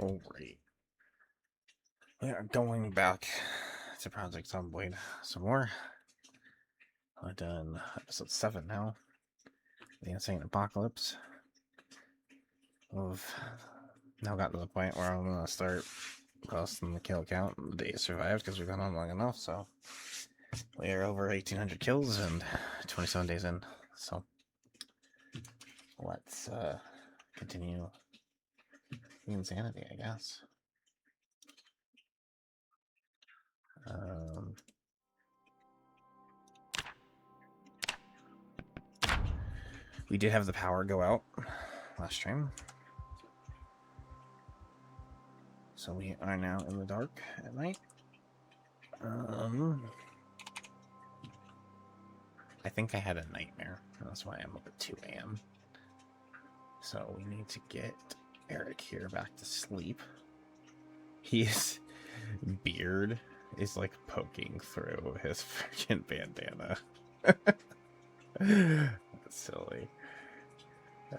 Alright. We are going back to Project Zomboid some more. I've done episode 7 now. The Insane Apocalypse. We've now got to the point where I'm going to start posting the kill count and the days survived because we've been on long enough, so we are over 1,800 kills and 27 days in, so let's continue the insanity, I guess. We did have the power go out last stream, so we are now in the dark at night. I think I had a nightmare. That's why I'm up at 2 a.m. So we need to get Eric here back to sleep. His beard is like poking through his freaking bandana. That's silly.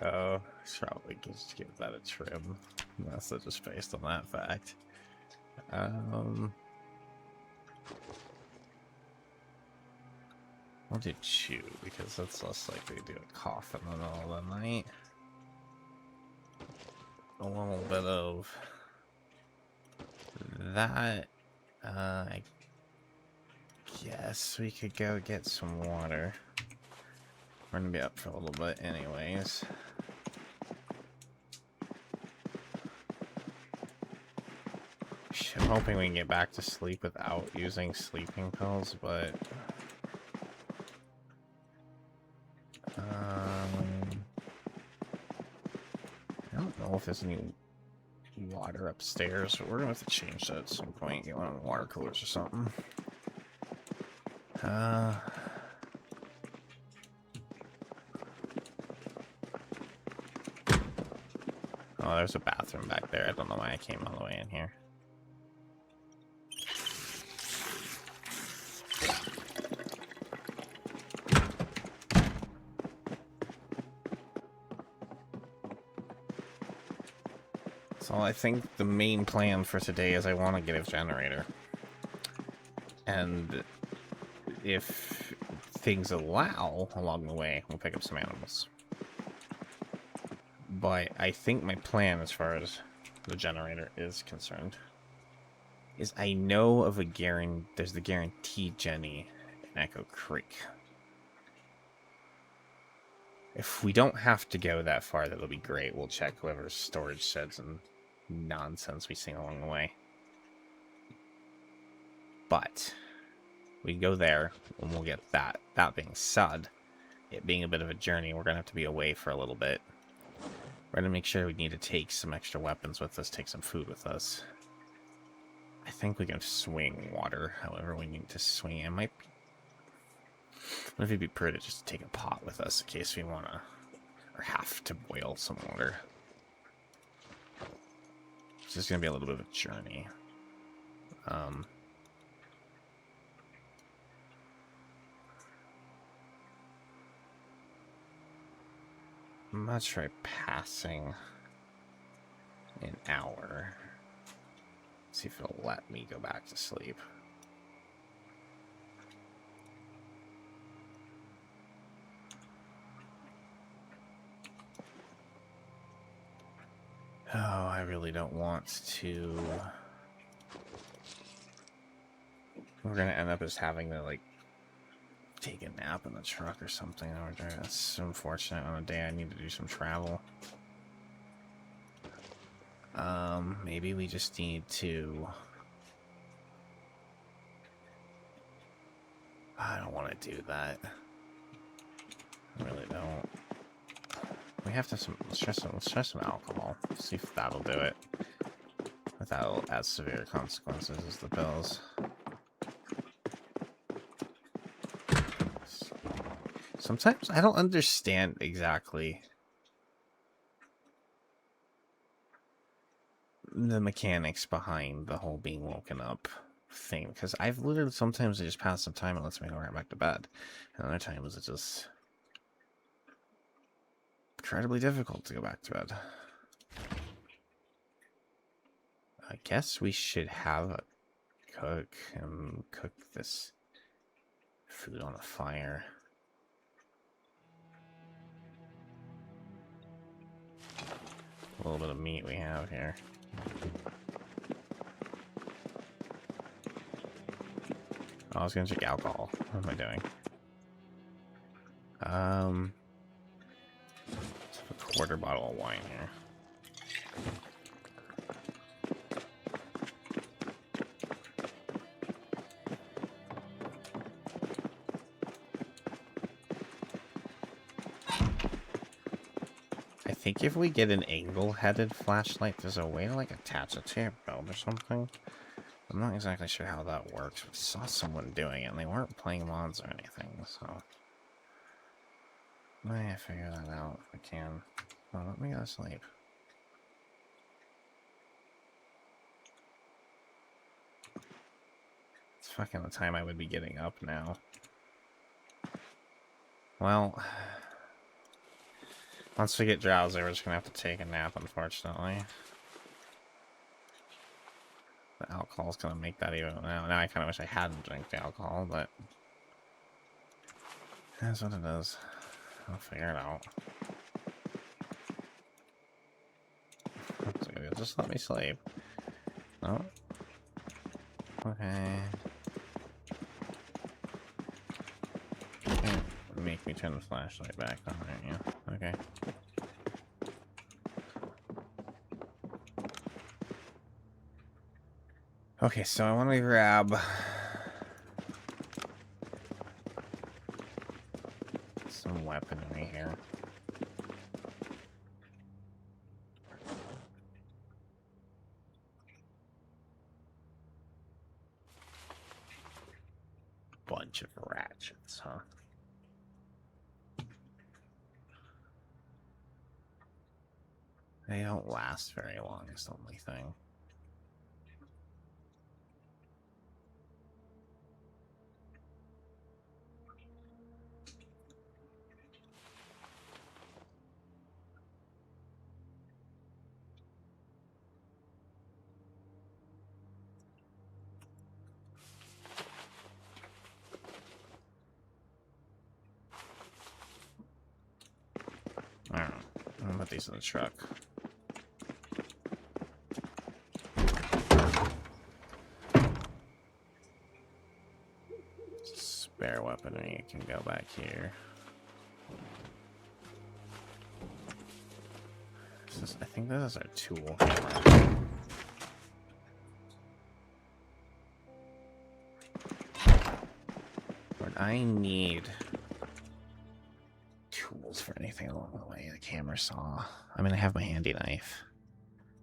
Oh, should probably just give that a trim. That's just based on that fact. I'll do chew because that's less likely to do a cough in the middle of the night. A little bit of that. I guess we could go get some water. We're gonna be up for a little bit anyways. I'm hoping we can get back to sleep without using sleeping pills, but I don't know if there's any water upstairs, but we're gonna have to change that at some point. Get one of the water coolers or something. Oh, there's a bathroom back there. I don't know why I came all the way in here. So I think the main plan for today is I want to get a generator. And if things allow along the way, we'll pick up some animals. But I think my plan as far as the generator is concerned is I know of there's the guaranteed Jenny in Echo Creek. If we don't have to go that far, that'll be great. We'll check whoever's storage sheds and nonsense we see along the way. But we can go there and we'll get that. That being said, it being a bit of a journey, we're going to have to be away for a little bit. We're going to make sure we need to take some extra weapons with us, take some food with us. I think we can swing water, however we need to swing. It might be... What if it'd be pretty just to take a pot with us in case we want to, or have to boil some water. It's just going to be a little bit of a journey. I'm not sure passing an hour. Let's see if it'll let me go back to sleep. Oh, I really don't want to. We're gonna end up just having to, like, take a nap in the truck or something. That's unfortunate on a day I need to do some travel. Maybe we just need to... I don't want to do that. I really don't. We have to let's try some alcohol. See if that'll do it. Without as severe consequences as the pills. Sometimes I don't understand exactly the mechanics behind the whole being woken up thing, because I've literally sometimes I just pass some time and lets me go right back to bed, and other times it's just incredibly difficult to go back to bed. guess we should have a cook and cook this food on a fire. A little bit of meat we have here. Oh, I was gonna check alcohol. What am I doing? Let's have a quarter bottle of wine here. I think if we get an angle-headed flashlight, there's a way to like attach it to your belt or something. I'm not exactly sure how that works. We saw someone doing it, and they weren't playing mods or anything, so I may figure that out if I can. Well, let me go to sleep. It's fucking the time I would be getting up now. Well, once we get drowsy, we're just gonna have to take a nap, unfortunately. The alcohol's gonna make that even... Now I kind of wish I hadn't drank the alcohol, but... That's what it is. I'll figure it out. Just let me sleep. Oh. Okay. Make me turn the flashlight back on, right? Yeah. Okay. Okay, so I want to grab some weaponry here. Bunch of ratchets, huh? They don't last very long, is the only thing. I don't know. I'll put these in the truck. Spare weaponry can go back here. I think this is our tool hammer. But I need tools for anything along the way. Like hammer, saw. I mean, I have my handy knife,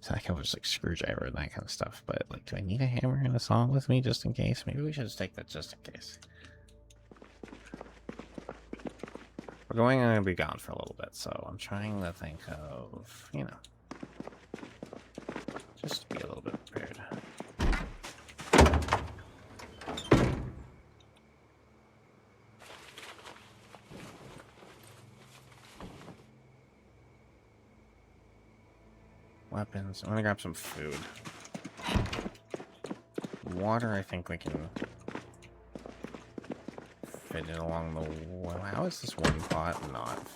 so I can just like screwdriver and that kind of stuff. But like, do I need a hammer and a saw with me just in case? Maybe we should just take that just in case. We're going to be gone for a little bit, so I'm trying to think of, you know, just to be a little bit prepared. Weapons. I'm gonna grab some food. Water, I think we can fit it along the... How is this one pot not?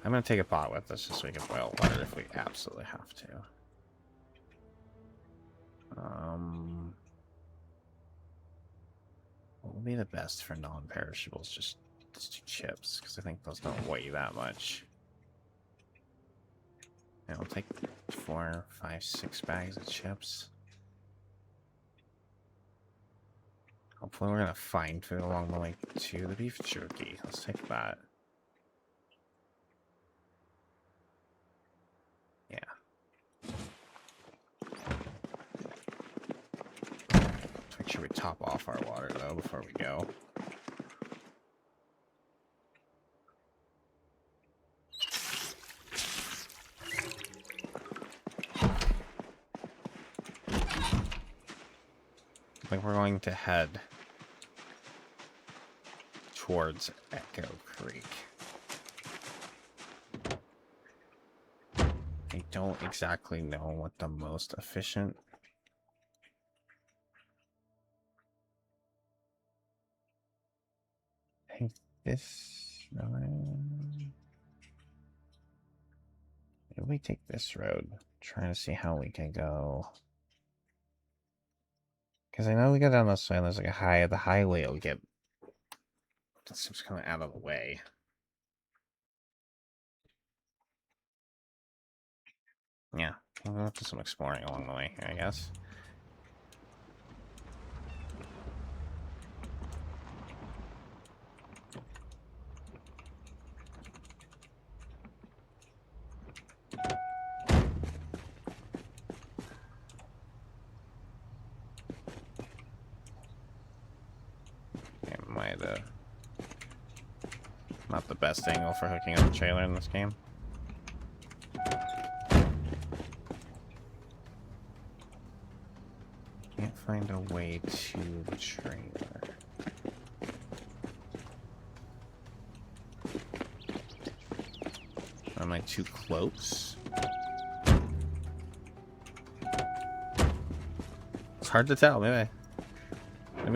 I'm gonna take a pot with us just so we can boil water if we absolutely have to. What will be the best for non-perishables? Just chips, because I think those don't weigh that much. Yeah, I'll take 4, 5, 6 bags of chips. Hopefully we're gonna find food along the way to the beef jerky. Let's take that. Yeah. Let's make sure we top off our water though before we go. I think we're going to head towards Echo Creek. I don't exactly know what the most efficient. I think this. Maybe we take this road. Trying to see how we can go. Because I know we go down this way and there's like the highway will get. That seems kind of out of the way. Yeah, we'll have to do some exploring along the way, I guess. It might not the best angle for hooking up a trailer in this game. Can't find a way to the trailer. Am I too close? It's hard to tell. Maybe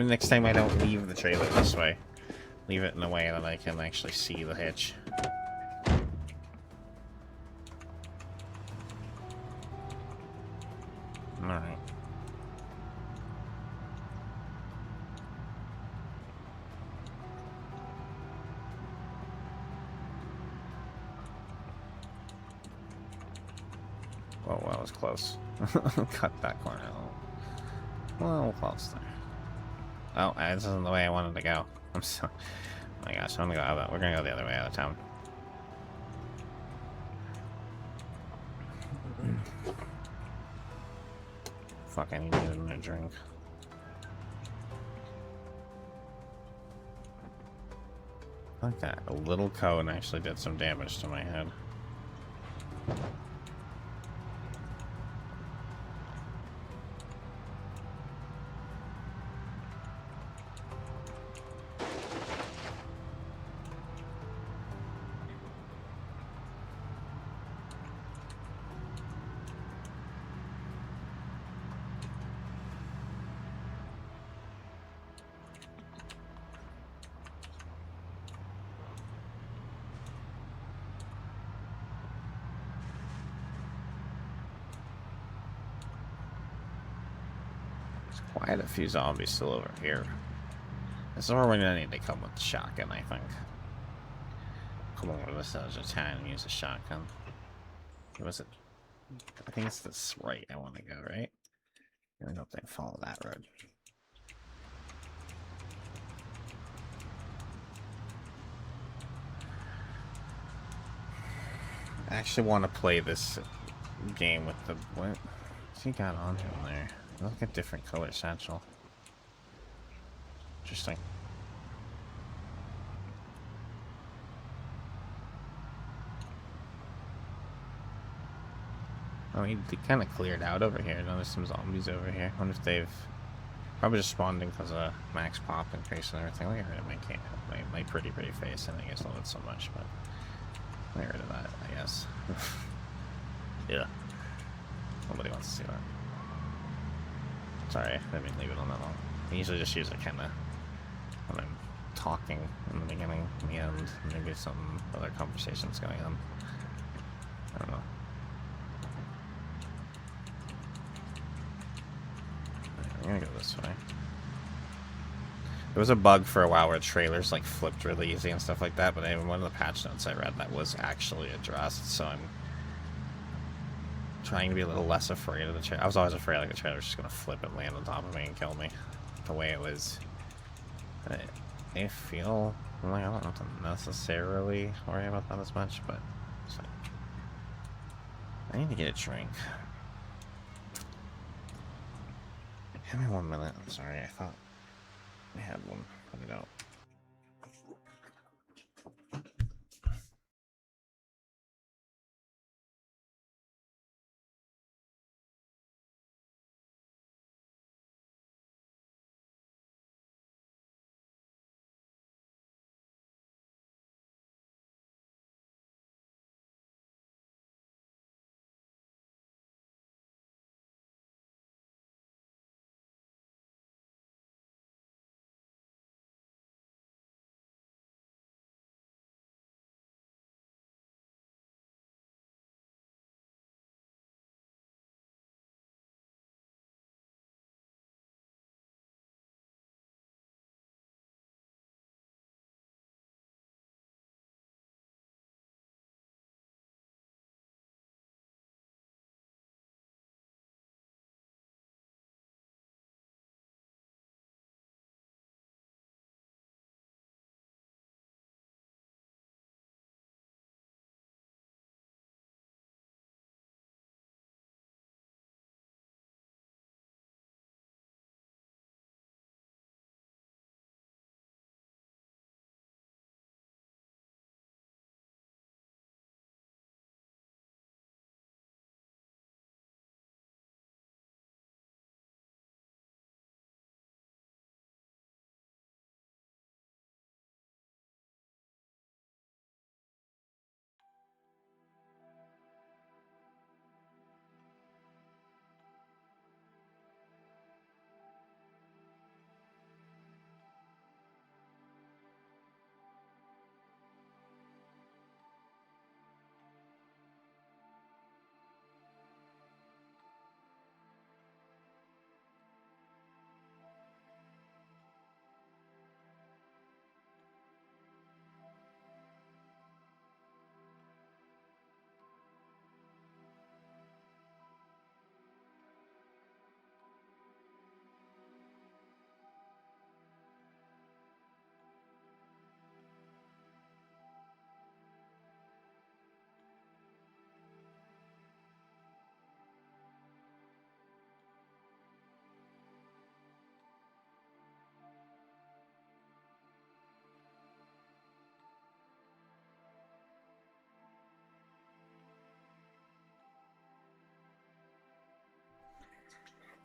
next time I don't leave the trailer this way. Leave it in a way that I can actually see the hitch. Alright. Oh, well, that was close. Cut that corner a little. Well, close there. Oh, this isn't the way I wanted to go. I'm so... Oh my gosh, I'm gonna go out of that. We're gonna go the other way out of town. Fuck, I need a drink. Like that. A little cone actually did some damage to my head. Quite a few zombies still over here. This is where we're gonna need to come with the shotgun, I think. Come over to this edge of town and use a shotgun. Was it? I think it's this right I want to go, right? I hope they follow that road. I actually want to play this game with the... What? What's he got on him there? Look at different color satchel. Interesting. Oh, he kind of cleared out over here. Now there's some zombies over here. I wonder if they've... Probably just spawned in because of max pop increase and everything. Look at rid of my pretty face. I think I love it so much, but... Get rid of that, I guess. Yeah. Nobody wants to see that. Sorry, I didn't mean leave it on that long. I usually just use it kind of when I'm talking in the beginning, in the end, maybe some other conversations going on. I don't know. I'm gonna go this way. There was a bug for a while where trailers like flipped really easy and stuff like that, but in one of the patch notes I read that was actually addressed, so I'm trying to be a little less afraid of the trailer. I was always afraid like the trailer was just gonna flip and land on top of me and kill me. The way it was. I feel like I don't have to necessarily worry about that as much, but it's like, I need to get a drink. Give me 1 minute. I'm sorry, I thought I had one. Put it out.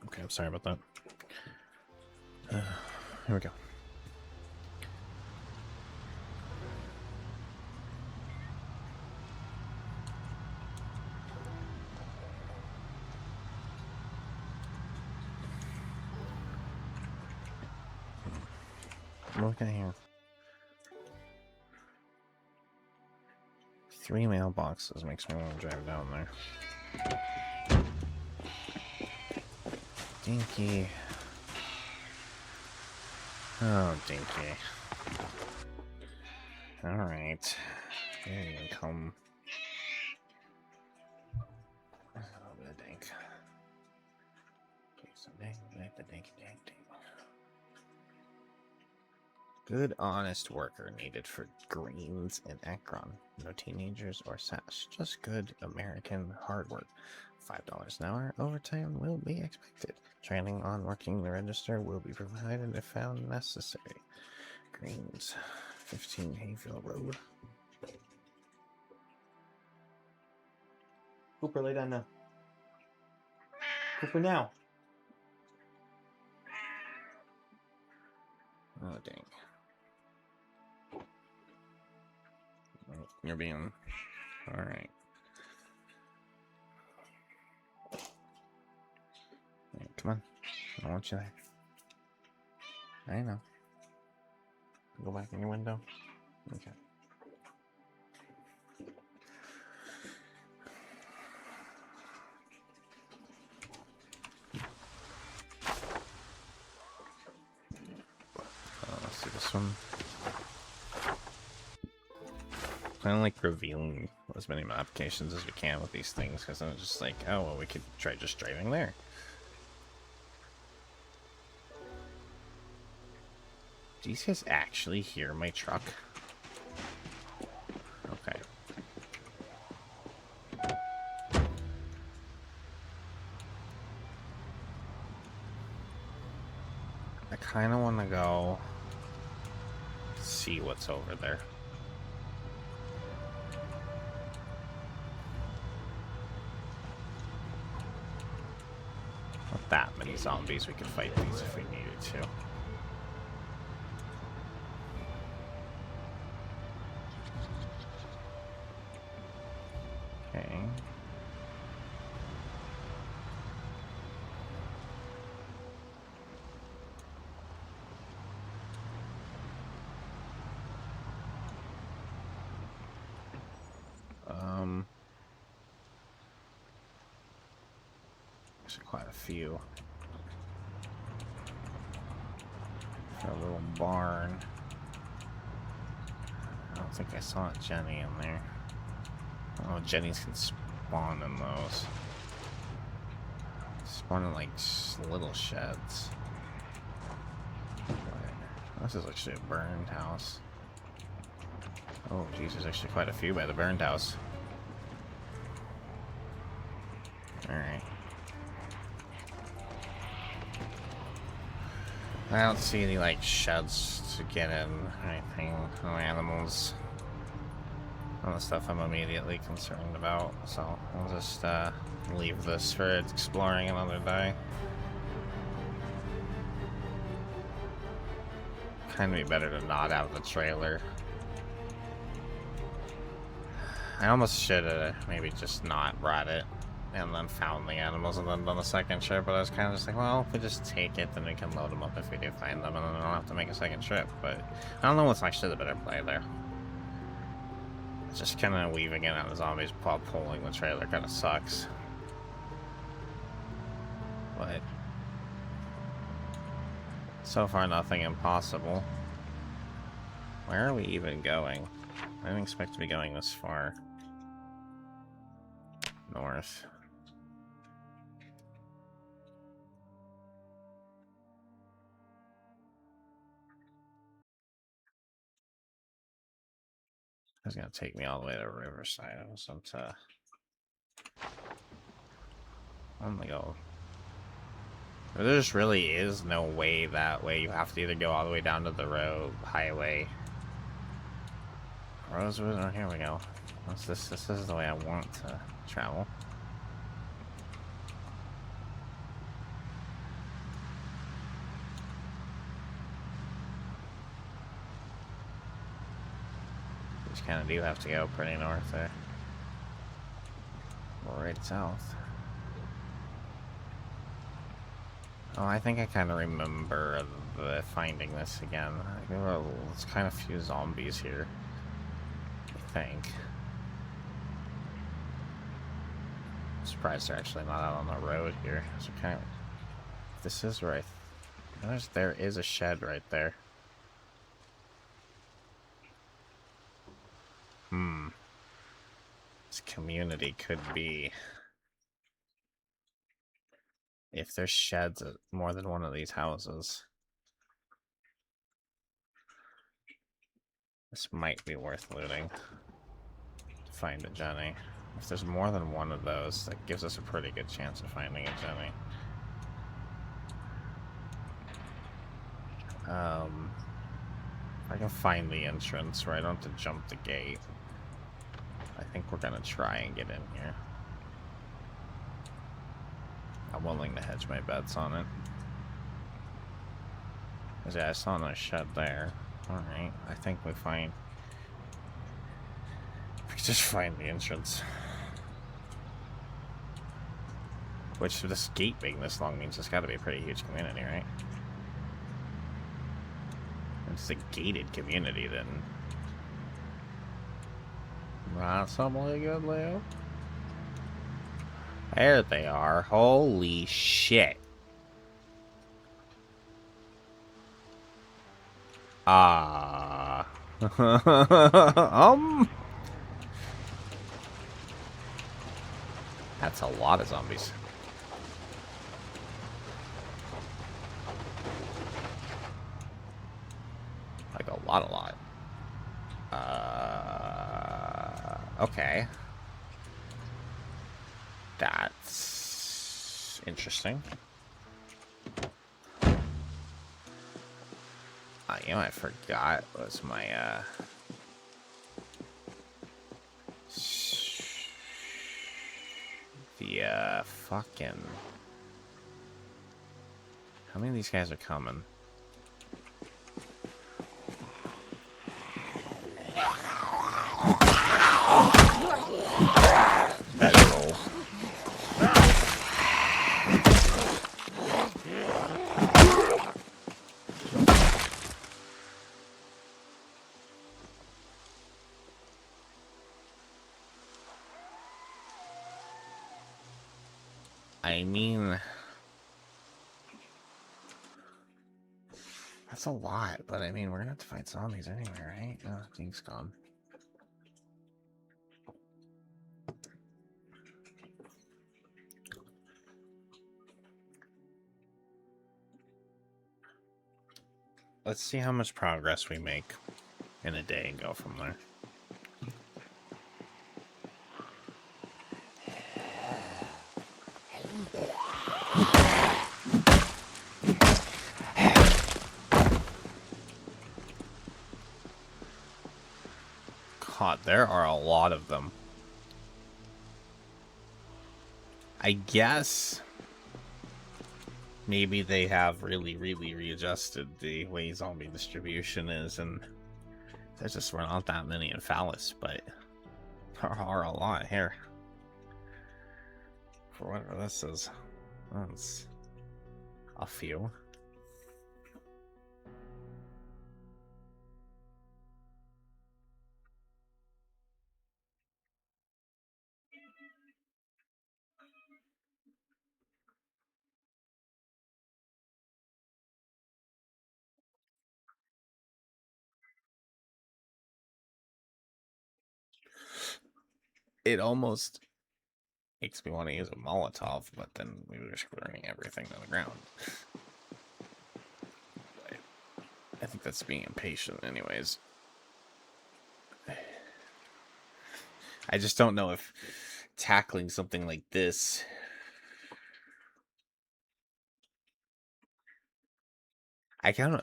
Okay, I'm sorry about that. Here we go. Look at here. 3 mailboxes makes me want to drive down there. Dinky. Oh, Dinky. Alright. Here you come. A little bit of dink. Okay, so dink. Good, honest worker needed for Greens and Akron. No teenagers or sash. Just good American hard work. $5 an hour. Overtime will be expected. Training on working the register will be provided if found necessary. Greens, 15 Hayfield Road. Cooper, lay down now. Cooper, now. Oh, dang. You're being... Alright. Come on. I want you there. I know. Go back in your window. Okay. Let's see this one. Kind of like revealing as many applications as we can with these things, because then it's just like, oh, well, we could try just driving there. Do you guys actually hear my truck? Okay. I kind of want to go see what's over there. Not that many zombies. We could fight these if we needed to. Okay. There's quite a few. A little barn. I don't think I saw Jenny in there. Oh, Jennies can spawn in those. Spawn in like little sheds. This is actually a burned house. Oh, geez, there's actually quite a few by the burned house. Alright. I don't see any, like, sheds to get in or anything. No animals. All the stuff I'm immediately concerned about. So, I'll just, leave this for exploring another day. Kinda be better to not have the trailer. I almost should have maybe just not brought it and then found the animals and then done the second trip, but I was kind of just like, well, if we just take it, then we can load them up if we do find them, and then I don't have to make a second trip. But I don't know what's actually the better play there. Just kind of weaving in on the zombies while pulling the trailer kind of sucks. But so far, nothing impossible. Where are we even going? I didn't expect to be going this far north. It's gonna take me all the way to Riverside. I was up to... I'm gonna go. There just really is no way that way. You have to either go all the way down to the road, highway. Rosewood, oh, here we go. This is the way I want to travel. kind of do have to go pretty north there. Or right south. Oh, I think I kind of remember finding this again. There's kind of few zombies here, I think. I'm surprised they're actually not out on the road here. So kind of, this is right. There is a shed right there. This community could be. If there's sheds at more than one of these houses, this might be worth looting to find a Jenny. If there's more than one of those, that gives us a pretty good chance of finding a Jenny. If I can find the entrance where I don't have to jump the gate, I think we're gonna try and get in here. I'm willing to hedge my bets on it. Yeah, I saw no shed there. Alright, I think we find... We can just find the entrance. Which, this gate being this long means it's gotta be a pretty huge community, right? It's a gated community, then. Possibly good, Leo. There they are. Holy shit. Ah. That's a lot of zombies. Like a lot. Okay. That's interesting. You know, I forgot was my, the, fucking... How many of these guys are coming? Better roll. I mean, that's a lot, but I mean, we're gonna have to fight zombies anyway, right? Oh, thing's gone. Let's see how much progress we make in a day and go from there. God, there are a lot of them. I guess maybe they have really readjusted the way zombie distribution is, and there's just not that many in Phallus, but there are a lot here. For whatever this is, that's a few. It almost makes me want to use a Molotov, but then we risk burning everything to the ground. I think that's being impatient anyways. I just don't know if tackling something like this... Can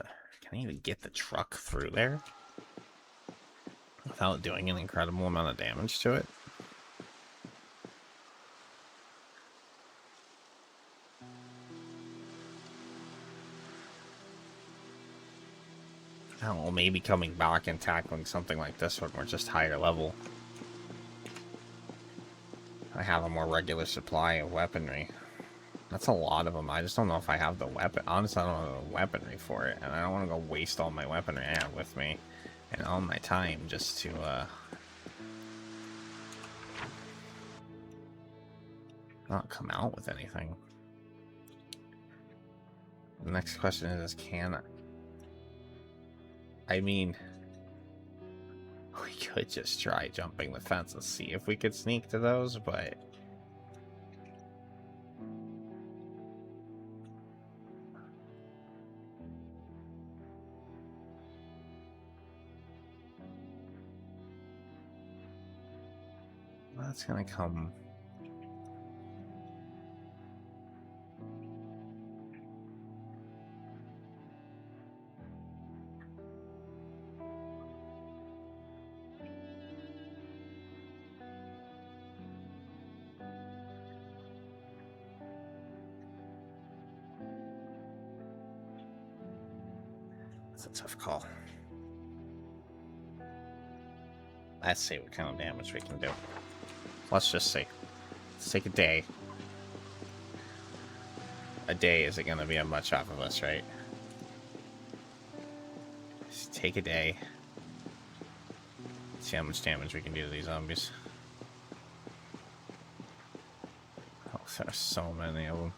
I even get the truck through there without doing an incredible amount of damage to it? I don't know, maybe coming back and tackling something like this when we're just higher level. I have a more regular supply of weaponry. That's a lot of them. I just don't know if I have the weapon. Honestly, I don't have the weaponry for it. And I don't want to go waste all my weaponry I have with me. And all my time just to, not come out with anything. The next question is can I mean, we could just try jumping the fence and see if we could sneak to those, but that's gonna come. That's a tough call. Let's see what kind of damage we can do. Let's just see. Let's take a day. A day isn't going to be a much off of us, right? Just take a day. See how much damage we can do to these zombies. Oh, there are so many of them.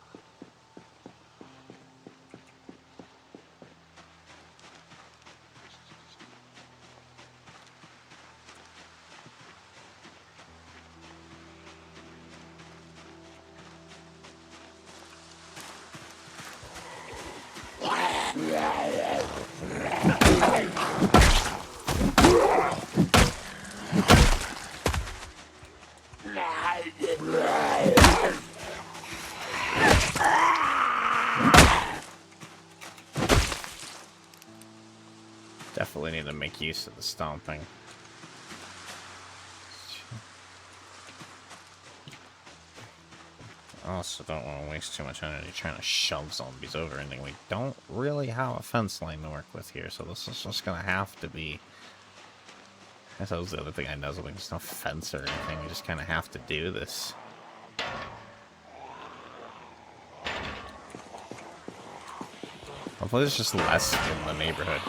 Definitely need to make use of the stomping. Also don't want to waste too much energy trying to shove zombies over anything. We don't really have a fence line to work with here, so this is just gonna have to be. I guess that was the other thing I know. Like, there's no fence or anything. We just kind of have to do this. Hopefully, there's just less in the neighborhood.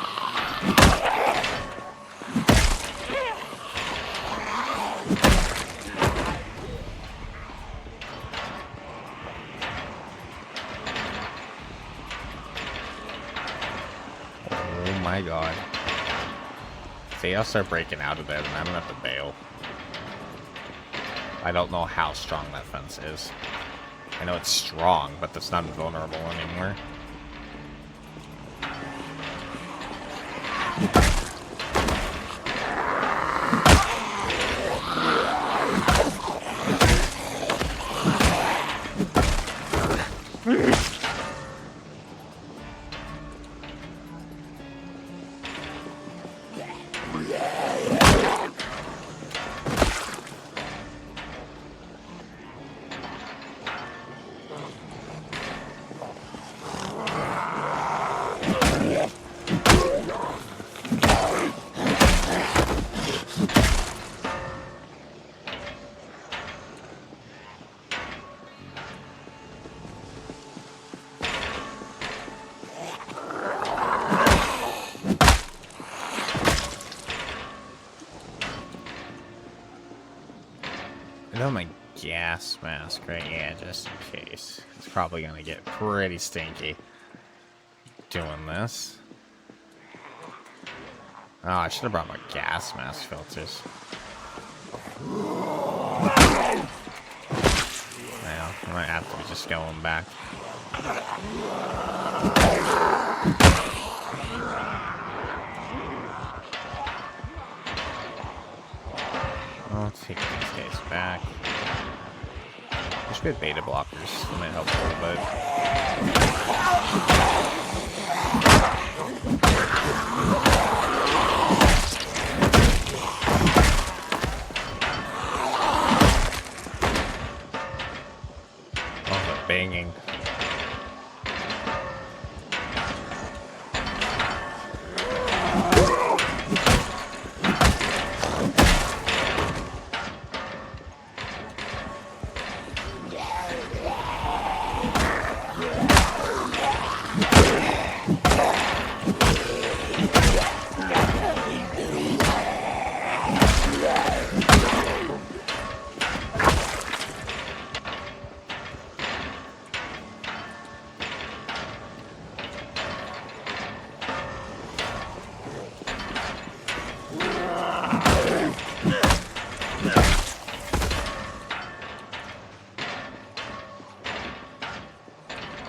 Oh my god. See, I'll start breaking out of there, and I'm gonna have to bail. I don't know how strong that fence is. I know it's strong, but it's not vulnerable anymore. Oh, my gas mask, right? Yeah, just in case. It's probably gonna get pretty stinky doing this. Oh, I should have brought my gas mask filters. Yeah, I might have to be just going back. I'll take these guys back. There's good beta blockers. That might help a little bit. Oh, the banging.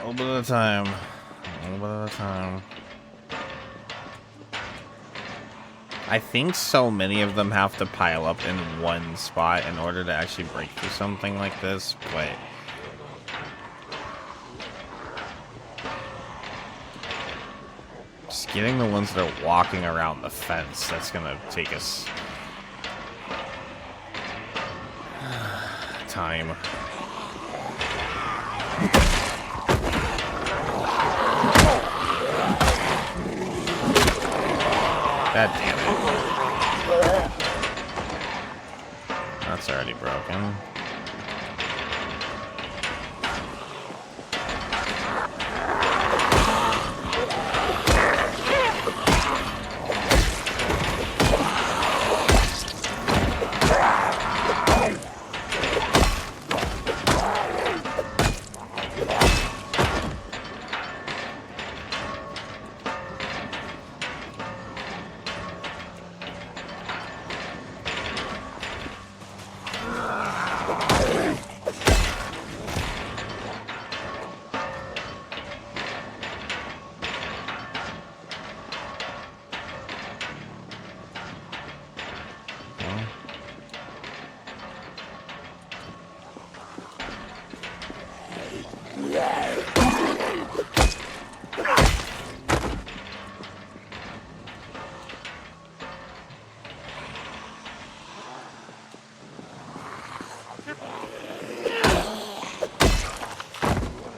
A little bit at a time. A little bit at a time. I think so many of them have to pile up in one spot in order to actually break through something like this, but just getting the ones that are walking around the fence, that's gonna take us time. God damn it. That's already broken.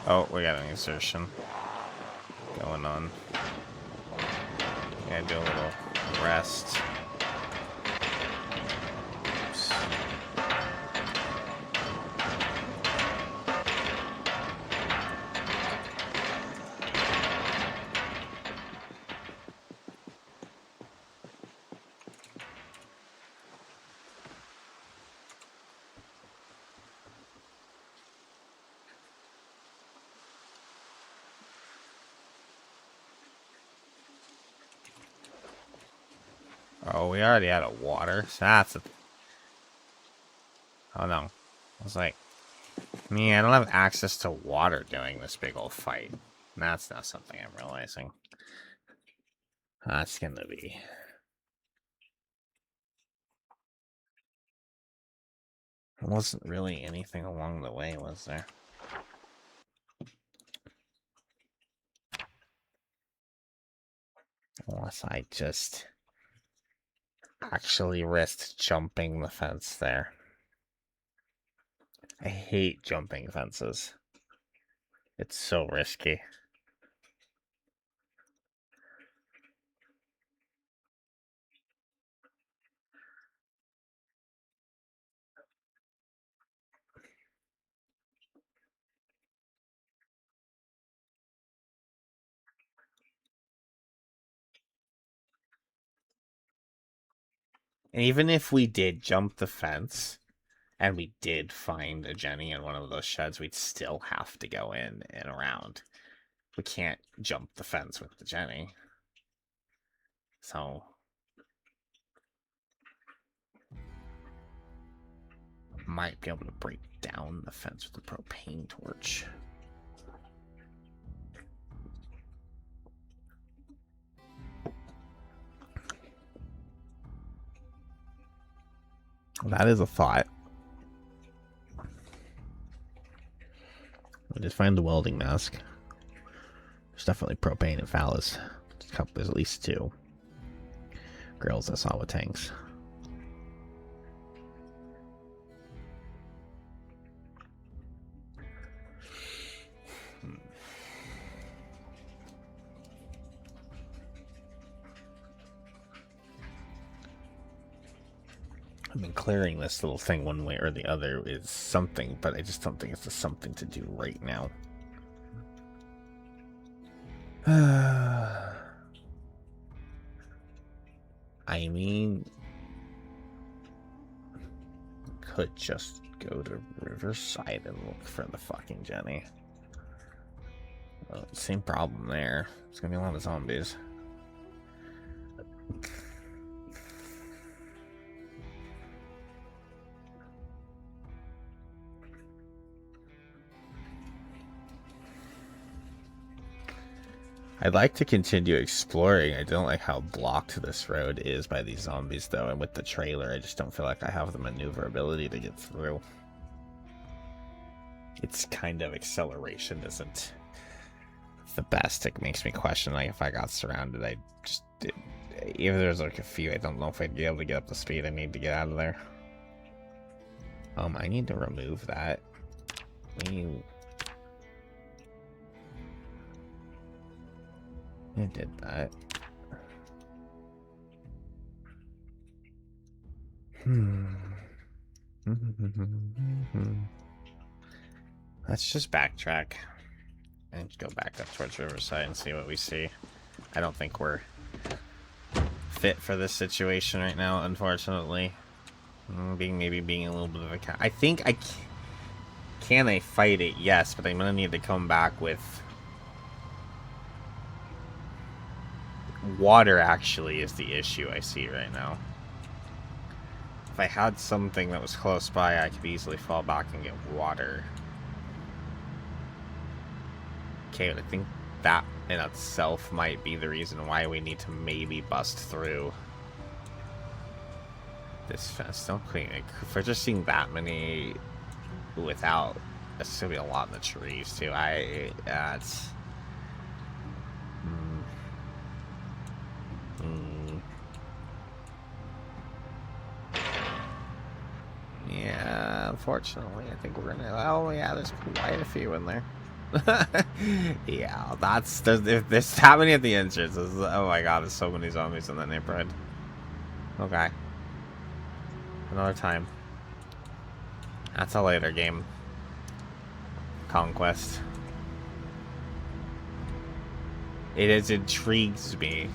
Oh, we got an insertion going on. Yeah, do a little rest. Oops. Oh, we already had a water. So that's a... Oh, no. I was like, man, I don't have access to water during this big old fight. That's not something I'm realizing. That's gonna be... There wasn't really anything along the way, was there? Unless I just actually risked jumping the fence there. I hate jumping fences. It's so risky. And even if we did jump the fence, and we did find a Jenny in one of those sheds, we'd still have to go in and around. We can't jump the fence with the Jenny. So... might be able to break down the fence with a propane torch. That is a thought. I just find the welding mask. There's definitely propane and phallus. There's at least two grills I saw with tanks. I mean, clearing this little thing one way or the other is something, but I just don't think it's just something to do right now. I mean, could just go to Riverside and look for the fucking Jenny. Same problem there. It's gonna be a lot of zombies. I'd like to continue exploring. I don't like how blocked this road is by these zombies, though, and with the trailer, I just don't feel like I have the maneuverability to get through. Its kind of acceleration isn't the best. It makes me question, like, if I got surrounded, I just did. Even there's like a few, I don't know if I'd be able to get up the speed I need to get out of there. I need to remove that. I did that. Let's just backtrack and go back up towards Riverside and see what we see. I don't think we're fit for this situation right now, unfortunately. Maybe being a little bit of a cat. I think I can I fight it? Yes, but I'm gonna need to come back with water. Actually, is the issue I see right now. If I had something that was close by, I could easily fall back and get water. Okay, but I think that in itself might be the reason why we need to maybe bust through this fence. Don't clean it. If we're just seeing that many without, that's gonna be a lot in the trees too. That's yeah, unfortunately, I think we're gonna. Oh yeah, there's quite a few in there. Yeah, if there's that many at the entrances. Oh my god, there's so many zombies in that neighborhood. Okay, another time. That's a later game. Conquest. It intrigues me.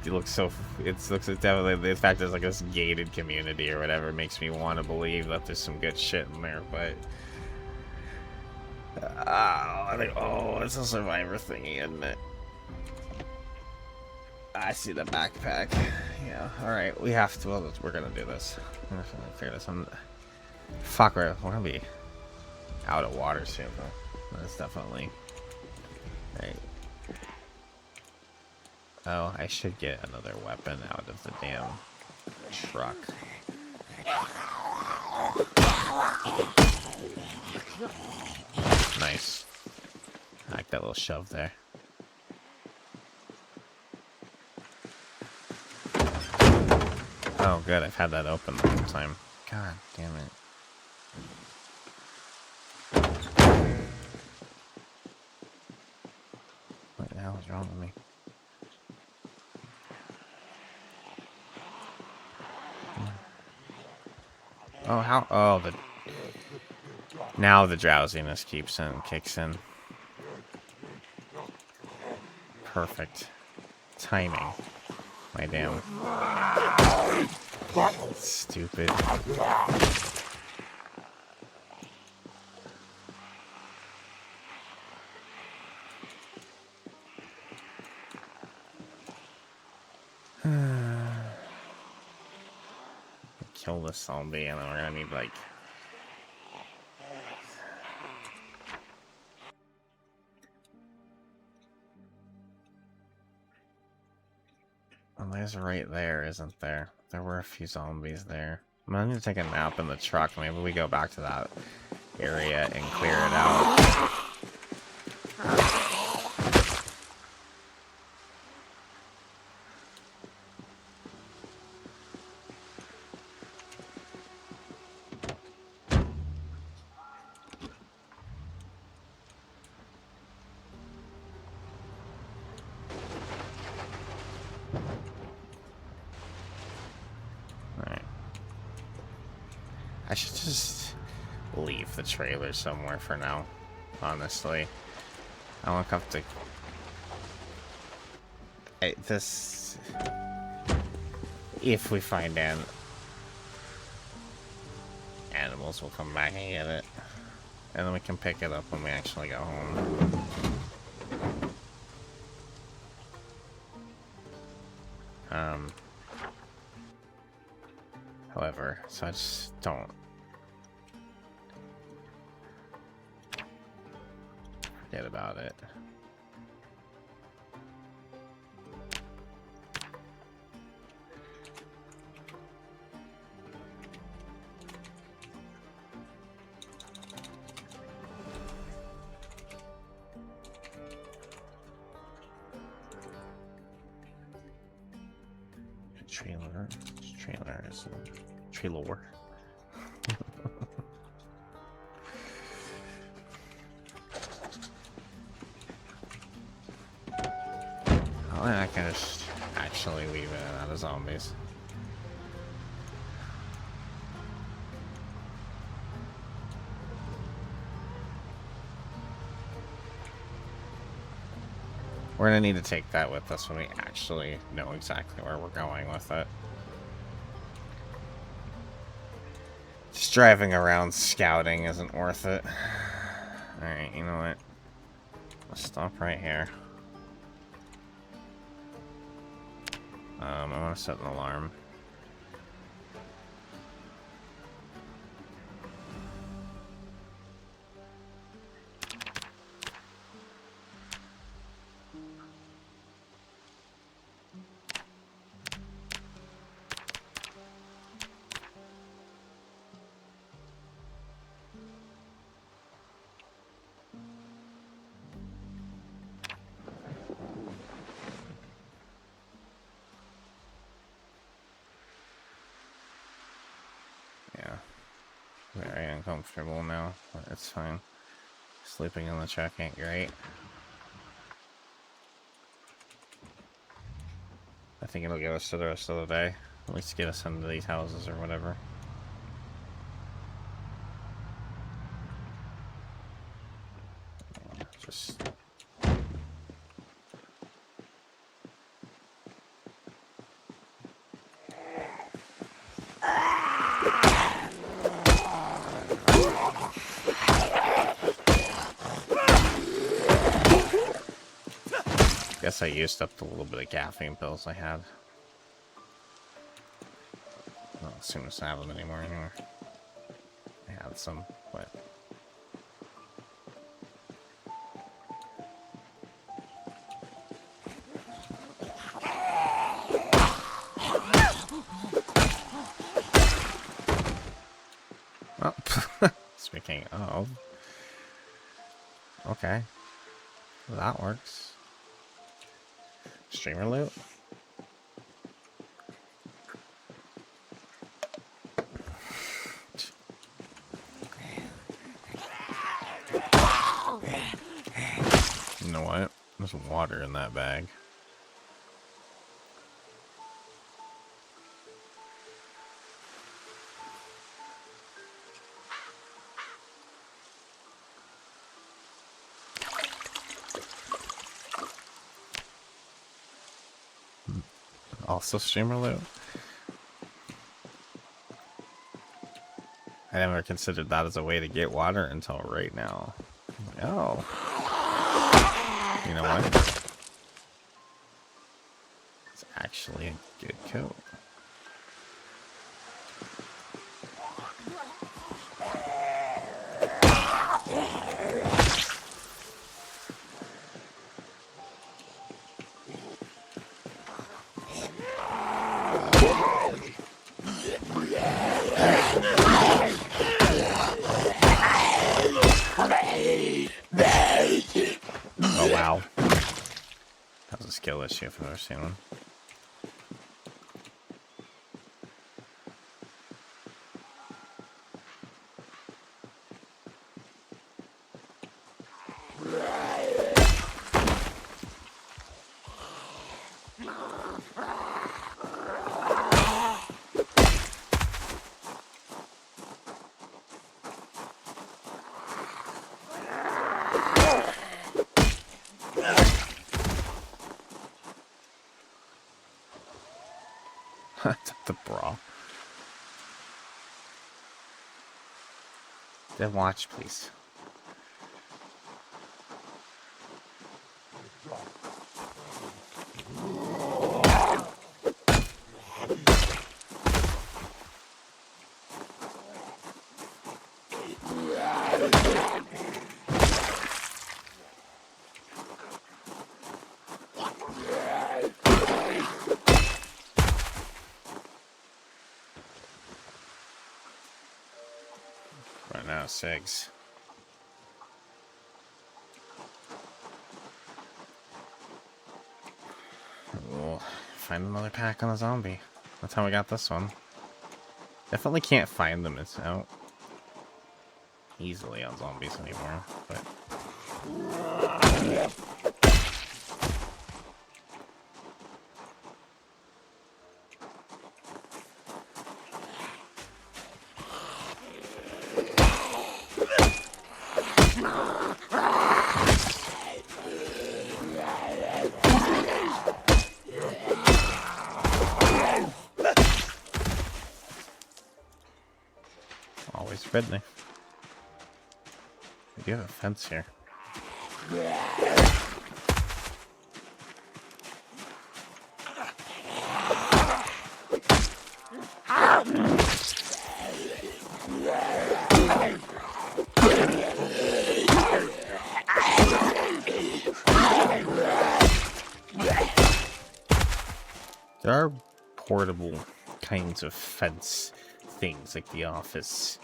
It looks so. It looks definitely the fact there's like this gated community or whatever makes me want to believe that there's some good shit in there, but. I think, oh, it's a survivor thingy, isn't it? I see the backpack. Yeah, alright, we have to, well, we're gonna do this. I'm gonna figure this out. Fuck, we're gonna be out of water soon, though. That's definitely. Right. Oh, I should get another weapon out of the damn truck. Nice. I like that little shove there. Oh, good. I've had that open the whole time. God damn it. What the hell is wrong with me? Oh, how? Oh, now the drowsiness kicks in. Perfect timing. My damn stupid. Kill this zombie, and then we're gonna need like. Well, there's right there, isn't there? There were a few zombies there. I'm gonna need to take a nap in the truck. Maybe we go back to that area and clear it out. I should just leave the trailer somewhere for now, honestly. I don't have to. If we find animals, we'll come back and get it. And then we can pick it up when we actually go home. However, so I just don't. Forget about it. Trailer. Trailers. Trailer. Oh, I can just actually leave it out of zombies. We're gonna need to take that with us when we actually know exactly where we're going with it. Just driving around scouting isn't worth it. Alright, you know what? Let's stop right here. I want to set an alarm. Yeah. Very uncomfortable now, but it's fine. Sleeping in the truck ain't great. I think it'll get us to the rest of the day. At least get us into these houses or whatever. Just... Guess I used up the little bit of caffeine pills I had. Not as soon as I have them anymore anyway. I had some, but... Oh, speaking of... Okay. That works. Streamer loot? You know what? There's water in that bag. Also streamer loot? I never considered that as a way to get water until right now. Oh. You know what? It's actually a good coat. Oh wow. That was a skill issue if I've ever seen one. The bra. Then watch, please. Right now, 6. We'll find another pack on a zombie. That's how we got this one. Definitely can't find them out easily on zombies anymore, but always Ridley. We do have a fence here. There are portable kinds of fence things, like the office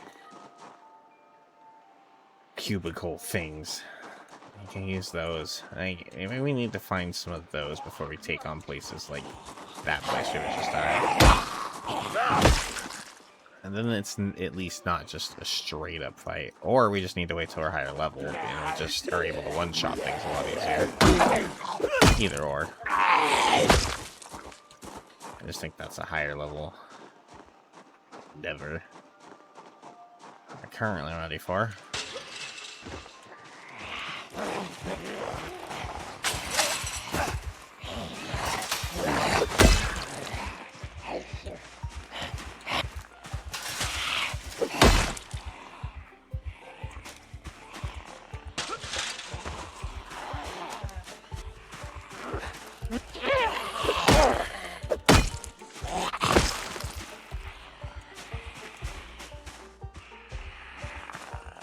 cubicle things. You can use those. Maybe we need to find some of those before we take on places like that place we were just at. And then it's at least not just a straight up fight. Or we just need to wait till we're higher level and we just are able to one-shot things a lot easier. Either or. I just think that's a higher level endeavor. I'm currently ready for.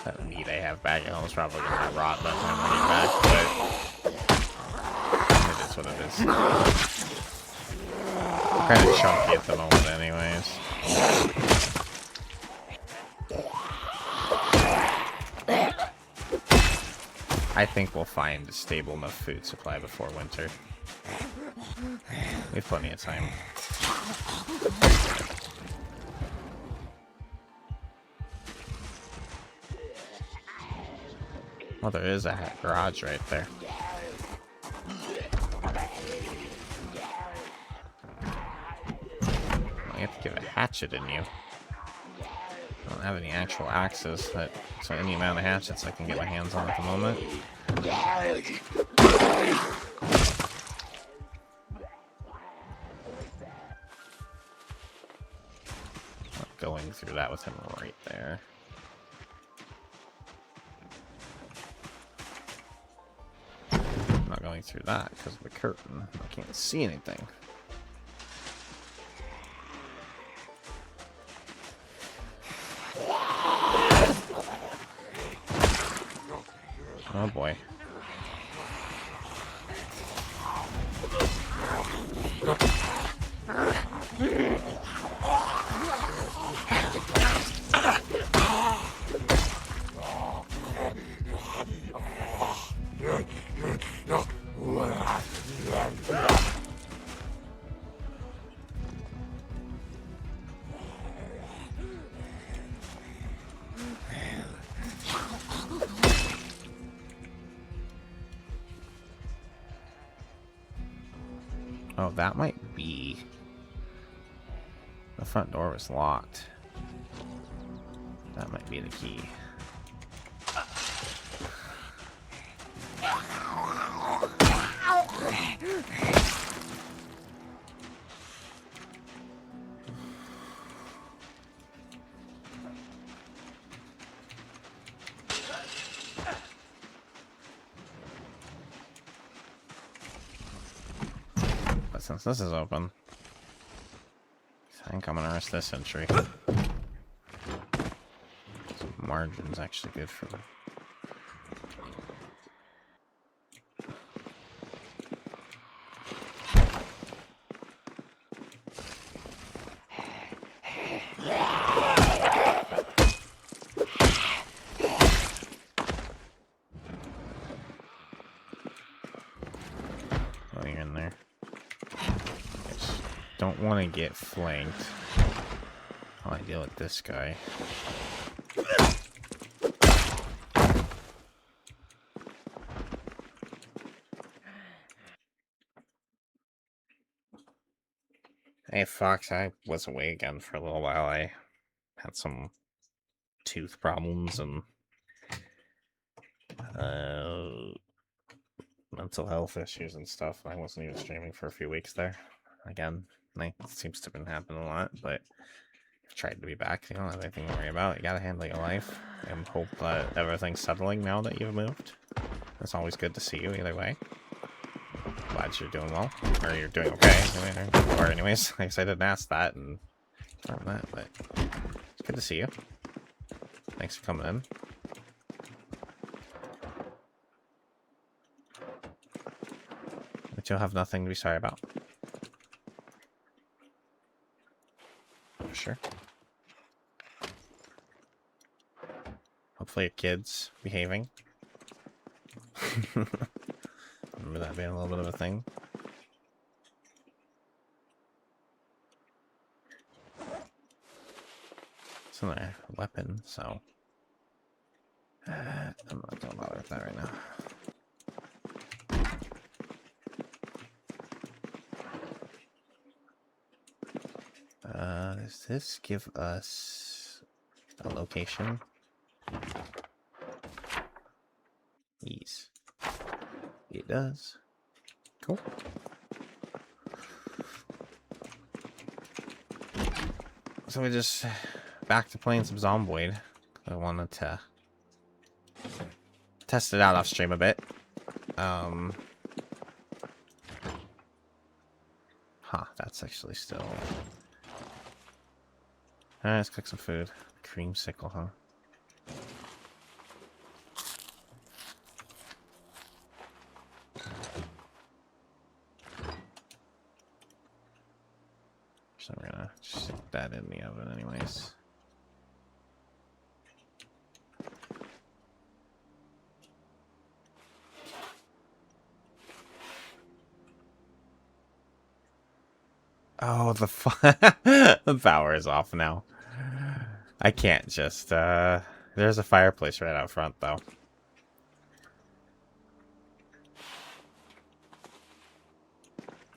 That meat I have back at home is probably gonna rot by the time I get back, but it is what it is. I'm kind of chunky at the moment anyways. I think we'll find a stable enough food supply before winter. We have plenty of time. Oh, there is a garage right there. I have to give a hatchet in you. I don't have any actual axes, so any amount of hatchets I can get my hands on at the moment. Not going through that with him right there. I'm not going through that because of the curtain. I can't see anything. Oh boy. Oh, that might be... The front door was locked. That might be the key. But since this is open, I think I'm gonna risk this entry. Margin's actually good for them. Oh, you're in there. Yes. don't want to get flanked. How I deal with this guy. Hey Fox, I was away again for a little while. I had some tooth problems and mental health issues and stuff. I wasn't even streaming for a few weeks there. Again, it seems to have been happening a lot, but I've tried to be back. You don't have anything to worry about. You gotta handle your life and hope that everything's settling now that you've moved. It's always good to see you either way. Glad you're doing well, or you're doing okay. Or anyways, I guess I didn't ask that and that, but it's good to see you. Thanks for coming in. But you'll have nothing to be sorry about. For sure. Hopefully your kid's behaving. Remember that being a little bit of a thing. It's another weapon, so I'm not gonna bother with that right now. Does this give us a location? Yes. It does. Cool. So we just back to playing some Zomboid. I wanted to test it out off stream a bit. That's actually still. Alright, let's cook some food. Creamsicle, huh? So I'm gonna stick that in the oven anyways. Oh, the power is off now. I can't just, there's a fireplace right out front, though.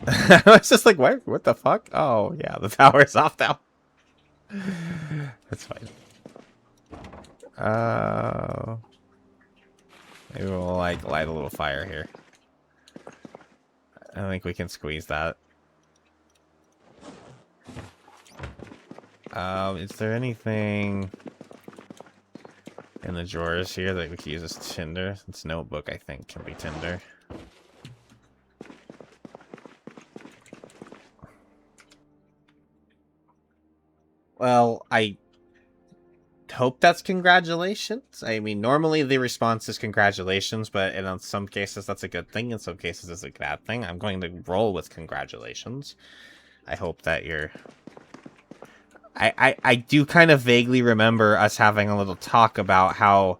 I was just like, what the fuck? Oh, yeah, the power's off now. That's fine. Maybe we'll, like, light a little fire here. I think we can squeeze that. Is there anything in the drawers here that we could use as tinder? This notebook, I think, can be tinder. Well, I hope that's congratulations. I mean, normally the response is congratulations, but in some cases that's a good thing. In some cases it's a bad thing. I'm going to roll with congratulations. I hope that you're... I do kind of vaguely remember us having a little talk about how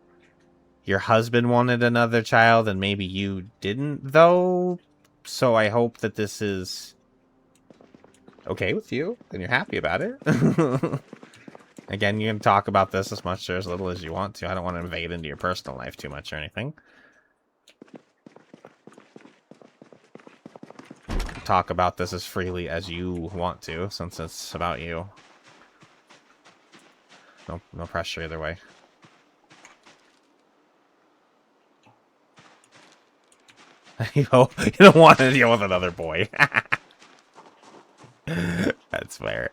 your husband wanted another child and maybe you didn't, though. So I hope that this is okay with you and you're happy about it. Again, you can talk about this as much or as little as you want to. I don't want to invade into your personal life too much or anything. Talk about this as freely as you want to, since it's about you. No pressure either way. You don't want to deal with another boy. That's fair.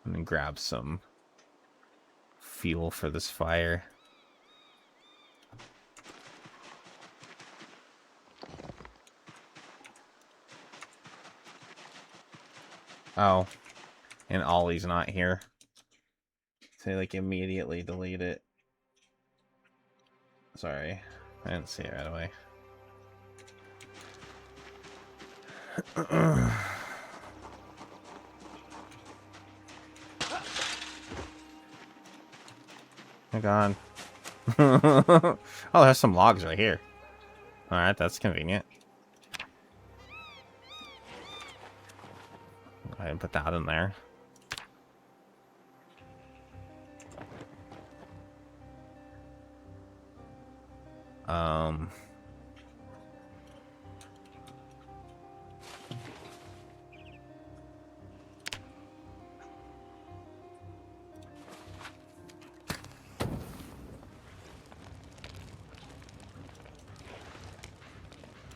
I'm gonna grab some fuel for this fire. Oh, and Ollie's not here. So like immediately delete it. Sorry, I didn't see it right away. My God. Oh, there's some logs right here. Alright, that's convenient. I didn't put that in there.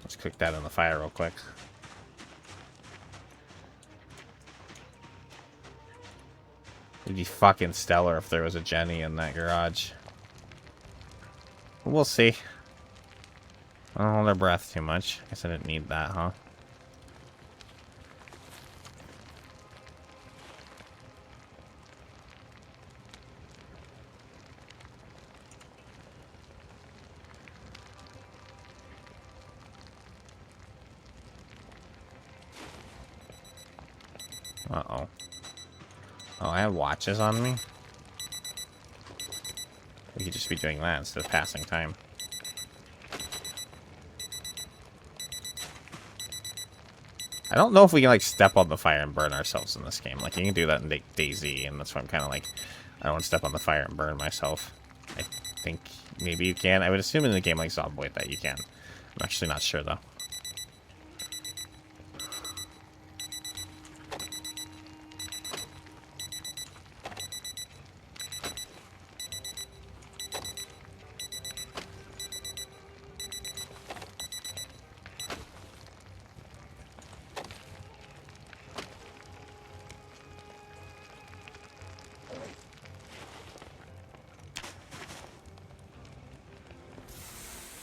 Let's cook that in the fire real quick. It'd be fucking stellar if there was a Jenny in that garage. We'll see. I don't hold our breath too much. Guess I didn't need that, huh? Uh-oh. Oh, I have watches on me? We could just be doing that instead of passing time. I don't know if we can, like, step on the fire and burn ourselves in this game. Like, you can do that in DayZ, and that's why I'm kind of like, I don't want to step on the fire and burn myself. I think maybe you can. I would assume in a game like Zomboid that you can. I'm actually not sure, though.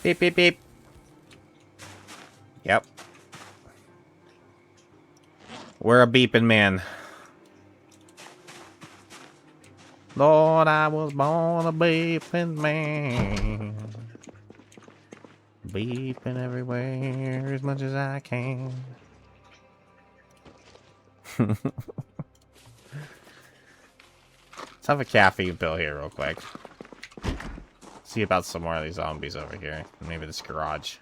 Beep, beep, beep. Yep. We're a beeping man. Lord, I was born a beeping man. Beeping everywhere as much as I can. Let's have a caffeine pill here real quick. See about some more of these zombies over here. Maybe this garage.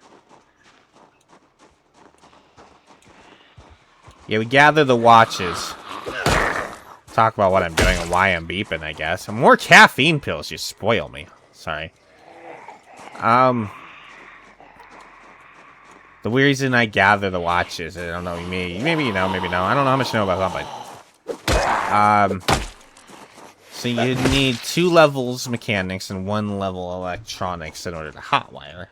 Yeah, we gather the watches. Talk about what I'm doing and why I'm beeping, I guess. More caffeine pills, you spoil me. Sorry. The reason I gather the watches, I don't know, maybe you know, maybe no. I don't know how much you know about Zomboid. So you need 2 levels mechanics and 1 level electronics in order to hotwire.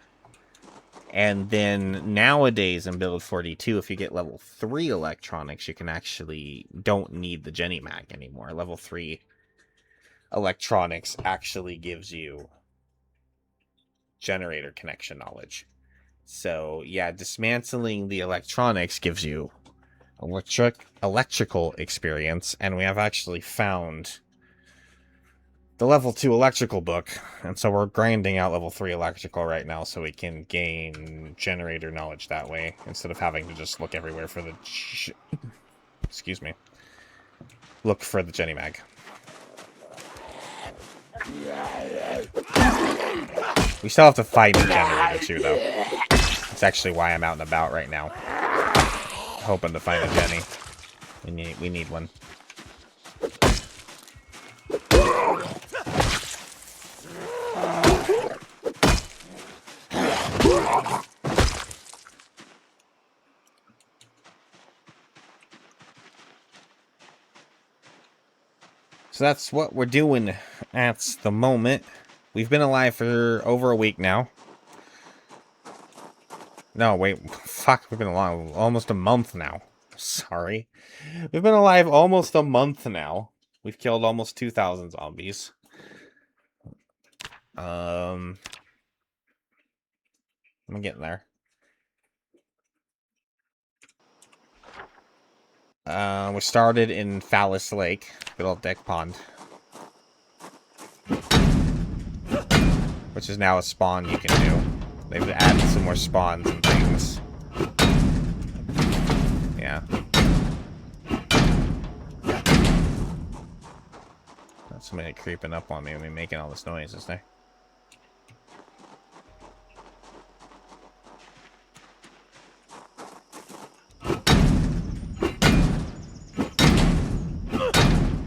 And then nowadays in Build 42, if you get level 3 electronics, you can actually don't need the Jenny Mag anymore. Level 3 electronics actually gives you generator connection knowledge. So yeah, dismantling the electronics gives you electrical experience, and we have actually found the level 2 electrical book, and so we're grinding out level 3 electrical right now so we can gain generator knowledge that way instead of having to just look everywhere for the excuse me, look for the Jenny Mag. We still have to find the generator too, though. That's actually why I'm out and about right now, hoping to find a Jenny. We need one. So that's what we're doing at the moment. We've been alive for over a week now. No, wait. Fuck, we've been alive almost a month now. Sorry. We've been alive almost a month now. We've killed almost 2,000 zombies. I'm getting there. We started in Phallus Lake, good old Deck Pond, which is now a spawn you can do. They've added some more spawns and things. yeah. That's somebody creeping up on me and me making all this noise, is there?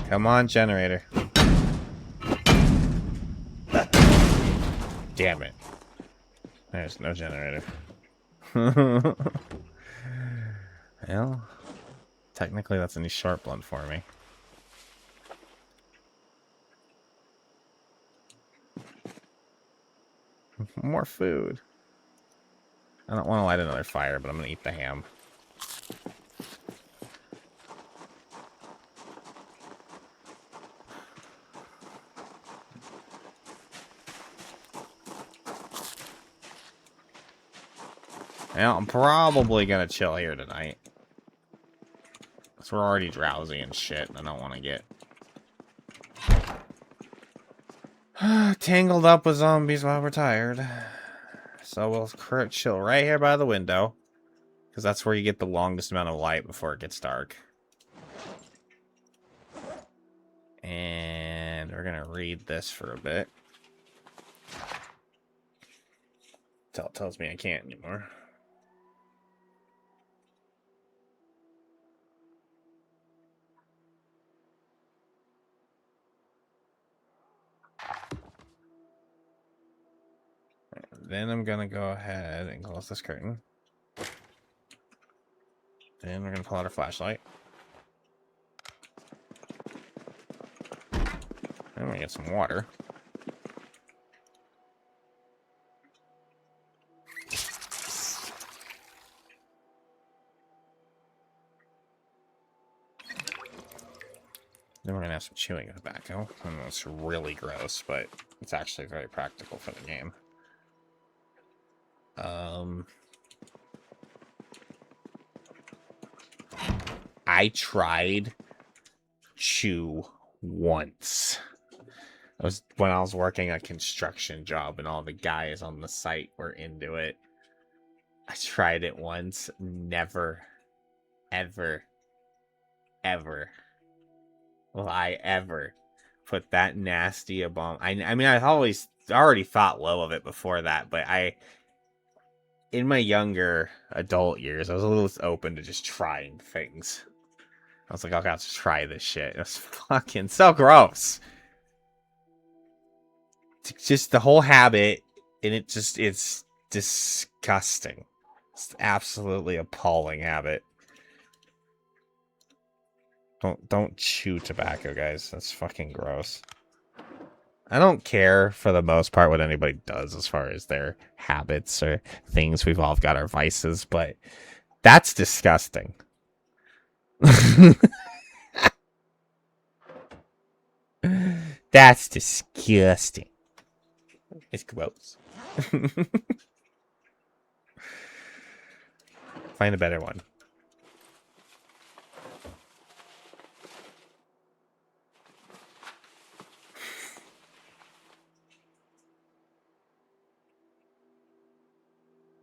Come on, generator. Damn it. There's no generator. Well, technically that's a new short blunt for me. More food. I don't want to light another fire, but I'm going to eat the ham. Well, I'm probably going to chill here tonight. Because we're already drowsy and shit, and I don't want to get tangled up with zombies while we're tired. So we'll chill right here by the window. Because that's where you get the longest amount of light before it gets dark. And we're going to read this for a bit. Until it tells me I can't anymore. Then I'm going to go ahead and close this curtain. Then we're going to pull out our flashlight. And we get some water. Then we're going to have some chewing tobacco. I know it's really gross, but it's actually very practical for the game. I tried chew once. It was when I was working a construction job and all the guys on the site were into it. I tried it once. Never, ever, ever will I ever put that nasty a bomb. I mean, I already thought low of it before that, but in my younger adult years, I was a little open to just trying things. I was like, okay, I'll just try this shit. It was fucking so gross. It's just the whole habit, and it's disgusting. It's absolutely appalling habit. Don't chew tobacco, guys. That's fucking gross. I don't care for the most part what anybody does as far as their habits or things. We've all got our vices, but that's disgusting. That's disgusting. It's gross. Find a better one.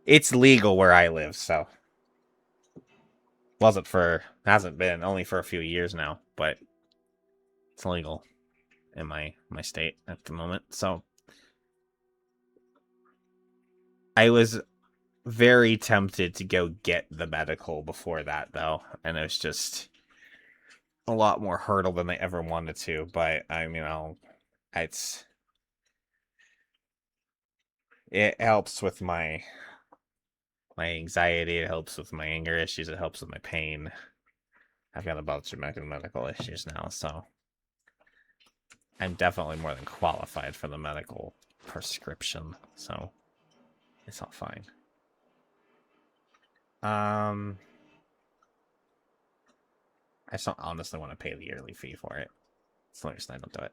It's legal where I live, so hasn't been only for a few years now, but it's legal in my state at the moment. So I was very tempted to go get the medical before that, though, and it was just a lot more hurdle than I ever wanted to. But I mean, it helps with my anxiety. It helps with my anger issues. It helps with my pain. I've got a bunch of medical issues now, so I'm definitely more than qualified for the medical prescription. So it's all fine. I just don't honestly want to pay the yearly fee for it. That's the only reason I don't do it.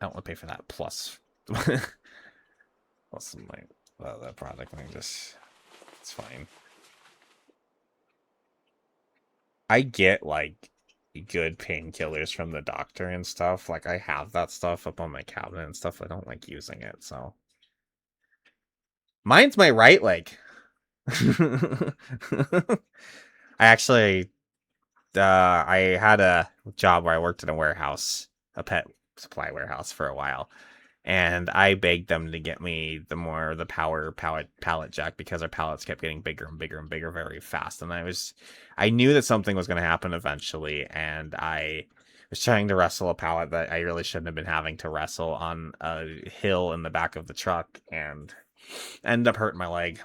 I don't want to pay for that plus my that product. It's fine. I get like good painkillers from the doctor and stuff. Like I have that stuff up on my cabinet and stuff. I don't like using it, so mine's my right leg. I actually, I had a job where I worked in a warehouse, a pet supply warehouse for a while. And I begged them to get me the power pallet jack because our pallets kept getting bigger and bigger and bigger very fast. And I knew that something was going to happen eventually. And I was trying to wrestle a pallet that I really shouldn't have been having to wrestle on a hill in the back of the truck and ended up hurting my leg.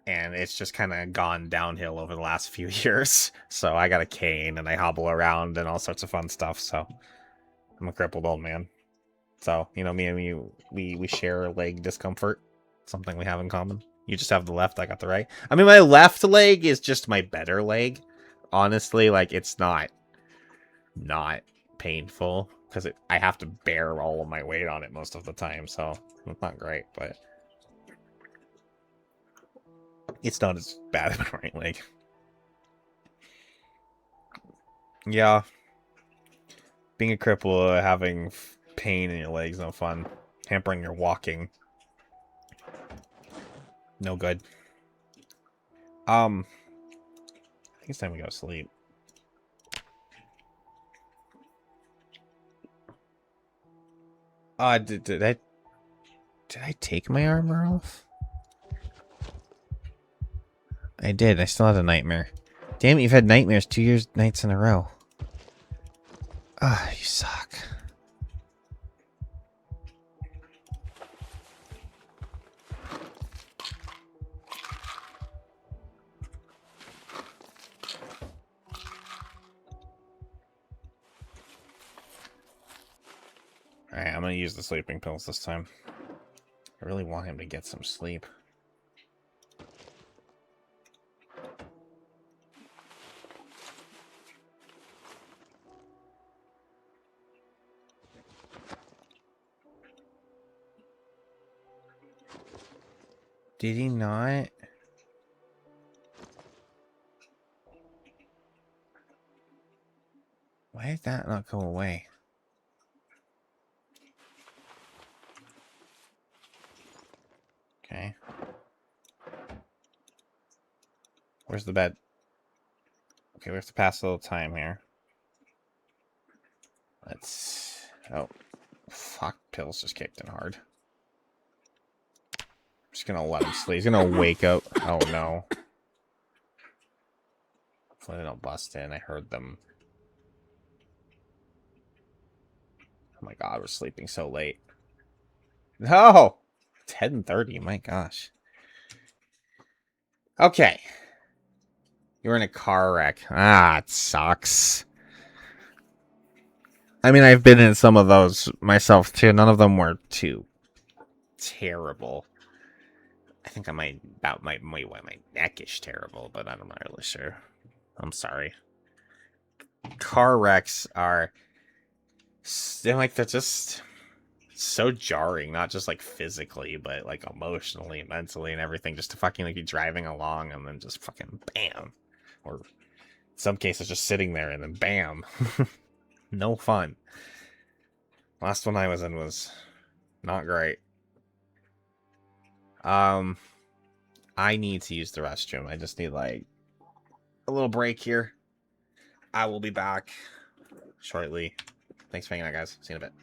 And it's just kind of gone downhill over the last few years. So I got a cane and I hobble around and all sorts of fun stuff. So I'm a crippled old man. So, you know, me and you, we share leg discomfort. Something we have in common. You just have the left, I got the right. I mean, my left leg is just my better leg. Honestly, like, it's not painful. Because I have to bear all of my weight on it most of the time. So, it's not great, but it's not as bad as my right leg. Yeah. Being a cripple, having pain in your legs, no fun. Hampering your walking. No good. I think it's time we go to sleep. Did I take my armor off? I did. I still had a nightmare. Damn it, you've had nightmares 2 nights in a row. Ah, you suck. Alright, I'm gonna use the sleeping pills this time. I really want him to get some sleep. Did he not? Why did that not go away? Okay. Where's the bed? Okay, we have to pass a little time here. Let's... Oh. Fuck, pills just kicked in hard. I'm just gonna let him sleep. He's gonna wake up. Oh, no. Hopefully they don't bust in. I heard them. Oh my god, we're sleeping so late. No! 10:30, my gosh. Okay. You were in a car wreck. Ah, it sucks. I mean, I've been in some of those myself, too. None of them were too terrible. I think my neck is terrible, but I'm not really sure. I'm sorry. Car wrecks are... they're just so jarring, not just like physically, but like emotionally, mentally, and everything. Just to fucking like be driving along and then just fucking bam. Or in some cases just sitting there and then bam. No fun. Last one I was in was not great. I need to use the restroom. I just need like a little break here. I will be back shortly. Thanks for hanging out, guys. See you in a bit.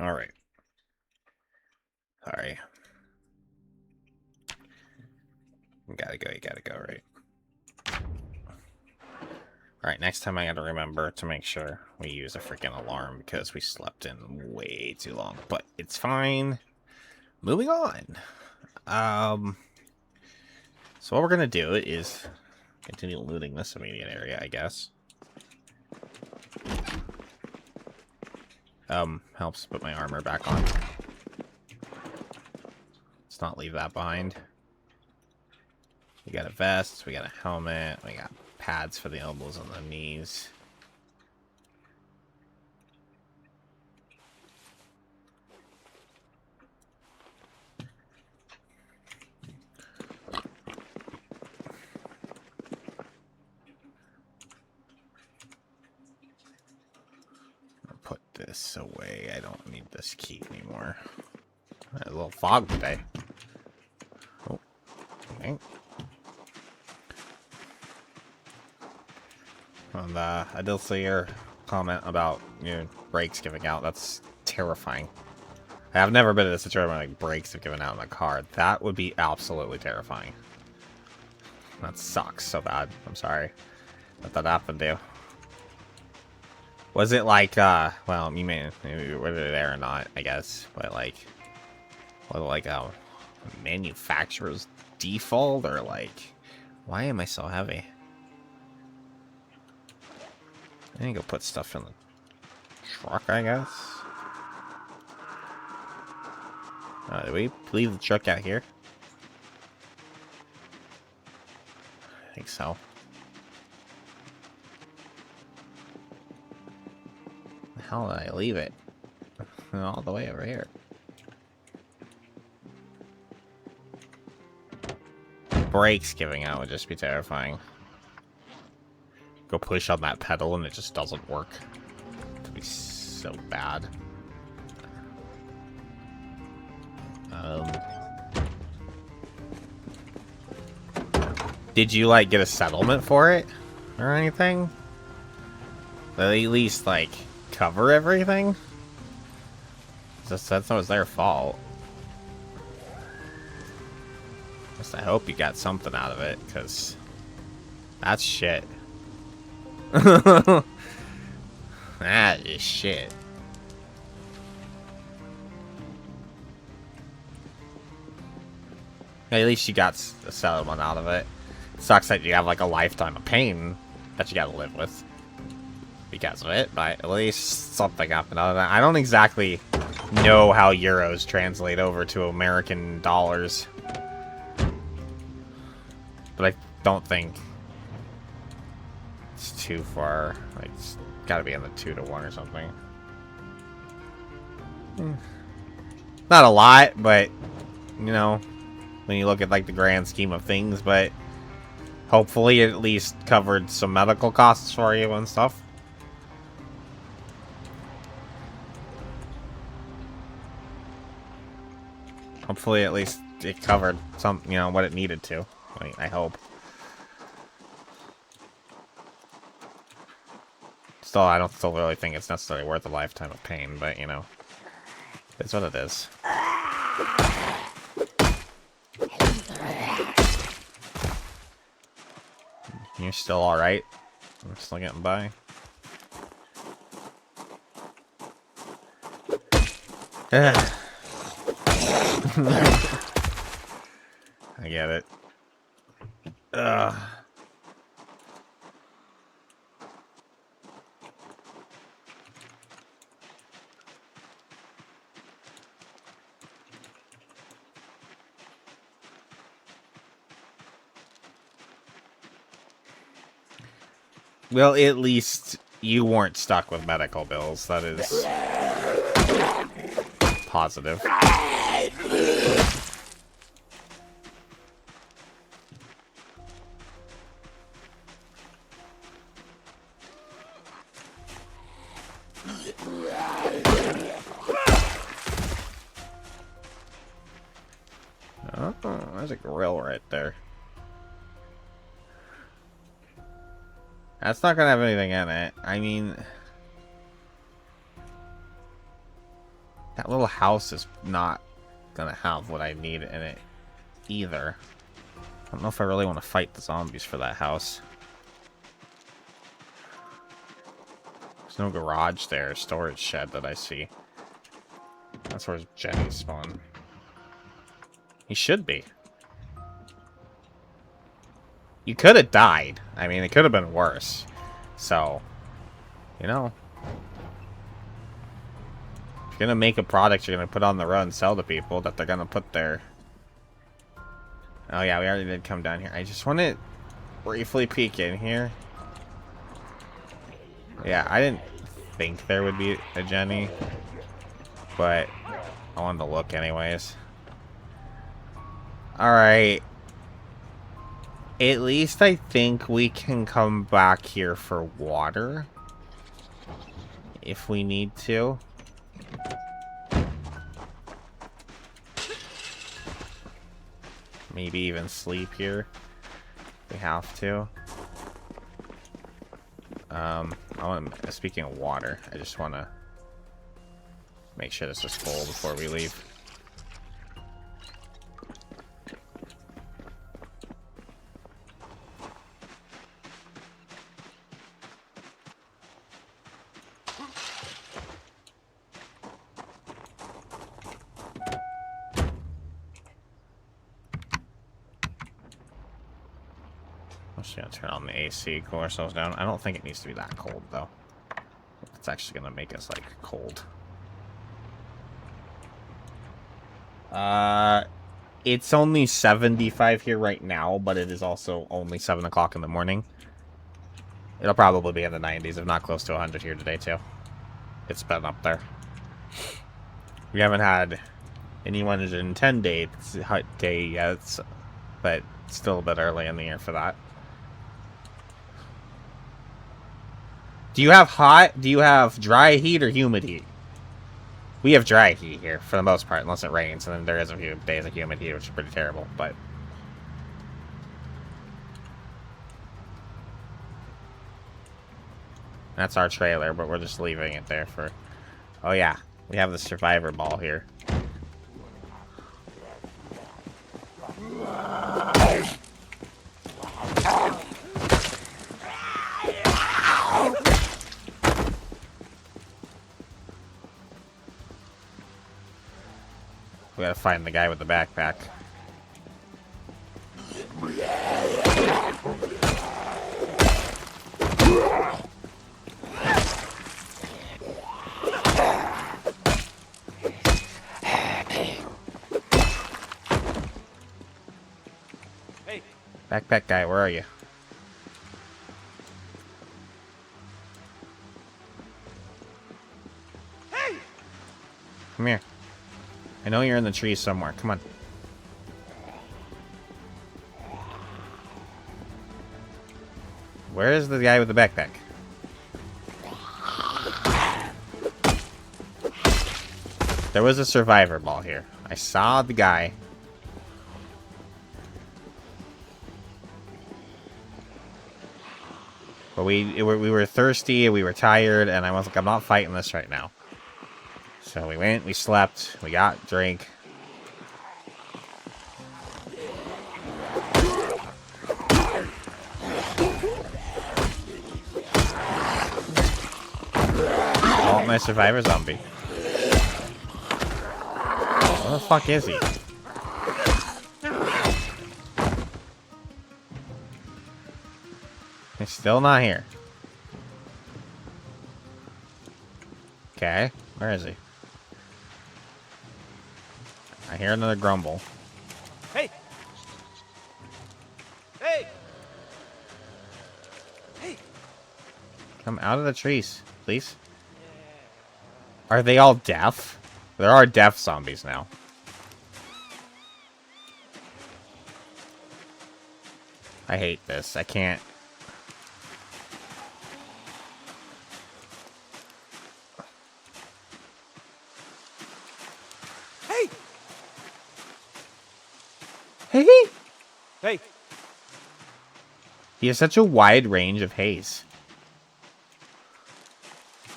Alright. Sorry. You gotta go, right? Alright, next time I gotta remember to make sure we use a freaking alarm because we slept in way too long. But it's fine. Moving on. So what we're gonna do is continue looting this immediate area, I guess. Helps put my armor back on. Let's not leave that behind. We got a vest, we got a helmet, we got pads for the elbows and the knees. I'll put this away. I don't need this key anymore. A little fog today. Oh, okay. And I did see your comment about brakes giving out. That's terrifying. I've never been in a situation where like brakes have given out in my car. That would be absolutely terrifying. That sucks so bad. I'm sorry that happened to you. Was it like well, you may whether they're there or not, I guess, but like was it like a manufacturer's default or like why am I so heavy? I think I'll put stuff in the truck, I guess. Did we leave the truck out here? I think so. How did I leave it? All the way over here. Brakes giving out would just be terrifying. Go push on that pedal and it just doesn't work. It'd be so bad. Did you like get a settlement for it or anything? At least like cover everything? That's not was their fault. I hope you got something out of it, because that's shit. That is shit. At least you got a settlement out of it. It sucks that you have like a lifetime of pain that you gotta live with because of it, but at least something happened out of that. I don't exactly know how euros translate over to American dollars, but I don't think it's too far. Like, it's gotta be in the 2-to-1 or something. Not a lot, but you know, when you look at like the grand scheme of things, but hopefully it at least covered some medical costs for you and stuff. Hopefully at least it covered some, you know, what it needed to. I hope. Still, I don't still really think it's necessarily worth a lifetime of pain, but you know, it's what it is. You're still alright? I'm still getting by. I get it. Ugh. Well, at least you weren't stuck with medical bills. That is positive. Oh, there's a grill right there. That's not gonna have anything in it. I mean, That little house is not gonna have what I need in it either. I don't know if I really want to fight the zombies for that house. There's no garage there, storage shed that I see. That's where Jenny spawned. He should be. You could have died. I mean, it could have been worse. So, you know. If you're gonna make a product you're gonna put on the road and sell to people that they're gonna put their... Oh yeah, we already did come down here. I just want to briefly peek in here. Yeah, I didn't think there would be a Jenny, but I wanted to look anyways. Alright. At least I think we can come back here for water. If we need to. Maybe even sleep here. If we have to. Speaking of water, I just want to make sure this is full before we leave. I'm just gonna turn on the AC, cool ourselves down. I don't think it needs to be that cold though. It's actually gonna make us like cold. It's only 75 here right now, but it is also only 7 o'clock in the morning. It'll probably be in the 90s, if not close to 100 here today too. It's been up there. We haven't had any 110 day yet, but it's still a bit early in the year for that. Do you have hot? Do you have dry heat or humid heat? We have dry heat here for the most part, unless it rains, and then there is a few days of humid heat, which is pretty terrible, but... That's our trailer, but we're just leaving it there for... Oh yeah, we have the survivor ball here. We gotta find the guy with the backpack. Hey. Backpack guy, where are you? Hey. Come here. I know you're in the trees somewhere. Come on. Where is the guy with the backpack? There was a survivor ball here. I saw the guy. But we were thirsty, we were tired, and I was like, I'm not fighting this right now. So we went, we slept, we got drink. I want my survivor zombie. Where the fuck is he? He's still not here. Okay, where is he? I hear another grumble. Hey. Hey. Hey. Come out of the trees, please. Are they all deaf? There are deaf zombies now. I hate this. I can't. Hey. Hey! Hey. He has such a wide range of haze.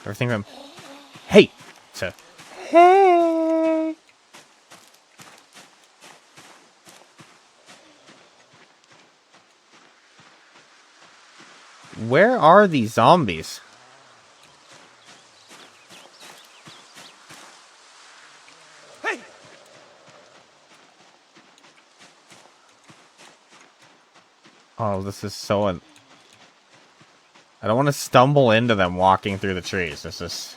Everything from hey to hey. Where are these zombies? Hey! Oh, this is so... I don't want to stumble into them walking through the trees. This is...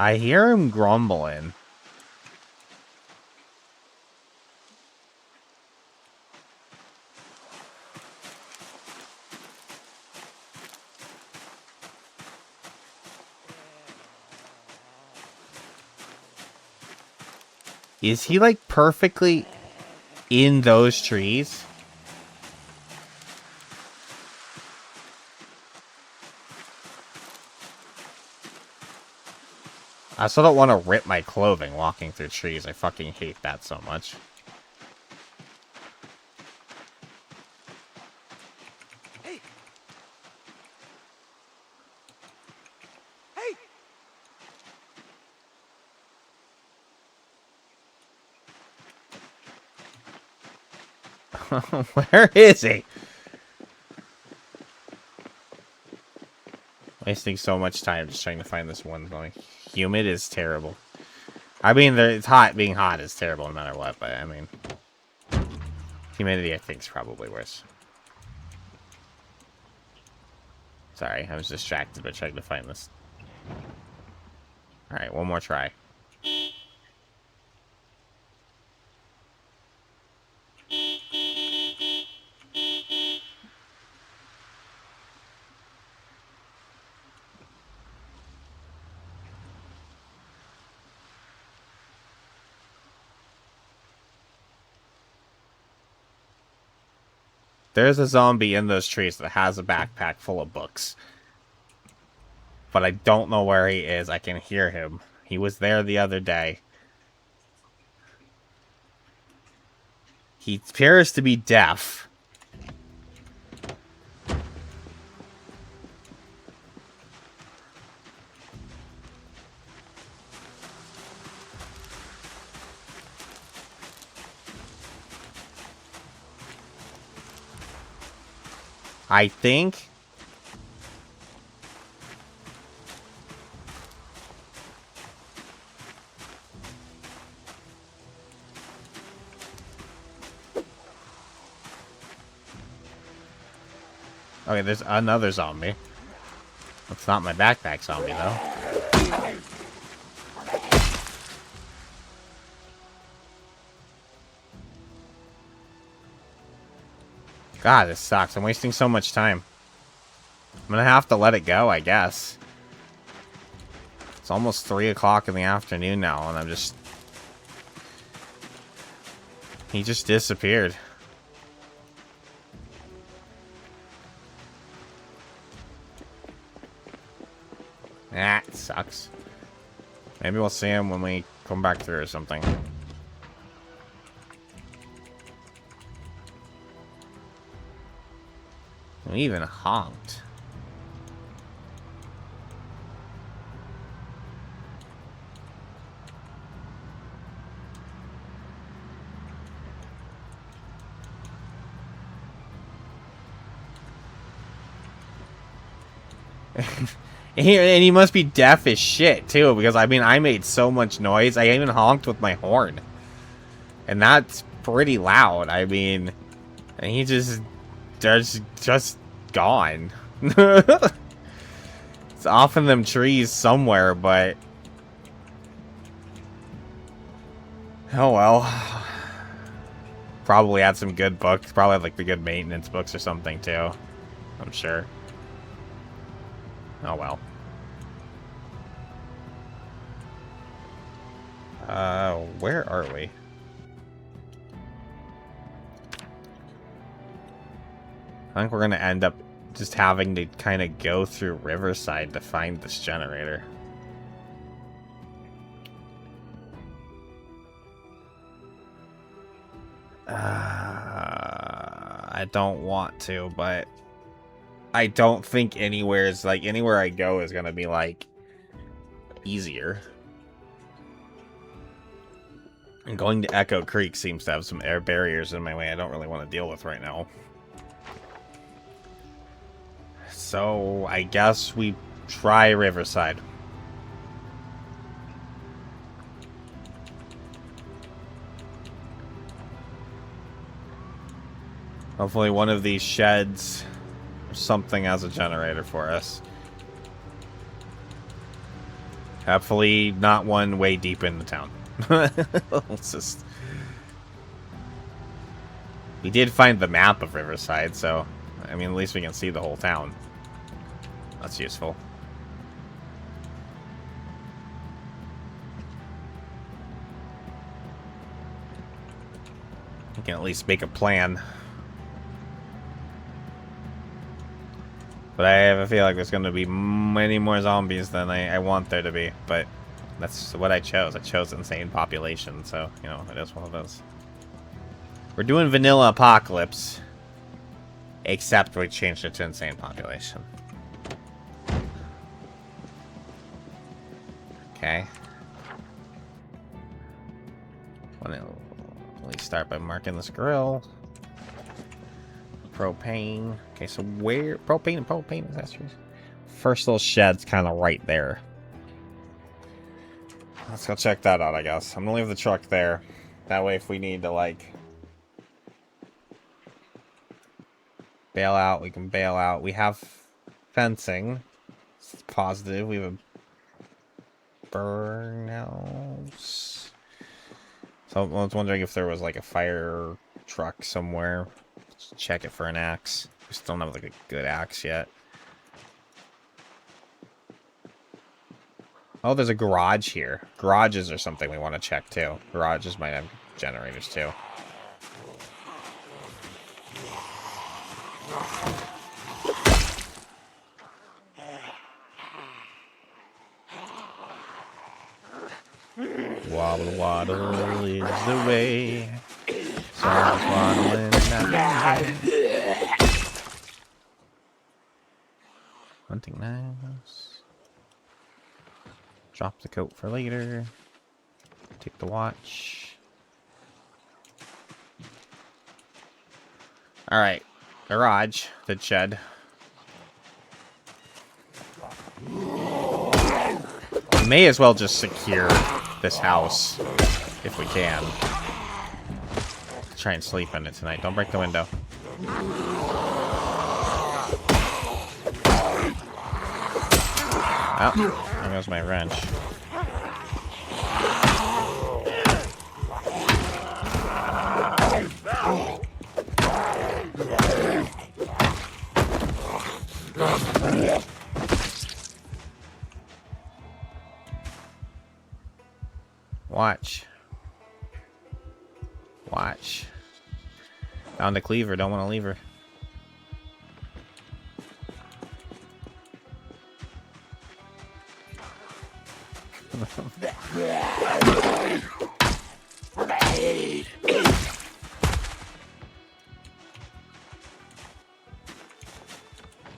I hear him grumbling. Is he, like, perfectly in those trees? I still don't want to rip my clothing walking through trees. I fucking hate that so much. Hey! Hey! Where is he? Wasting so much time just trying to find this one. Like, humid is terrible. I mean, it's hot. Being hot is terrible no matter what, but I mean, humidity I think is probably worse. Sorry, I was distracted by trying to find this. Alright, one more try. There's a zombie in those trees that has a backpack full of books. But I don't know where he is. I can hear him. He was there the other day. He appears to be deaf. I think... Okay, there's another zombie. That's not my backpack zombie, though. God, this sucks. I'm wasting so much time. I'm gonna have to let it go, I guess. It's almost 3 o'clock in the afternoon now, and I'm just... He just disappeared. Ah, it sucks. Maybe we'll see him when we come back through or something. We even honked. And he must be deaf as shit, too, because, I mean, I made so much noise. I even honked with my horn. And that's pretty loud. I mean, and he just gone. It's off in them trees somewhere, but... Oh, well. Probably had some good books. Probably had, like, the good maintenance books or something, too. I'm sure. Oh, well. Where are we? I think we're gonna end up just having to kind of go through Riverside to find this generator. I don't want to, but I don't think anywhere I go is gonna be like easier. And going to Echo Creek seems to have some air barriers in my way I don't really want to deal with right now. So I guess we try Riverside. Hopefully one of these sheds or something has a generator for us. Hopefully not one way deep in the town. Let's just... We did find the map of Riverside, so... I mean, at least we can see the whole town. That's useful. We can at least make a plan. But I have a feel like there's going to be many more zombies than I want there to be. But that's what I chose. I chose insane population, so, you know, it is one of those. We're doing vanilla apocalypse. Except we changed it to insane population. Okay. Let's start by marking this grill. Propane. Okay, so where... Propane and propane, is that yours? First little shed's kind of right there. Let's go check that out, I guess. I'm gonna leave the truck there. That way if we need to, like... bail out, we can bail out. We have fencing. It's positive. We have a burnhouse. So I was wondering if there was like a fire truck somewhere. Let's check it for an axe. We still don't have like a good axe yet. Oh, there's a garage here. Garages are something we want to check too. Garages might have generators too. Waddle waddle is the way. Someone's waddling down. Hunting knives. Drop the coat for later. Take the watch. Alright. Garage. The shed. We may as well just secure this house if we can. Try and sleep in it tonight. Don't break the window. Oh, there goes my wrench. Watch. Watch. Found a cleaver, don't want to leave her.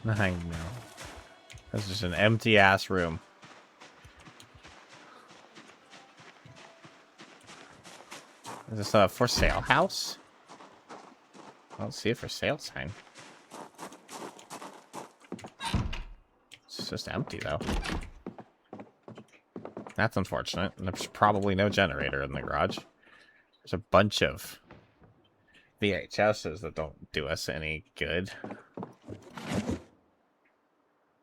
I know. This is just an empty ass room. Is this a for sale house? I don't see a for sale sign. It's just empty though. That's unfortunate. There's probably no generator in the garage. There's a bunch of VHSs that don't do us any good.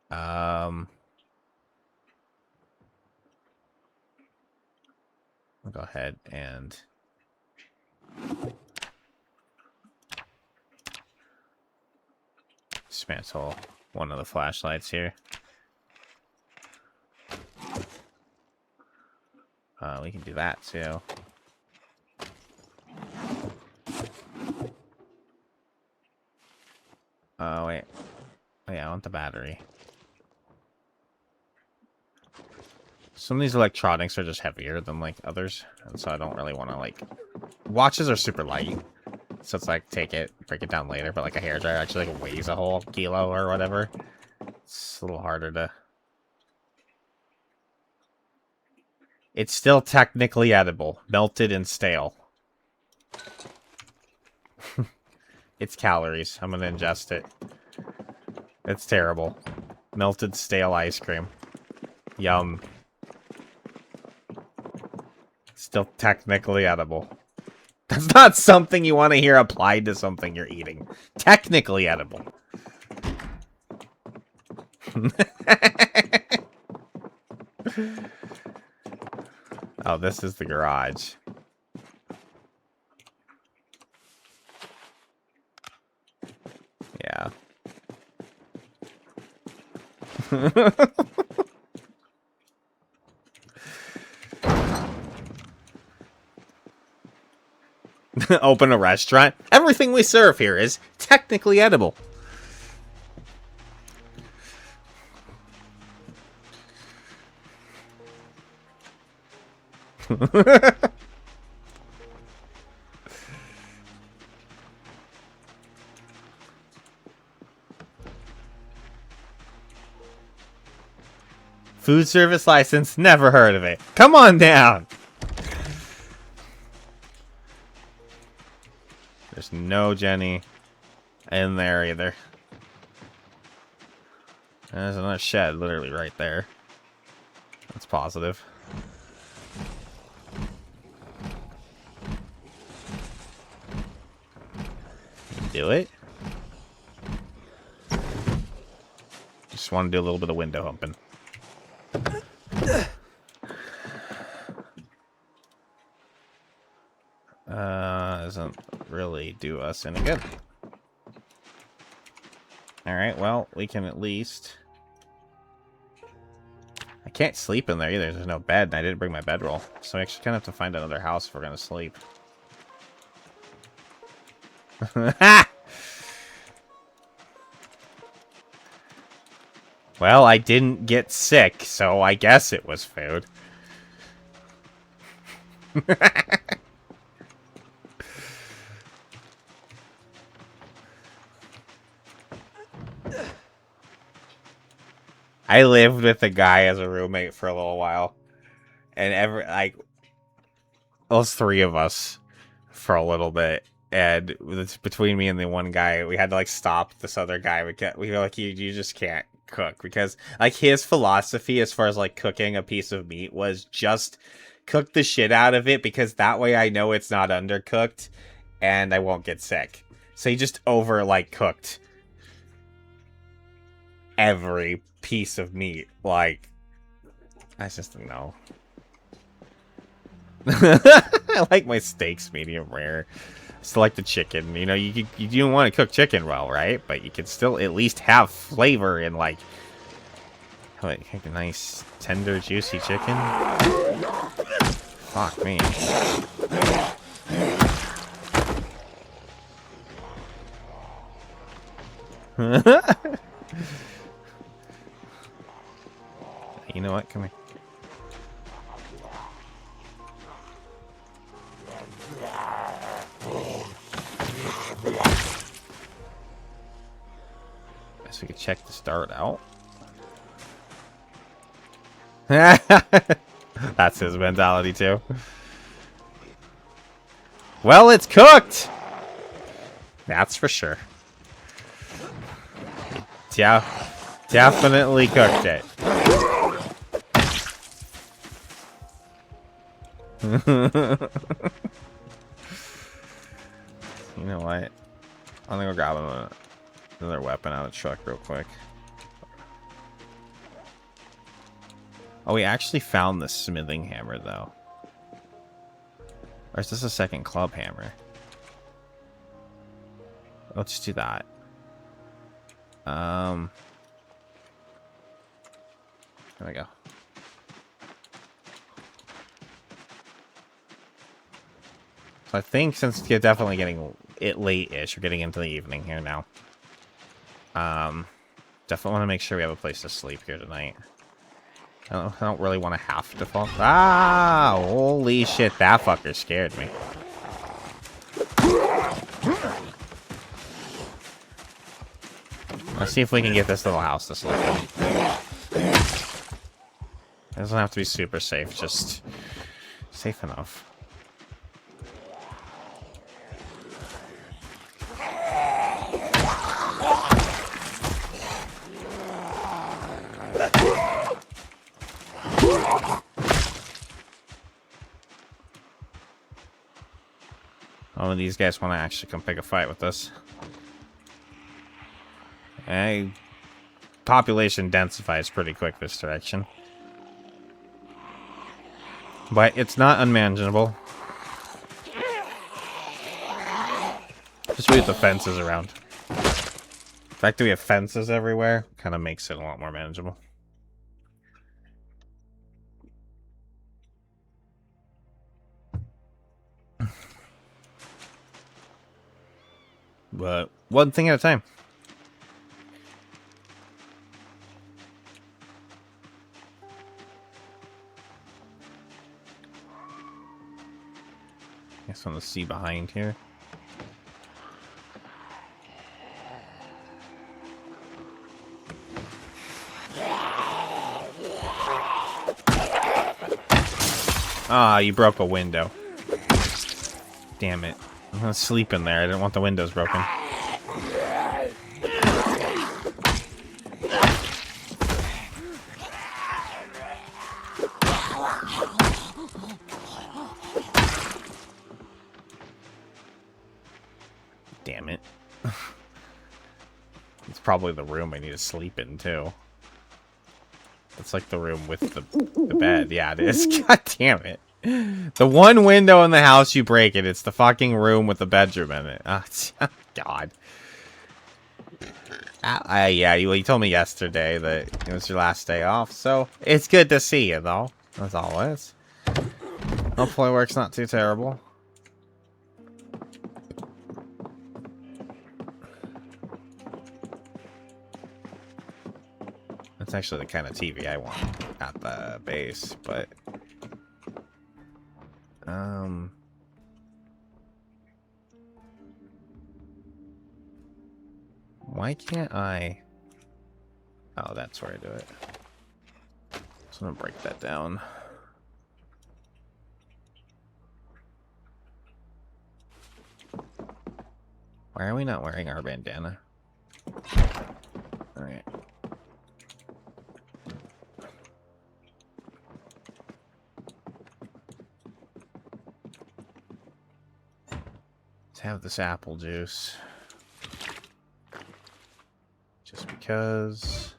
I'll go ahead and dismantle one of the flashlights here. We can do that too. Oh wait. Oh, yeah, I want the battery. Some of these electronics are just heavier than like others, and so I don't really want to like... Watches are super light, So it's like, break it down later, but like a hairdryer actually like weighs a whole kilo or whatever. It's a little harder to... It's still technically edible. Melted and stale. It's calories. I'm gonna ingest it. It's terrible. Melted stale ice cream. Yum. Still technically edible. That's not something you want to hear applied to something you're eating. Technically edible. Oh, this is the garage. Yeah. Open a restaurant. Everything we serve here is technically edible. Food service license, never heard of it. Come on down. There's no Jenny in there either. There's another shed literally right there. That's positive. Do it. Just want to do a little bit of window humping. Doesn't really do us any good. Alright, well, we can at least... I can't sleep in there either. There's no bed, and I didn't bring my bedroll. So we actually kind of have to find another house if we're going to sleep. Well, I didn't get sick, so I guess it was food. I lived with a guy as a roommate for a little while. And those three of us for a little bit. And it's between me and the one guy, we had to like stop this other guy. We were like, you just can't cook, because like his philosophy as far as like cooking a piece of meat was just cook the shit out of it, because that way I know it's not undercooked and I won't get sick. So he just over like cooked every piece of meat. Like, I just know. I like my steaks medium rare. Still like the chicken. You know, you don't want to cook chicken well, right? But you can still at least have flavor in like a nice tender juicy chicken. Fuck me. You know what? Come here. Guess we could check the start out. That's his mentality too. Well, it's cooked! That's for sure. Yeah, definitely cooked it. You know what? I'm gonna go grab him another weapon out of the truck real quick. Oh, we actually found the smithing hammer, though. Or is this a second club hammer? Let's do that. There we go. So I think since you're definitely getting it late-ish, we're getting into the evening here now. Definitely want to make sure we have a place to sleep here tonight. I don't really want to have to fall. Ah! Holy shit, that fucker scared me. Let's see if we can get this little house to sleep in. It doesn't have to be super safe, just safe enough. Oh, these guys want to actually come pick a fight with us. Hey, population densifies pretty quick this direction. But it's not unmanageable. Just with the fences around. The fact that we have fences everywhere kind of makes it a lot more manageable. But one thing at a time. Guess on the sea behind here. Ah, you broke a window. Damn it. I'm gonna sleep in there. I didn't want the windows broken. Damn it. It's probably the room I need to sleep in, too. It's like the room with the bed. Yeah, it is. God damn it. The one window in the house you break it. It's the fucking room with the bedroom in it. Oh, God. Yeah, you told me yesterday that it was your last day off, so it's good to see you, though. As always. Hopefully work's not too terrible. That's actually the kind of TV I want at the base, but... Why can't I... Oh, that's where I do it. So I'm gonna break that down. Why are we not wearing our bandana? Alright. Let's have this apple juice. Just because...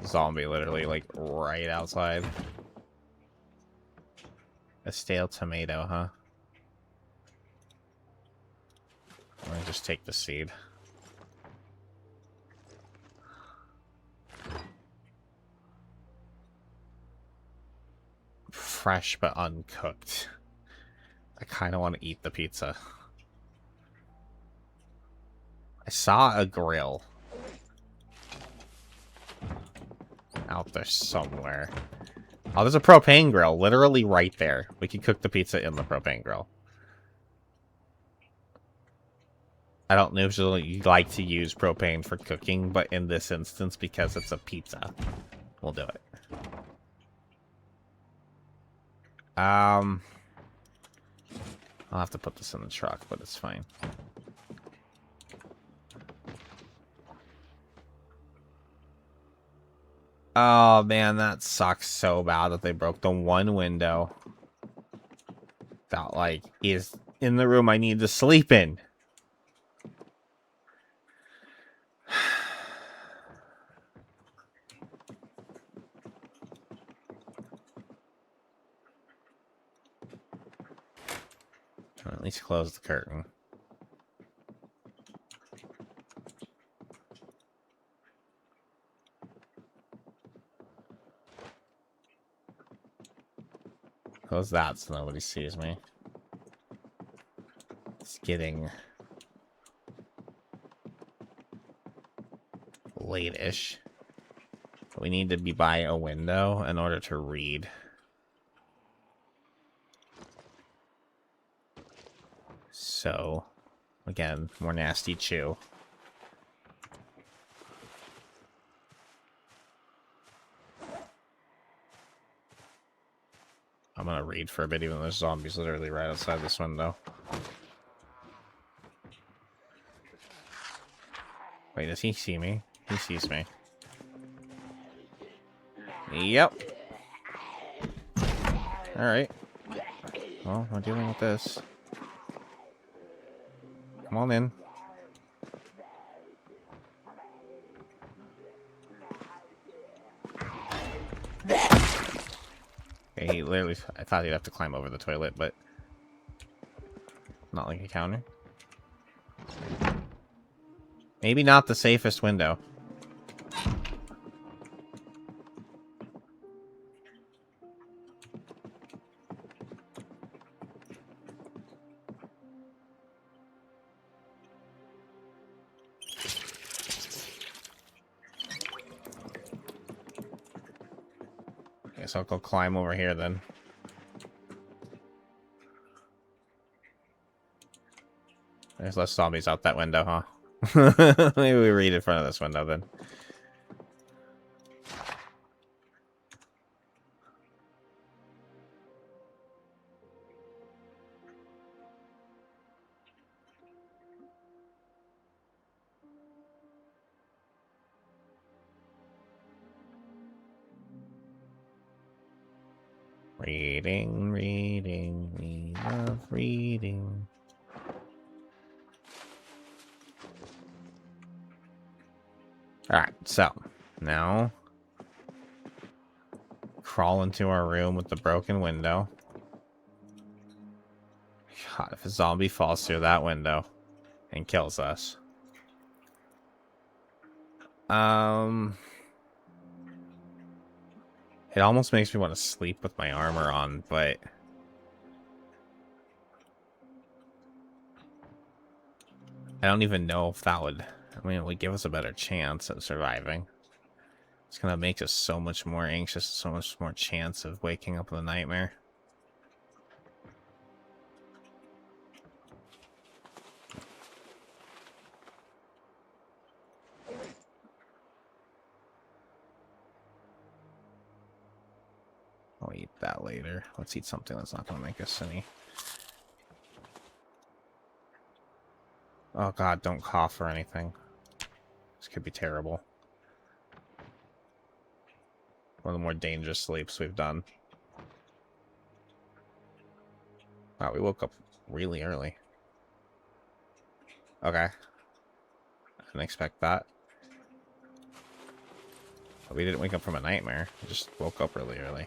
Zombie literally, like, right outside. A stale tomato, huh? I'm gonna just take the seed. Fresh but uncooked. I kind of want to eat the pizza. I saw a grill out there somewhere. Oh, there's a propane grill literally right there. We can cook the pizza in the propane grill. I don't usually like to use propane for cooking, but in this instance, because it's a pizza, we'll do it. I'll have to put this in the truck, but it's fine. Oh, man, that sucks so bad that they broke the one window that, like, is in the room I need to sleep in. Or at least close the curtain. Close that so nobody sees me. It's getting late-ish. We need to be by a window in order to read. So, again, more nasty chew. I'm gonna read for a bit, even though there's zombies literally right outside this window. Wait, does he see me? He sees me. Yep. Alright. Well, we're dealing with this. Come on in. Okay, he literally... I thought he'd have to climb over the toilet, but... Not like a counter. Maybe not the safest window. Guess I'll go climb over here then. There's less zombies out that window, huh? Maybe we read in front of this window then. Reading, reading, we love reading. Alright, so, now... Crawl into our room with the broken window. God, if a zombie falls through that window and kills us. It almost makes me want to sleep with my armor on, but... I don't even know if that would... I mean, it would give us a better chance of surviving. It's gonna make us so much more anxious, so much more chance of waking up in a nightmare. I'll eat that later. Let's eat something that's not gonna make us any... Oh god, don't cough or anything. This could be terrible. One of the more dangerous sleeps we've done. Wow, we woke up really early. Okay. I didn't expect that. But we didn't wake up from a nightmare. We just woke up really early.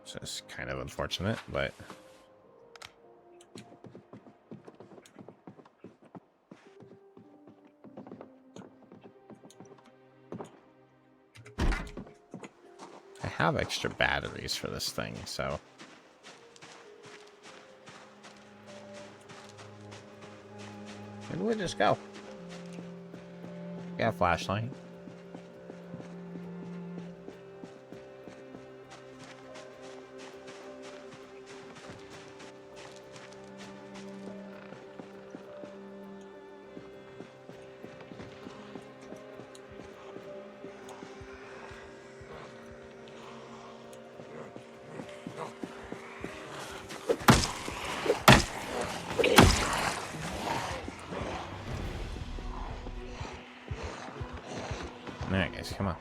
So it's kind of unfortunate, but... I have extra batteries for this thing, so... Where did we just go? Got a flashlight. Alright guys, come on.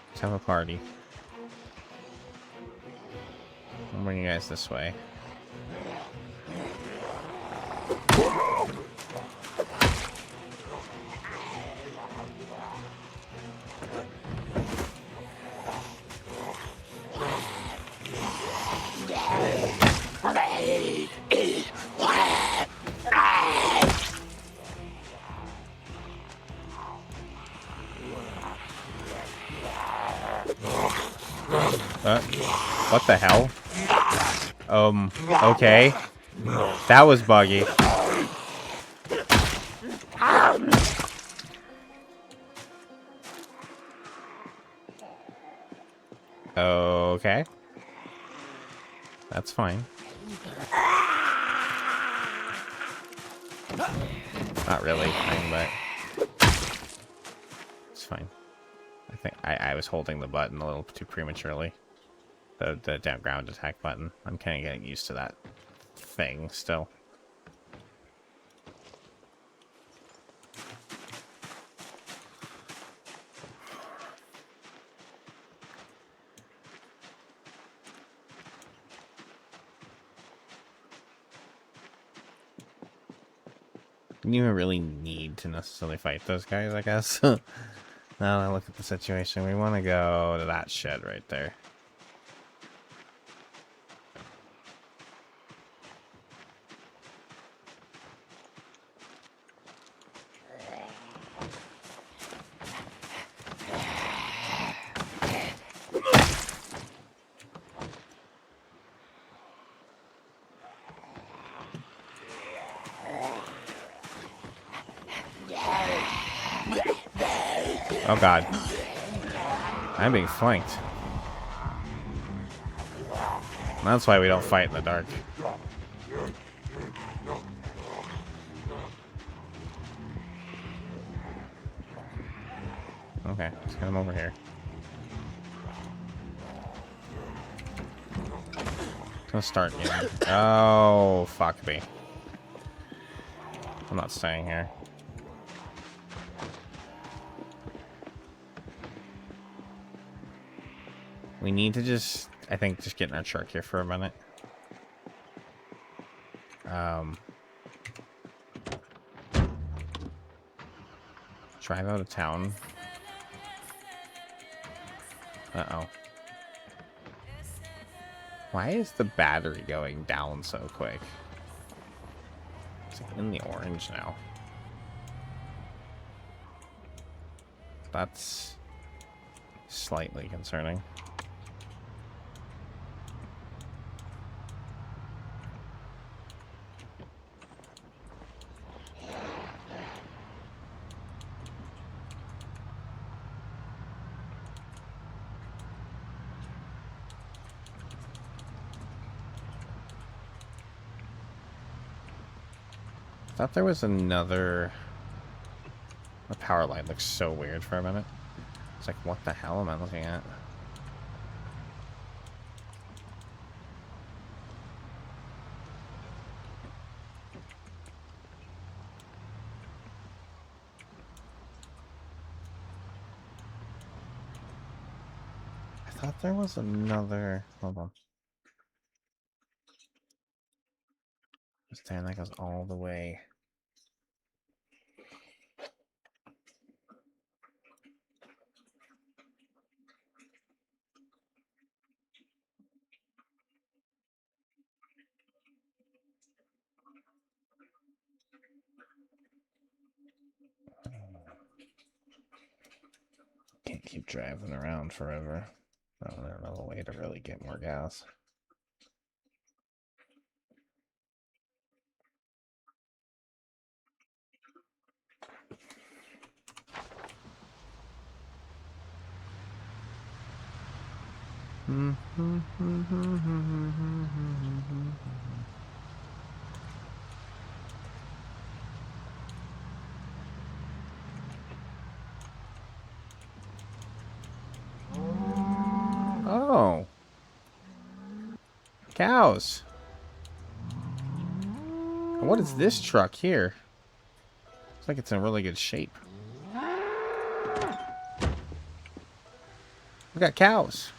Let's have a party. I'll bring you guys this way. What the hell? Okay. That was buggy. Okay. That's fine. Not really fine, but it's fine. I think I was holding the button a little too prematurely. The down ground attack button. I'm kind of getting used to that thing still. You don't even really need to necessarily fight those guys, I guess. Now I look at the situation. We want to go to that shed right there. Oh god. I'm being flanked. That's why we don't fight in the dark. Okay, let's get him over here. Let's start again. Oh, fuck me. I'm not staying here. We need to just, I think, just get in our truck here for a minute. Drive out of town. Uh-oh. Why is the battery going down so quick? It's like in the orange now. That's slightly concerning. I thought there was another... The power line looks so weird for a minute. It's like, what the hell am I looking at? I thought there was another... Hold on. Damn, that goes all the way. Can't keep driving around forever. Oh, there's another way to really get more gas. Oh. Cows. What is this truck here? Looks like it's in really good shape. We got cows.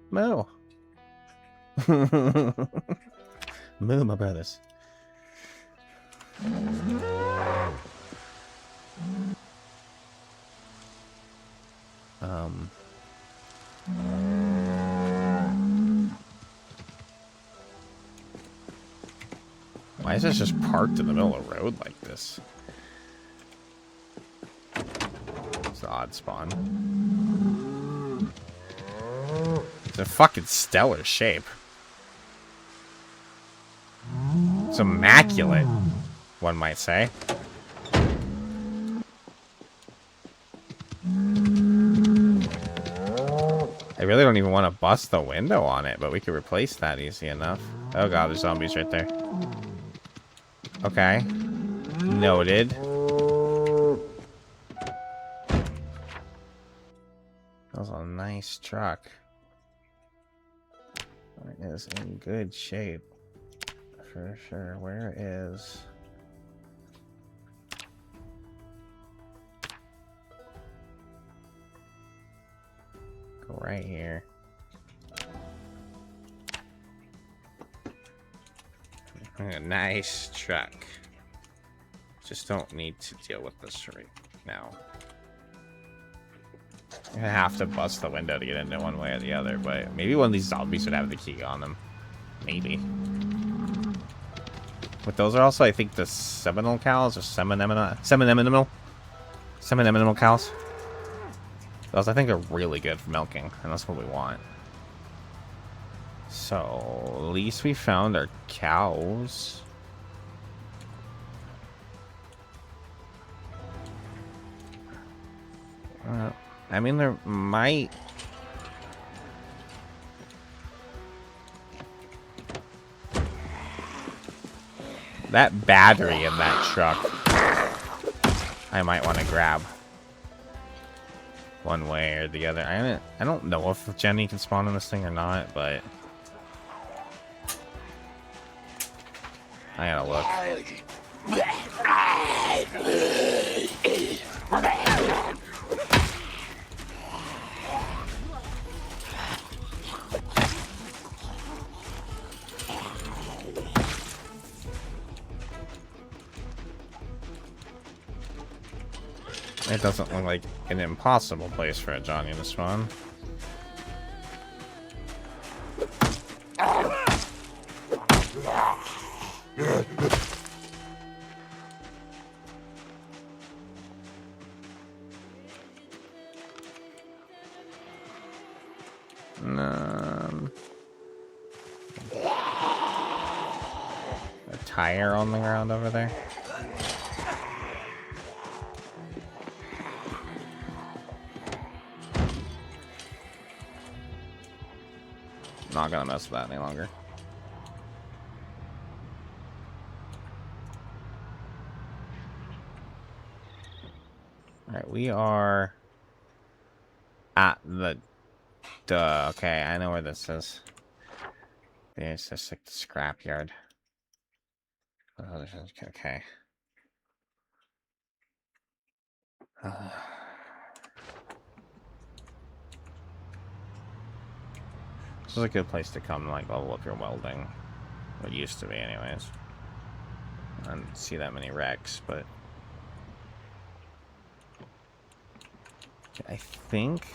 Moo. Moo, my brothers. Why is this just parked in the middle of the road like this? It's an odd spawn. It's a fucking stellar shape. It's immaculate, one might say. I really don't even want to bust the window on it, but we could replace that easy enough. Oh god, there's zombies right there. Okay. Noted. That was a nice truck. It is in good shape. For sure. Where is... Go right here. A nice truck. Just don't need to deal with this right now. I'm gonna have to bust the window to get into one way or the other, but maybe one of these zombies would have the key on them. Maybe. But those are also, I think, the Seminole cows or Seminole cows. Those, I think, are really good for milking, and that's what we want. So, at least we found our cows. I mean, there might... That battery in that truck, I might want to grab. One way or the other. I don't know if Jenny can spawn in this thing or not, but... I gotta look. It doesn't look like an impossible place for a Johnny to spawn. A tire on the ground over there. Not gonna mess with that any longer. Alright, we are at the okay, I know where this is. There's just like the scrapyard. Oh, okay. This is a good place to come, like, level up your welding. It used to be, anyways. I don't see that many wrecks, but... I think...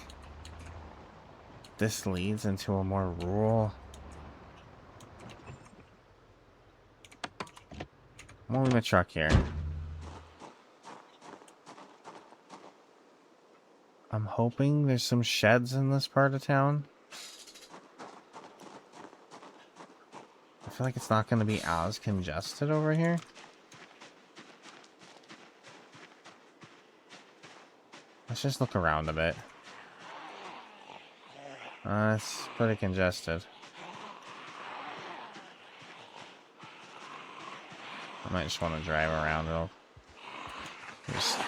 this leads into a more rural... I'm moving the truck here. I'm hoping there's some sheds in this part of town. I feel like it's not going to be as congested over here. Let's just look around a bit. It's pretty congested. I might just want to drive around. It'll just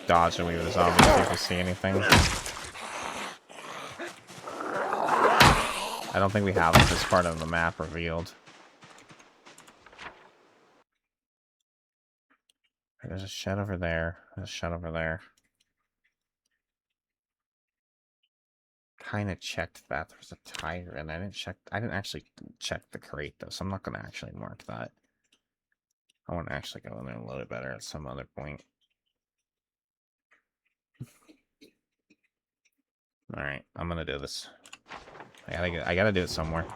dodge away with the zombies if we see anything. I don't think we have this part of the map revealed. There's a shed over there. There's a shed over there. Kind of checked that there was a tire, and I didn't actually check the crate though, so I'm not gonna actually mark that. I want to actually go in there and load it better at some other point. All right, I'm gonna do this. I gotta do it somewhere.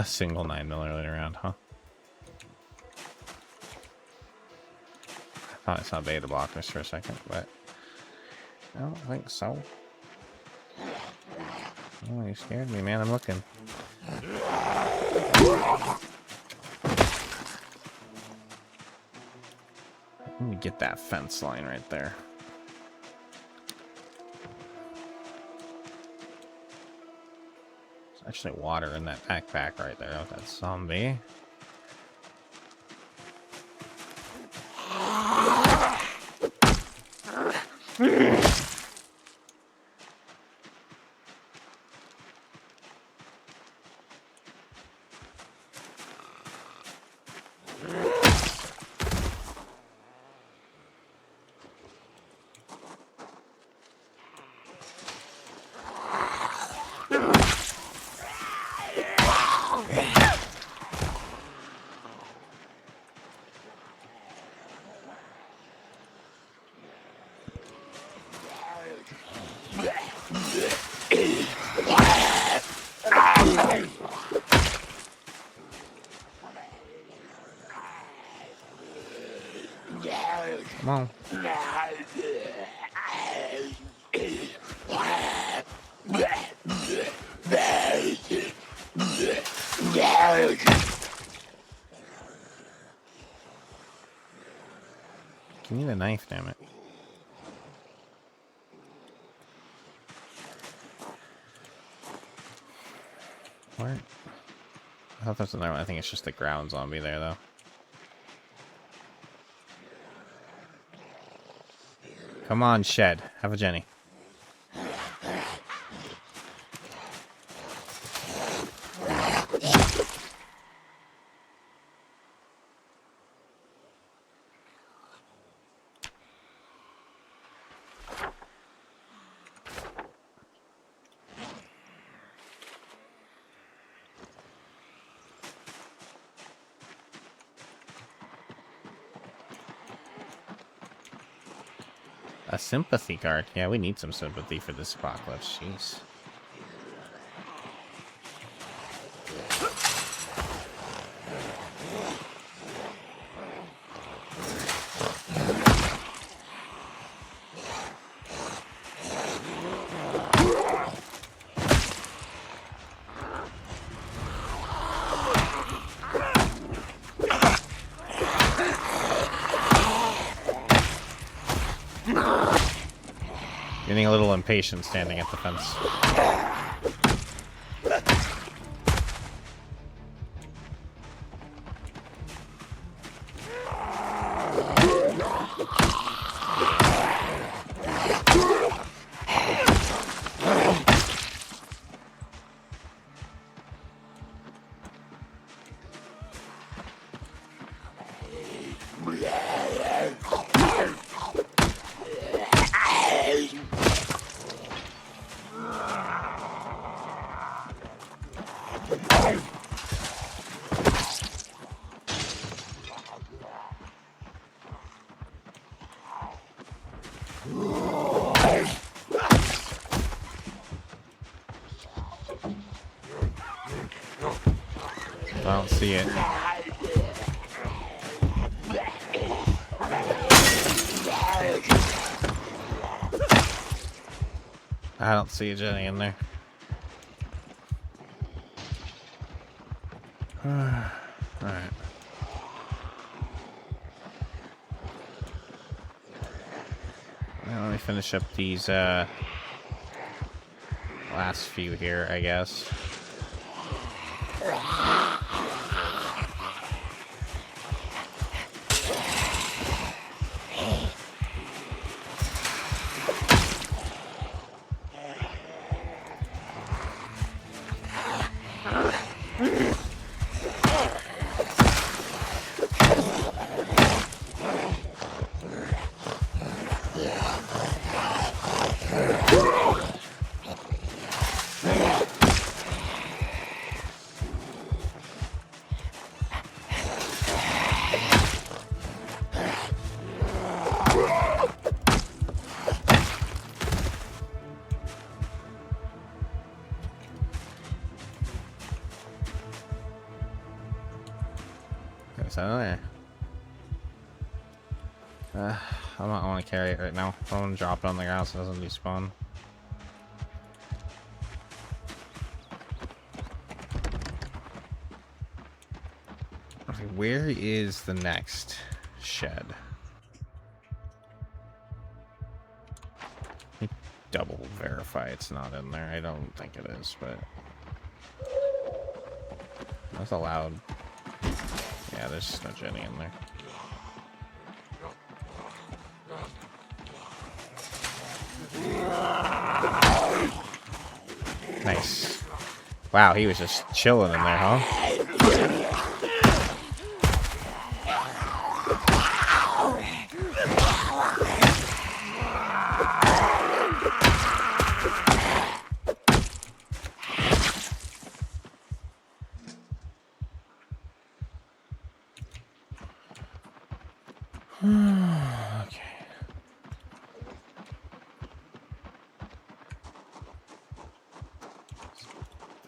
single 9mm round, huh? I thought I saw beta blockers for a second, but I don't think so. Oh, you scared me, man. I'm looking. Let me get that fence line right there. There's actually water in that backpack right there with that zombie. Come on. Give me the knife, damn it. Where? I thought there's another one. I think it's just the ground zombie there, though. Come on, Shed. Have a Jenny. A sympathy card. Yeah, we need some sympathy for this apocalypse. Jeez. Getting a little impatient standing at the fence. I don't see it. I don't see a Jenny in there. Alright. Now let me finish up these last few here, I guess. I don't want to carry it right now. I want to drop it on the ground so it doesn't despawn. Okay, where is the next shed? Let me double verify it's not in there. I don't think it is, but that's allowed. Yeah, there's no Jenny in there. Nice. Wow, he was just chilling in there, huh? Okay.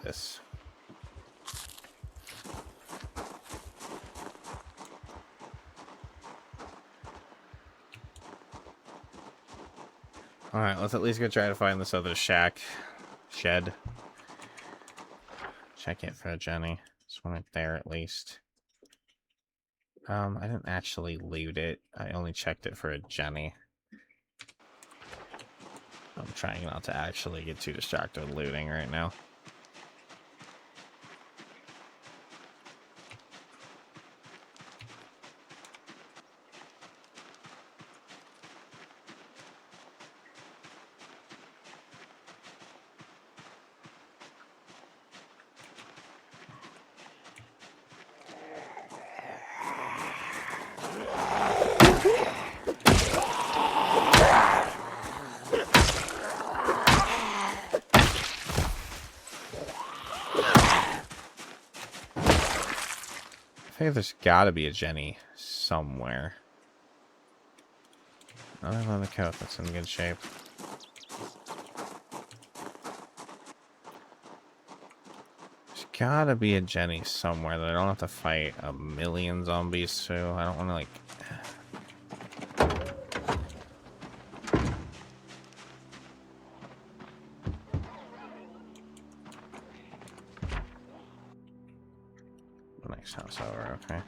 This. All right, let's at least go try to find this other shed. Check it for Jenny. There's one right there at least. I didn't actually loot it. I only checked it for a Jenny. I'm trying not to actually get too distracted with looting right now. I think there's gotta be a Jenny somewhere. Another leather coat that's in good shape. There's gotta be a Jenny somewhere that I don't have to fight a million zombies to. I don't want to, like... Next house over, okay.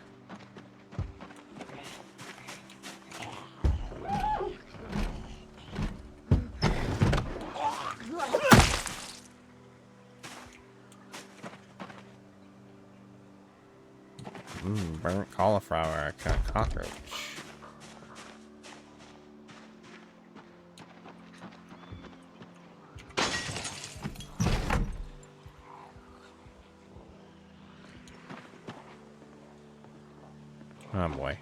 Burnt cauliflower, cockroach. Oh boy.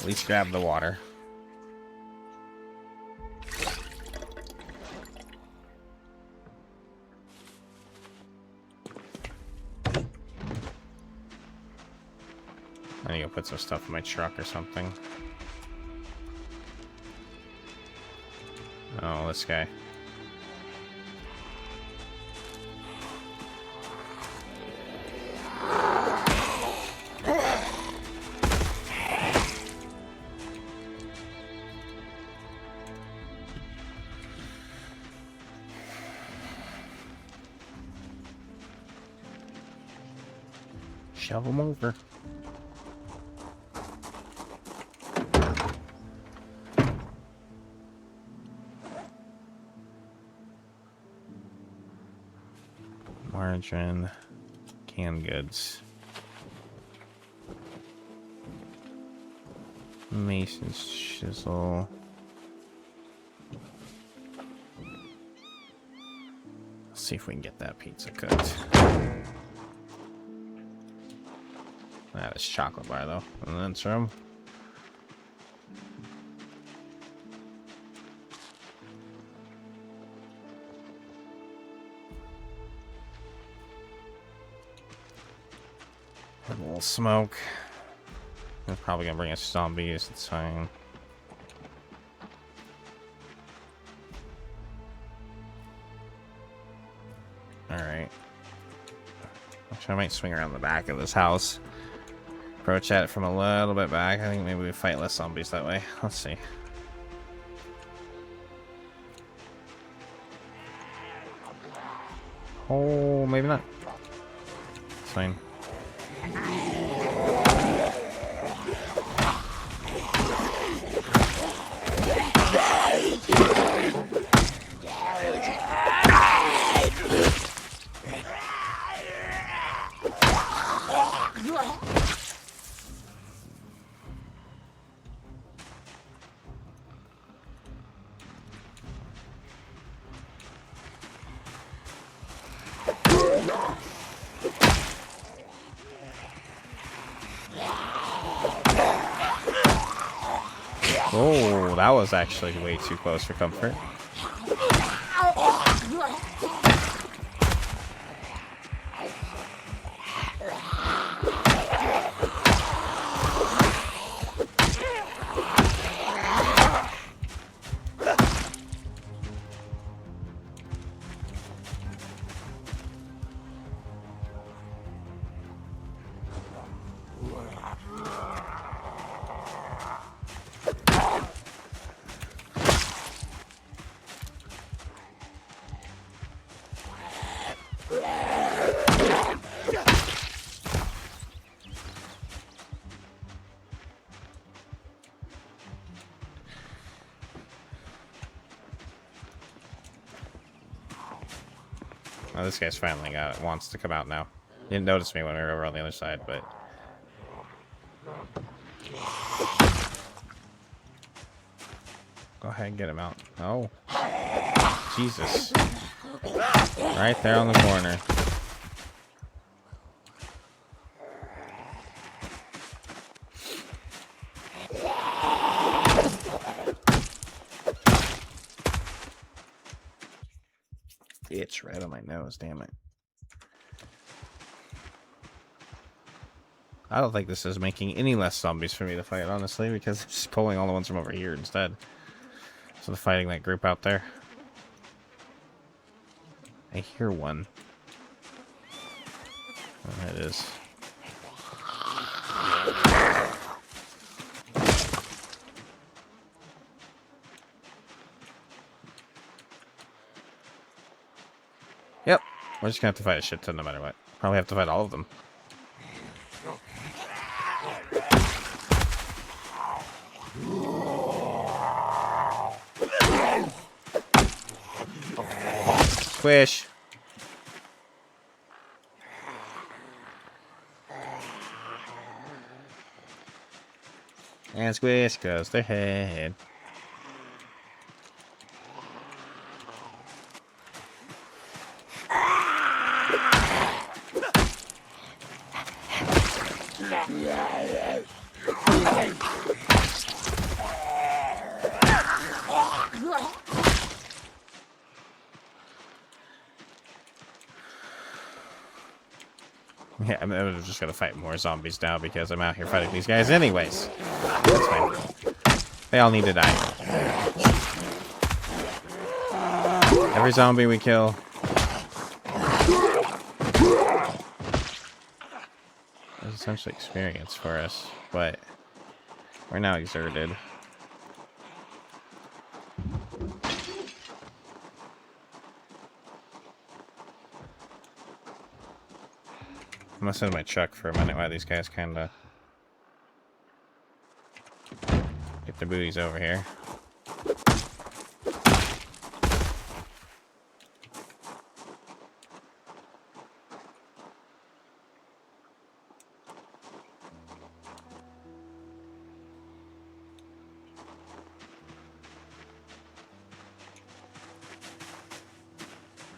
At least grab the water. I need to go put some stuff in my truck or something. Oh, this guy. Shove him over. Margarine, canned goods. Mason's chisel. Let's see if we can get that pizza cooked. That is chocolate bar though. And then some. A little smoke. They're probably gonna bring us zombies. It's fine. Alright. Actually, I might swing around the back of this house. Approach at it from a little bit back. I think maybe we fight less zombies that way. Let's see. Oh, maybe not. It's fine. Oh, that was actually way too close for comfort. Oh, this guy's finally wants to come out now. He didn't notice me when we were over on the other side, but... Go ahead and get him out. Oh. Jesus. Right there on the corner. Itch right on my nose, damn it. I don't think this is making any less zombies for me to fight, honestly, because I'm just pulling all the ones from over here instead. So they're fighting that group out there. I hear one. Oh, that is. Yep, we're just gonna have to fight a shit ton no matter what. Probably have to fight all of them. Squish. And squish goes their head. Yeah, I'm just gonna fight more zombies now because I'm out here fighting these guys anyways. That's fine. They all need to die. Every zombie we kill is essentially experience for us, but we're now exerted. I'm gonna sit in my truck for a minute while these guys kind of get their booties over here.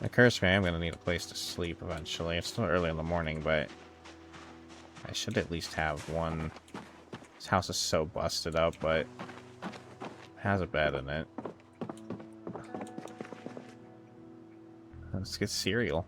It occurs to me I'm going to need a place to sleep eventually. It's still early in the morning, but I should at least have one. This house is so busted up, but it has a bed in it. Let's get cereal.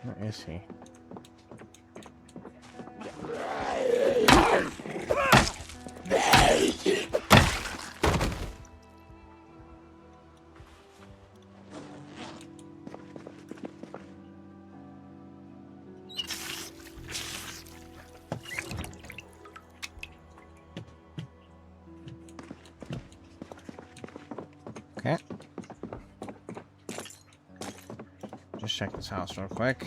Where is he? Okay. Just check this house real quick.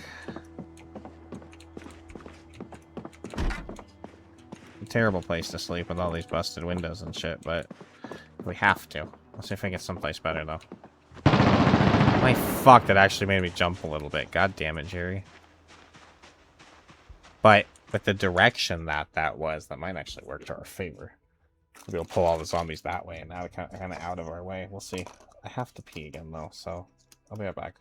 A terrible place to sleep with all these busted windows and shit, but we have to. Let's see if I get someplace better, though. My fuck, that actually made me jump a little bit. God damn it, Jerry. But with the direction that was, that might actually work to our favor. We'll pull all the zombies that way, and now they're kind of out of our way. We'll see. I have to pee again, though, so I'll be right back.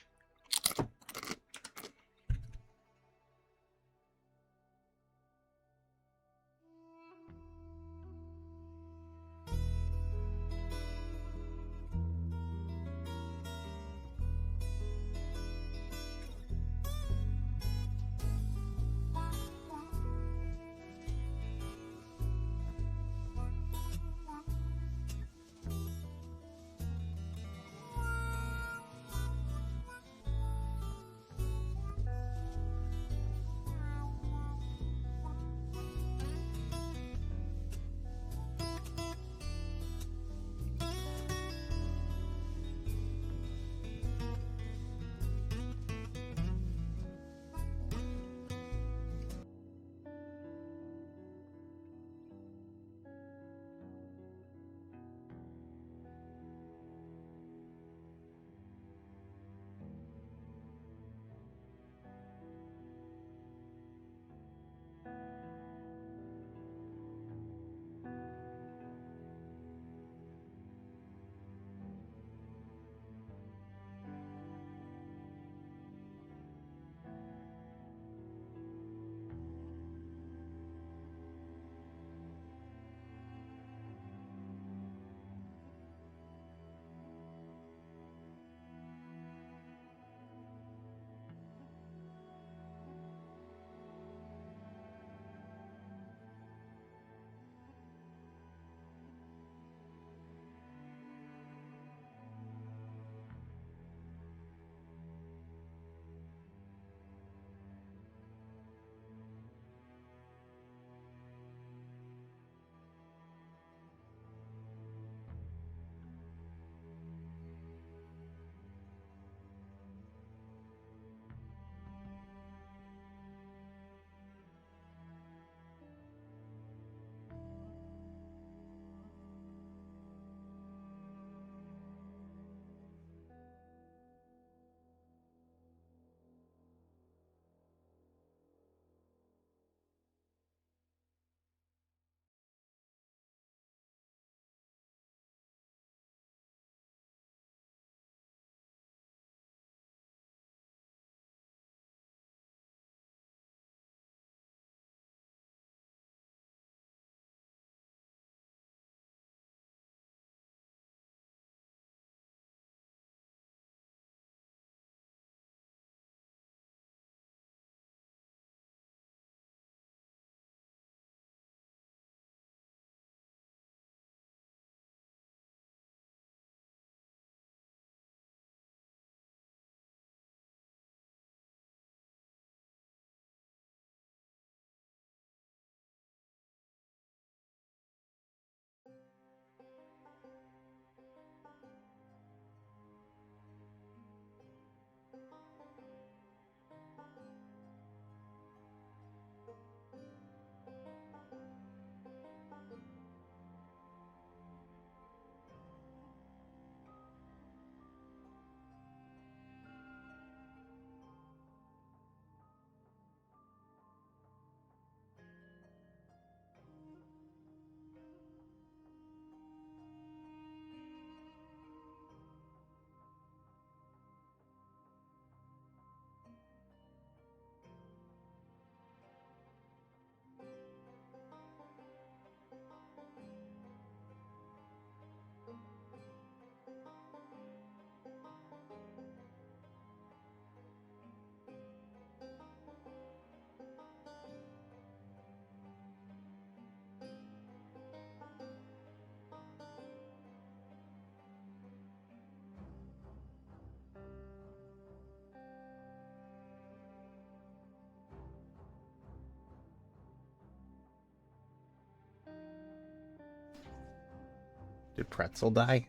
Did Pretzel die?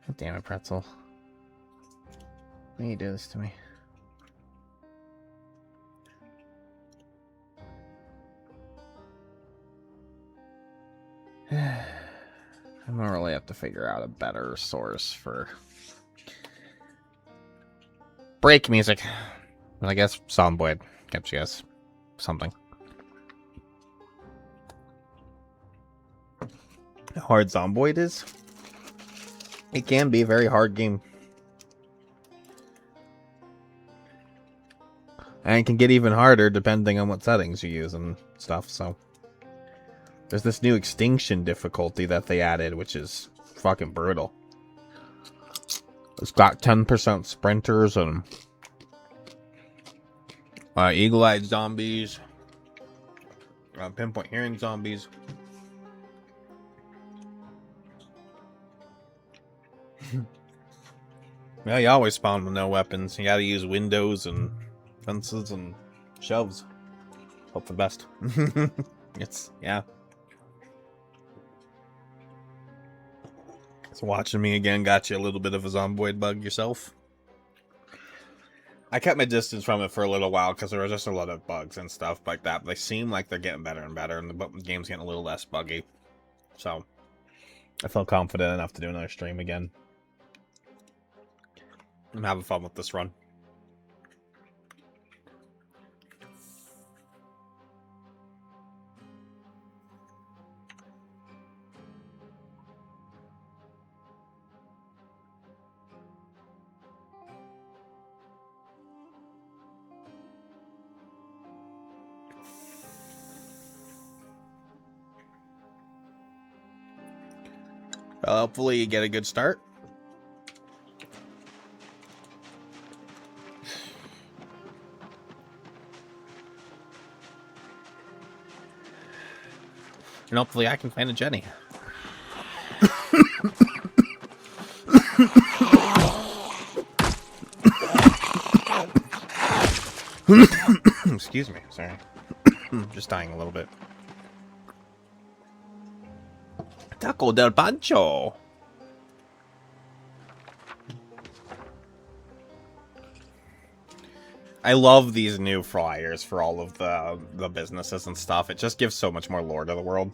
God damn it, Pretzel. Why you do this to me? I'm gonna really have to figure out a better source for break music. Well, I guess Zomboid gives you guys something. How hard Zomboid is? It can be a very hard game. And it can get even harder depending on what settings you use and stuff, so. There's this new extinction difficulty that they added, which is fucking brutal. It's got 10% sprinters and eagle-eyed zombies, pinpoint hearing zombies. Yeah, you always spawn with no weapons. You gotta use windows and fences and shelves. Hope for the best. Yeah. So watching me again got you a little bit of a zomboid bug yourself. I kept my distance from it for a little while because there was just a lot of bugs and stuff like that. But they seem like they're getting better and better, and the game's getting a little less buggy. So I felt confident enough to do another stream again. I'm having fun with this run. Well, hopefully you get a good start. And hopefully I can find a Jenny. Excuse me, sorry. Just dying a little bit. Taco del Pancho. I love these new flyers for all of the businesses and stuff. It just gives so much more lore to the world.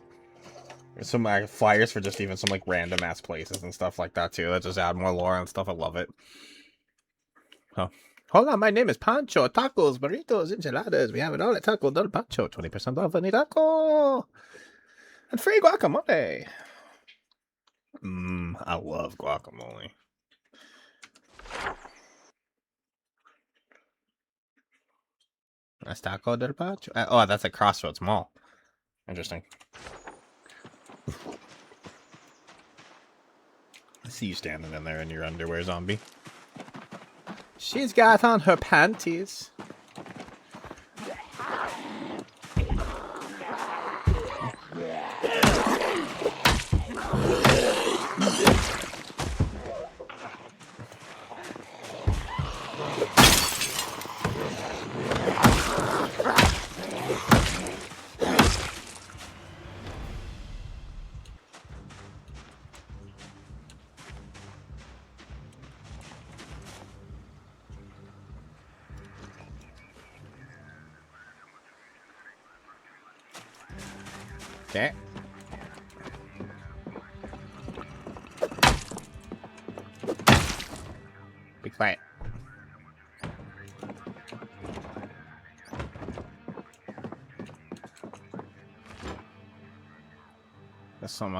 There's some flyers for just even some like random ass places and stuff like that too. That just add more lore and stuff. I love it. Oh. Hold on, my name is Pancho. Tacos, burritos, enchiladas. We have it all at Taco del Pancho. 20% off any taco. And free guacamole. I love guacamole. That's Taco del Pancho. Oh, that's at Crossroads Mall. Interesting. I see you standing in there in your underwear, zombie. She's got on her panties. Okay. Be quiet. Got some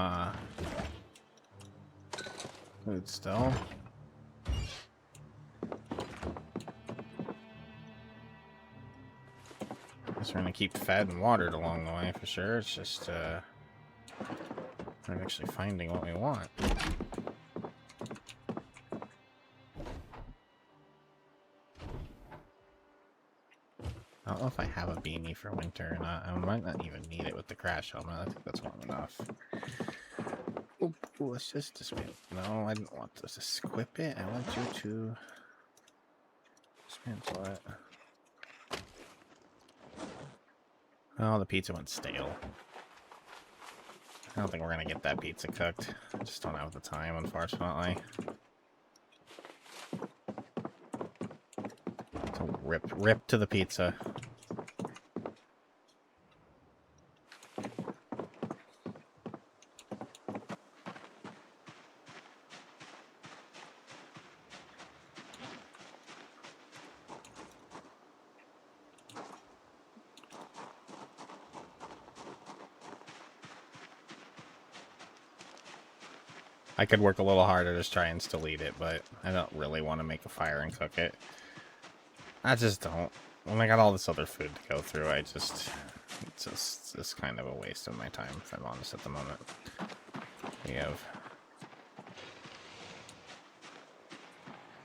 food still. Guess we're gonna keep fed and watered along the way for sure. It's just we're actually finding what we want. I don't know if I have a beanie for winter or not. I might not even need it with the crash helmet. I think that's warm enough. Oh, let's just dismantle. No, I didn't want to just equip it. I want you to dismantle it. Oh, the pizza went stale. I don't think we're gonna get that pizza cooked. I just don't have the time, unfortunately. So rip to the pizza. I could work a little harder to try and still eat it, but I don't really want to make a fire and cook it. I just don't. When I got all this other food to go through, it's just kind of a waste of my time, if I'm honest, at the moment. We have...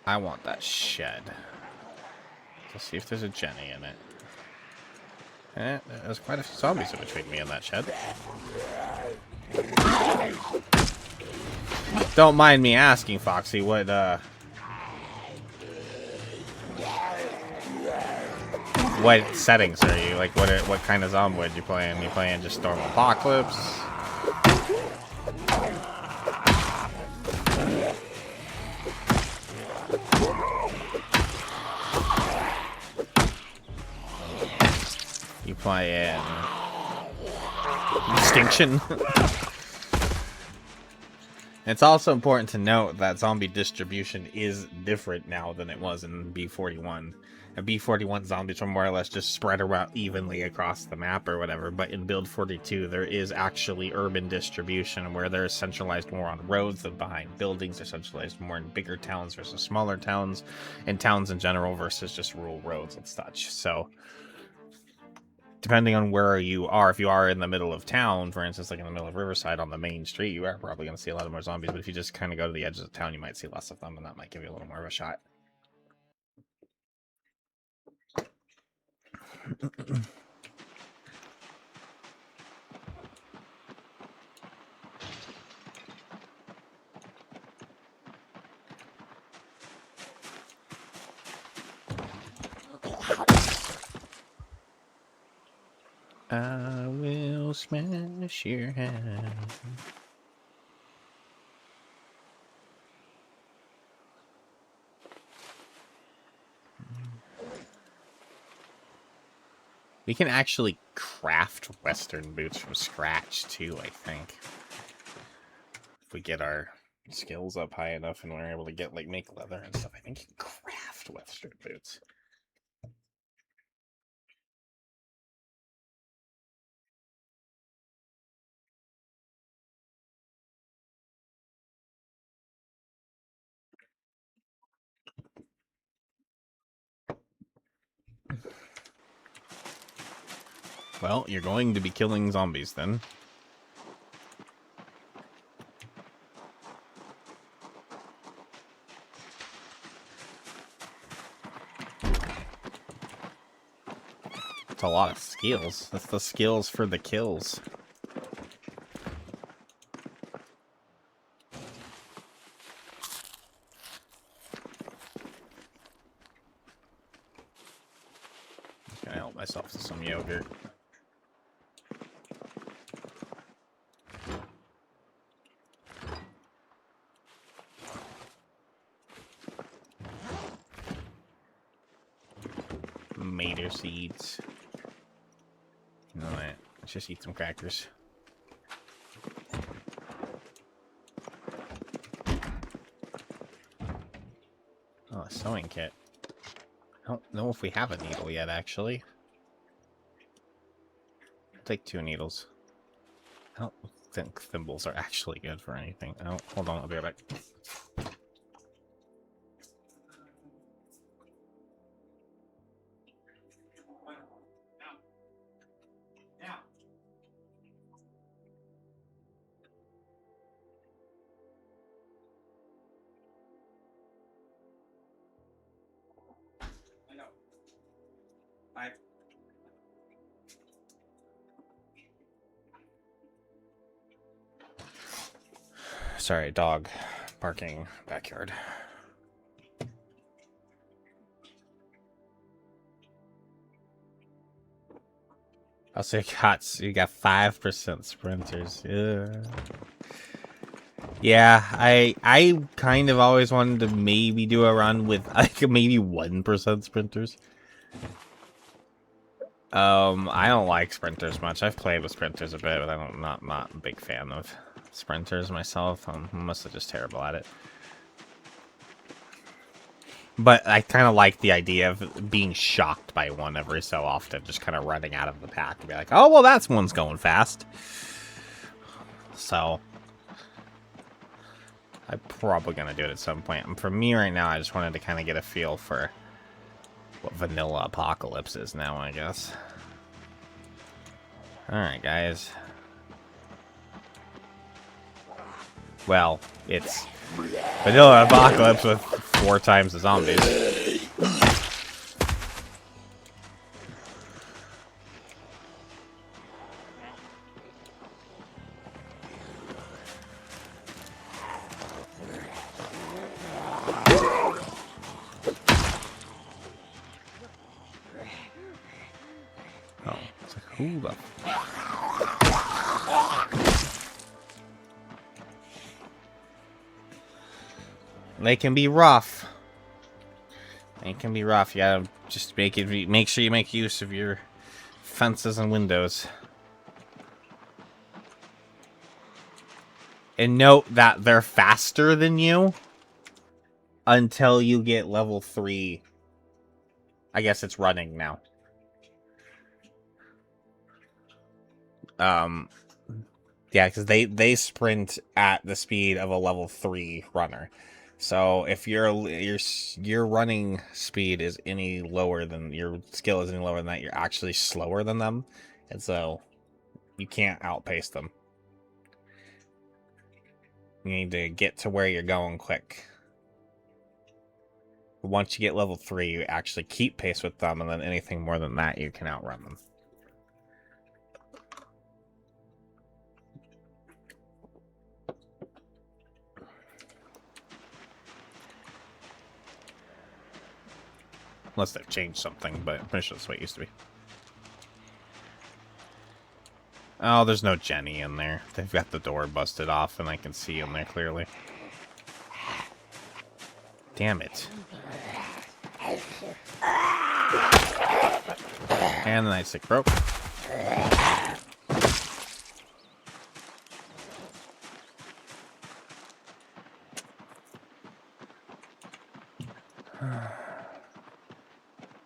I want that shed. Let's see if there's a Jenny in it. There's quite a few zombies in between me and that shed. Don't mind me asking, Foxy, what settings are you? Like, what kind of Zomboid you playing? You playing just Storm Apocalypse? You playing Extinction? It's also important to note that zombie distribution is different now than it was in B41. In B41, zombies were more or less just spread around evenly across the map or whatever, but in Build 42, there is actually urban distribution where they're centralized more on roads than behind buildings. They're centralized more in bigger towns versus smaller towns, and towns in general versus just rural roads and such. So, depending on where you are, if you are in the middle of town, for instance, like in the middle of Riverside on the main street, you are probably going to see a lot of more zombies. But if you just kind of go to the edges of town, you might see less of them, and that might give you a little more of a shot. I will smash your head. We can actually craft Western boots from scratch, too, I think. If we get our skills up high enough and we're able to get, like, make leather and stuff, I think you can craft Western boots. Well, you're going to be killing zombies, then. It's a lot of skills. That's the skills for the kills. I'm gonna help myself to some yogurt. Mater seeds. You know what? Let's just eat some crackers. Oh, a sewing kit. I don't know if we have a needle yet, actually. I'll take 2 needles. I don't think thimbles are actually good for anything. Oh, hold on, I'll be right back. Sorry, dog barking backyard. Also, you got 5% sprinters. Yeah, I kind of always wanted to maybe do a run with like maybe 1% sprinters. I don't like sprinters much. I've played with sprinters a bit, but I'm not a big fan of sprinters myself. I'm mostly just terrible at it. But I kind of like the idea of being shocked by one every so often, just kind of running out of the pack and be like, oh, well, that's one's going fast. So, I'm probably going to do it at some point. And for me right now, I just wanted to kind of get a feel for what Vanilla Apocalypse is now, I guess. Alright, guys. Well, it's Vanilla Apocalypse with 4 times the zombies. Oh, it's like, who the... They can be rough. They can be rough. You gotta just make sure you make use of your fences and windows. And note that they're faster than you until you get level 3. I guess it's running now. Yeah, because they sprint at the speed of a level 3 runner. So if your running speed is any lower than your skill is any lower than that, you're actually slower than them, and so you can't outpace them. You need to get to where you're going quick. Once you get level 3, you actually keep pace with them, and then anything more than that, you can outrun them. Unless they've changed something, but I'm pretty sure that's what it used to be. Oh, there's no Jenny in there. They've got the door busted off, and I can see in there clearly. Damn it. And the nightstick broke.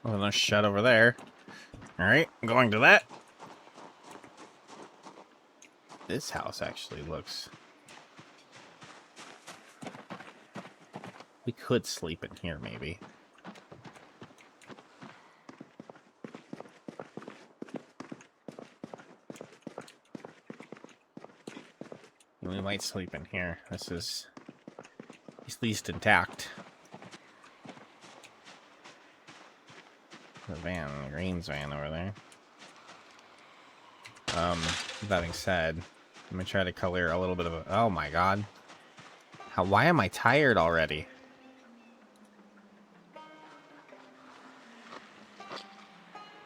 Oh, no shut over there. Alright, I'm going to that. This house actually looks... We could sleep in here, maybe. We might sleep in here. This is at least intact. The van, the Green's van over there. That being said, I'm gonna try to color a little bit of a... Oh my god. Why am I tired already?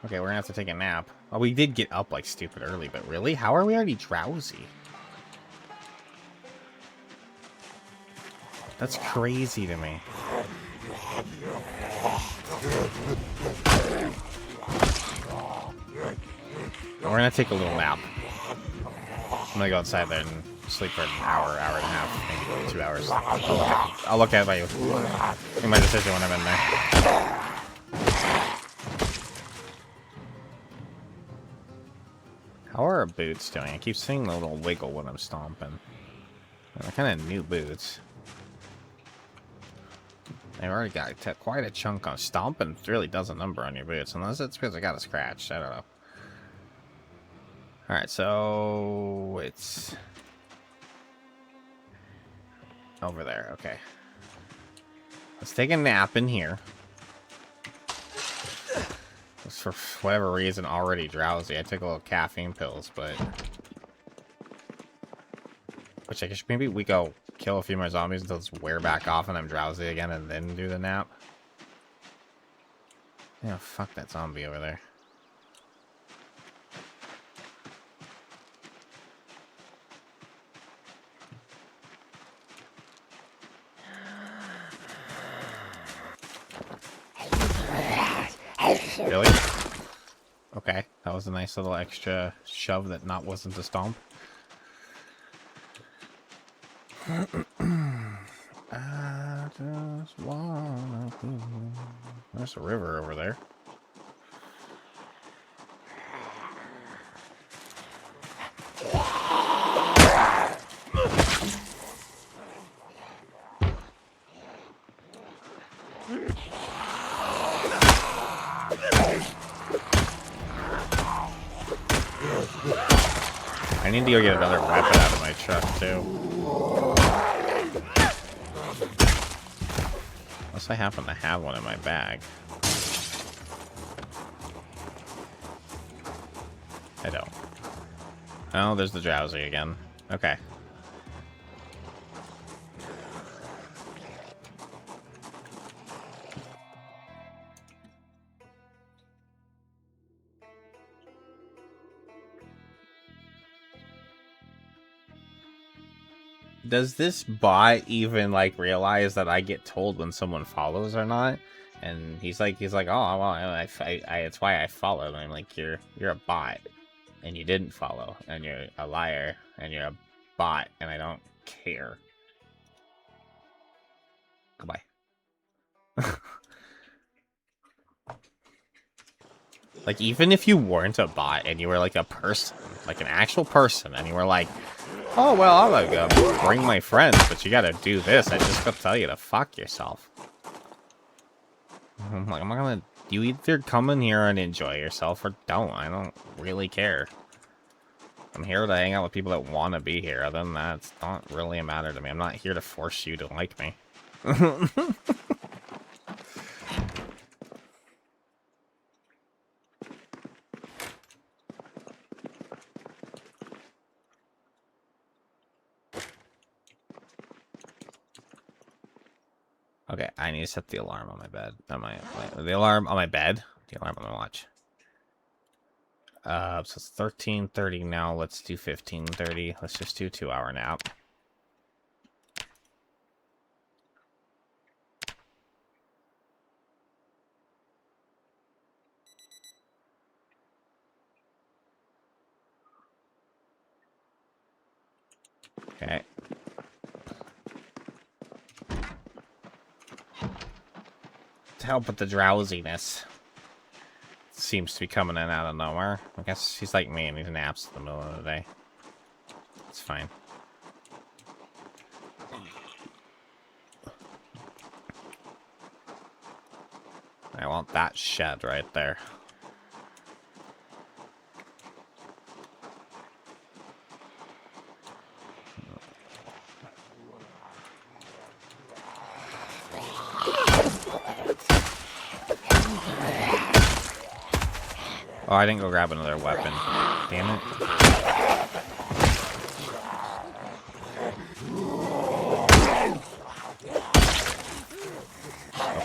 Okay, we're gonna have to take a nap. Well, we did get up like stupid early, but really? How are we already drowsy? That's crazy to me. We're gonna take a little nap. I'm gonna go outside there and sleep for an hour, hour and a half, maybe 2 hours. I'll look at it. Make my decision when I'm in there. How are our boots doing? I keep seeing the little wiggle when I'm stomping. They're kind of new boots. They've already got quite a chunk on stomping. Really does a number on your boots, unless it's because I got a scratch. I don't know. Alright, so it's over there. Okay. Let's take a nap in here. For whatever reason, already drowsy. I took a little caffeine pills, but... Which I guess maybe we go kill a few more zombies until it's wear back off and I'm drowsy again and then do the nap. Yeah, fuck that zombie over there. Really? Okay, that was a nice little extra shove that wasn't a stomp. I just wanna be... There's a river over there. I need to go get another weapon out of my truck, too. Unless I happen to have one in my bag. I don't. Oh, there's the drowsy again. Okay. Does this bot even like realize that I get told when someone follows or not? And he's like, oh, well, I it's why I followed. And I'm like, you're a bot, and you didn't follow, and you're a liar, and you're a bot, and I don't care. Goodbye. Like, even if you weren't a bot and you were like a person, like an actual person, and you were like, oh, well, I'll like, bring my friends, but you gotta do this. I just gotta tell you to fuck yourself. I'm like, I'm not gonna... You either come in here and enjoy yourself or don't. I don't really care. I'm here to hang out with people that want to be here. Other than that, it's not really a matter to me. I'm not here to force you to like me. Okay, I need to set the alarm on my bed. The alarm on my bed. The alarm on my watch. So it's 13:30 now. Let's do 15:30. Let's just do a 2-hour nap. Okay. To help with the drowsiness. Seems to be coming in out of nowhere. I guess he's like me and he naps in the middle of the day. It's fine. I want that shed right there. Oh, I didn't go grab another weapon. Damn it.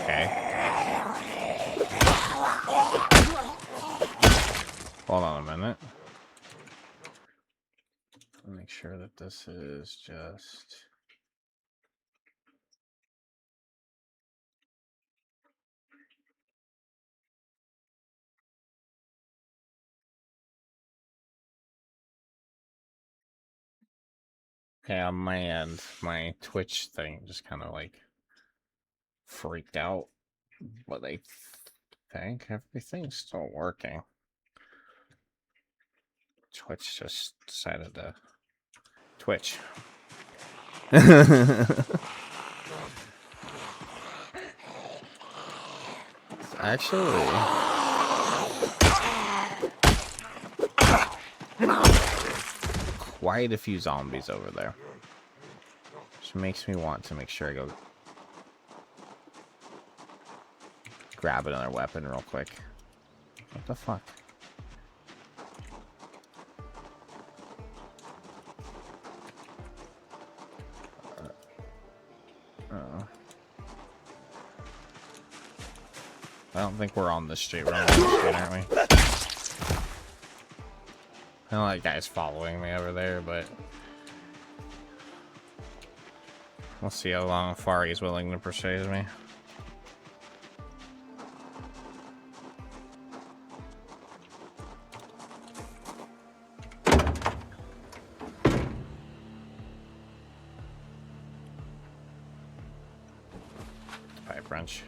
Okay. Hold on a minute. Make sure that this is just... Okay, on my end, my Twitch thing just kind of like freaked out. But I think everything's still working. Twitch just decided to... Twitch. Actually... quite a few zombies over there. Which makes me want to make sure I go... grab another weapon real quick. What the fuck? I don't think we're on this street. We're on this street, aren't we? I know that guy's following me over there, but we'll see how far he's willing to persuade me. damage.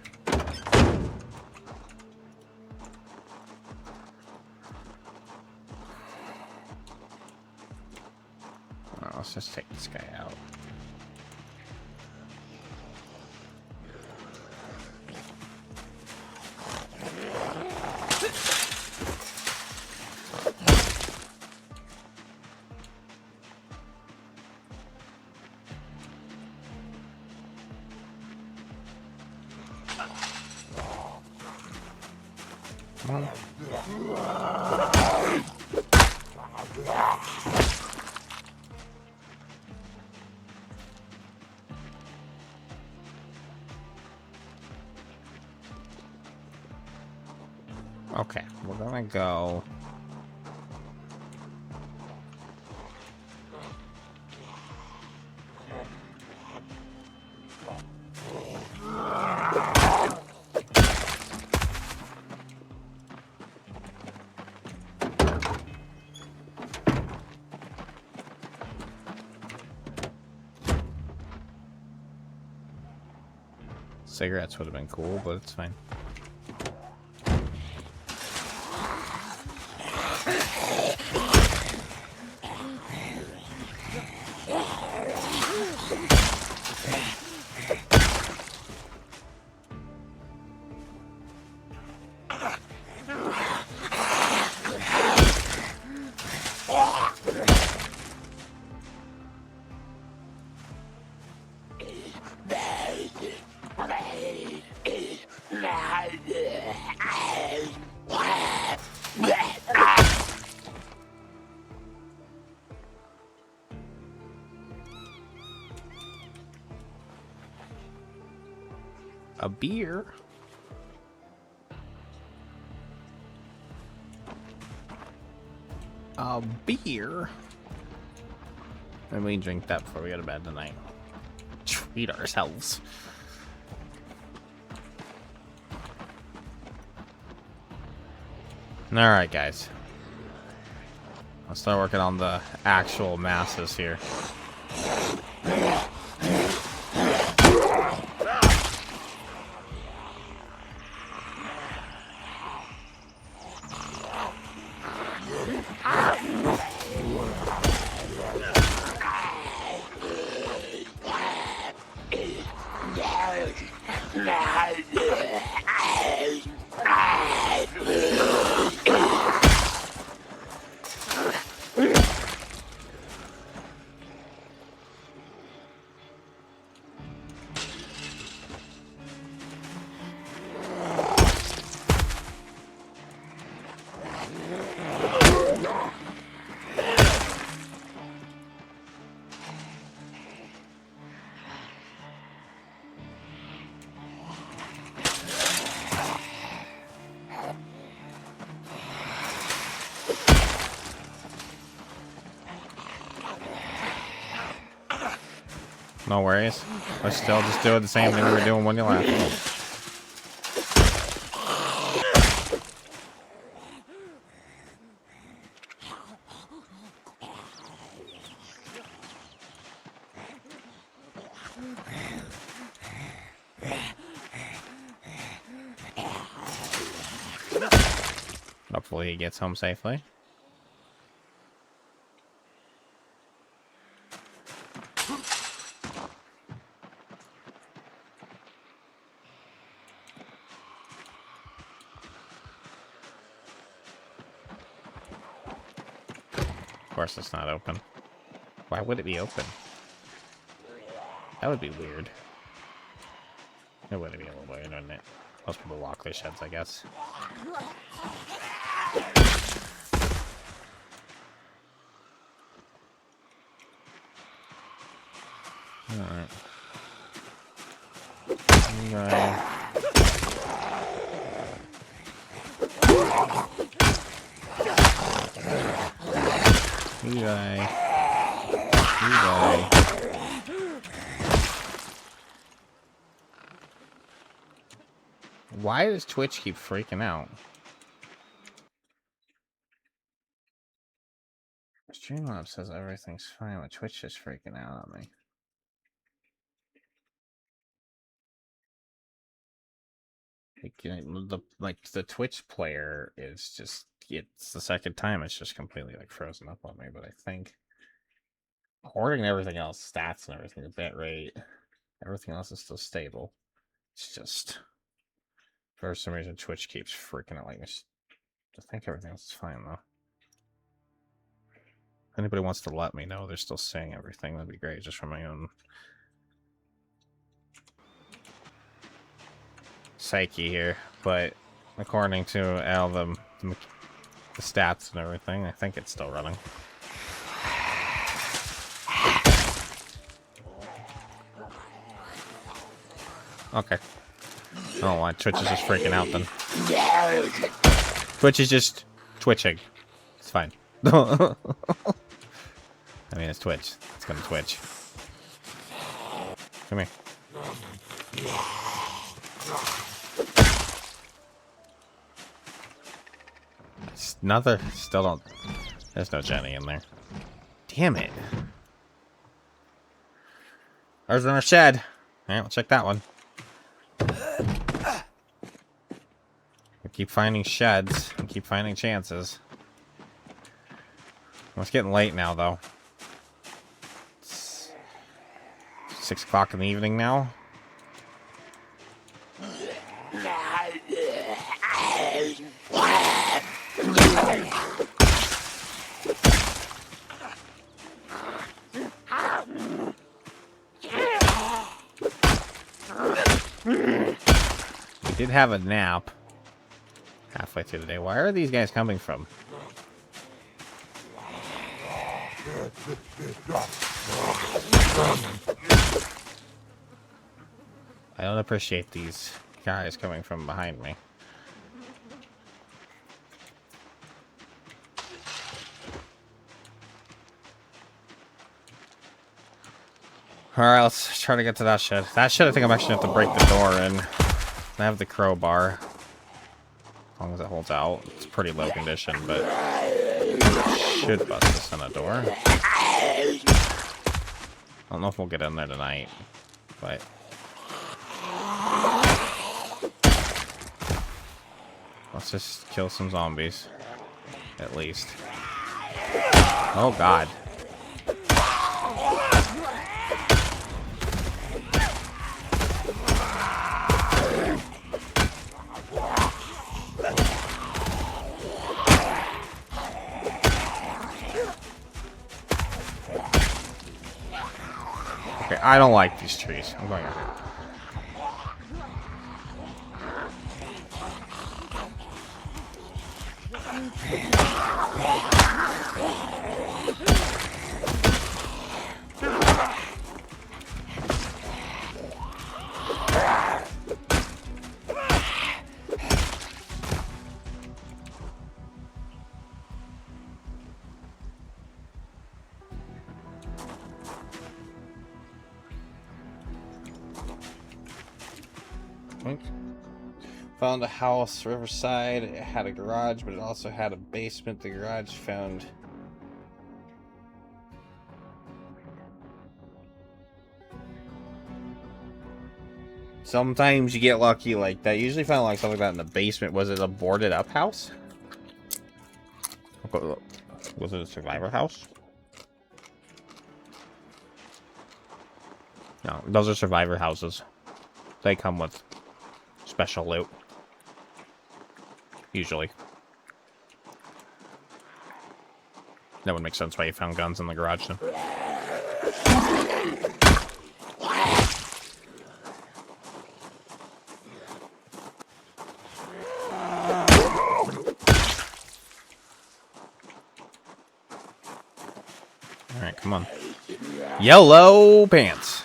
Let's just take this guy out. Come on. Okay, we're gonna go. Cigarettes would have been cool, but it's fine. A beer? A beer? And we drink that before we go to bed tonight. Treat ourselves. Alright, guys. Let's start working on the actual masses here. No worries. We're still just doing the same thing we were doing when you left. Hopefully he gets home safely. Of course it's not open. Why would it be open? That would be weird. It would be a little weird, wouldn't it? Most people lock their sheds, I guess. Alright. You die. You die. Why does Twitch keep freaking out? Streamlabs says everything's fine, but Twitch is freaking out on me. The Twitch player is just, it's the second time it's just completely like frozen up on me. But I think hoarding and everything else, stats and everything, the bit rate, everything else is still stable. It's just for some reason Twitch keeps freaking out like this. I think everything else is fine though. If anybody wants to let me know they're still saying everything, that'd be great, just for my own psyche here. But according to all the stats and everything, I think it's still running. Okay. Oh, why Twitch is just freaking out then. Twitch is just twitching. It's fine. I mean, it's Twitch. It's gonna twitch. Come here. It's another. Still don't. There's no Jenny in there. Damn it. There's another shed. Alright, we'll check that one. We keep finding sheds and keep finding chances. Well, it's getting late now, though. It's 6 o'clock in the evening now. We did have a nap halfway through the day. Where are these guys coming from? I don't appreciate these guys coming from behind me. Alright, let's try to get to that shed. That shed, I think I'm actually going to have to break the door in. I have the crowbar. As long as it holds out. It's pretty low condition, but should bust this in a door. I don't know if we'll get in there tonight, but let's just kill some zombies, at least. Oh god. Okay, I don't like these trees. I'm going out here. Found a house, Riverside. It had a garage, but it also had a basement. The garage found... Sometimes you get lucky like that. Usually found like something like that in the basement. Was it a boarded up house? Was it a survivor house? No, those are survivor houses. They come with special loot. Usually. That would make sense why you found guns in the garage then. Alright, come on. Yellow pants.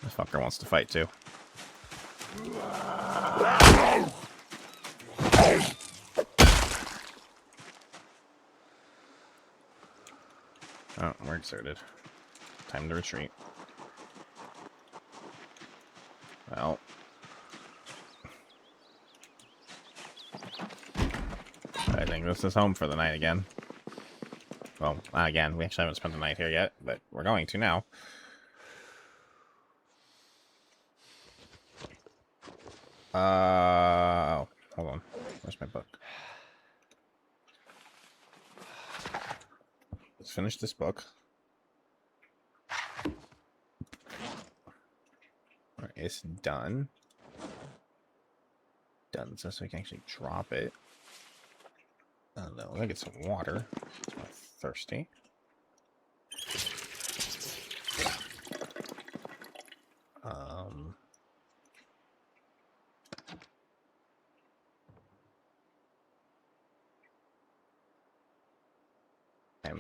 This fucker wants to fight too. Oh, we're exerted. Time to retreat. Well, This is home for the night again. Well, not again. We actually haven't spent the night here yet, but we're going to now. Hold on. Where's my book? Let's finish this book. Alright, it's done. Done, so we can actually drop it. No, I'm gonna get some water. I'm thirsty. I'm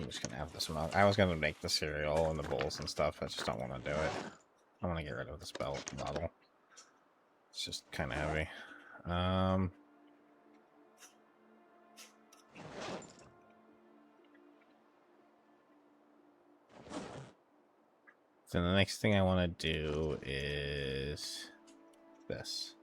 just gonna have this milk. I was gonna make the cereal and the bowls and stuff. I just don't want to do it. I want to get rid of this bottle. It's just kind of heavy. So the next thing I want to do is this.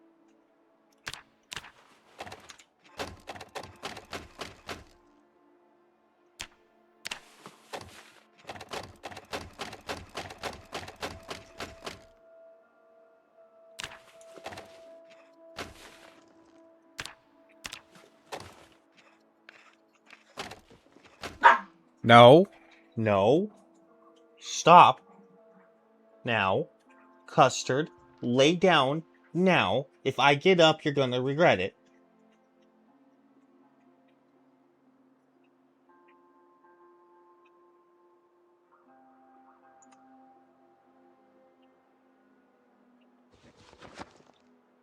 No. No. Stop. Now. Custard. Lay down. Now. If I get up, you're gonna regret it.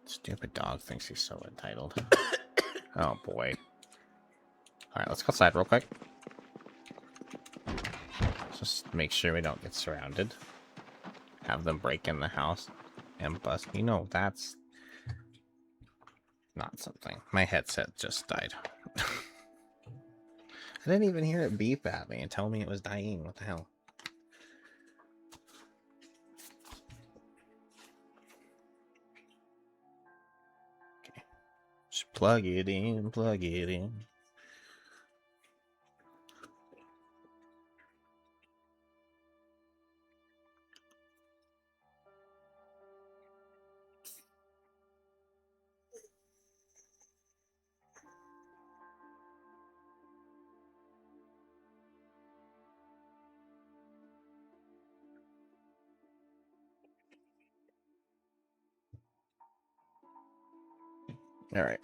Stupid dog thinks he's so entitled. Oh boy. Alright, let's go outside real quick. Just make sure we don't get surrounded. Have them break in the house and bust. You know, that's not something. My headset just died. I didn't even hear it beep at me and tell me it was dying. What the hell? Okay. Just plug it in, plug it in. All right.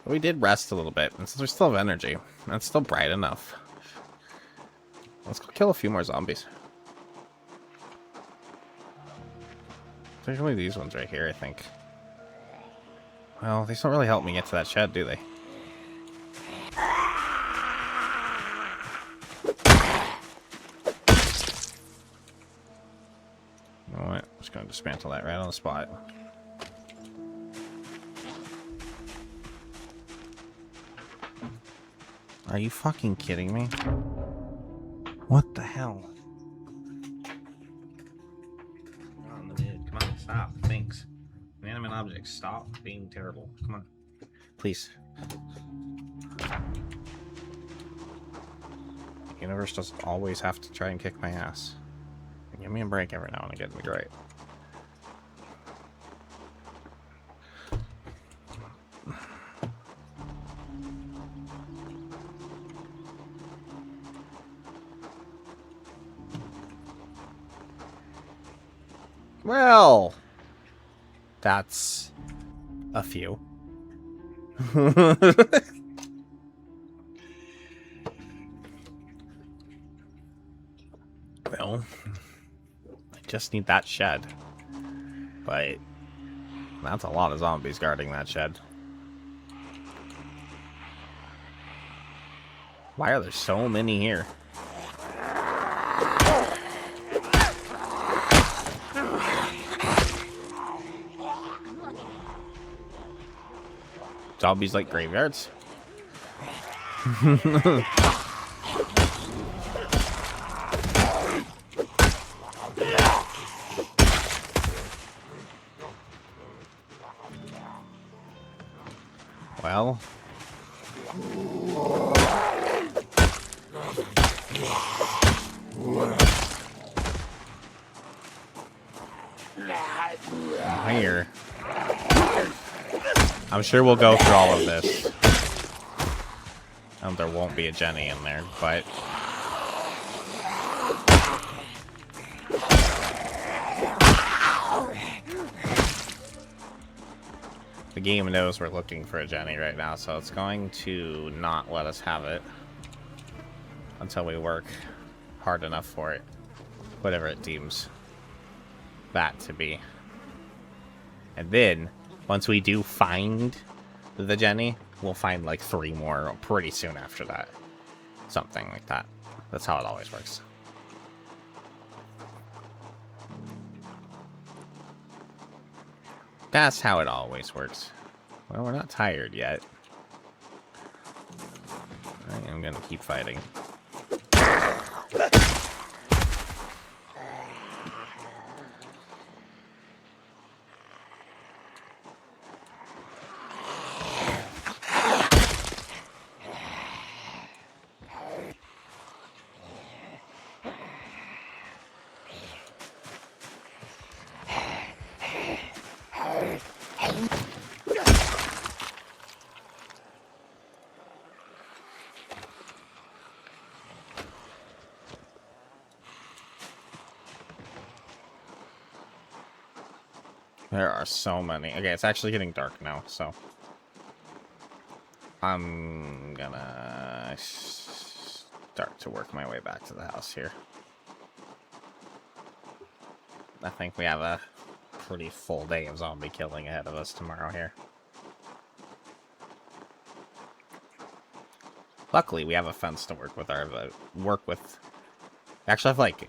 We did rest a little bit, and since we still have energy, and it's still bright enough, let's go kill a few more zombies. There's only these ones right here, I think. Well, these don't really help me get to that shed, do they? You know what? I'm just going to dismantle that right on the spot. Are you fucking kidding me? What the hell? On the mid. Come on, stop. Thanks. Inanimate objects, stop being terrible. Come on. Please. The universe doesn't always have to try and kick my ass. Give me a break every now and again, it'd be great. Well, that's a few. Well, I just need that shed. But that's a lot of zombies guarding that shed. Why are there so many here? Zombies like graveyards. Well. Here. I'm sure we'll go through all of this. There won't be a Jenny in there, but... the game knows we're looking for a Jenny right now, so it's going to not let us have it until we work hard enough for it. Whatever it deems that to be. And then, once we do find the Jenny, we'll find like 3 more pretty soon after that. Something like that. That's how it always works. That's how it always works. Well, we're not tired yet. I am gonna keep fighting. There are so many. Okay, it's actually getting dark now, so I'm gonna start to work my way back to the house here. I think we have a pretty full day of zombie killing ahead of us tomorrow here. Luckily, we have a fence to work with. Actually, I have like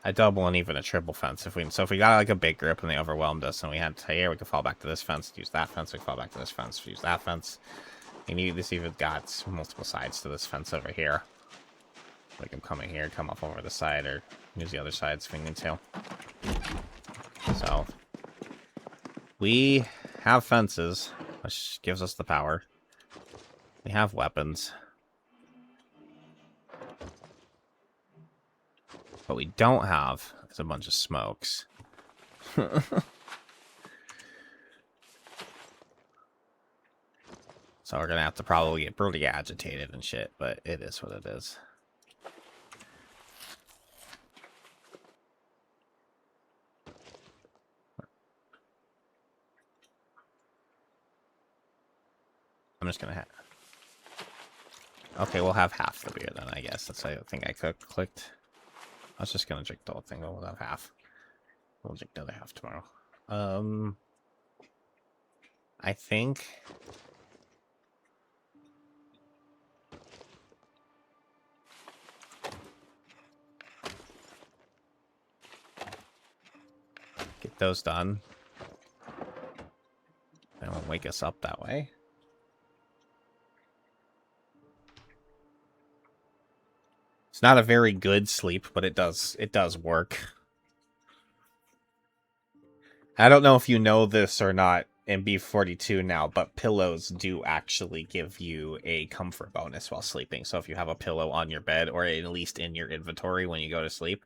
a double and even a triple fence. If we got like a big group and they overwhelmed us, and we had to say, here, we can fall back to this fence, use that fence, we can fall back to this fence, use that fence. And this even got multiple sides to this fence over here. Like I'm coming here, come up over the side, or use the other sides if we need to. So we have fences, which gives us the power. We have weapons. What we don't have is a bunch of smokes. So we're gonna have to probably get pretty agitated and shit, but it is what it is. I'm just gonna have... okay, we'll have half the beer then, I guess. That's the thing I clicked. I was just gonna drink the whole thing, but we'll have half. We'll drink the other half tomorrow. I think... get those done. That won't wake us up that way. It's not a very good sleep, but it does work. I don't know if you know this or not in B42 now, but pillows do actually give you a comfort bonus while sleeping. So if you have a pillow on your bed, or at least in your inventory when you go to sleep,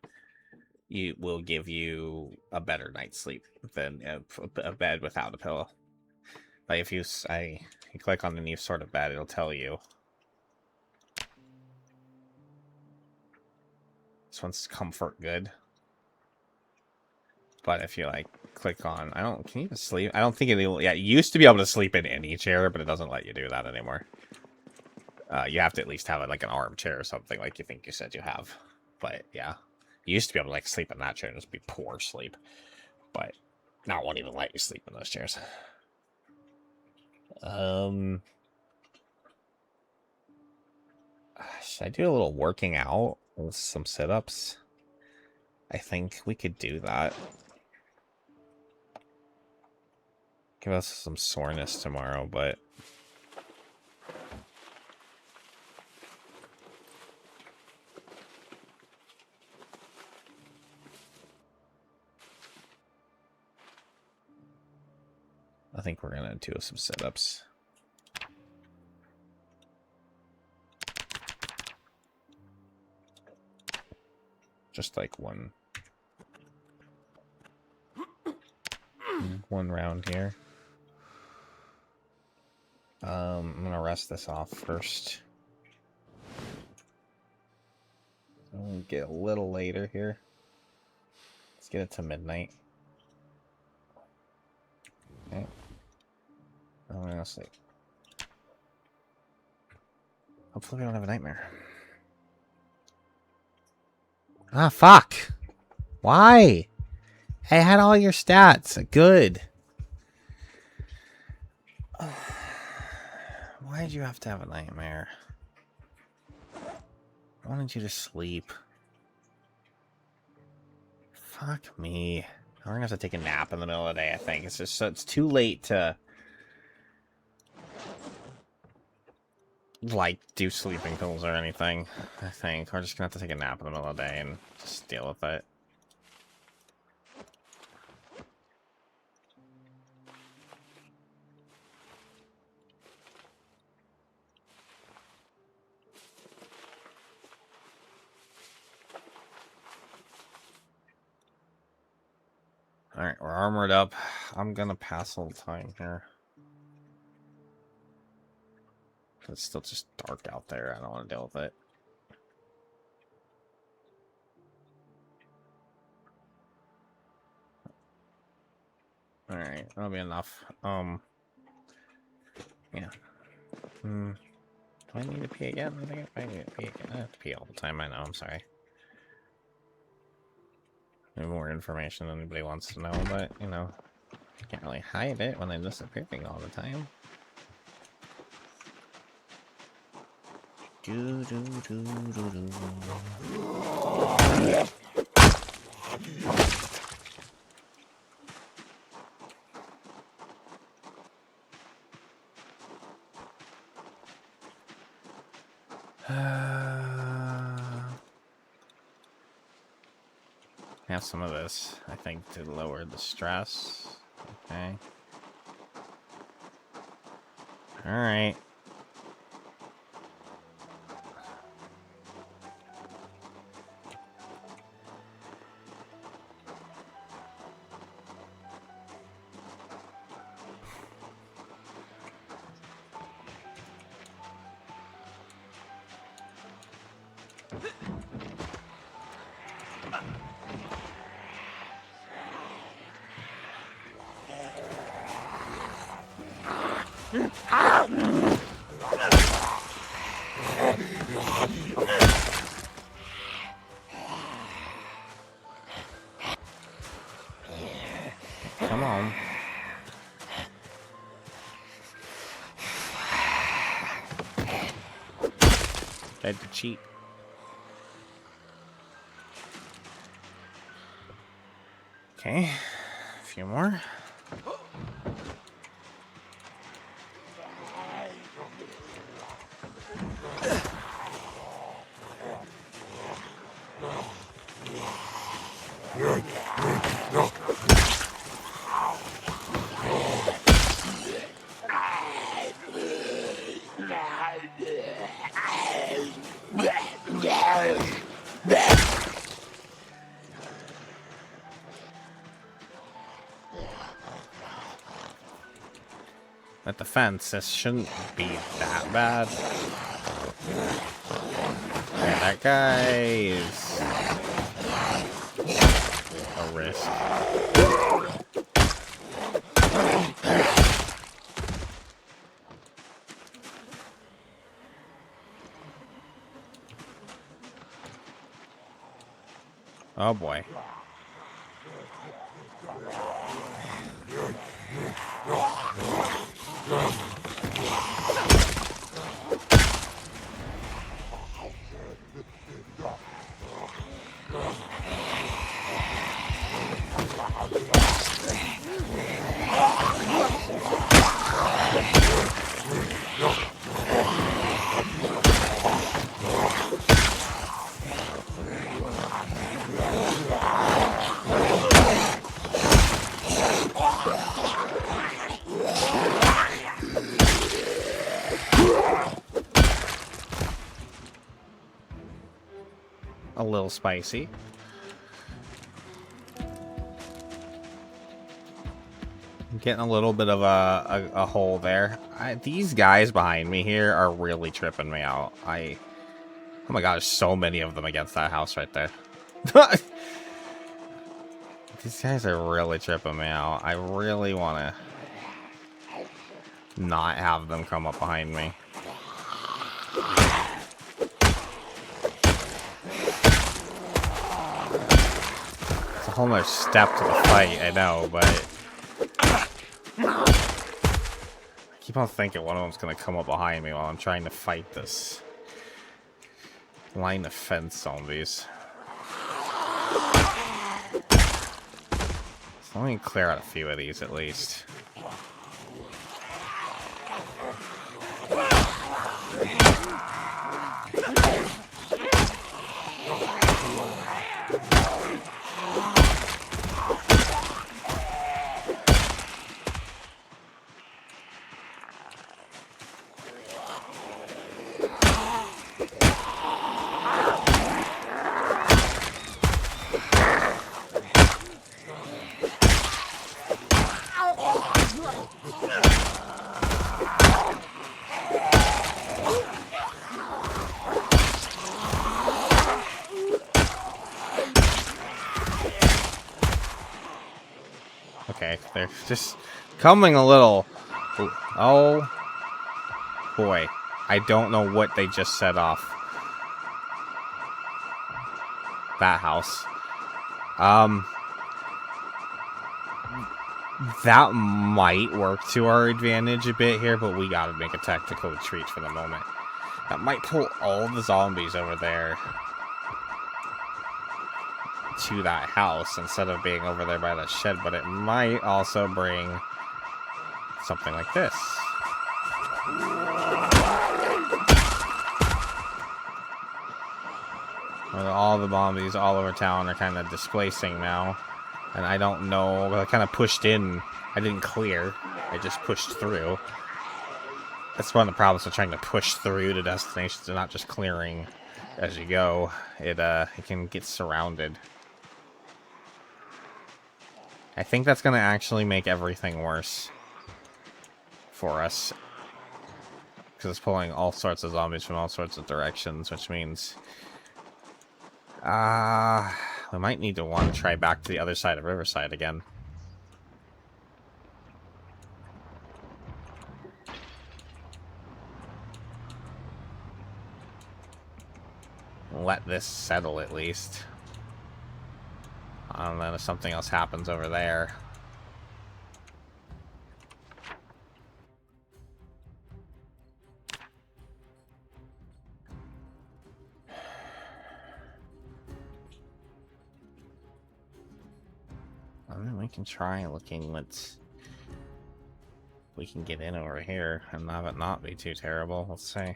it will give you a better night's sleep than a bed without a pillow. Like if you click on the new sort of bed, it'll tell you. This one's comfort good. But if you like click on, can you even sleep? I don't think it, yeah, you used to be able to sleep in any chair, but it doesn't let you do that anymore. You have to at least have it like an armchair or something like you think you said you have. But yeah, you used to be able to like sleep in that chair and just be poor sleep. But now it won't even let you sleep in those chairs. Should I do a little working out with some sit-ups? I think we could do that. Give us some soreness tomorrow, but... I think we're gonna do some sit-ups. Just like one round here. I'm gonna rest this off first. We'll get a little later here. Let's get it to midnight. Okay. I'm gonna sleep. Hopefully we don't have a nightmare. Ah, fuck! Why? I had all your stats. Good. Why did you have to have a nightmare? I wanted you to sleep. Fuck me. We're gonna have to take a nap in the middle of the day, I think. It's just it's too late to like do sleeping pills or anything. I think we're just gonna have to take a nap in the middle of the day and just deal with it. Alright, we're armored up. I'm gonna pass all the time here. It's still just dark out there. I don't want to deal with it. Alright, that'll be enough. Yeah. Do I need to pee again? I think I need to pee again. I have to pee all the time, I know, I'm sorry. More information than anybody wants to know, but, you know, I can't really hide it when I'm disappearing all the time. Have some of this, I think, to lower the stress. Okay. Alright. Come on. Tried to cheat. Okay, a few more. At the fence, this shouldn't be that bad. Yeah, that guy is a risk. Oh boy. A little spicy. Getting a little bit of a hole there. These guys behind me here are really tripping me out. Oh my god, there's so many of them against that house right there. These guys are really tripping me out. I really want to not have them come up behind me. It's a whole nother step to the fight, I know, but I keep on thinking one of them's going to come up behind me while I'm trying to fight this line of fence zombies. So let me clear out a few of these at least. Okay, they're just coming a little. Oh boy, I don't know what they just set off. That house. That might work to our advantage a bit here, but we gotta make a tactical retreat for the moment. That might pull all the zombies over there to that house instead of being over there by the shed, but it might also bring something like this. Where all the zombies all over town are kind of displacing now, and I don't know, I kind of pushed in. I didn't clear, I just pushed through. That's one of the problems with trying to push through to destinations and not just clearing as you go. It can get surrounded. I think that's going to actually make everything worse for us, because it's pulling all sorts of zombies from all sorts of directions, which means we might need to want to try back to the other side of Riverside again. Let this settle at least. And then if something else happens over there. I mean, we can try looking what we can get in over here and have it not be too terrible. Let's see.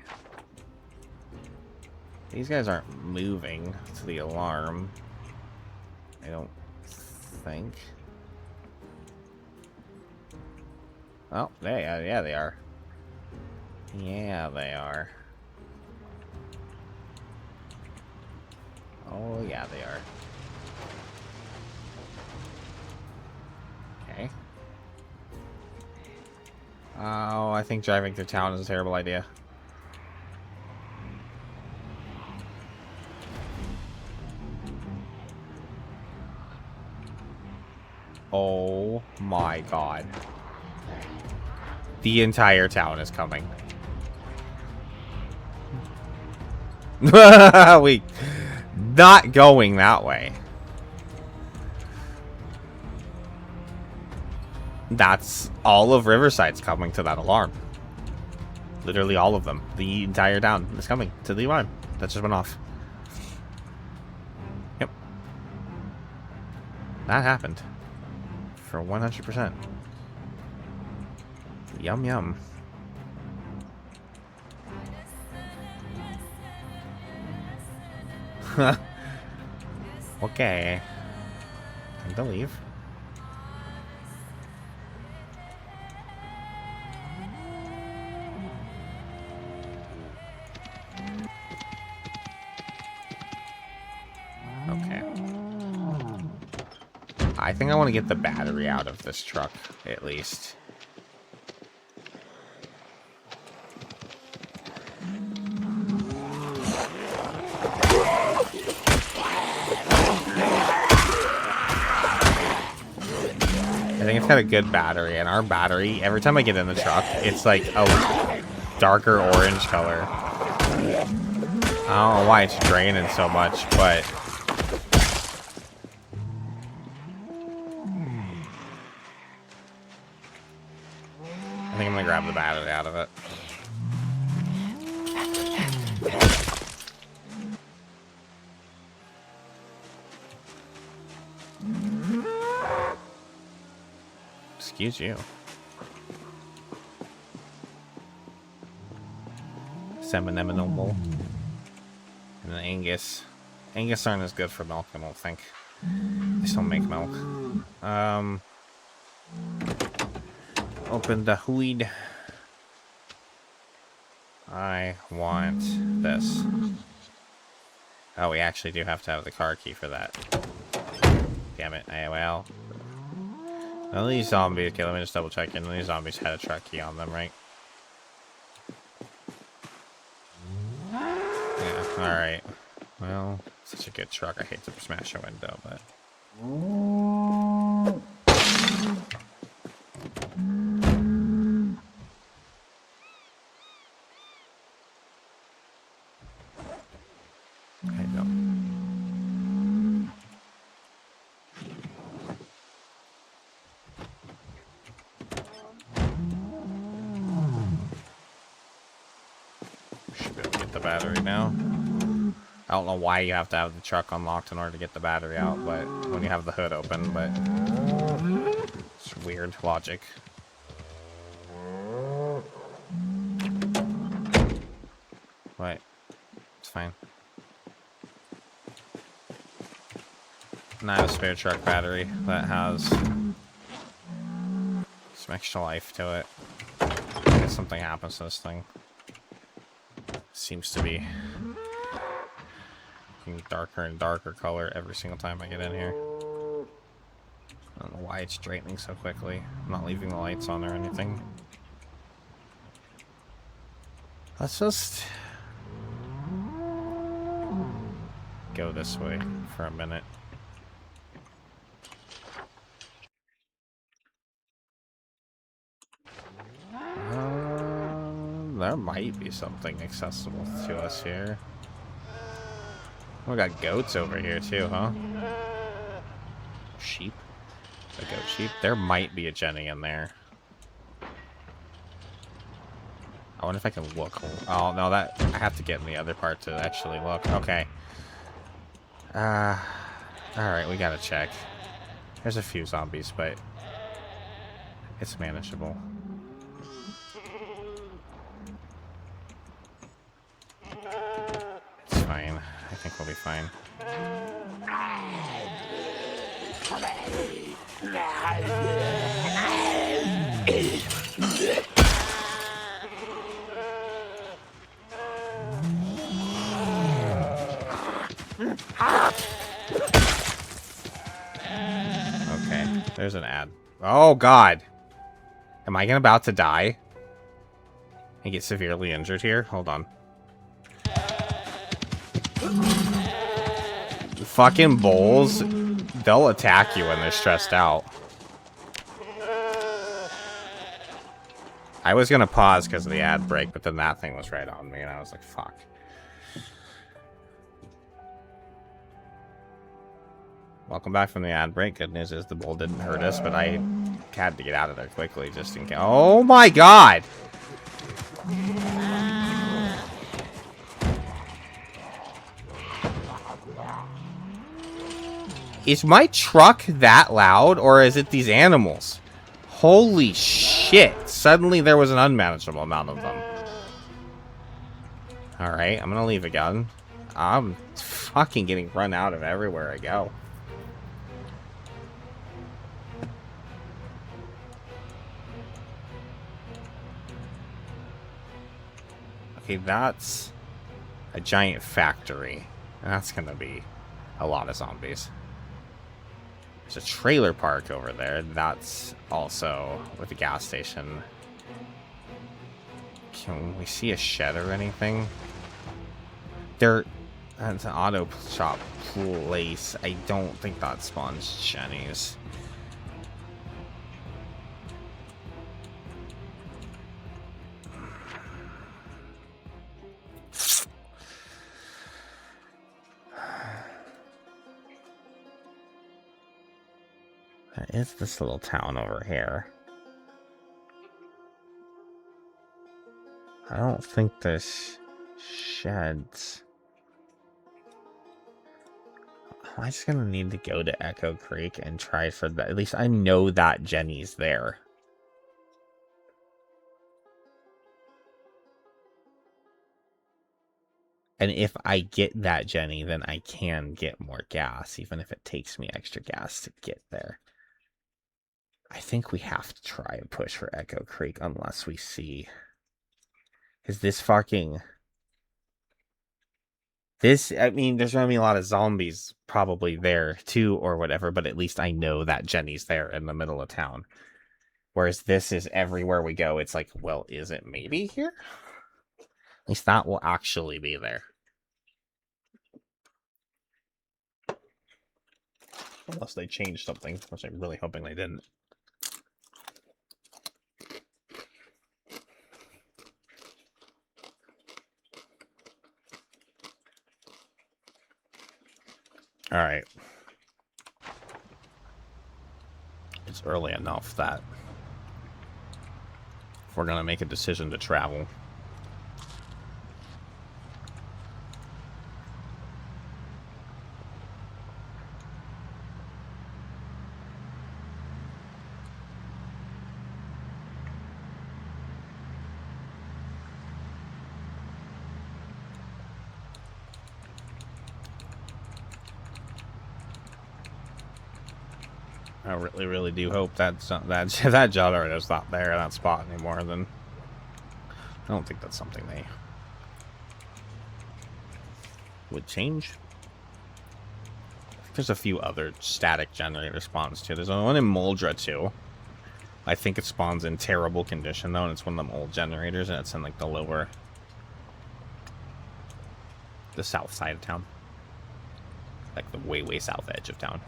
These guys aren't moving to the alarm, I don't think. Oh, yeah, they are. Yeah, they are. Oh, yeah, they are. Okay. Oh, I think driving through town is a terrible idea. Oh my god. The entire town is coming. We not going that way. That's all of Riverside's coming to that alarm. Literally all of them. The entire town is coming to the alarm. That just went off. Yep. That happened. For 100%. Yum yum. Okay. Time to leave. I think I want to get the battery out of this truck, at least. I think it's got a good battery, and our battery, every time I get in the truck, it's like a darker orange color. I don't know why it's draining so much, but I think I'm gonna grab the battery out of it. Excuse you. Seminole. And then Angus. Angus aren't as good for milk, I don't think. They still make milk. Open the hood. I want this. Oh, we actually do have to have the car key for that. Damn it. Well. None of these zombies. Okay, let me just double check. None of these zombies had a truck key on them, right? Yeah, alright. Well, such a good truck. I hate to smash a window, but... I don't. Should be able to get the battery now. I don't know why you have to have the truck unlocked in order to get the battery out, but when you have the hood open, but it's weird logic. But it's fine. And I have a spare truck battery that has some extra life to it. If something happens to this thing. Seems to be darker and darker color every single time I get in here. I don't know why it's draining so quickly. I'm not leaving the lights on or anything. Let's just go this way for a minute. There might be something accessible to us here. We got goats over here too, huh? Sheep? A goat sheep? There might be a Jenny in there. I wonder if I can look. Oh, no, that... I have to get in the other part to actually look. Okay. Alright, we gotta check. There's a few zombies, but... it's manageable. It's fine. I think we'll be fine. Okay, there's an ad. Oh god! Am I about to die? And get severely injured here? Hold on. Fucking bulls, they'll attack you when they're stressed out. I was gonna pause because of the ad break, but then that thing was right on me, and I was like, fuck. Welcome back from the ad break. Good news is the bull didn't hurt us, but I had to get out of there quickly just in case. Oh my god! Is my truck that loud, or is it these animals? Holy shit. Suddenly there was an unmanageable amount of them. Alright, I'm gonna leave again. I'm fucking getting run out of everywhere I go. Okay, that's a giant factory. That's gonna be a lot of zombies. There's a trailer park over there. That's also with a gas station. Can we see a shed or anything? That's an auto shop place. I don't think that spawns Jenny's. There is this little town over here. I don't think there's sheds. Am I just gonna need to go to Echo Creek and try for that? At least I know that Jenny's there. And if I get that Jenny, then I can get more gas, even if it takes me extra gas to get there. I think we have to try and push for Echo Creek unless we see... Is this fucking... This, I mean, there's going to be a lot of zombies probably there too or whatever, but at least I know that Jenny's there in the middle of town. Whereas this is everywhere we go. It's like, well, is it maybe here? At least that will actually be there. Unless they changed something, which I'm really hoping they didn't. Alright. It's early enough that if we're gonna make a decision to travel, I really do hope that's not, that generator's not there in that spot anymore. Then I don't think that's something they would change. I think there's a few other static generator spawns too. There's one in Moldra too. I think it spawns in terrible condition though, and it's one of them old generators, and it's in like the south side of town, like the way south edge of town.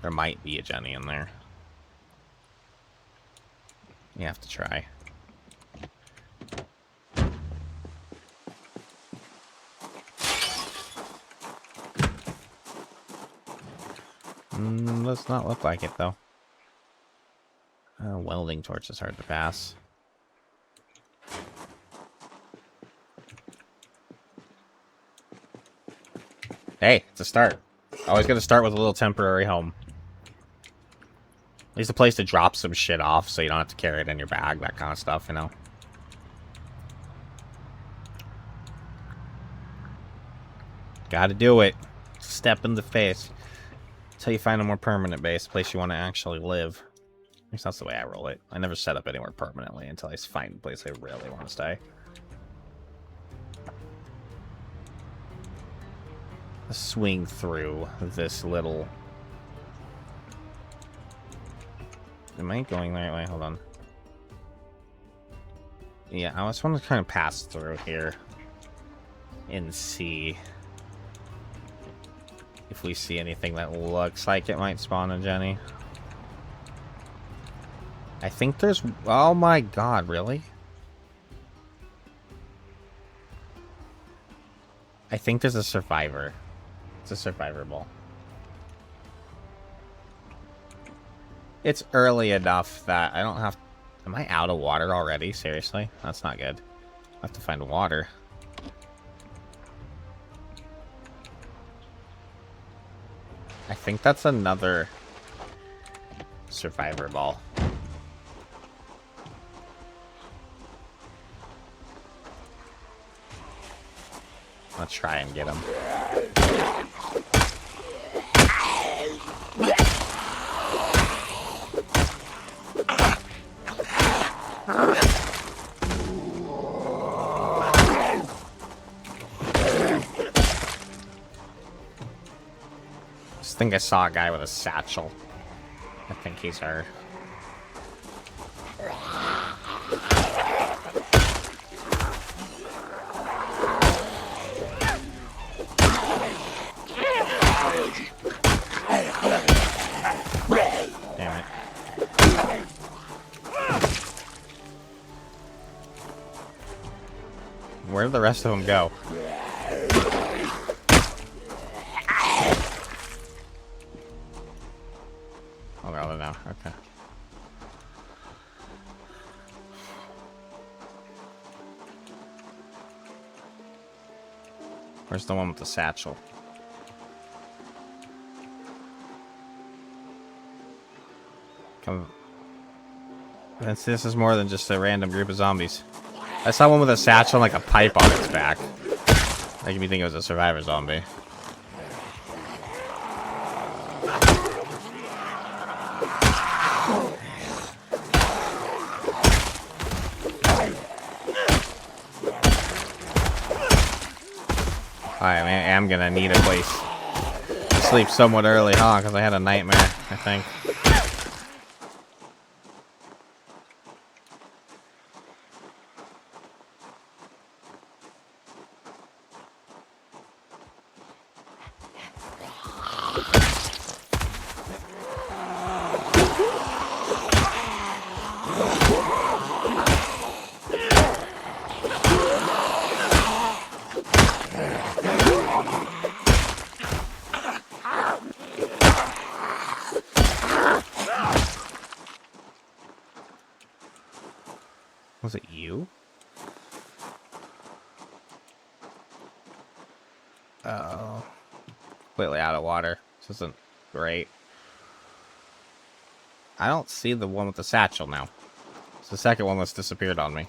There might be a Jenny in there. You have to try. Does not look like it, though. Welding torch is hard to pass. Hey, it's a start. Always got to start with a little temporary home. At least a place to drop some shit off so you don't have to carry it in your bag, that kind of stuff, you know? Gotta do it. Step in the face. Until you find a more permanent base, a place you want to actually live. At least that's the way I roll it. I never set up anywhere permanently until I find a place I really want to stay. Let's swing through this little... Am I going the right way? Hold on. Yeah, I just want to kind of pass through here and see if we see anything that looks like it might spawn a Jenny. I think there's... Oh my god, really? I think there's a survivor. It's a survivor ball. It's early enough that I don't have... Am I out of water already? Seriously? That's not good. I have to find water. I think that's another survivor ball. Let's try and get him. Just think I saw a guy with a satchel. I think he's our... Damn it. Where did the rest of them go? Oh, they're all now. Okay. Where's the one with the satchel? Come. This is more than just a random group of zombies. I saw one with a satchel and like a pipe on its back. Making me think it was a survivor zombie. I am gonna need a place to sleep somewhat early, huh? Because I had a nightmare, I think. Was it you? Uh-oh. Completely out of water. This isn't great. I don't see the one with the satchel now. It's the second one that's disappeared on me.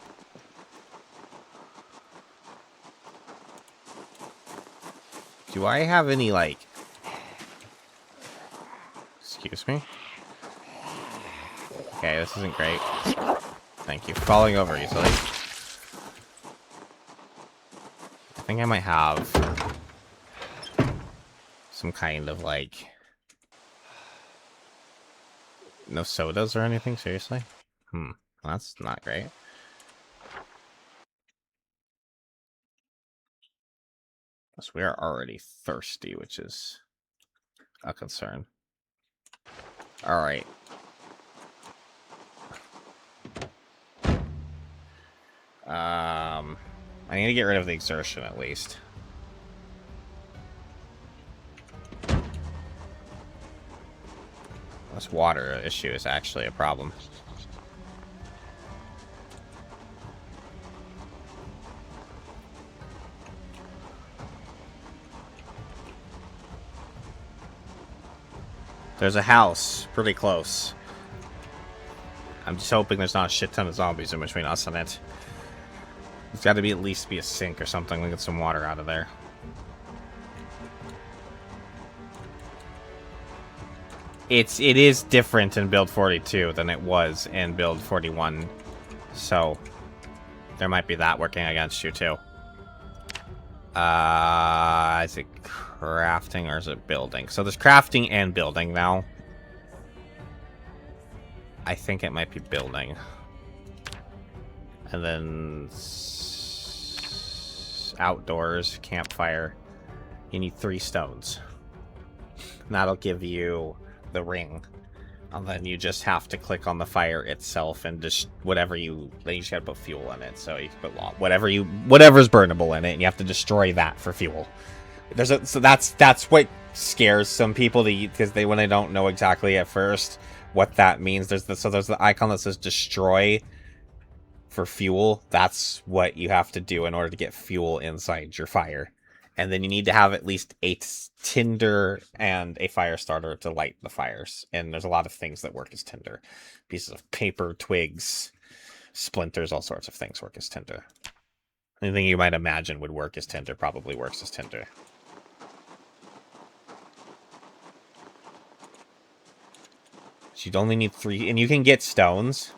Do I have any, like... Excuse me? Okay, this isn't great. Thank you. Falling over easily. I think I might have some kind of, like... No sodas or anything? Seriously? Well, that's not great. So we are already thirsty, which is a concern. Alright. I need to get rid of the exertion at least. This water issue is actually a problem. There's a house pretty close. I'm just hoping there's not a shit ton of zombies in between us and it. There's got to be at least be a sink or something to get some water out of there. It is different in build 42 than it was in build 41, so there might be that working against you too. Is it crafting or is it building? So there's crafting and building now. I think it might be building. And then outdoors, campfire. You need 3 stones. And that'll give you the ring. And then you just have to click on the fire itself and just whatever you... Then you just gotta put fuel in it. So you can put whatever's burnable in it, and you have to destroy that for fuel. So that's what scares some people because when they don't know exactly at first what that means. There's the icon that says destroy for fuel. That's what you have to do in order to get fuel inside your fire. And then you need to have at least 8 tinder and a fire starter to light the fires. And there's a lot of things that work as tinder. Pieces of paper, twigs, splinters, all sorts of things work as tinder. Anything you might imagine would work as tinder probably works as tinder. So you'd only need 3, and you can get stones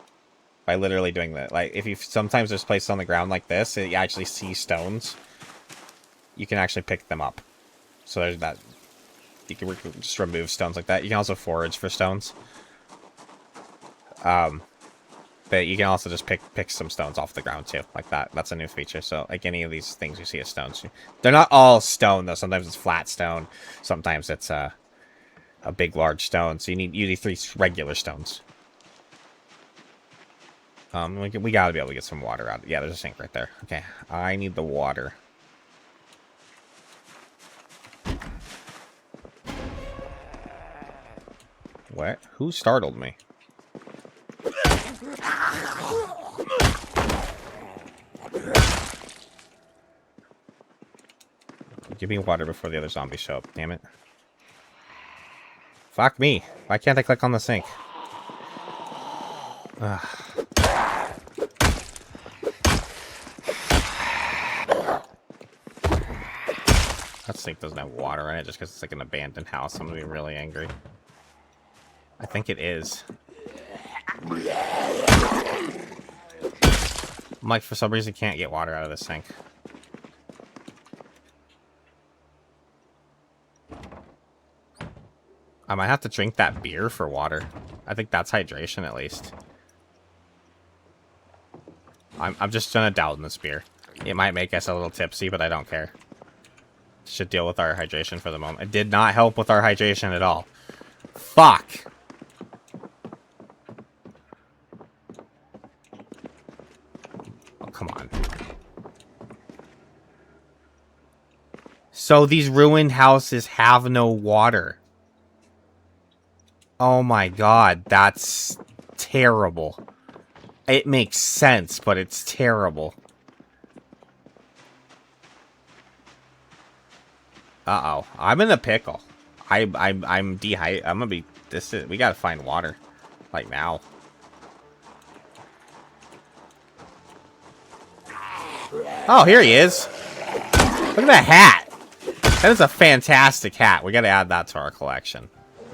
by literally doing that. Like, if you sometimes there's places on the ground like this, you actually see stones. You can actually pick them up. So there's that. You can just remove stones like that. You can also forage for stones. But you can also just pick some stones off the ground too, like that. That's a new feature. So like any of these things you see as stones, they're not all stone though. Sometimes it's flat stone. Sometimes it's a big large stone. So you need 3 regular stones. We gotta be able to get some water out. Yeah, there's a sink right there. Okay, I need the water. What? Who startled me? Give me water before the other zombies show up, damn it. Fuck me. Why can't I click on the sink? Ugh. That sink doesn't have water in it just because it's like an abandoned house. I'm gonna be really angry. I think it is. Mike, for some reason, can't get water out of the sink. I might have to drink that beer for water. I think that's hydration, at least. I'm just gonna down this beer. It might make us a little tipsy, but I don't care. Should deal with our hydration for the moment. It did not help with our hydration at all. Fuck! Oh, come on. So these ruined houses have no water. Oh my god, that's terrible. It makes sense, but it's terrible. Uh-oh. I'm in a pickle. I'm dehydrated. I'm gonna be... we gotta find water. Like, now. Oh, here he is. Look at that hat. That is a fantastic hat. We gotta add that to our collection.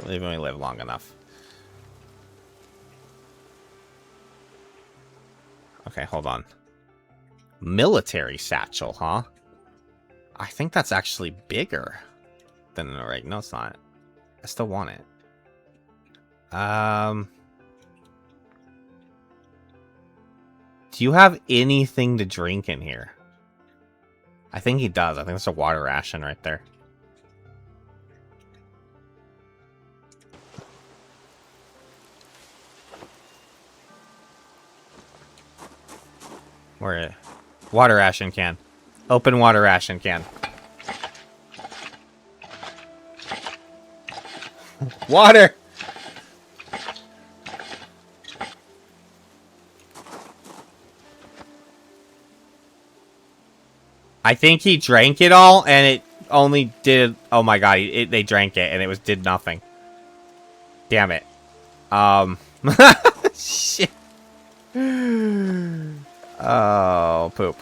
Even when we live long enough. Okay, hold on. Military satchel, huh? I think that's actually bigger than an array. No, it's not. I still want it. Do you have anything to drink in here? I think he does. I think that's a water ration right there. Where? Water ration can. Open water ration can. Water! I think he drank it all, and it only did... Oh my god, they drank it, and it did nothing. Damn it. Shit. Oh, poop.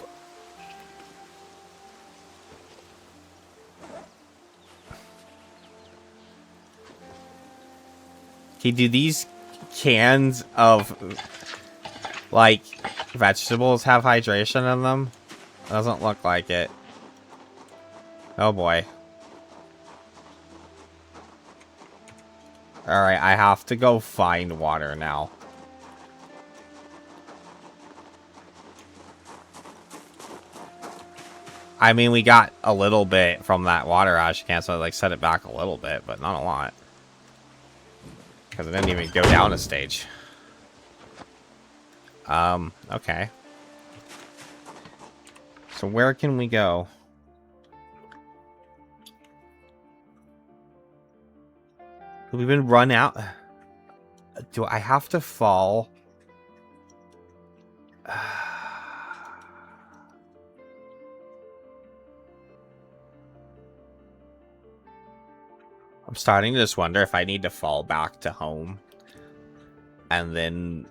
Okay, do these cans of, like, vegetables have hydration in them? Doesn't look like it. Oh boy. Alright, I have to go find water now. I mean, we got a little bit from that water ration can, so I like set it back a little bit, but not a lot. Because it didn't even go down a stage. Okay. So where can we go? We've been run out. Do I have to fall? I'm starting to just wonder if I need to fall back to home. And then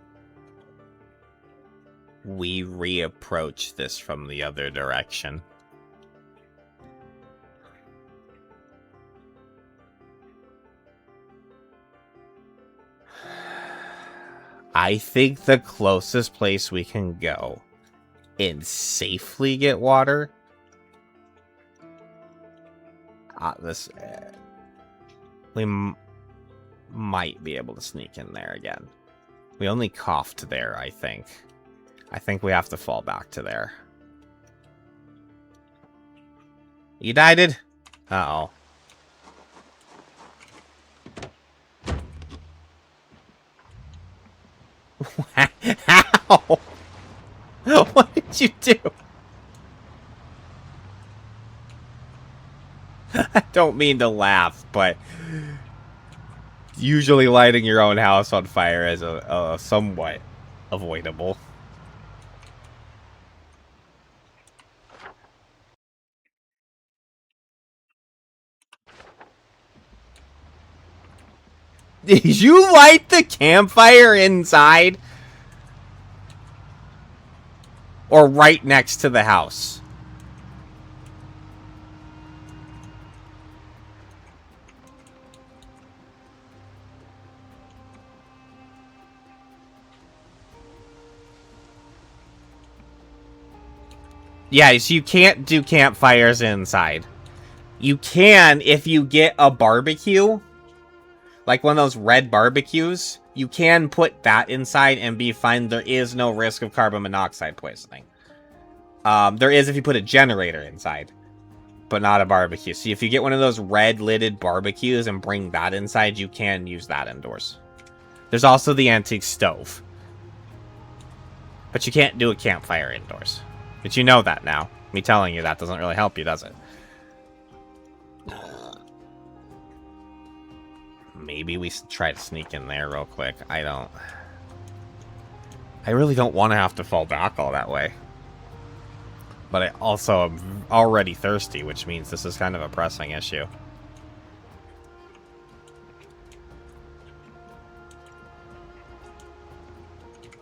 we reapproach this from the other direction. I think the closest place we can go and safely get water... We might be able to sneak in there again. We only coughed there, I think. I think we have to fall back to there. You died? Uh-oh. How? What did you do? I don't mean to laugh, but usually lighting your own house on fire is a somewhat avoidable. Did you light the campfire inside? Or right next to the house? Yeah, so you can't do campfires inside. You can if you get a barbecue. Like one of those red barbecues. You can put that inside and be fine. There is no risk of carbon monoxide poisoning. There is if you put a generator inside. But not a barbecue. So if you get one of those red-lidded barbecues and bring that inside, you can use that indoors. There's also the antique stove. But you can't do a campfire indoors. But you know that now. Me telling you that doesn't really help you, does it? Maybe we try to sneak in there real quick. I really don't want to have to fall back all that way. But I also am already thirsty, which means this is kind of a pressing issue.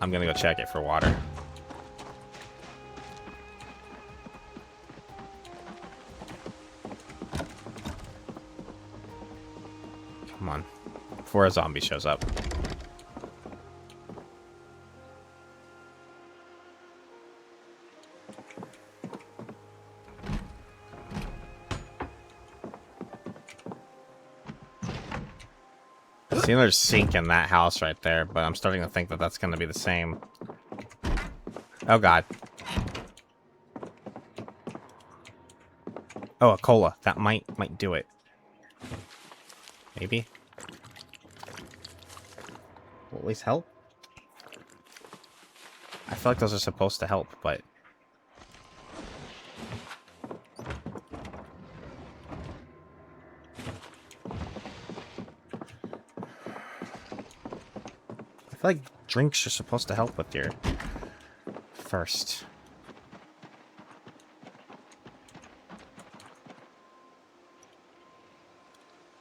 I'm gonna go check it for water. Come on. Before a zombie shows up. See, there's sink in that house right there, but I'm starting to think that that's going to be the same. Oh, God. Oh, a cola. That might do it. Maybe. Will at least help. I feel like those are supposed to help, but... I feel like drinks are supposed to help with your thirst.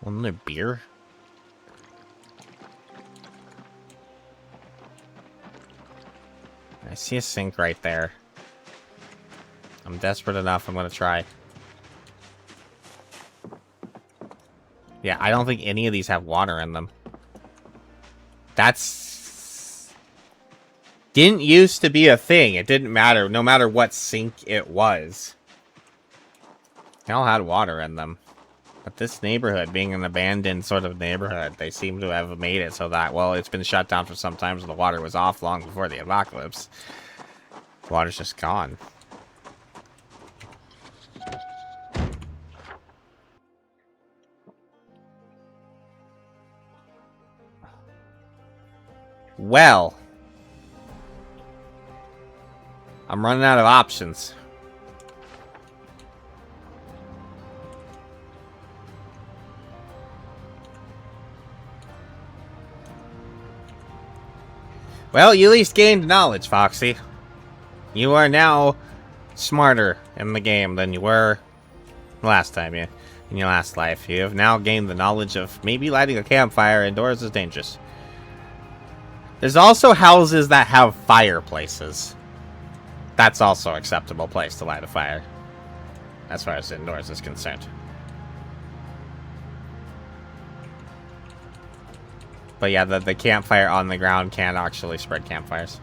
Another beer? I see a sink right there. I'm desperate enough, I'm gonna try. Yeah, I don't think any of these have water in them. That's... didn't used to be a thing. It didn't matter, no matter what sink it was. They all had water in them. But this neighborhood, being an abandoned sort of neighborhood, they seem to have made it so that, well, it's been shut down for some time, so the water was off long before the apocalypse. The water's just gone. Well. I'm running out of options. Well, you at least gained knowledge, Foxy. You are now smarter in the game than you were last time in your last life. You have now gained the knowledge of maybe lighting a campfire indoors is dangerous. There's also houses that have fireplaces. That's also an acceptable place to light a fire, as far as indoors is concerned. But yeah, the campfire on the ground can actually spread campfires.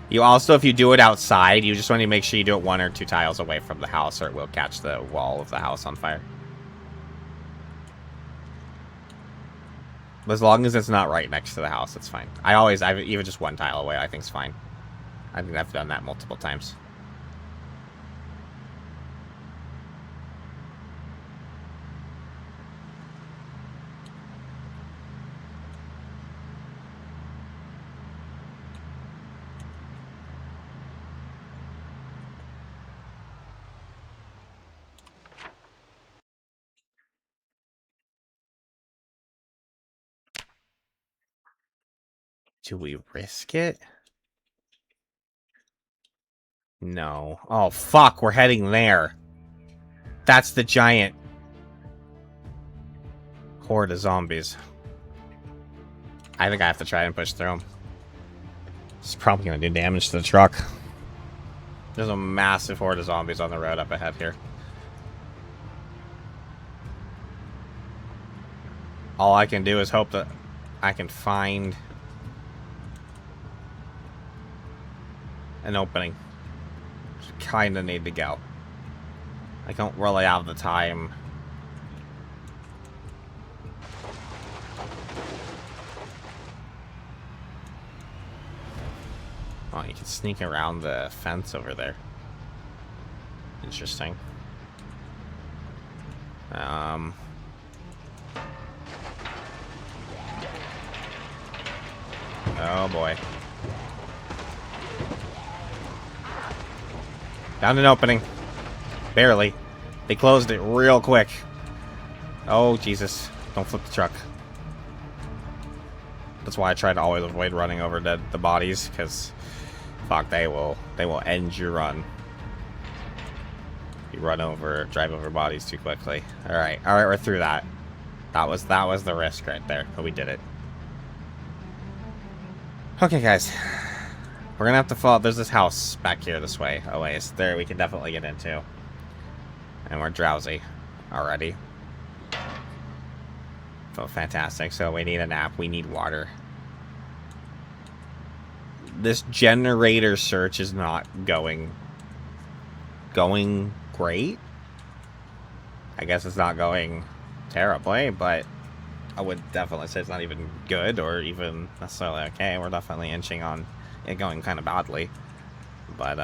You also, if you do it outside, you just want to make sure you do it 1 or 2 tiles away from the house, or it will catch the wall of the house on fire. As long as it's not right next to the house, it's fine. I've even just one tile away, I think it's fine. I think I've done that multiple times. Do we risk it? No. Oh, fuck, we're heading there. That's the giant horde of zombies. I think I have to try and push through them. It's probably going to do damage to the truck. There's a massive horde of zombies on the road up ahead here. All I can do is hope that I can find an opening. Just kind of need to go. I don't really have the time. Oh, you can sneak around the fence over there. Interesting. Oh boy. Found an opening. Barely. They closed it real quick. Oh, Jesus. Don't flip the truck. That's why I try to always avoid running over the bodies, because fuck, they will end your run. You drive over bodies too quickly. Alright, we're through that. That was the risk right there, but we did it. Okay, guys. We're gonna have to follow. There's this house back here this way. Oh, wait, there we can definitely get into. And we're drowsy already. So fantastic. So we need a nap. We need water. This generator search is not going great. I guess it's not going terribly, but I would definitely say it's not even good or even necessarily okay. We're definitely inching on it going kind of badly. But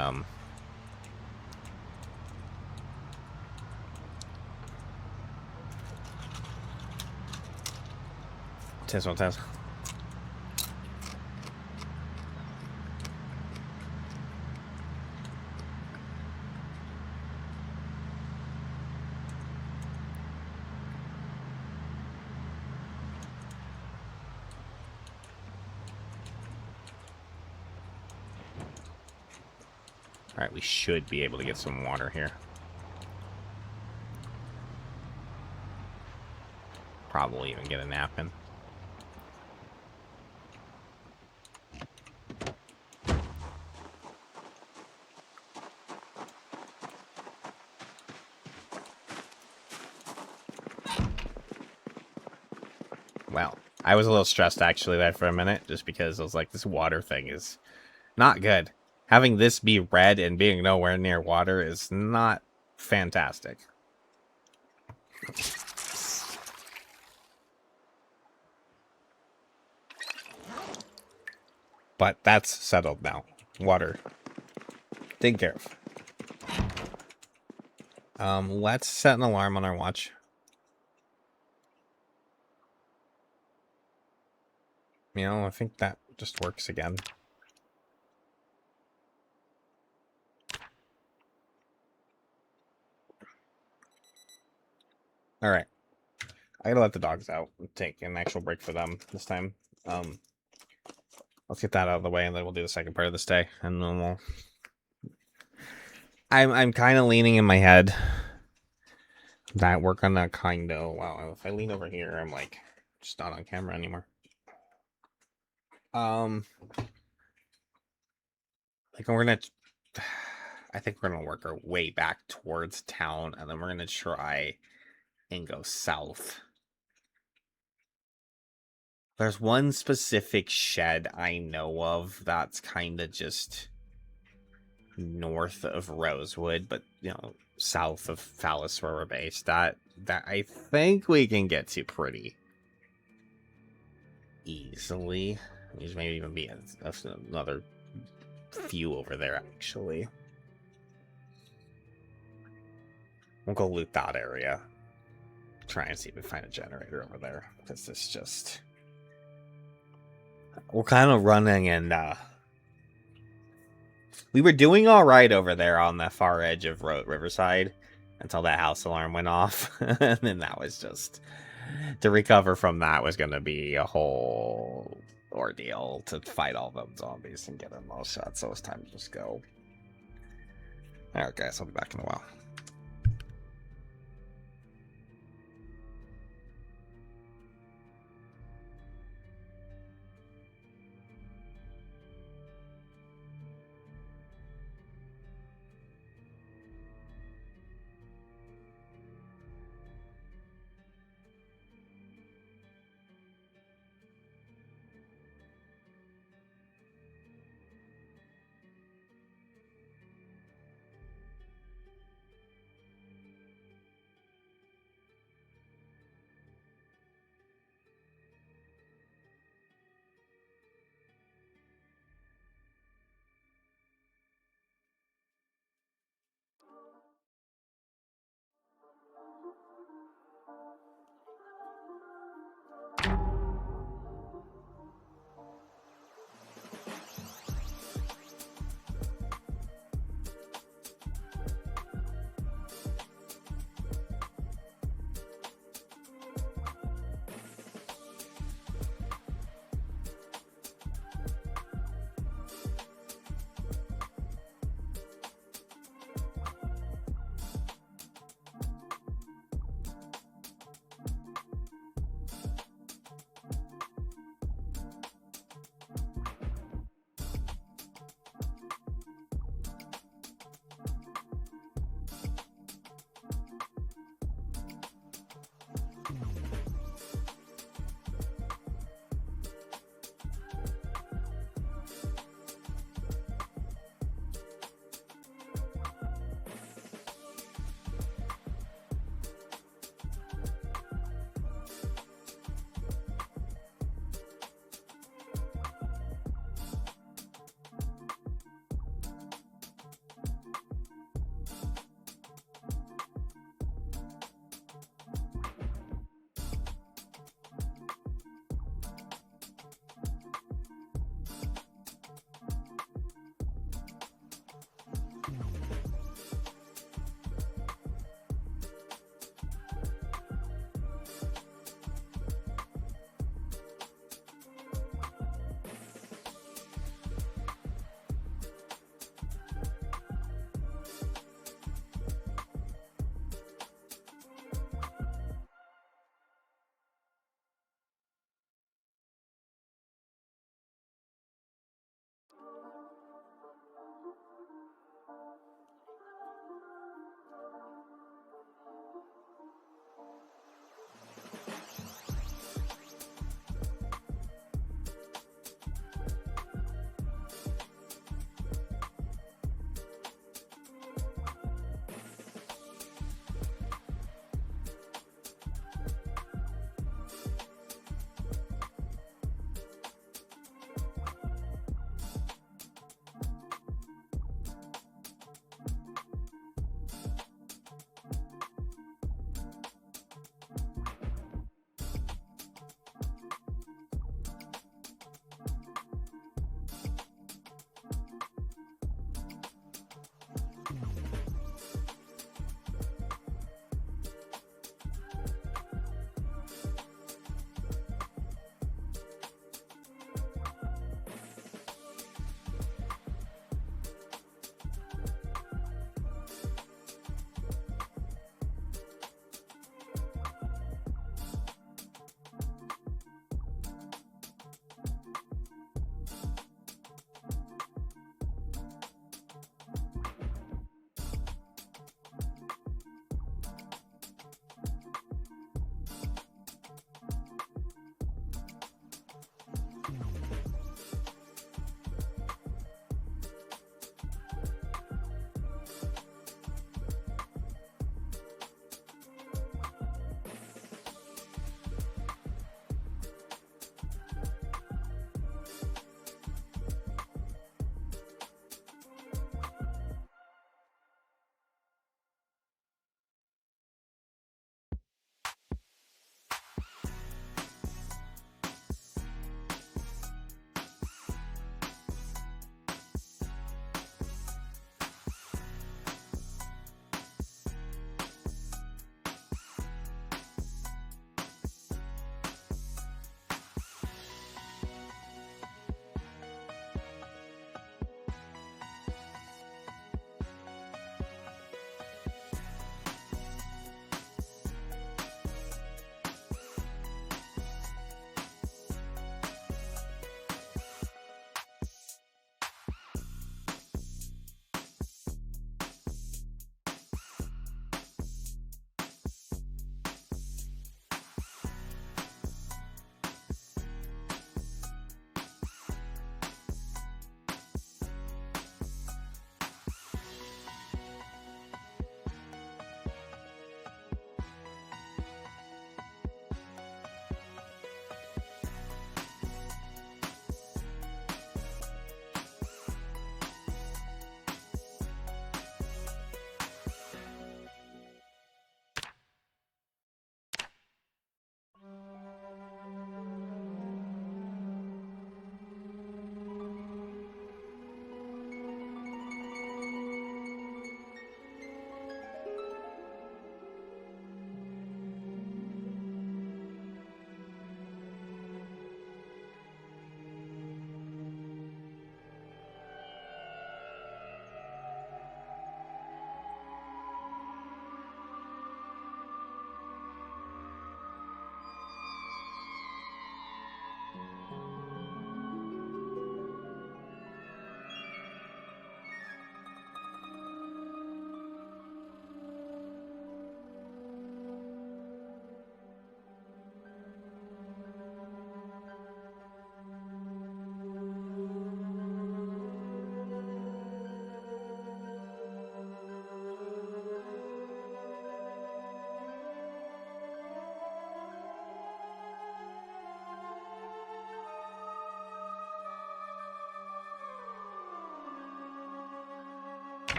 tis what tis. Alright, we should be able to get some water here. Probably even get a nap in. Well, I was a little stressed actually there for a minute, just because I was like, this water thing is not good. Having this be red and being nowhere near water is not fantastic. But that's settled now. Water. Take care of. Let's set an alarm on our watch. You know, I think that just works again. All right. I gotta let the dogs out and take an actual break for them this time. Let's get that out of the way, and then we'll do the second part of this day, and then we'll. I'm kind of leaning in my head that we're gonna kind of. Wow, if I lean over here, I'm like just not on camera anymore. Like we're gonna. I think we're gonna work our way back towards town, and then we're gonna try and go south. There's one specific shed I know of that's kind of just north of Rosewood, but you know, south of Phallus where we're based. That I think we can get to pretty easily. There's maybe even be another few over there, actually. We'll go loot that area. Try and see if we find a generator over there. Because this just... We're kind of running and, we were doing alright over there on the far edge of Riverside until that house alarm went off. And then that was just... To recover from that was going to be a whole ordeal to fight all those zombies and get them all shots. So it's time to just go. Alright, guys, I'll be back in a while.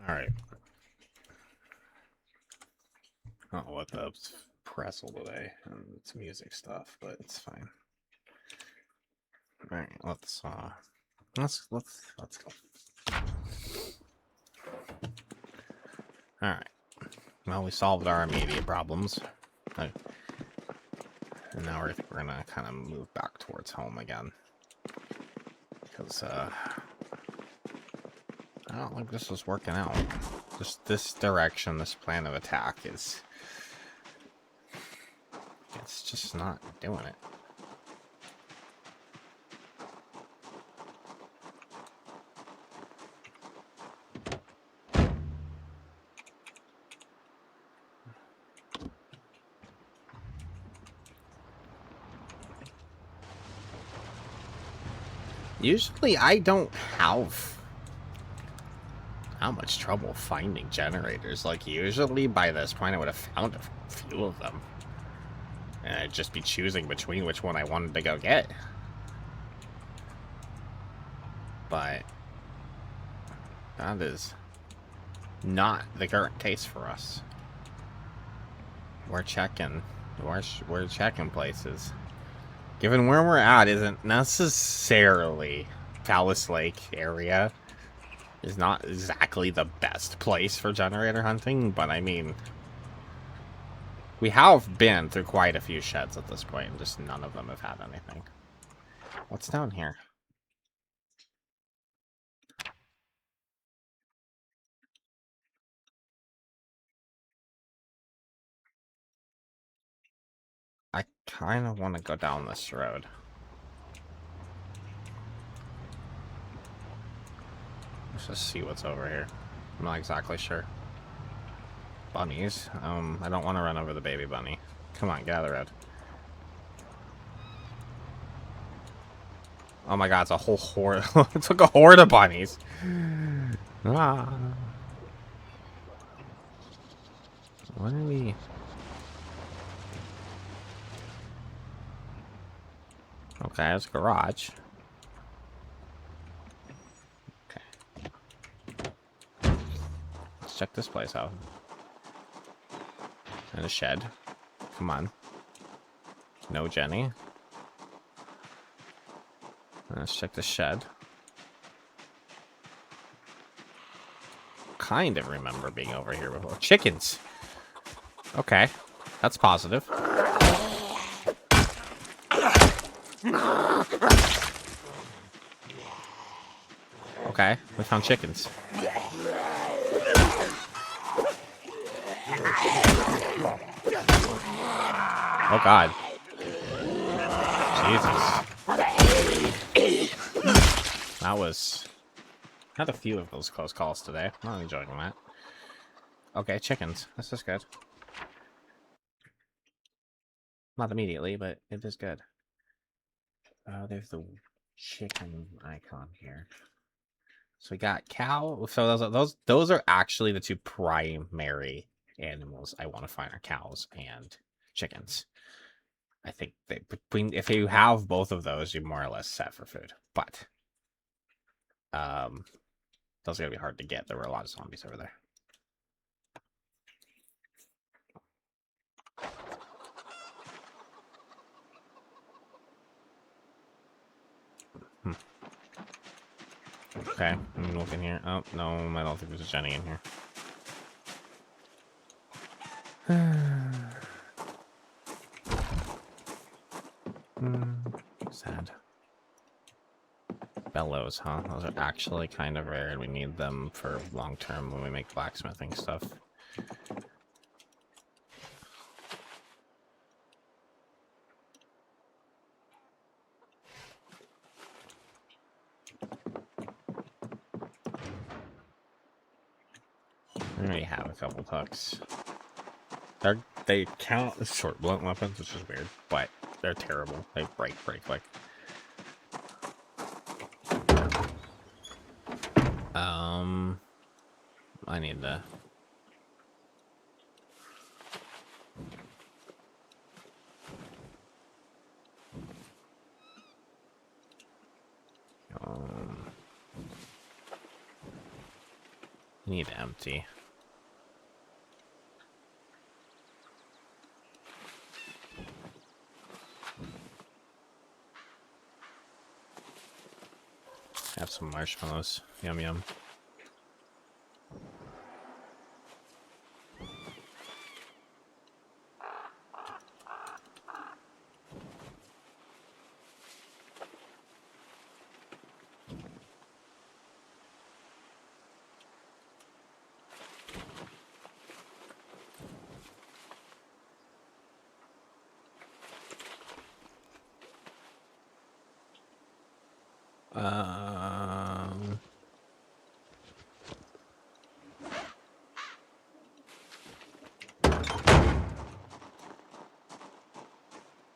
Alright. I don't know what the pretzel today. It's music stuff, but it's fine. Alright, let's go. Alright. Well, we solved our immediate problems. And now we're gonna kind of move back towards home again. Because, I don't think this is working out. Just this direction, this plan of attack is... It's just not doing it. Usually I don't have how much trouble finding generators. Like, usually by this point I would have found a few of them. And I'd just be choosing between which one I wanted to go get. But that is not the current case for us. We're checking places. Given where we're at isn't necessarily Palace Lake area is not exactly the best place for generator hunting, but I mean, we have been through quite a few sheds at this point, and just none of them have had anything. What's down here? I kind of want to go down this road. Let's just see what's over here. I'm not exactly sure. Bunnies. I don't want to run over the baby bunny. Come on, get out of the road. Oh my god, it's a whole horde. It took a horde of bunnies. Ah. What are we... Okay, it's a garage. Okay. Let's check this place out. And a shed. Come on. No Jenny. Let's check the shed. Kind of remember being over here before. Chickens! Okay. That's positive. Okay, we found chickens. Oh god. Jesus. That was... Had a few of those close calls today. I'm not enjoying that. Okay, chickens. This is good. Not immediately, but it is good. There's the chicken icon here. So we got cow. So those are actually the two primary animals I want to find are cows and chickens. I think if you have both of those, you're more or less set for food. But those are gonna be hard to get. There were a lot of zombies over there. Okay, let me look in here. Oh, no, I don't think there's a Jenny in here. Sad. Bellows, huh? Those are actually kind of rare, and we need them for long term when we make blacksmithing stuff. We already have a couple tucks. They count as short blunt weapons, which is weird, but they're terrible. They break pretty quick. I need to... We need to empty. Have some marshmallows. Yum yum.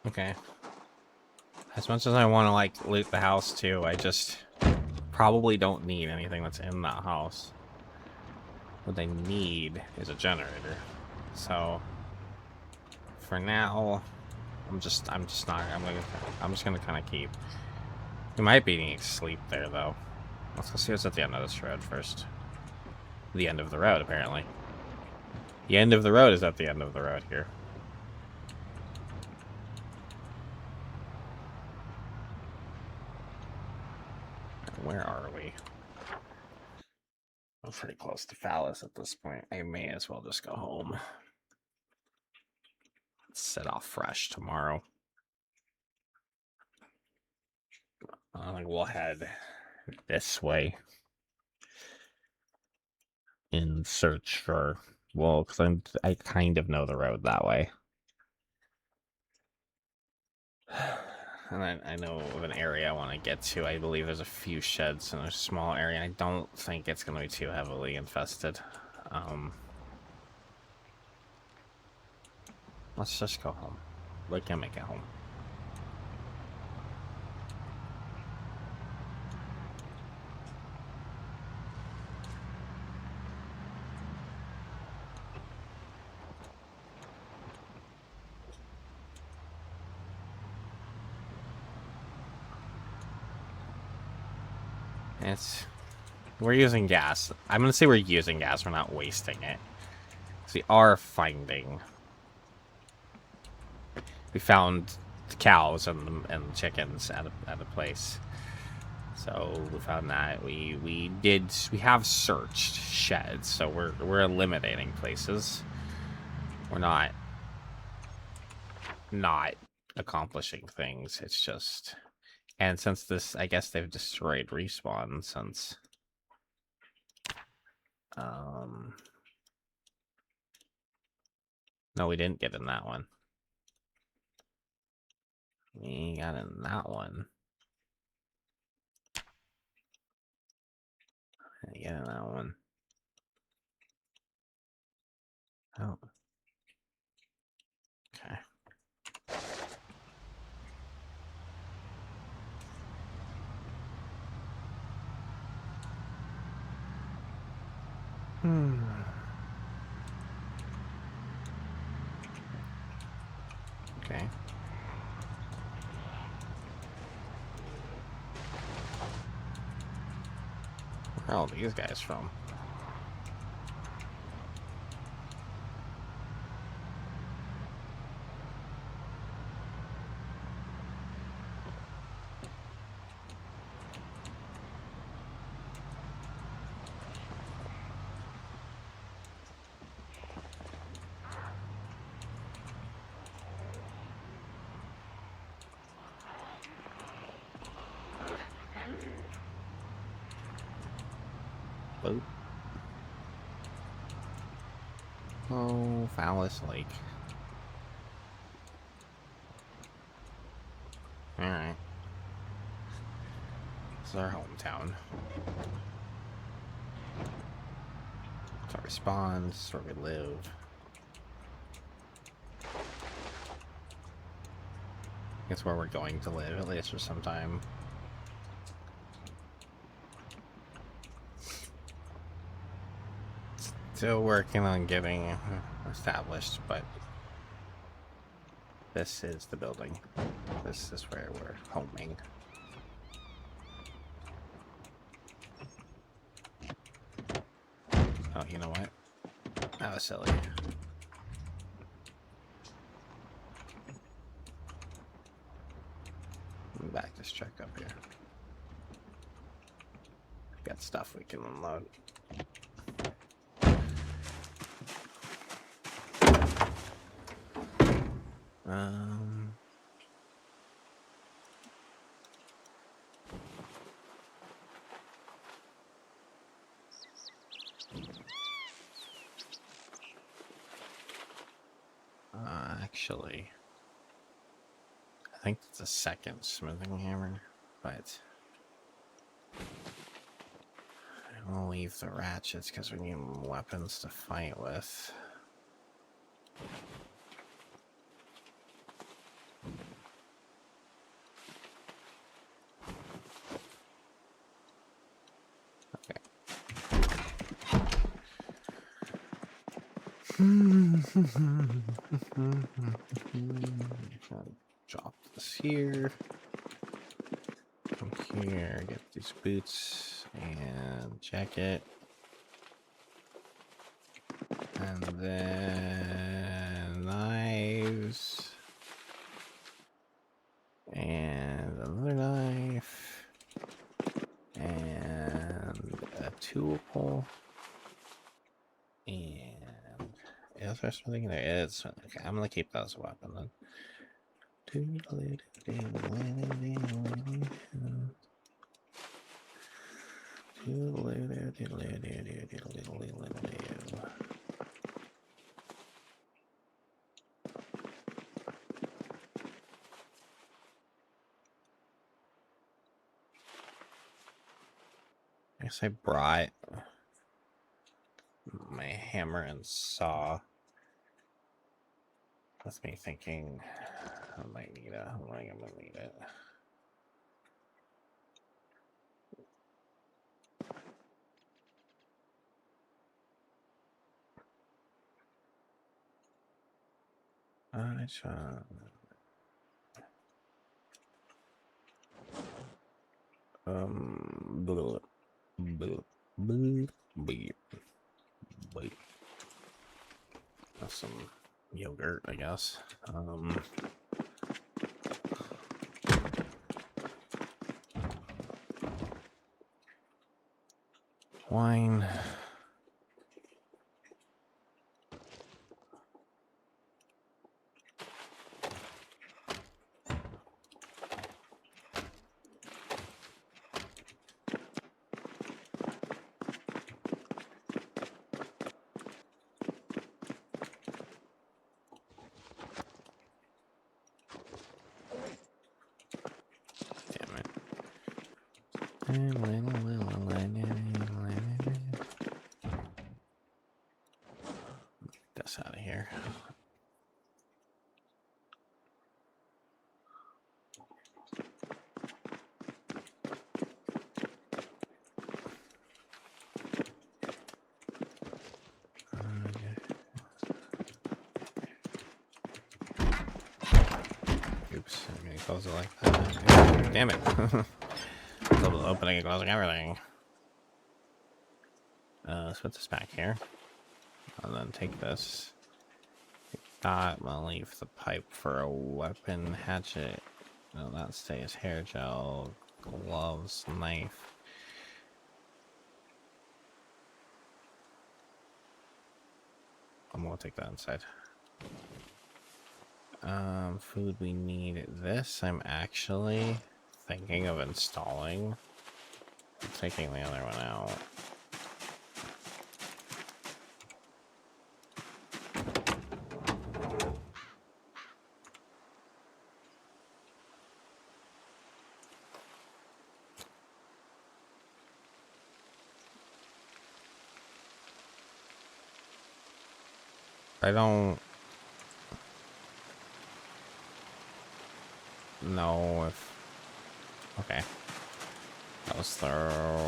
Okay. As much as I want to like loot the house too, I just probably don't need anything that's in that house. What I need is a generator. So for now, I'm just gonna kind of keep. We might be needing sleep there though. Let's go see what's at the end of this road first. The end of the road, apparently. The end of the road is at the end of the road here. Where are we? I'm pretty close to Phallus at this point. I may as well just go home. Set off fresh tomorrow. I think we'll head this way in search for, well, because I kind of know the road that way. And I know of an area I want to get to. I believe there's a few sheds in a small area. I don't think it's going to be too heavily infested. Let's just go home. We can make it home. We're using gas. I'm gonna say we're using gas. We're not wasting it. So we are finding. We found the cows and the chickens at a place. So we found that. We have searched sheds. So we're eliminating places. We're not accomplishing things. It's just. And since this, I guess they've destroyed respawn since. No, we didn't get in that one. We got in that one. Get in that one. Oh. Okay. Okay. Where are all these guys from? Boat. Oh, Phallus Lake. Alright. This is our hometown. It's our respawn, this is where we live. It's where we're going to live, at least for some time. Still working on getting established, but this is the building. This is where we're homing. you know what? That was silly. Let me back this truck up here. Got stuff we can unload. Actually, I think it's a second smithing hammer, but I'll leave the ratchets because we need weapons to fight with. Drop this here. Come here, get these boots and jacket. And then knives. And another knife. And a tool pole. And is there something there? Is okay, I'm gonna keep that as a weapon then. I guess I brought my hammer and saw. That's me thinking I might need it. I'm gonna need it. I shall. Blah, blah, blah, blah. That's some yogurt, I guess. Wine. That's out of here. Oops, I'm gonna close it like that. Damn it. Opening and closing everything. Let's put this back here. And then take this. I'm gonna leave the pipe for a weapon, hatchet. No, that stays. Hair gel, gloves, knife. I'm gonna take that inside. Food, we need this. I'm actually thinking of installing. I'm taking the other one out. I don't know if... Okay. That was the...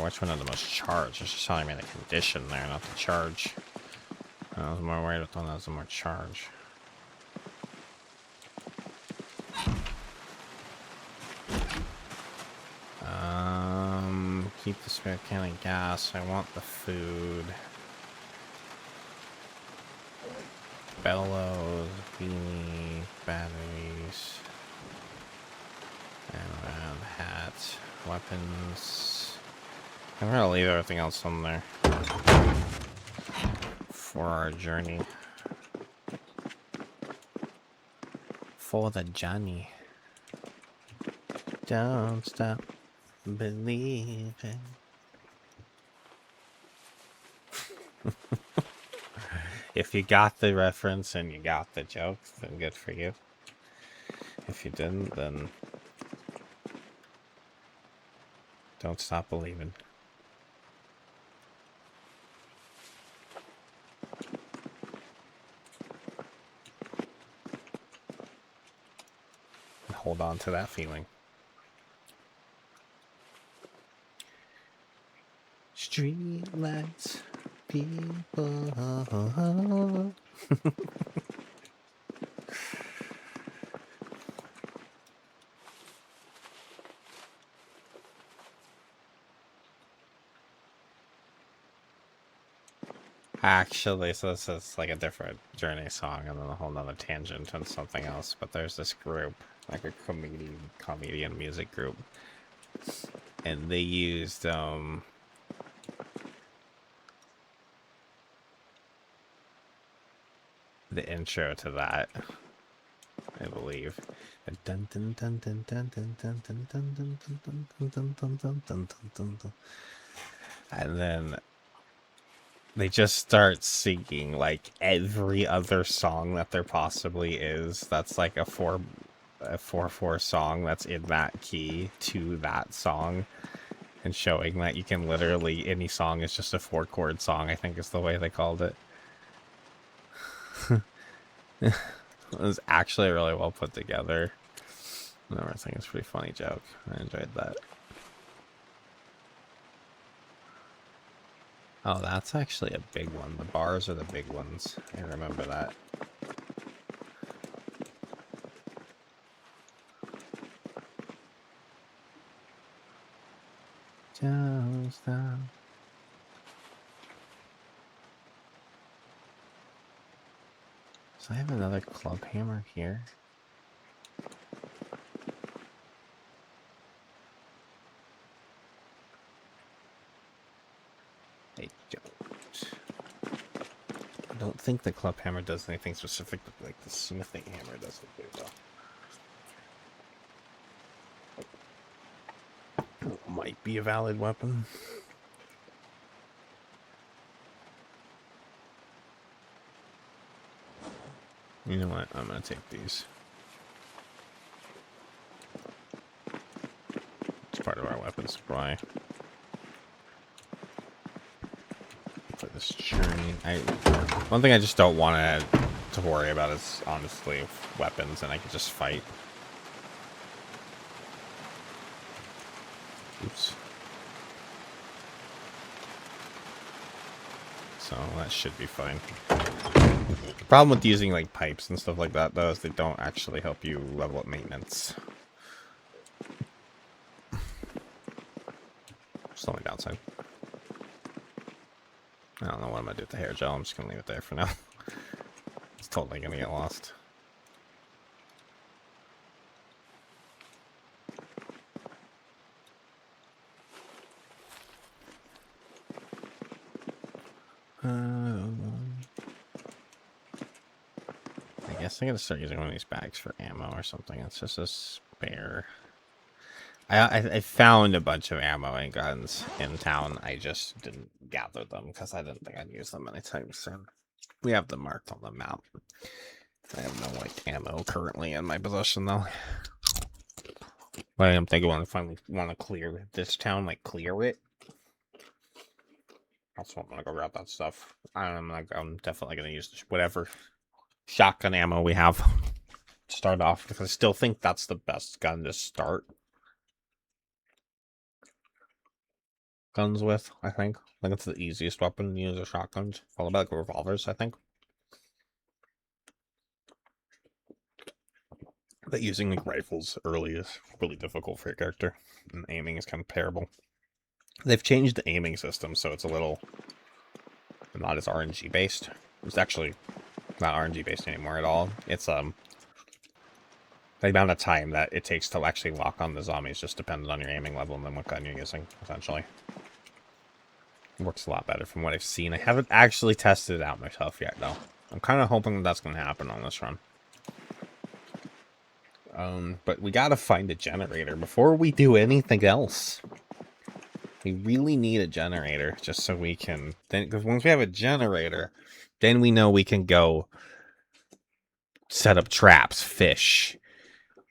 Which one had the most charge? It's just telling me the condition there, not the charge. I was more worried with the one that has the more charge. Keep the spare can of gas. I want the food. bellows, beanie, batteries, and around hats, weapons. I'm gonna leave everything else on there for our journey. For the journey. Don't stop believing. If you got the reference and you got the joke, then good for you. If you didn't, then don't stop believing. And hold on to that feeling. Street lights, people. Actually, so this is like a different Journey song and then a whole nother tangent and something else. But there's this group, like a comedian music group, and they used the intro to that, I believe. And then they just start singing like every other song that there possibly is. That's like a 4/4 song that's in that key to that song, and showing that you can literally any song is just a 4-chord song. I think is the way they called it. It was actually really well put together. And everything is a pretty funny joke. I enjoyed that. Oh, that's actually a big one. The bars are the big ones. I remember that. Just stop. So I have another club hammer here. I don't think the club hammer does anything specific like the smithing hammer does it though. It might be a valid weapon. You know what? I'm gonna take these. It's part of our weapon supply. For this journey, one thing I just don't want to worry about is honestly weapons, and I can just fight. Oops. So that should be fine. The problem with using like pipes and stuff like that though is they don't actually help you level up maintenance. It's the only downside. I don't know what I'm gonna do with the hair gel. I'm just gonna leave it there for now. It's totally gonna get lost. I guess I gotta start using one of these bags for ammo or something. It's just a spare. I found a bunch of ammo and guns in town. I just didn't gather them because I didn't think I'd use them anytime soon. We have them marked on the map. I have no like ammo currently in my possession though. But I am thinking when I finally want to clear this town, like clear it. Also, I'm gonna go grab that stuff. I'm definitely gonna use whatever shotgun ammo we have to start off because I still think that's the best gun to start guns with. I think it's the easiest weapon to use a shotguns, followed by like revolvers. I think. But using like rifles early is really difficult for your character, and aiming is kind of terrible. They've changed the aiming system, so it's a little not as RNG based. It's actually not RNG based anymore at all. It's the amount of time that it takes to actually lock on the zombies just depends on your aiming level and then what gun you're using, essentially. It works a lot better from what I've seen. I haven't actually tested it out myself yet, though. I'm kind of hoping that's going to happen on this run. But we gotta find a generator before we do anything else. We really need a generator just so we can then, because once we have a generator, then we know we can go set up traps, fish,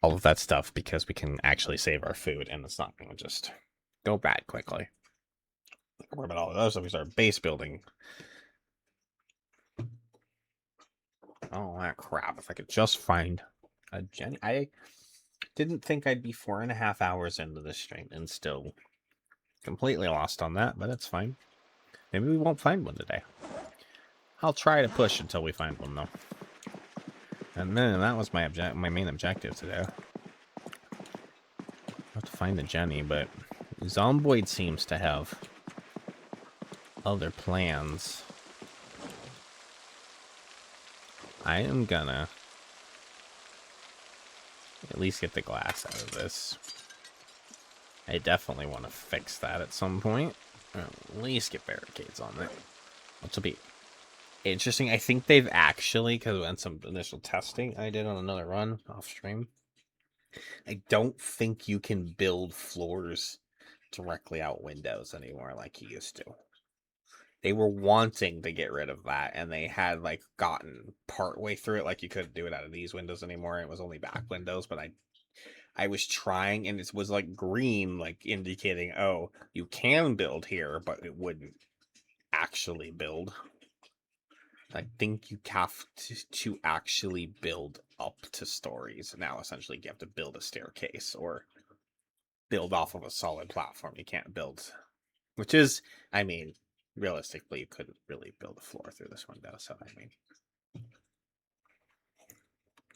all of that stuff, because we can actually save our food and it's not going to just go bad quickly. What about all of those? So we start base building. Oh, that crap. If I could just find a I didn't think I'd be 4.5 hours into this stream and still completely lost on that, but it's fine. Maybe we won't find one today. I'll try to push until we find one, though. And then that was my main objective today. I have to find the Jenny, but Zomboid seems to have other plans. I am gonna at least get the glass out of this. I definitely want to fix that at some point. Or at least get barricades on it. Which will be interesting. I think they've actually, because we had some initial testing I did on another run off stream, I don't think you can build floors directly out windows anymore like you used to. They were wanting to get rid of that, and they had like gotten part way through it. Like you couldn't do it out of these windows anymore. It was only back windows, but I was trying, and it was like green, like indicating, oh, you can build here, but it wouldn't actually build. I think you have to actually build up to stories. Now, essentially, you have to build a staircase or build off of a solid platform. You can't build, which is, I mean, realistically, you couldn't really build a floor through this window. So, I mean,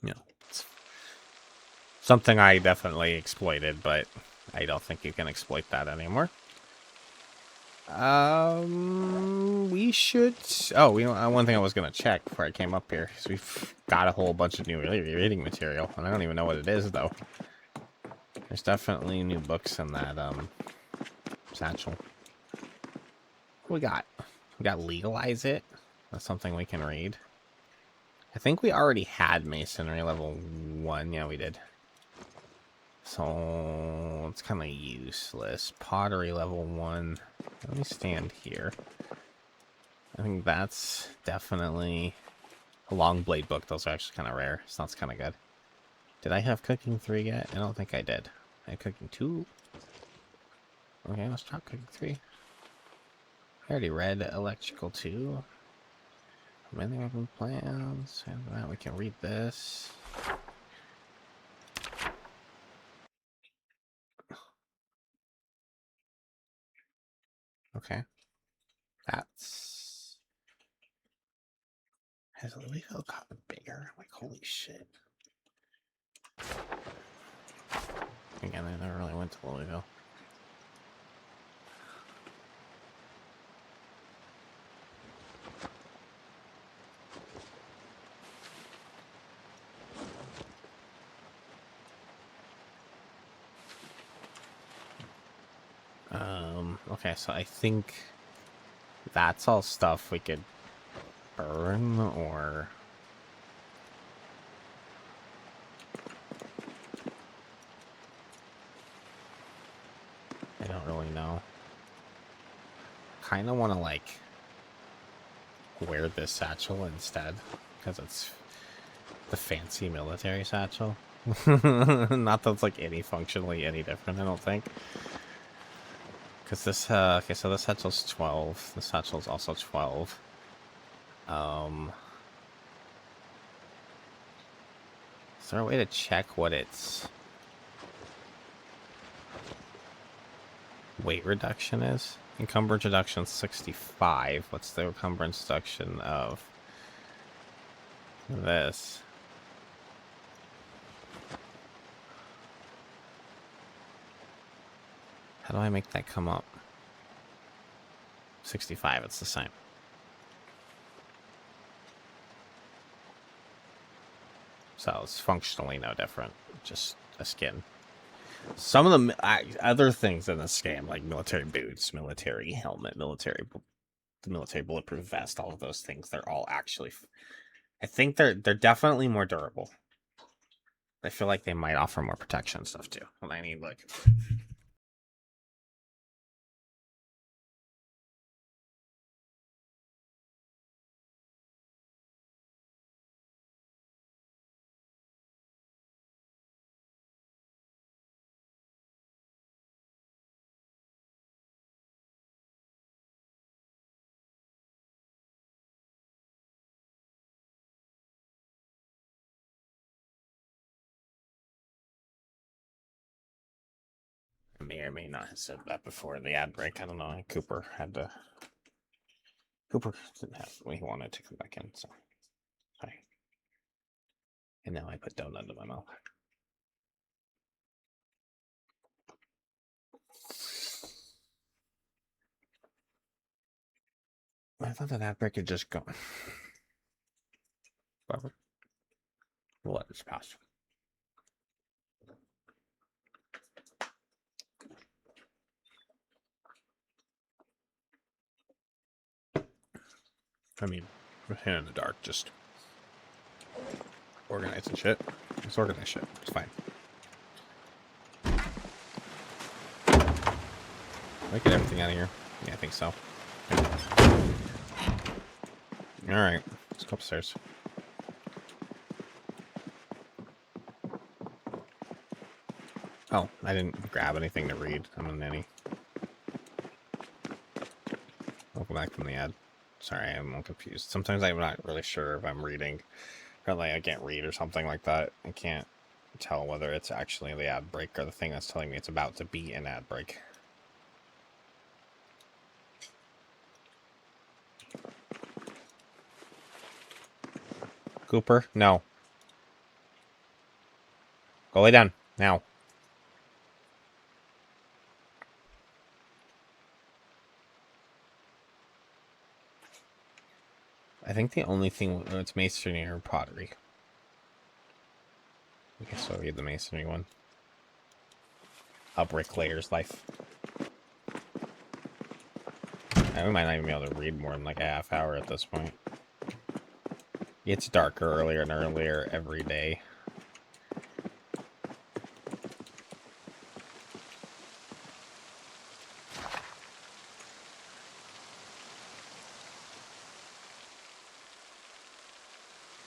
you know, it's something I definitely exploited, but I don't think you can exploit that anymore. We should. Oh, one thing I was gonna check before I came up here is we've got a whole bunch of new reading material, and I don't even know what it is though. There's definitely new books in that satchel. What we got? We got Legalize It. That's something we can read. I think we already had Masonry level 1. Yeah, we did. So it's kind of useless. Pottery level 1. Let me stand here. I think that's definitely a long blade book. Those are actually kind of rare. So that's kind of good. Did I have cooking 3 yet? I don't think I did. I had cooking 2. Okay, let's try cooking 3. I already read electrical 2. Many weapon plans. And that we can read this. Okay. That's... Has Louisville gotten bigger? Like, holy shit. Again, I never really went to Louisville. Okay, so I think that's all stuff we could burn, or... I don't really know. Kind of want to, like, wear this satchel instead, because it's the fancy military satchel. Not that it's, like, functionally any different, I don't think. Because this, okay, so this satchel's 12. This satchel's also 12. Is there a way to check what its weight reduction is? Encumbrance reduction 65. What's the encumbrance reduction of this? How do I make that come up? 65, it's the same. So it's functionally no different. Just a skin. Some of the other things in this game, like military boots, military helmet, the military bulletproof vest, all of those things, they're all actually. I think they're definitely more durable. I feel like they might offer more protection and stuff too. Well, I need like. I may or may not have said that before the ad break. I don't know. Cooper didn't have when he wanted to come back in, so. Hi. And now I put donut in my mouth. I thought that ad break had just gone. Whatever. We'll let this pass. I mean, we're in the dark, just organizing shit. It's organized shit. It's fine. Did I get everything out of here? Yeah, I think so. Alright, let's go upstairs. Oh, I didn't grab anything to read. I'm a ninny. Welcome back from the ad. Sorry, I'm all confused. Sometimes I'm not really sure if I'm reading. Apparently I can't read or something like that. I can't tell whether it's actually the ad break or the thing that's telling me it's about to be an ad break. Cooper, no. Go lay down, now. I think the only thing, it's masonry or pottery. I guess I'll read the masonry one. A bricklayer's life. We might not even be able to read more than like a half hour at this point. It's darker earlier and earlier every day.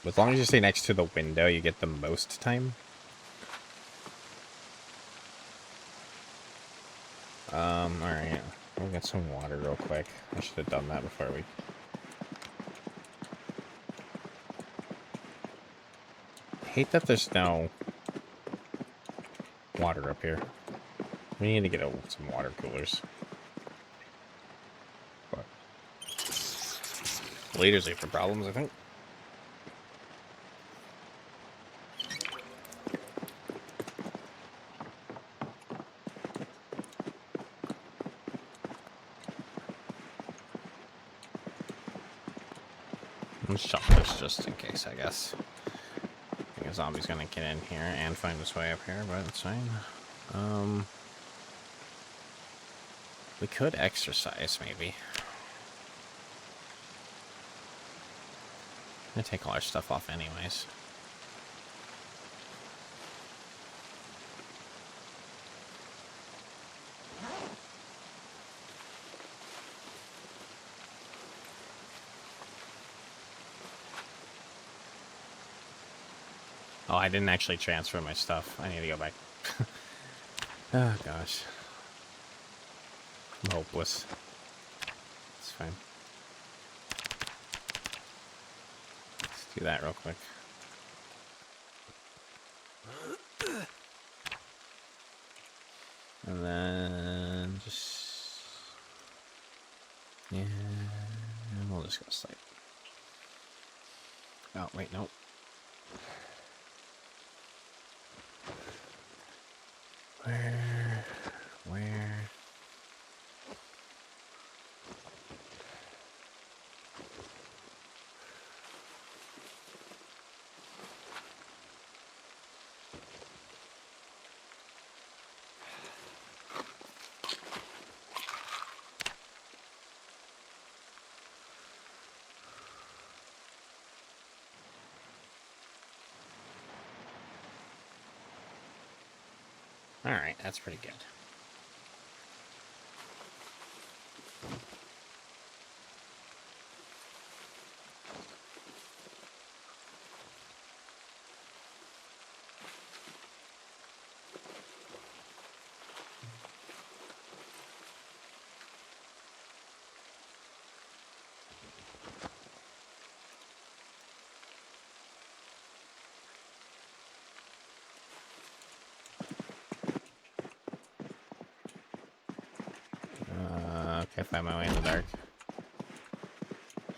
As long as you stay next to the window, you get the most time. Alright. We'll get some water real quick. I should have done that before we... I hate that there's no water up here. We need to get some water coolers. But leaders leave for problems, I think. Let's shut this just in case, I guess. I think a zombie's gonna get in here and find his way up here, but it's fine. We could exercise, maybe. I'm gonna take all our stuff off anyways. Oh, I didn't actually transfer my stuff. I need to go back. Oh, gosh. I'm hopeless. It's fine. Let's do that real quick. And then just... yeah, we'll just go sleep. Oh, wait, nope. Where? Alright, that's pretty good. Okay, find my way in the dark.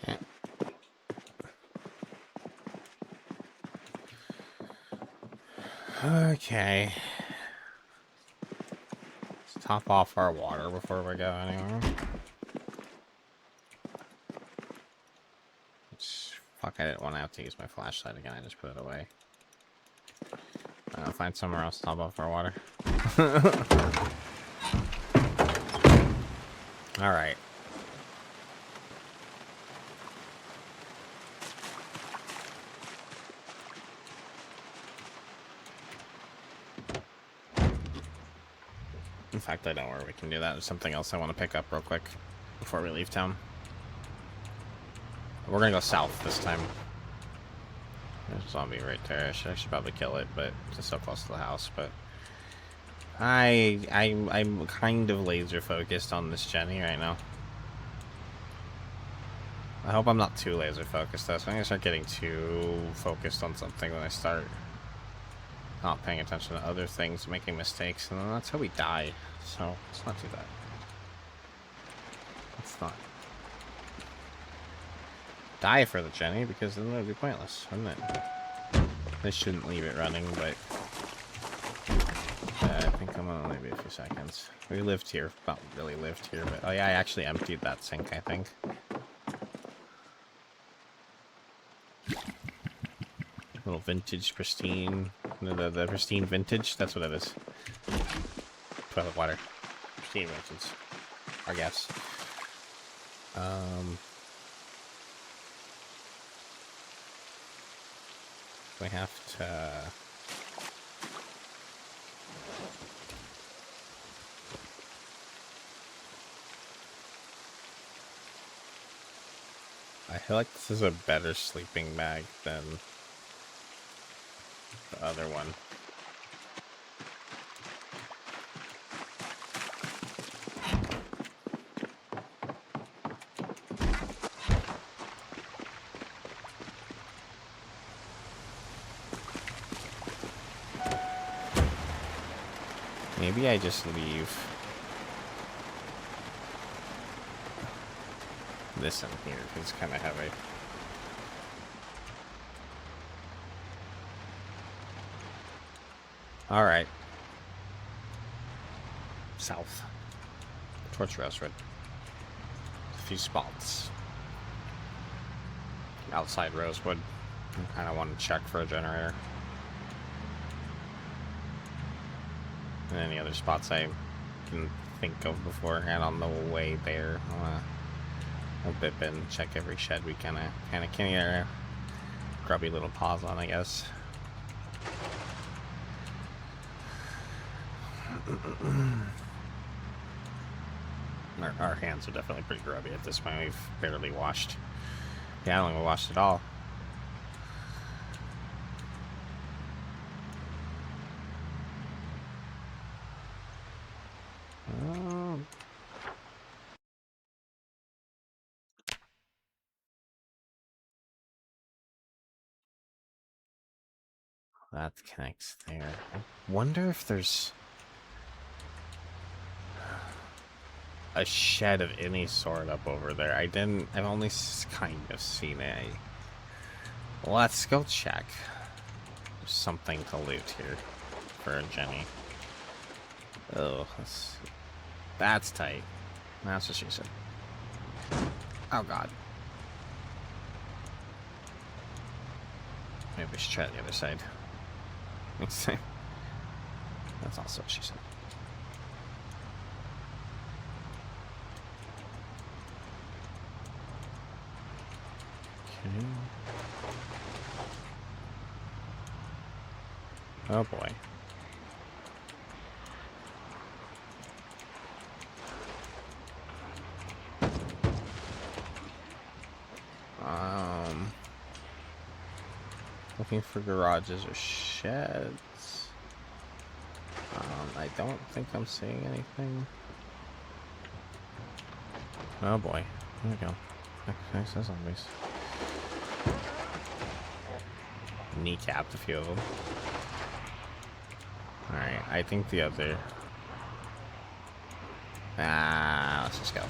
Yeah. Okay. Let's top off our water before we go anywhere. Fuck, I didn't want to have to use my flashlight again. I just put it away. Find somewhere else to top off our water. Alright. In fact, I know where we can do that. There's something else I want to pick up real quick before we leave town. We're gonna go south this time. There's a zombie right there. I should probably kill it, but it's just so close to the house. But I'm kind of laser focused on this Jenny right now. I hope I'm not too laser focused though. So I'm gonna start getting too focused on something when I start not paying attention to other things, making mistakes, and then that's how we die. So let's not do that. Let's not die for the Jenny, because then it would be pointless, wouldn't it? They shouldn't leave it running, but I think I'm gonna leave it a few seconds. We lived here, not really lived here, but oh yeah, I actually emptied that sink, I think. Little vintage pristine, the pristine vintage, that's what it is. Toilet water, pristine vintage, I guess. We have to I feel like this is a better sleeping bag than the other one. Maybe I just leave this in here because it's kind of heavy. All right. South. Towards Rosewood. A few spots. Outside Rosewood. I kind of want to check for a generator. And any other spots I can think of before. And on the way there, I'll dip in, check every shed we kind of can get a grubby little paws on, I guess. Our hands are definitely pretty grubby at this point. We've barely washed. Yeah, I don't think we washed at all. That connects there. I wonder if there's a shed of any sort up over there. I've only kind of seen it. Let's go check. There's something to loot here for a Jenny. Oh, that's tight. That's what she said. Oh god. Maybe we should try the other side. That's also what she said. Okay. Oh boy. Looking for garages or sheds. I don't think I'm seeing anything. Oh boy. There we go. Okay, so zombies. Kneecapped a few of them. Alright, I think the other... let's just go.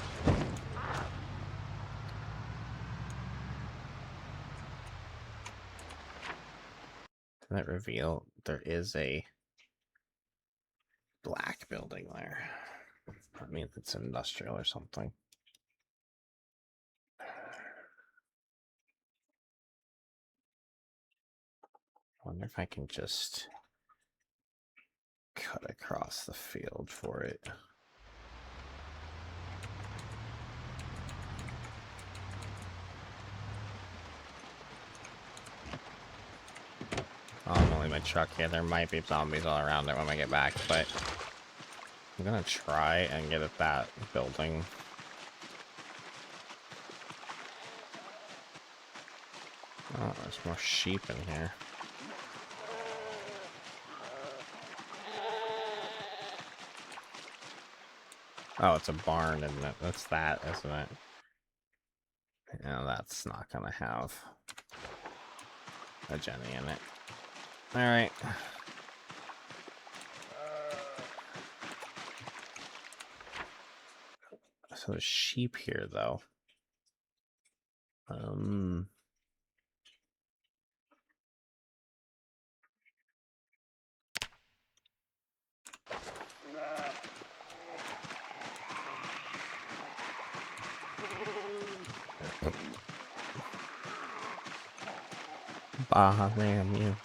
That reveal, there is a black building there. I mean, it's industrial or something. I wonder if I can just cut across the field for it. Oh, I'm only my truck here. There might be zombies all around it when I get back, but I'm gonna try and get at that building. Oh, there's more sheep in here. Oh, it's a barn, isn't it? That's that, isn't it? No, that's not gonna have a Jenny in it. Alright. So there's sheep here, though. Bah, ram you.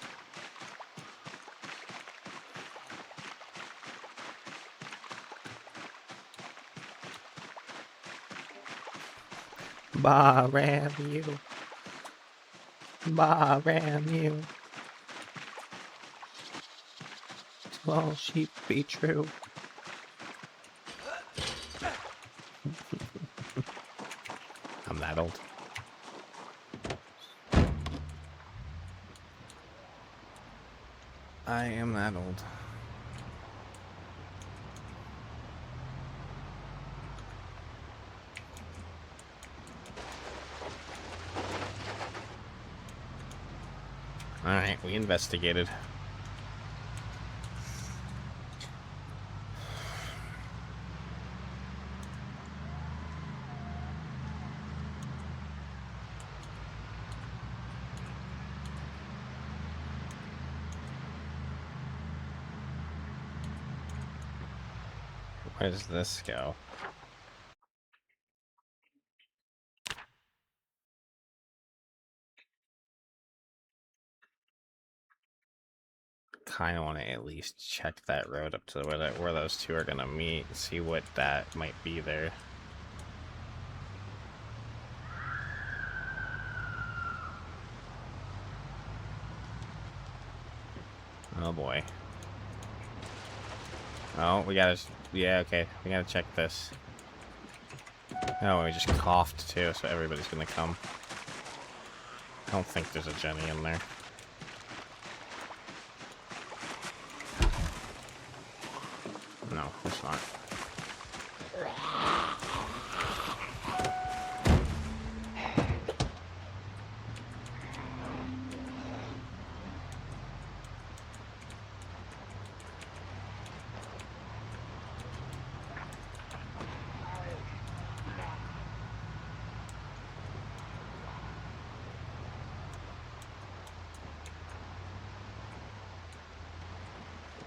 Bah, ram you. Bah, ram you. All sheep be true. I'm that old. I am that old. Alright, we investigated. Where does this go? Kind of want to at least check that road up to where those two are gonna meet and see what that might be there. Oh boy. Oh, we gotta... Yeah, okay. We gotta check this. Oh, we just coughed too, so everybody's gonna come. I don't think there's a Jenny in there. No, there's not.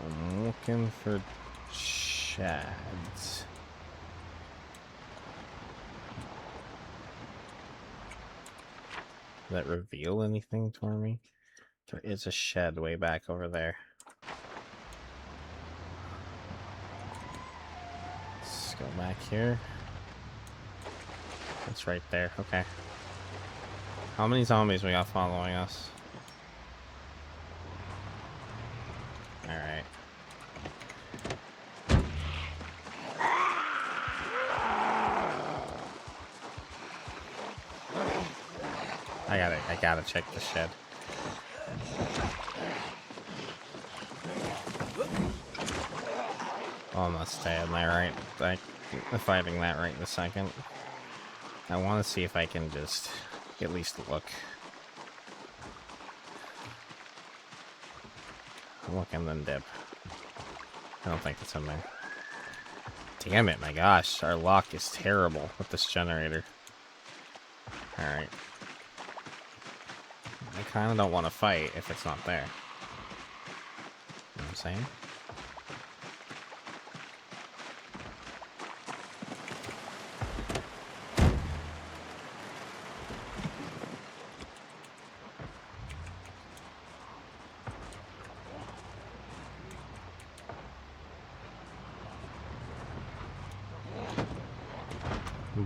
I'm looking for shads. Does that reveal anything for me? There is a shed way back over there. Let's go back here. It's right there. Okay. How many zombies we got following us? Alright. I gotta check the shed. Almost staying there, right? Like, fighting that right in a second. I want to see if I can just at least look. Look and then dip. I don't think it's in there. Damn it, my gosh. Our luck is terrible with this generator. Alright. I kind of don't want to fight if it's not there. You know what I'm saying?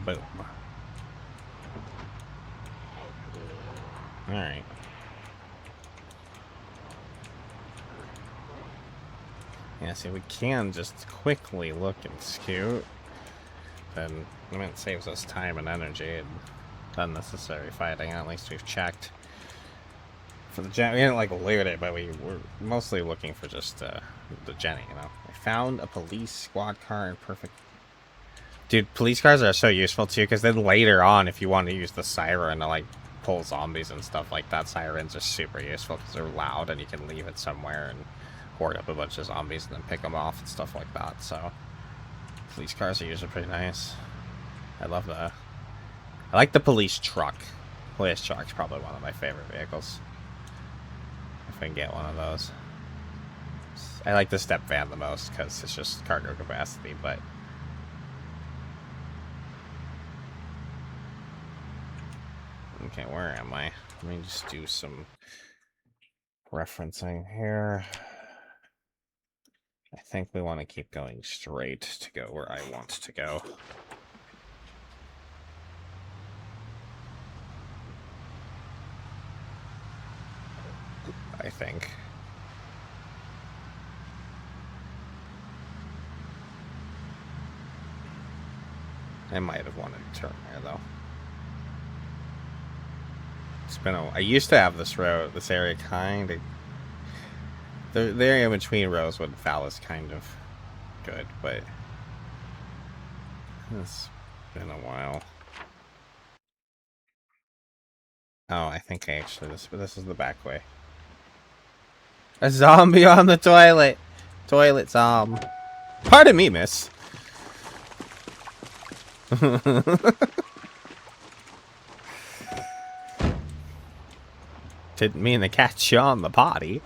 Boom. Alright. Yeah, see, we can just quickly look and scoot. Then, I mean, it saves us time and energy and unnecessary fighting. At least we've checked. For the Jenny, we didn't, like, loot it, but we were mostly looking for just, the Jenny, you know? I found a police squad car in perfect... Dude, police cars are so useful, too, because then later on, if you want to use the siren to, like, pull zombies and stuff like that, sirens are super useful because they're loud and you can leave it somewhere and hoard up a bunch of zombies and then pick them off and stuff like that, so... Police cars are usually pretty nice. I love that. I like the police truck. Police truck's probably one of my favorite vehicles. If I can get one of those. I like the step van the most because it's just cargo capacity, but... Okay, where am I? Let me just do some referencing here. I think we want to keep going straight to go where I want to go. I think. I might have wanted to turn there, though. It's been a... I used to have this road, this area kind of... The area between Rosewood and Fall is kind of good, but... It's been a while. Oh, I think I actually... This is the back way. A zombie on the toilet! Toilet zomb. Pardon me, miss. Didn't mean to catch you on the potty.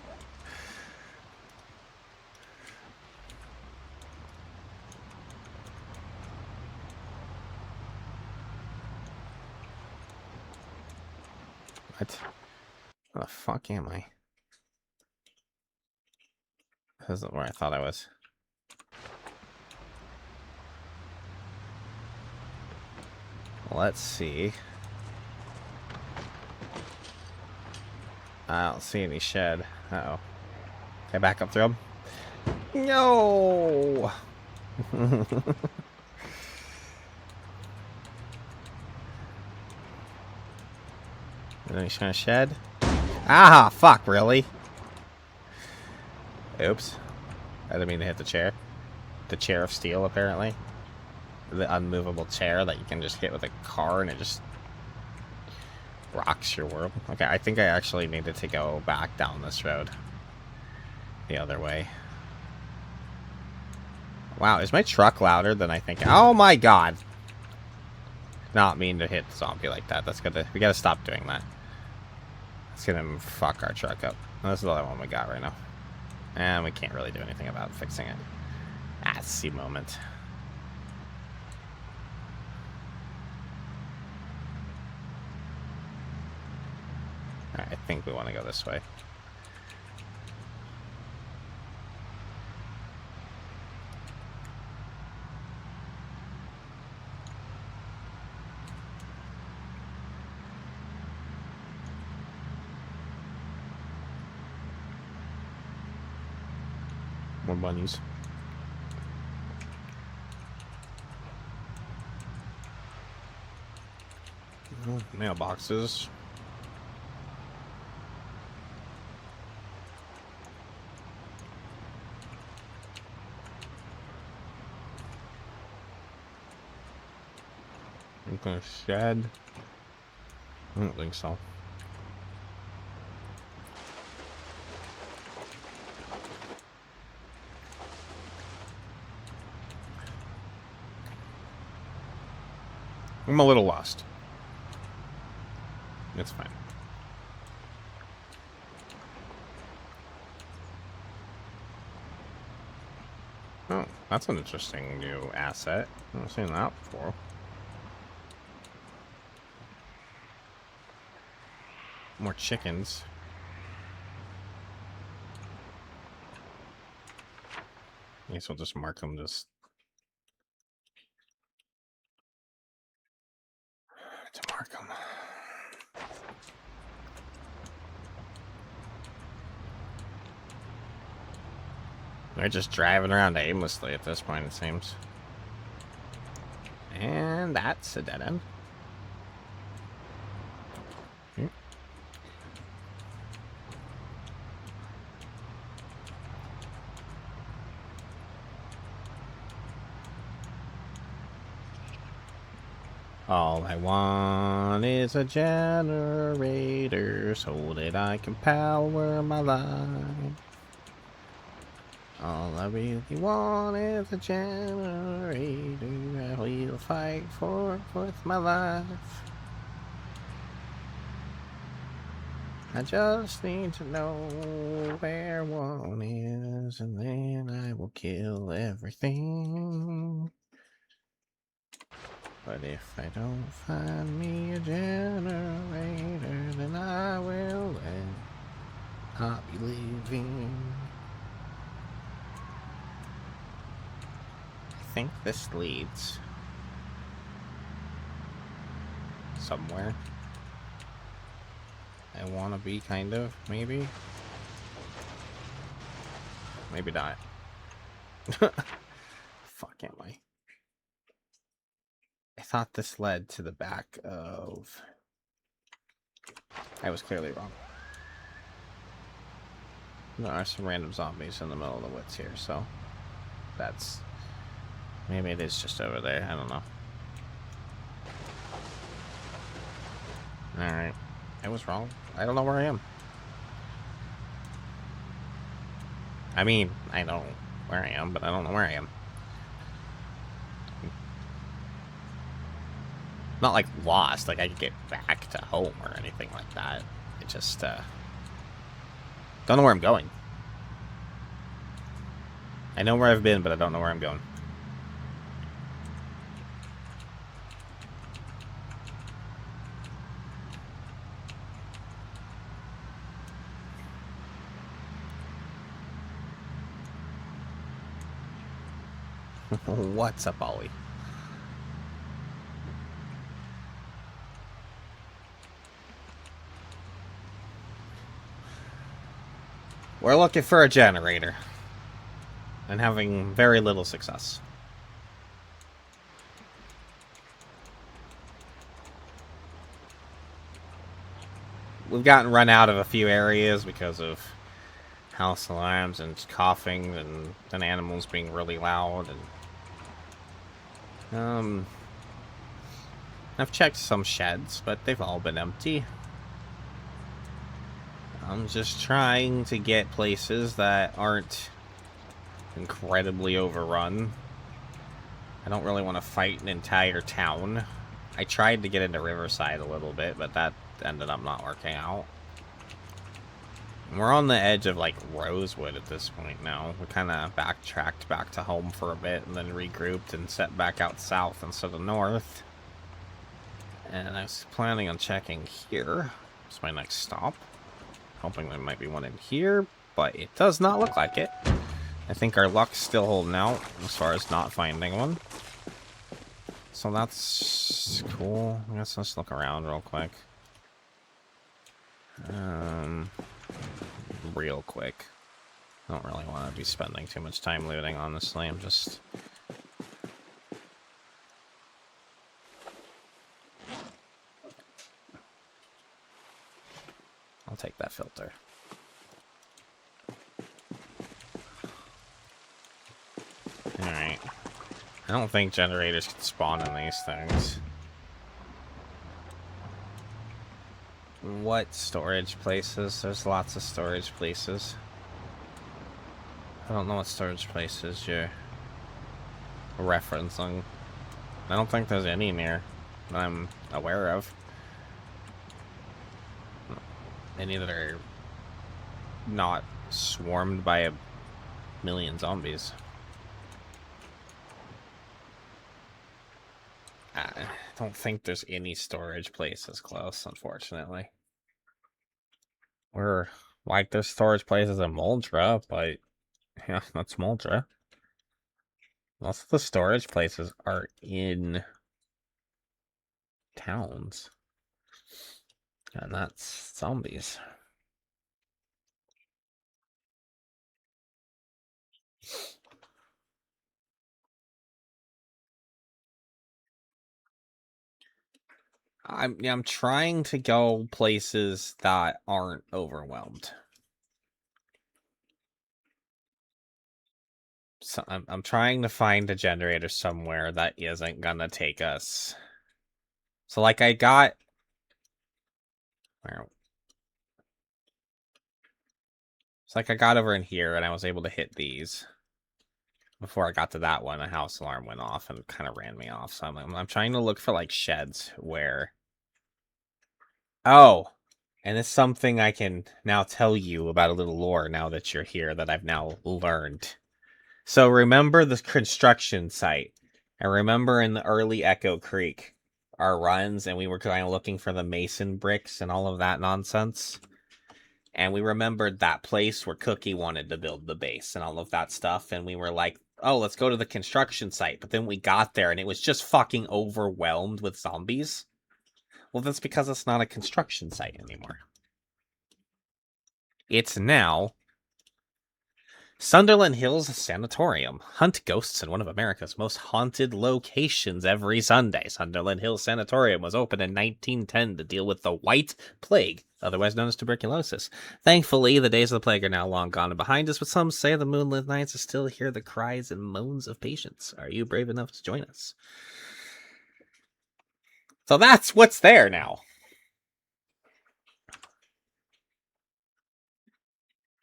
What? Where the fuck am I? This isn't where I thought I was. Let's see. I don't see any shed. Uh-oh. Can I back up through them? No! Any kind of shed? Ah, fuck, really? Oops. I didn't mean to hit the chair. The chair of steel, apparently. The unmovable chair that you can just hit with a car and it just rocks your world. Okay, I think I actually needed to go back down this road. The other way. Wow, is my truck louder than I think? Oh my god! Not mean to hit the zombie like that. That's gonna... We gotta stop doing that. It's gonna fuck our truck up. This is the only one we got right now. And we can't really do anything about fixing it. Ah, C moment. Alright, I think we want to go this way. More bunnies. Mailboxes. I'm gonna shed. I don't think so. I'm a little lost. It's fine. Oh, that's an interesting new asset. I've never seen that before. More chickens. I guess we'll just mark them just to mark them. They're just driving around aimlessly at this point, it seems. And that's a dead end. Hmm. All I want is a generator so that I can power my life. All I really want is a generator I will fight for with my life. I just need to know where one is, and then I will kill everything. But if I don't find me a generator, then I will not be living. I think this leads somewhere. I want to be, kind of, maybe. Maybe not. Fuck am I? I thought this led to the back of... I was clearly wrong. There are some random zombies in the middle of the woods here, so... That's... Maybe it is just over there, I don't know. Alright. I was wrong. I don't know where I am. I mean, I know where I am, but I don't know where I am. Not like lost, like I could get back to home or anything like that. I just, don't know where I'm going. I know where I've been, but I don't know where I'm going. What's up, Ollie? We're looking for a generator. And having very little success. We've gotten run out of a few areas because of house alarms and coughing and animals being really loud and I've checked some sheds, but they've all been empty. I'm just trying to get places that aren't incredibly overrun. I don't really want to fight an entire town. I tried to get into Riverside a little bit, but that ended up not working out. We're on the edge of, like, Rosewood at this point now. We kind of backtracked back to home for a bit and then regrouped and set back out south instead of north. And I was planning on checking here. It's my next stop. Hoping there might be one in here, but it does not look like it. I think our luck's still holding out as far as not finding one. So that's cool. I guess let's look around real quick. Real quick. I don't really want to be spending too much time looting, honestly. I'm just... I'll take that filter. Alright. I don't think generators can spawn in these things. What storage places? There's lots of storage places. I don't know what storage places you're referencing. I don't think there's any near that I'm aware of. Any that are not swarmed by a million zombies. I don't think there's any storage places close, unfortunately. We're like, there's storage places in Moldra, but yeah, that's Moldra. Most of the storage places are in towns. And that's zombies. I'm trying to go places that aren't overwhelmed. So I'm trying to find a generator somewhere that isn't gonna take us. So like I got where it's like I got over in here and I was able to hit these. Before I got to that one, a house alarm went off and kind of ran me off. So I'm trying to look for like sheds where. Oh, and it's something I can now tell you about a little lore now that you're here that I've now learned. So remember the construction site. I remember in the early Echo Creek, our runs, and we were kind of looking for the mason bricks and all of that nonsense. And we remembered that place where Cookie wanted to build the base and all of that stuff. And we were like, oh, let's go to the construction site. But then we got there and it was just fucking overwhelmed with zombies. Well, that's because it's not a construction site anymore. It's now Sunderland Hills Sanatorium. Hunt ghosts in one of America's most haunted locations every Sunday. Sunderland Hills Sanatorium was opened in 1910 to deal with the White Plague, otherwise known as tuberculosis. Thankfully, the days of the plague are now long gone and behind us, but some say the moonlit nights still hear the cries and moans of patients. Are you brave enough to join us? So that's what's there now.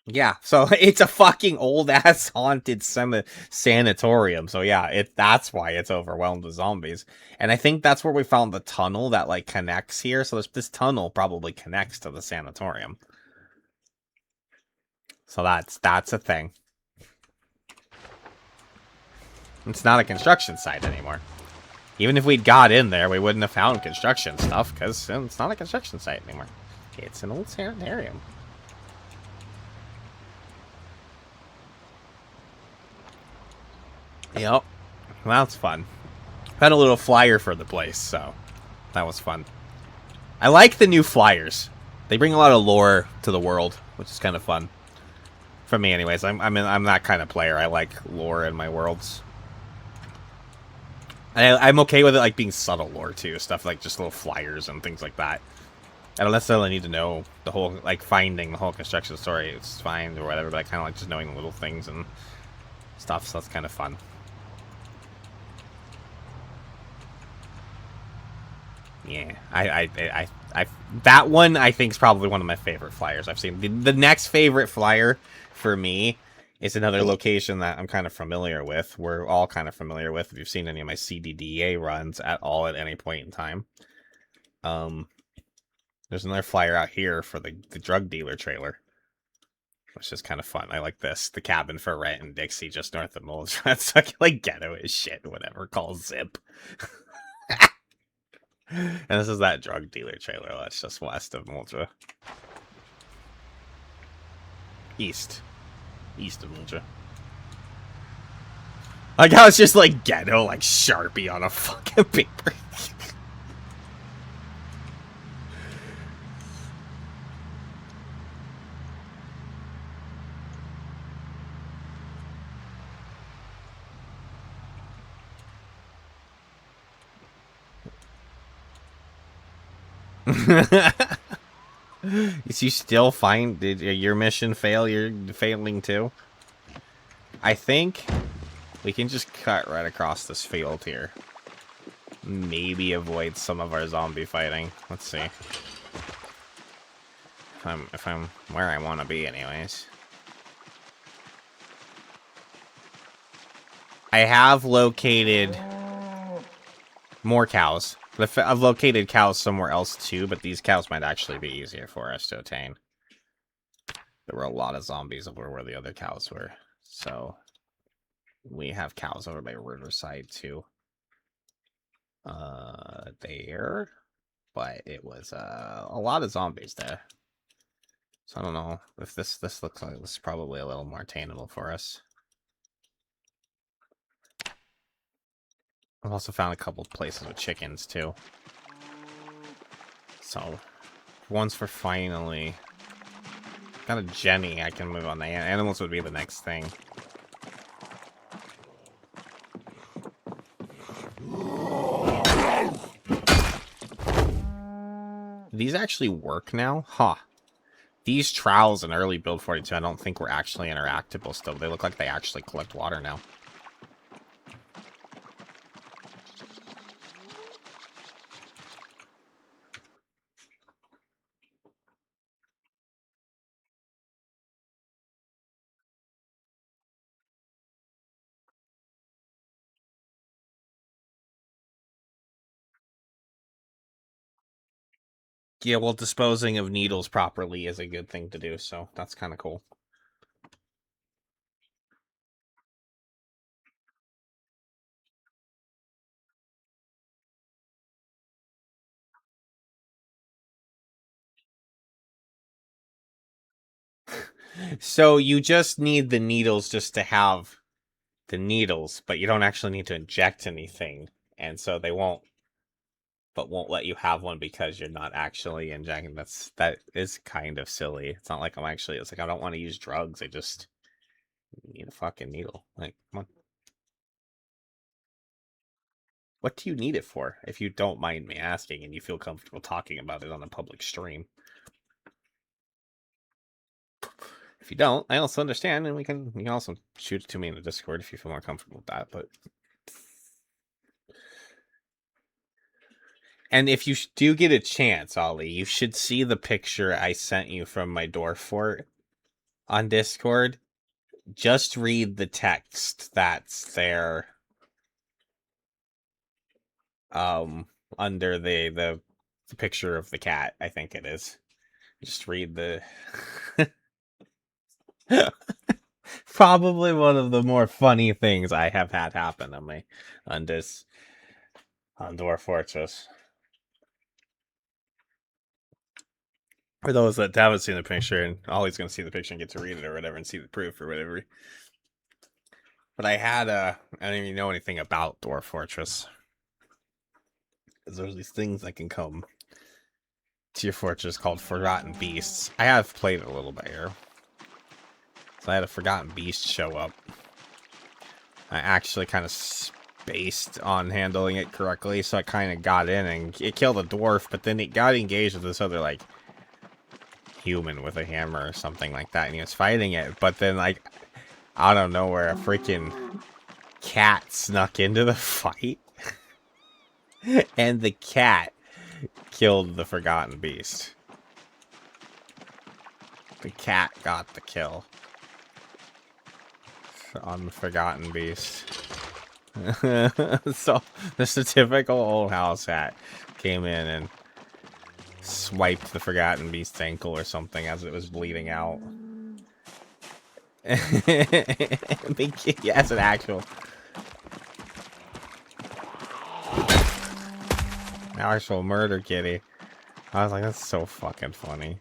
Yeah, so it's a fucking old-ass haunted sanatorium. So yeah, that's why it's overwhelmed with zombies. And I think that's where we found the tunnel that, like, connects here. So this tunnel probably connects to the sanatorium. So that's a thing. It's not a construction site anymore. Even if we'd got in there, we wouldn't have found construction stuff, because it's not a construction site anymore. It's an old sanitarium. Yep. Well, that's fun. Had a little flyer for the place, so that was fun. I like the new flyers. They bring a lot of lore to the world, which is kind of fun. For me, anyways. I'm that kind of player. I like lore in my worlds. I'm okay with it, like, being subtle lore, too. Stuff like just little flyers and things like that. I don't necessarily need to know the whole, like, finding the whole construction story. It's fine or whatever, but I kind of like just knowing the little things and stuff, so that's kind of fun. Yeah, I that one I think is probably one of my favorite flyers I've seen. The next favorite flyer for me is another location that I'm kind of familiar with. We're all kind of familiar with if you've seen any of my CDDA runs at all at any point in time. There's another flyer out here for the drug dealer trailer, which is kind of fun. I like this. The cabin for rent in Dixie, just north of Moldra. That's like ghetto as shit, whatever. Called Zip. And this is that drug dealer trailer that's just west of Moldra. East of Moldra. Like how it's just like ghetto, like Sharpie on a fucking paper. Is you still find did your mission fail? You're failing too. I think we can just cut right across this field here. Maybe avoid some of our zombie fighting. Let's see. If I'm where I want to be, anyways. I have located more cows. I've located cows somewhere else too, but these cows might actually be easier for us to attain. There were a lot of zombies over where the other cows were, so we have cows over by Riverside too. There, but it was a lot of zombies there. So I don't know if this looks like this is probably a little more attainable for us. I've also found a couple places with chickens too. So once for finally got a Jenny, I can move on. The animals would be the next thing. These actually work now? Huh. These trowels in early build 42 I don't think were actually interactable still. They look like they actually collect water now. Yeah, well, disposing of needles properly is a good thing to do, so that's kind of cool. So you just need the needles just to have the needles, but you don't actually need to inject anything, and so they won't let you have one because you're not actually injecting. That is kind of silly. It's not like it's like I don't want to use drugs. I just need a fucking needle. Like, come on. What do you need it for? If you don't mind me asking and you feel comfortable talking about it on a public stream. If you don't, I also understand, and you can also shoot it to me in the Discord if you feel more comfortable with that. But and if you do get a chance, Ollie, you should see the picture I sent you from my door fort on Discord. Just read the text that's there. Under the picture of the cat, I think it is. Just read the. Probably one of the more funny things I have had happen on my on Dwarf Fortress. For those that haven't seen the picture, and Ollie's gonna see the picture and get to read it or whatever, and see the proof or whatever. But I didn't even know anything about Dwarf Fortress. Because there's these things that can come to your fortress called Forgotten Beasts. I have played it a little bit here. So I had a Forgotten Beast show up. I actually kind of spaced on handling it correctly, so I kind of got in and it killed a dwarf, but then it got engaged with this other, like, human with a hammer or something like that, and he was fighting it, but then, like, out of nowhere, a freaking cat snuck into the fight, and the cat killed the Forgotten Beast. The cat got the kill on the Forgotten Beast. So, just a typical old house cat came in and swiped the Forgotten Beast's ankle or something as it was bleeding out. Yes, an actual murder kitty. I was like, that's so fucking funny.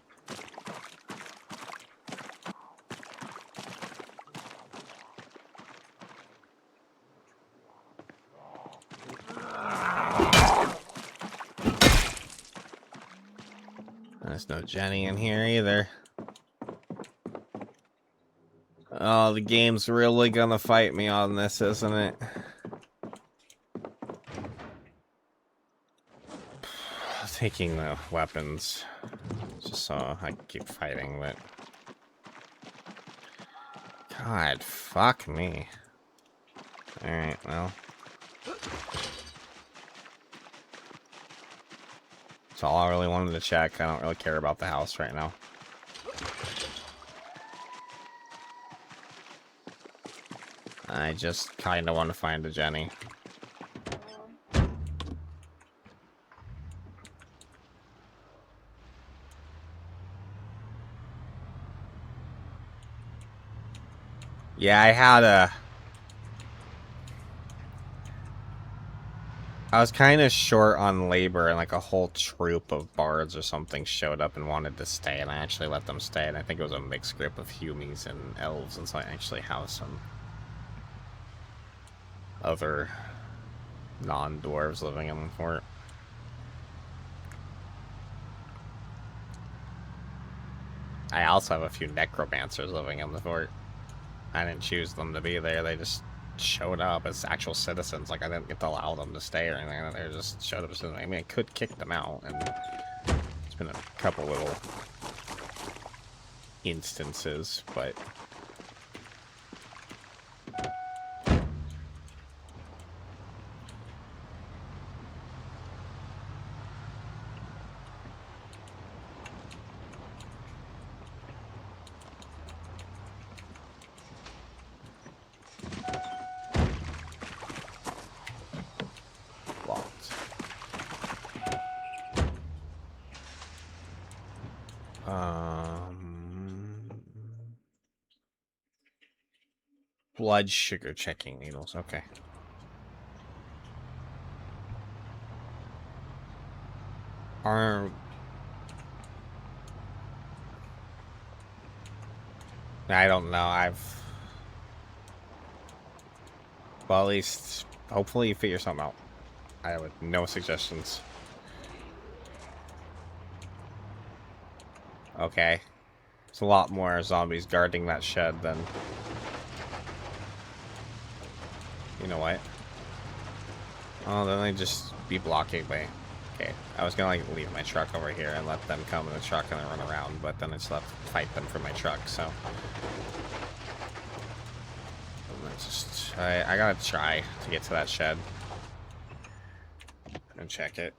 There's no Jenny in here either. Oh, the game's really gonna fight me on this, isn't it? Taking the weapons just so I can keep fighting, but God, fuck me. Alright, well. That's all I really wanted to check. I don't really care about the house right now. I just kind of want to find a Jenny. Yeah, I was kind of short on labor, and like a whole troop of bards or something showed up and wanted to stay, and I actually let them stay, and I think it was a mixed group of humies and elves, and so I actually have some other non-dwarves living in the fort. I also have a few necromancers living in the fort. I didn't choose them to be there, they just showed up as actual citizens. Like, I didn't get to allow them to stay or anything. They just showed up as citizens. I mean, I could kick them out, and it's been a couple little instances, but locked. Blood sugar checking needles. Okay. I don't know. Well, at least hopefully you figure something out. I have no suggestions. Okay. There's a lot more zombies guarding that shed than... You know what? Oh, then they just be blocking me. Okay, I was gonna like leave my truck over here and let them come in the truck and then run around, but then I just have to fight them for my truck, so... I gotta try to get to that shed. And check it.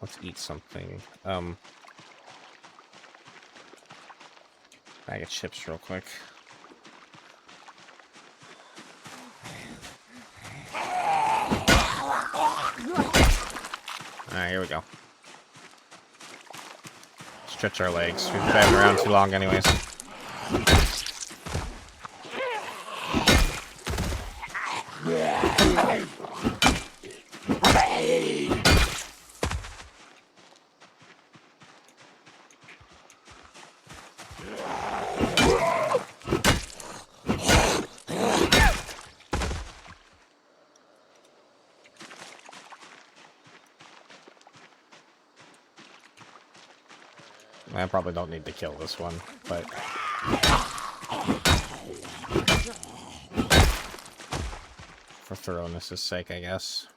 Let's eat something. Bag of chips real quick. Alright, here we go. Stretch our legs. We've been driving around too long anyways. I probably don't need to kill this one, but... For thoroughness' sake, I guess.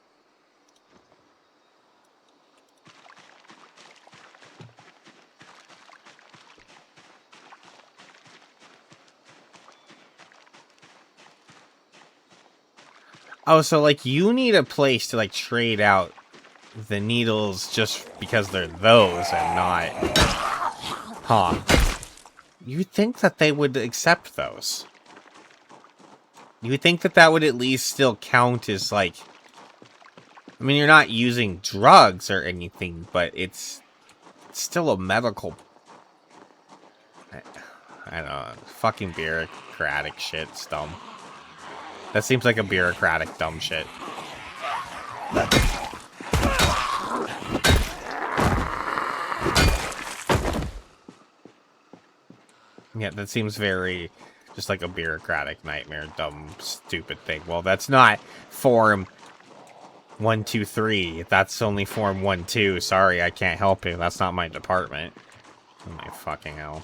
Oh, so, like, you need a place to, like, trade out the needles just because they're those and not... Huh. You'd think that they would accept those. You would think that that would at least still count as, like... I mean, you're not using drugs or anything, but it's still a medical... I don't know. Fucking bureaucratic shit. It's dumb. That seems like a bureaucratic dumb shit. Yeah, that seems very just like a bureaucratic nightmare, dumb, stupid thing. Well, that's not Form 123. That's only Form 1-2. Sorry, I can't help you. That's not my department. Oh my fucking hell.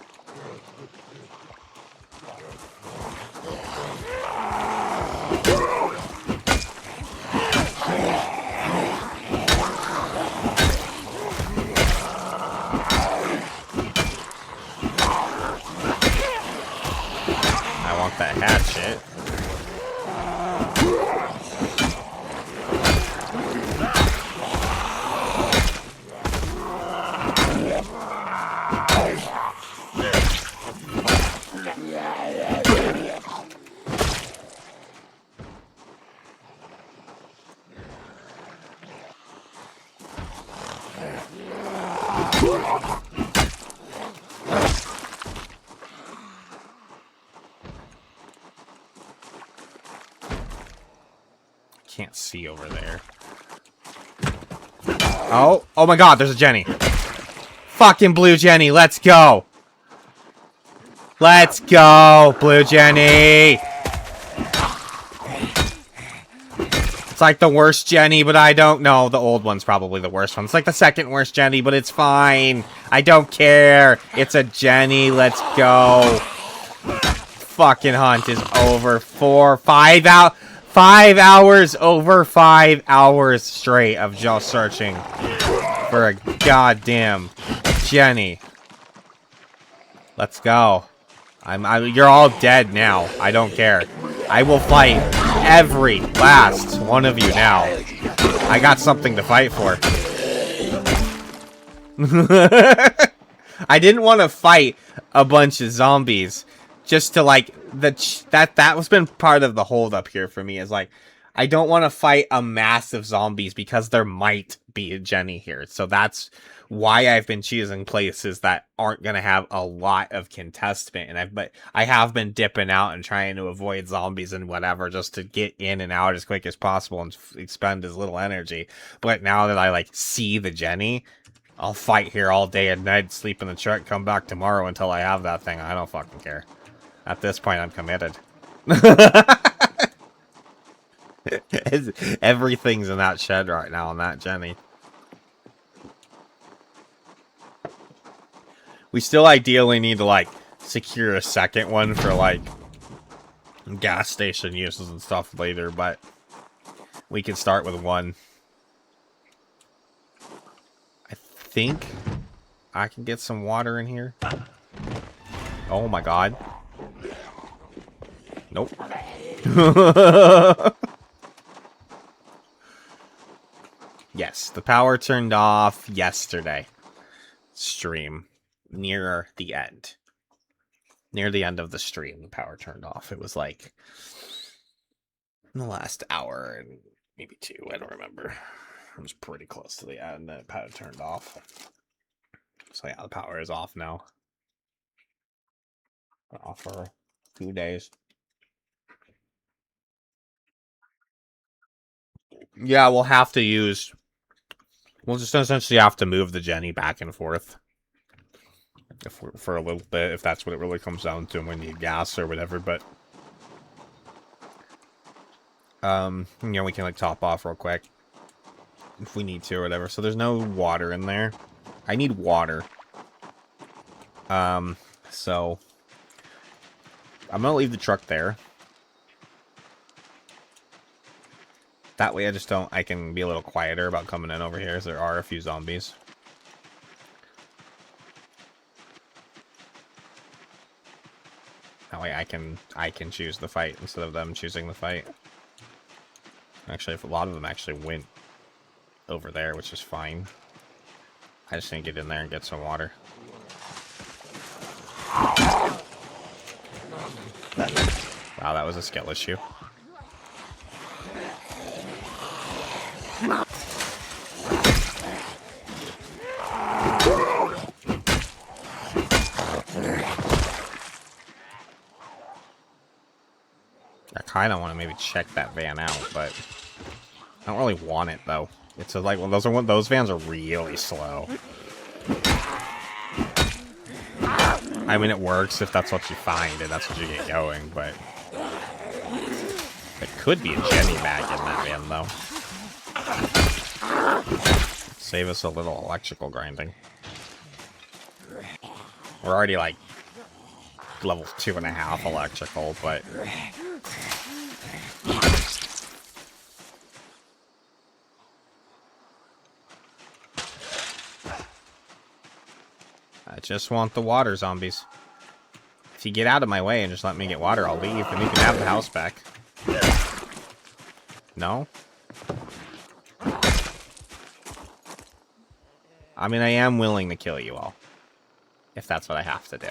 That hatchet. Can't see over there. Oh my god, there's a Jenny. Fucking blue Jenny, let's go. Let's go, blue Jenny. It's like the worst Jenny, but I don't know. The old one's probably the worst one. It's like the second worst Jenny, but it's fine. I don't care. It's a Jenny, let's go. Fucking hunt is over. 5 hours, over 5 hours straight of just searching for a goddamn Jenny. Let's go. You're all dead now. I don't care. I will fight every last one of you now. I got something to fight for. I didn't want to fight a bunch of zombies just to like that was been part of the hold up here for me is like I don't want to fight a mass of zombies because there might be a Jenny here. So that's why I've been choosing places that aren't going to have a lot of contestment. And I have been dipping out and trying to avoid zombies and whatever just to get in and out as quick as possible and expend as little energy. But now that I like see the Jenny, I'll fight here all day and night, sleep in the truck, come back tomorrow until I have that thing. I don't fucking care. At this point, I'm committed. Everything's in that shed right now on that Jenny. We still ideally need to, like, secure a second one for, like, gas station uses and stuff later, but we can start with one. I think I can get some water in here. Oh my god. Nope. Yes, the power turned off yesterday. Stream. Near the end. Near the end of the stream, the power turned off. It was like in the last hour and maybe 2. I don't remember. It was pretty close to the end that power turned off. So yeah, the power is off now. Off for a few days. Yeah, we'll have to use... We'll just essentially have to move the Jenny back and forth. For a little bit, if that's what it really comes down to, and we need gas or whatever, but... you know, we can, like, top off real quick. If we need to or whatever. So there's no water in there. I need water. So... I'm gonna leave the truck there. That way I can be a little quieter about coming in over here, as there are a few zombies. That way I can choose the fight instead of them choosing the fight. Actually, if a lot of them actually went over there, which is fine. I just need to get in there and get some water. Wow, that was a skill issue. I kind of want to maybe check that van out, but I don't really want it though. It's like, well, those vans are really slow. I mean, it works if that's what you find and that's what you get going, but there could be a Jenny bag in that van though. Save us a little electrical grinding. We're already like level 2.5 electrical, but I just want the water, zombies. If you get out of my way and just let me get water, I'll leave, and you can have the house back. No? I mean, I am willing to kill you all. If that's what I have to do.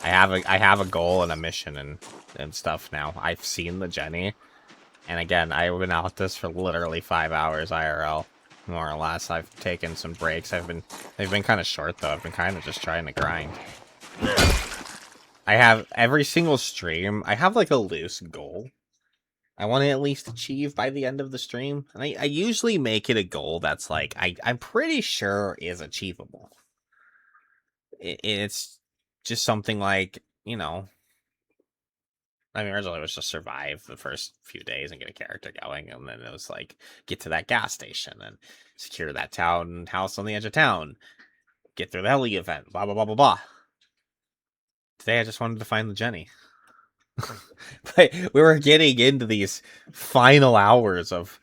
I have a goal and a mission and stuff now. I've seen the Jenny. And again, I've been out this for literally 5 hours IRL. more or less. I've taken some breaks. They've been kind of short though. I've been kind of just trying to grind. I have every single stream. I have like a loose goal I want to at least achieve by the end of the stream, and I usually make it a goal that's like I'm pretty sure is achievable. It's just something like, you know, I mean, originally it was just survive the first few days and get a character going, and then it was like get to that gas station and secure that town house on the edge of town, get through the heli event, blah blah blah blah blah. Today I just wanted to find the Jenny. But we were getting into these final hours of,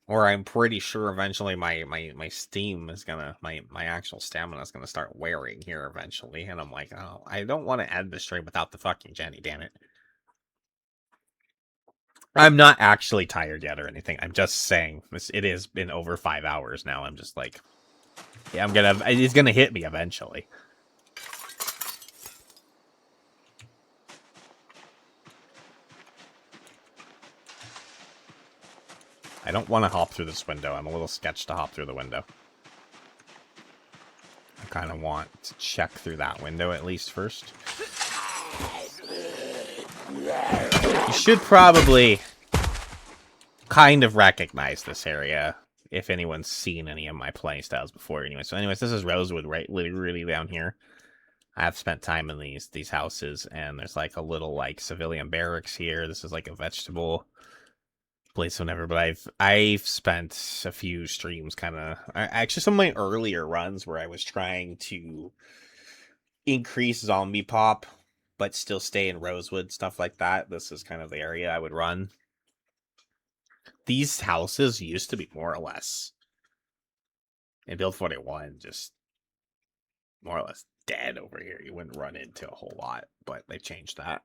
or I'm pretty sure eventually my steam is gonna, my actual stamina is gonna start wearing here eventually, and I'm like, oh, I don't want to end the stream without the fucking Jenny, damn it. I'm not actually tired yet or anything. I'm just saying it has been over 5 hours now. I'm just like, yeah, it's gonna hit me eventually. I don't want to hop through this window. I'm a little sketched to hop through the window. I kind of want to check through that window at least first. You should probably kind of recognize this area if anyone's seen any of my playstyles before anyway. So anyways, this is Rosewood, right? Literally down here. I've spent time in these houses, and there's like a little like civilian barracks here. This is like a vegetable place whenever, but I've spent a few streams kind of actually some of my earlier runs where I was trying to increase zombie pop but still stay in Rosewood, stuff like that. This is kind of the area I would run. These houses used to be more or less in Build 41 just more or less dead over here. You wouldn't run into a whole lot, but they changed that.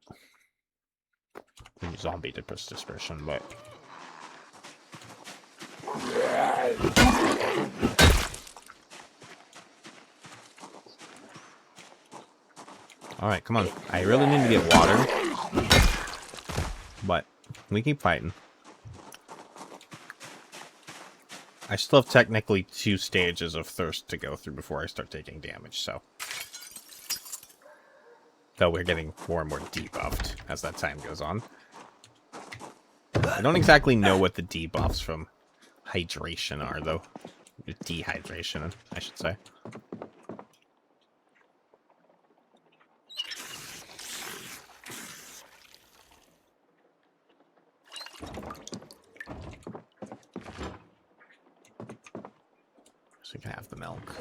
Zombie dispersion, but alright, come on. I really need to get water. But we keep fighting. I still have technically 2 stages of thirst to go through before I start taking damage, so. Though we're getting more and more debuffed as that time goes on. I don't exactly know what the debuffs from hydration are, though. Dehydration, I should say. So we can have the milk.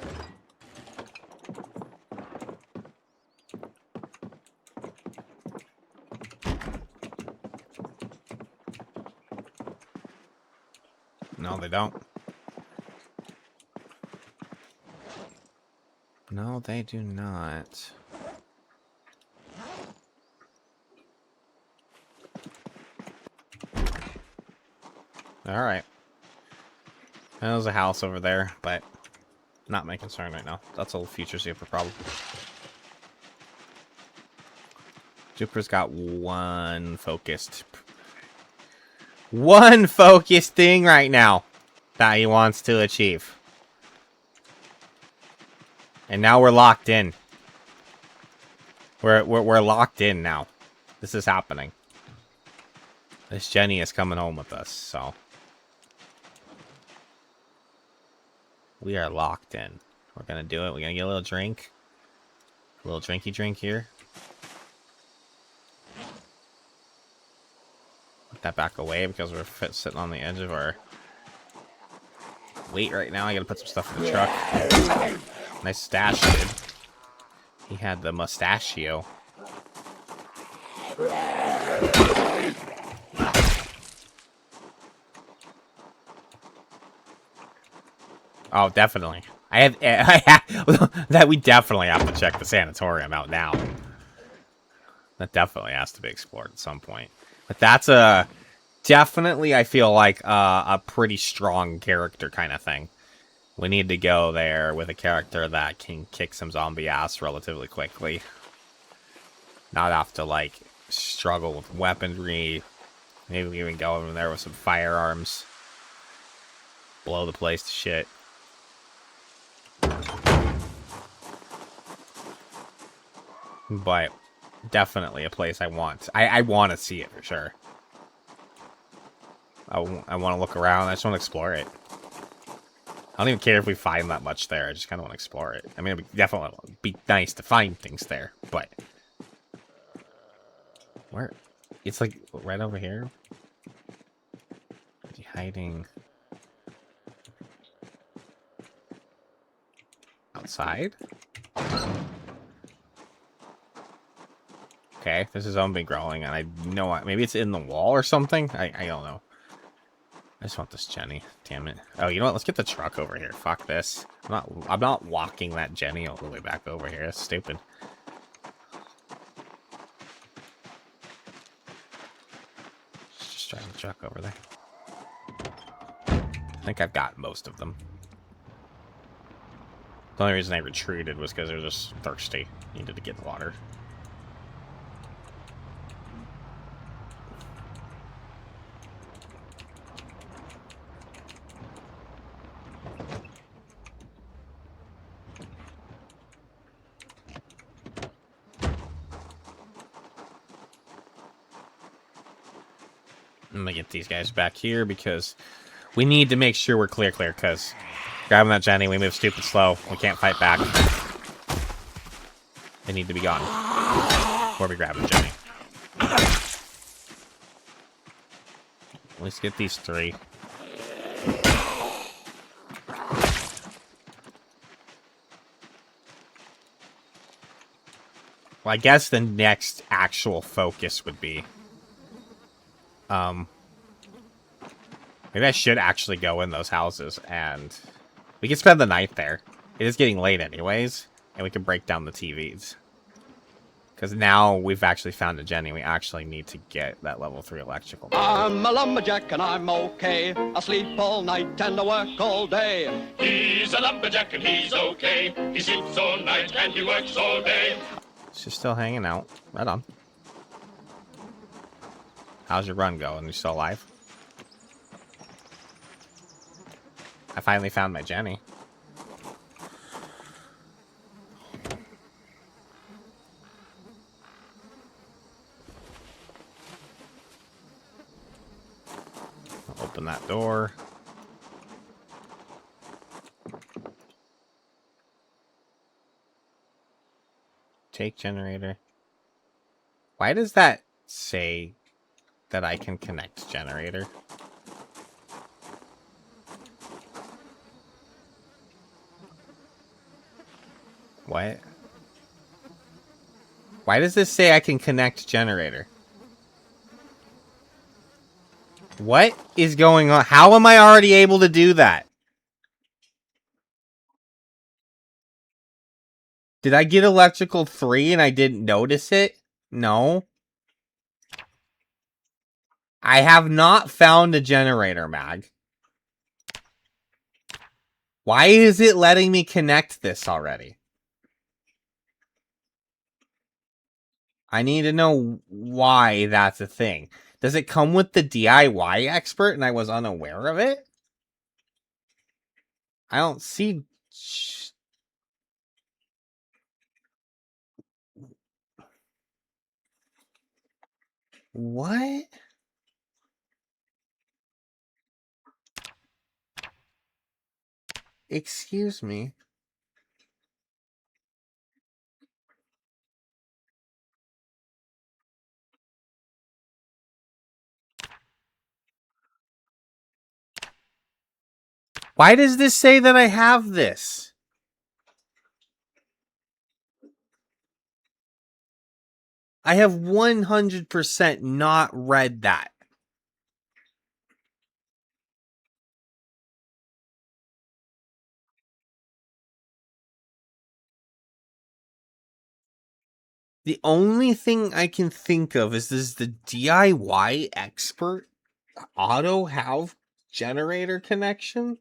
No, they don't. No, they do not. Alright. There's a house over there, but not my concern right now. That's a future super problem. Jupiter's got one focused thing right now that he wants to achieve. And now we're locked in. We're locked in now. This is happening. This Jenny is coming home with us, so we are locked in. We're gonna do it. We're gonna get a little drink. A little drinky drink here. Put that back away because we're sitting on the edge of our weight right now. I gotta put some stuff in the truck. Nice stash, dude. He had the mustachio. Oh, definitely. I have that. We definitely have to check the sanatorium out now. That definitely has to be explored at some point. But that's a definitely, I feel like a pretty strong character kind of thing. We need to go there with a character that can kick some zombie ass relatively quickly. Not have to like struggle with weaponry. Maybe we even go over there with some firearms. blow the place to shit. But definitely a place I want. I want to see it for sure. I want to look around. I just want to explore it. I don't even care if we find that much there. I just kind of want to explore it. I mean, it'd definitely be nice to find things there, but where? It's like right over here. Is he hiding outside? Okay, there's a zombie growling, and I know maybe it's in the wall or something. I don't know. I just want this Jenny. Damn it. Oh, you know what? Let's get the truck over here. Fuck this. I'm not walking that Jenny all the way back over here. That's stupid. Let's just drive the truck over there. I think I've got most of them. The only reason I retreated was because they were just thirsty. Needed to get water. I'm gonna get these guys back here because we need to make sure we're clear, because grabbing that Jenny, we move stupid slow. We can't fight back. They need to be gone. Before we grab the Jenny. Let's get these three. Well, I guess the next actual focus would be... maybe I should actually go in those houses, and... we can spend the night there. It is getting late anyways, and we can break down the TVs. Because now we've actually found a Jenny, we actually need to get that level 3 electrical. I'm a lumberjack and I'm okay. I sleep all night and I work all day. He's a lumberjack and he's okay. He sleeps all night and he works all day. She's still hanging out. Right on. How's your run going? You still alive? I finally found my Jenny. I'll open that door. Take generator. Why does that say that I can connect generator? What? Why does this say I can connect generator? What is going on? How am I already able to do that? Did I get electrical 3 and I didn't notice it? No. I have not found a generator, Mag. Why is it letting me connect this already? I need to know why that's a thing. Does it come with the DIY expert and I was unaware of it? I don't see... What? Excuse me. Why does this say that I have this? I have 100% not read that. The only thing I can think of is, does the DIY expert auto have generator connection?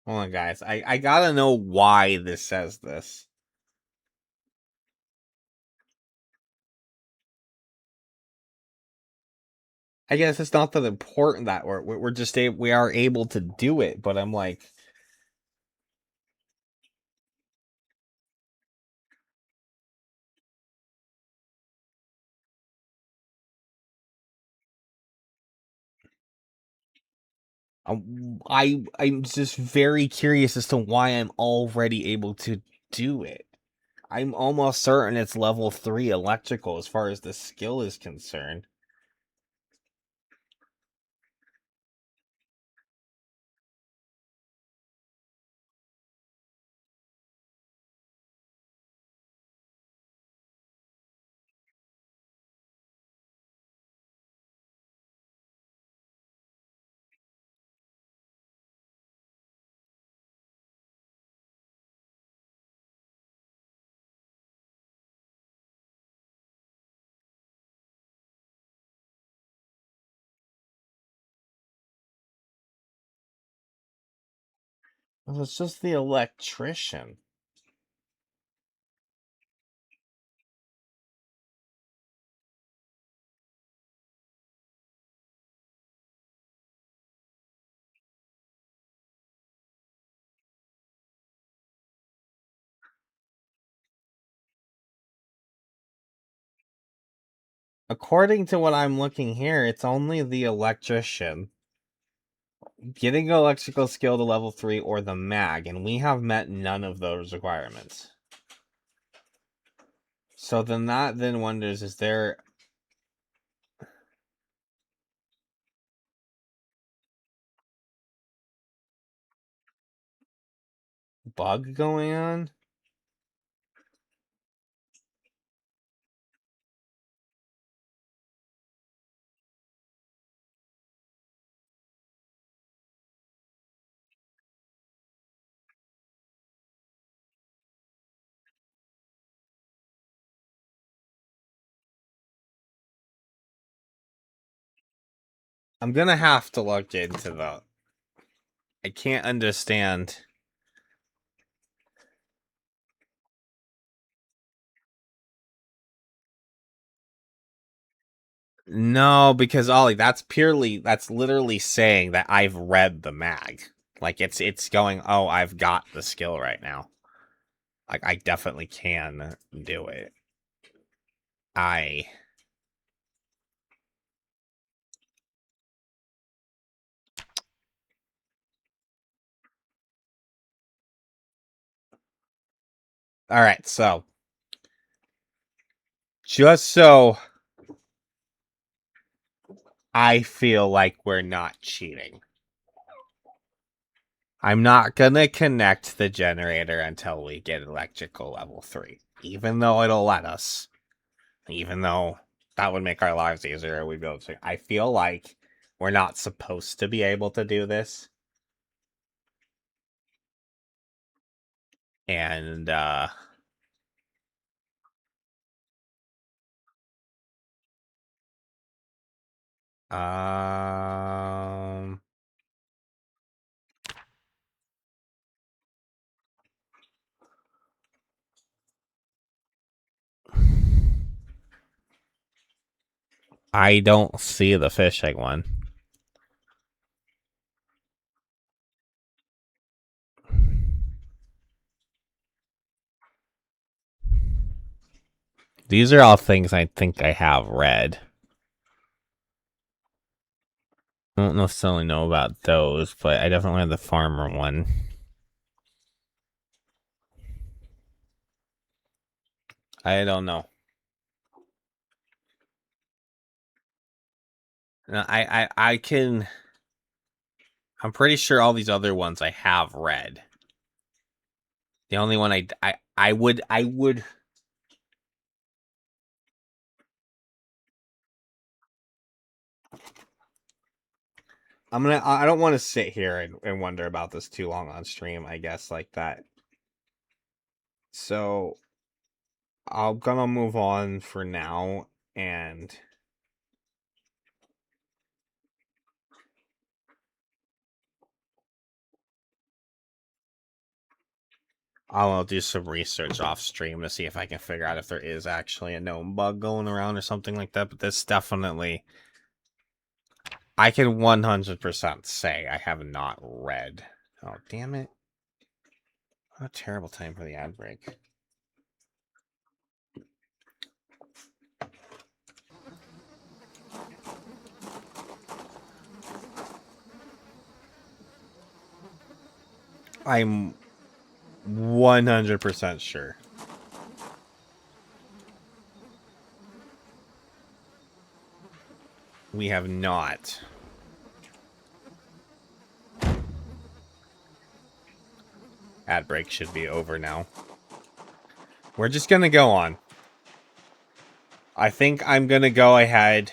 Hold on, guys. I gotta know why this says this. I guess it's not that important that we're just we are able to do it, but I'm like, I'm just very curious as to why I'm already able to do it. I'm almost certain it's level 3 electrical as far as the skill is concerned. Well, it's just the electrician. According to what I'm looking here, it's only the electrician. Getting electrical skill to level 3 or the mag, and we have met none of those requirements. So then that then wonders, is there bug going on? I'm gonna have to look into that. I can't understand. No, because Ollie, that's literally saying that I've read the mag. Like it's going, oh, I've got the skill right now. Like I definitely can do it. I All right, so just so I feel like we're not cheating, I'm not gonna connect the generator until we get electrical level 3. Even though it'll let us. Even though that would make our lives easier, we'd be able to. I feel like we're not supposed to be able to do this. And um I don't see the fishing one. These are all things I think I have read. I don't necessarily know about those, but I definitely have the farmer one. I don't know. No, I can. I'm pretty sure all these other ones I have read. The only one I would. I don't want to sit here and wonder about this too long on stream, I guess, like that. So I'm gonna move on for now, and I'll do some research off stream to see if I can figure out if there is actually a gnome bug going around or something like that. But this definitely, I can 100% say I have not read. Oh, damn it. What a terrible time for the ad break. I'm 100% sure. We have not. Ad break should be over now. We're just gonna go on. I think I'm gonna go ahead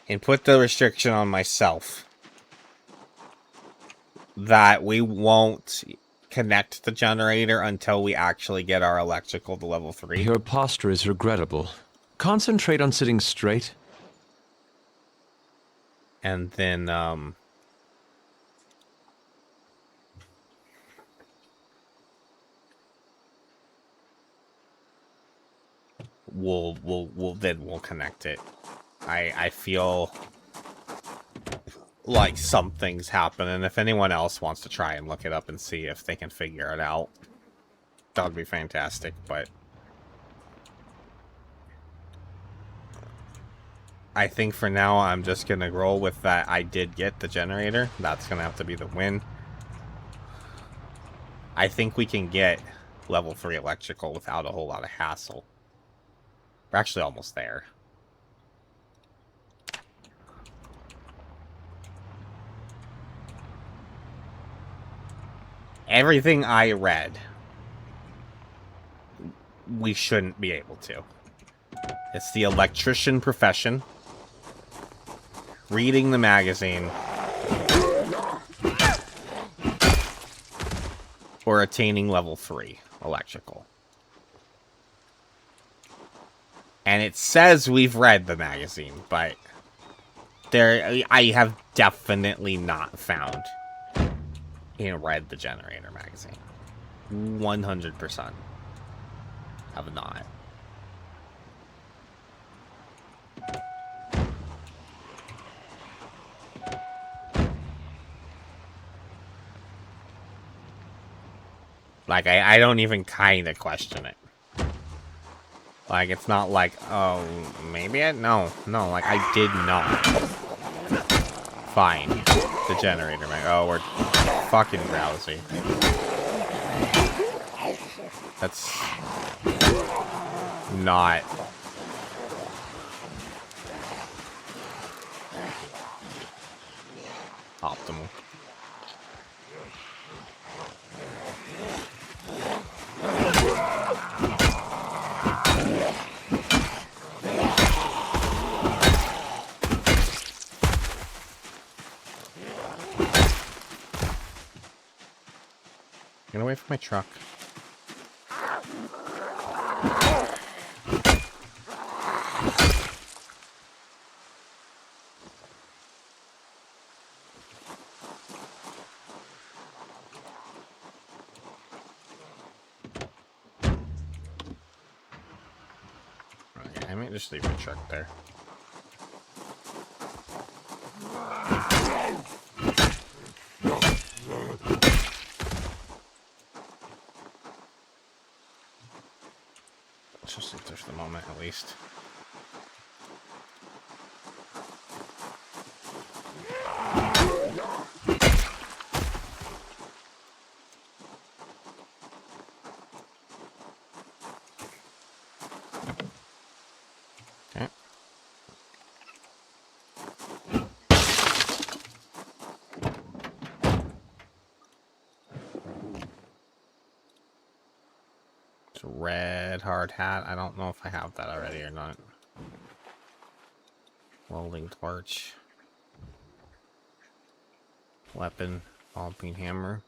and put the restriction on myself that we won't connect the generator until we actually get our electrical to level 3. Your posture is regrettable. Concentrate on sitting straight. And then, we'll connect it. I feel like something's happening. If anyone else wants to try and look it up and see if they can figure it out, that would be fantastic, but I think for now I'm just gonna roll with that. I did get the generator. That's gonna have to be the win. I think we can get level 3 electrical without a whole lot of hassle. We're actually almost there. Everything I read, we shouldn't be able to. It's the electrician profession. Reading the magazine. Or attaining level 3 electrical. And it says we've read the magazine, but I have definitely not found and read the generator magazine. 100% have not. Like, I don't even kind of question it. Like, it's not like, oh, maybe no, like, I did not find the generator. Like, oh, we're fucking drowsy. That's not optimal. Get away from my truck. Okay, I might just leave my truck there. Just leave there for the moment, at least. Okay. It's a red hard hat. I don't know if I have that already or not. Welding torch. Weapon. Ball-peen hammer.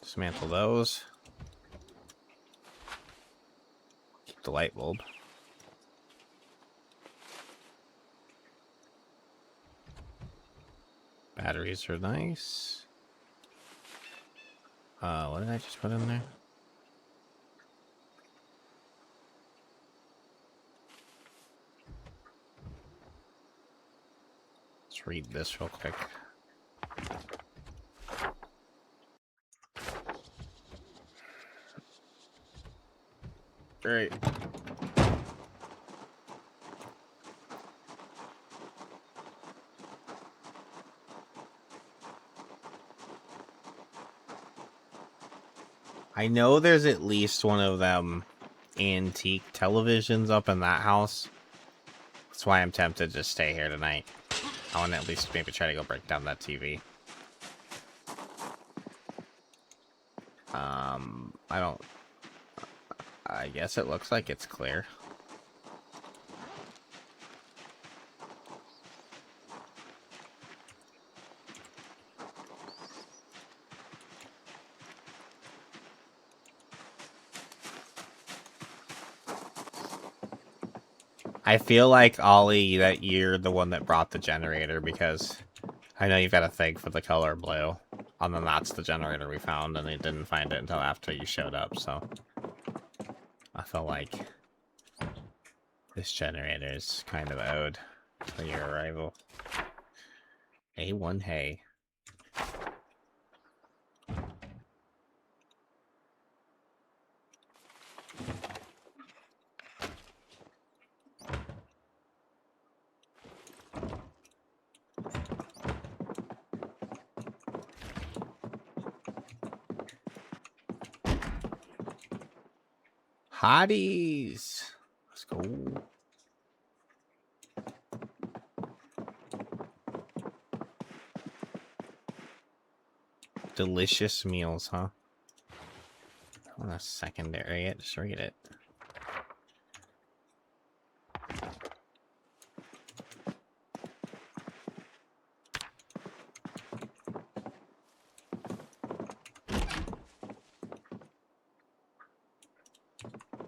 Dismantle those. Keep the light bulb. Batteries are nice. What did I just put in there? Let's read this real quick. Great. I know there's at least one of them antique televisions up in that house. That's why I'm tempted to stay here tonight. I want to at least maybe try to go break down that TV. I guess it looks like it's clear. I feel like, Ollie, that you're the one that brought the generator, because I know you've got a thing for the color blue. And then that's the generator we found, and they didn't find it until after you showed up, so... I feel like this generator is kind of owed for your arrival. A1 hay. Hotties! Let's go. Delicious meals, huh? I want a secondary it, just read it.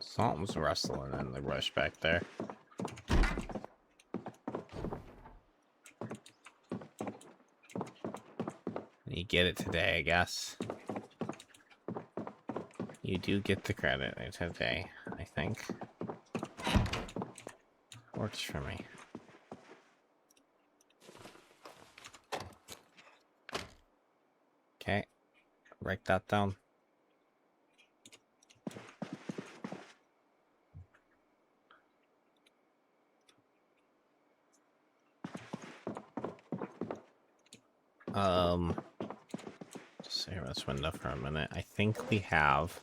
Something's rustling in the brush back there. You get it today, I guess. You do get the credit today, I think. Works for me. Okay. Write that down. Just stay in this window for a minute. I think we have...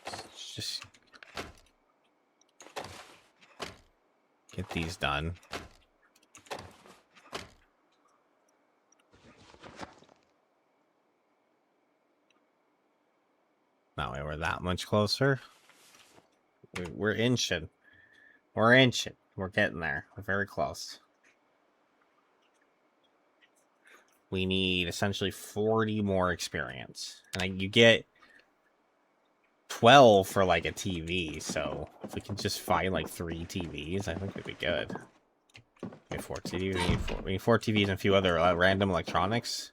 Let's just get these done. That way we're that much closer. We're inching. We're inching. We're getting there. We're very close. We need essentially 40 more experience. And you get 12 for like a TV, so if we can just find like 3 TVs, I think we'd be good. We need 4 TVs, we need 4 TVs and a few other random electronics.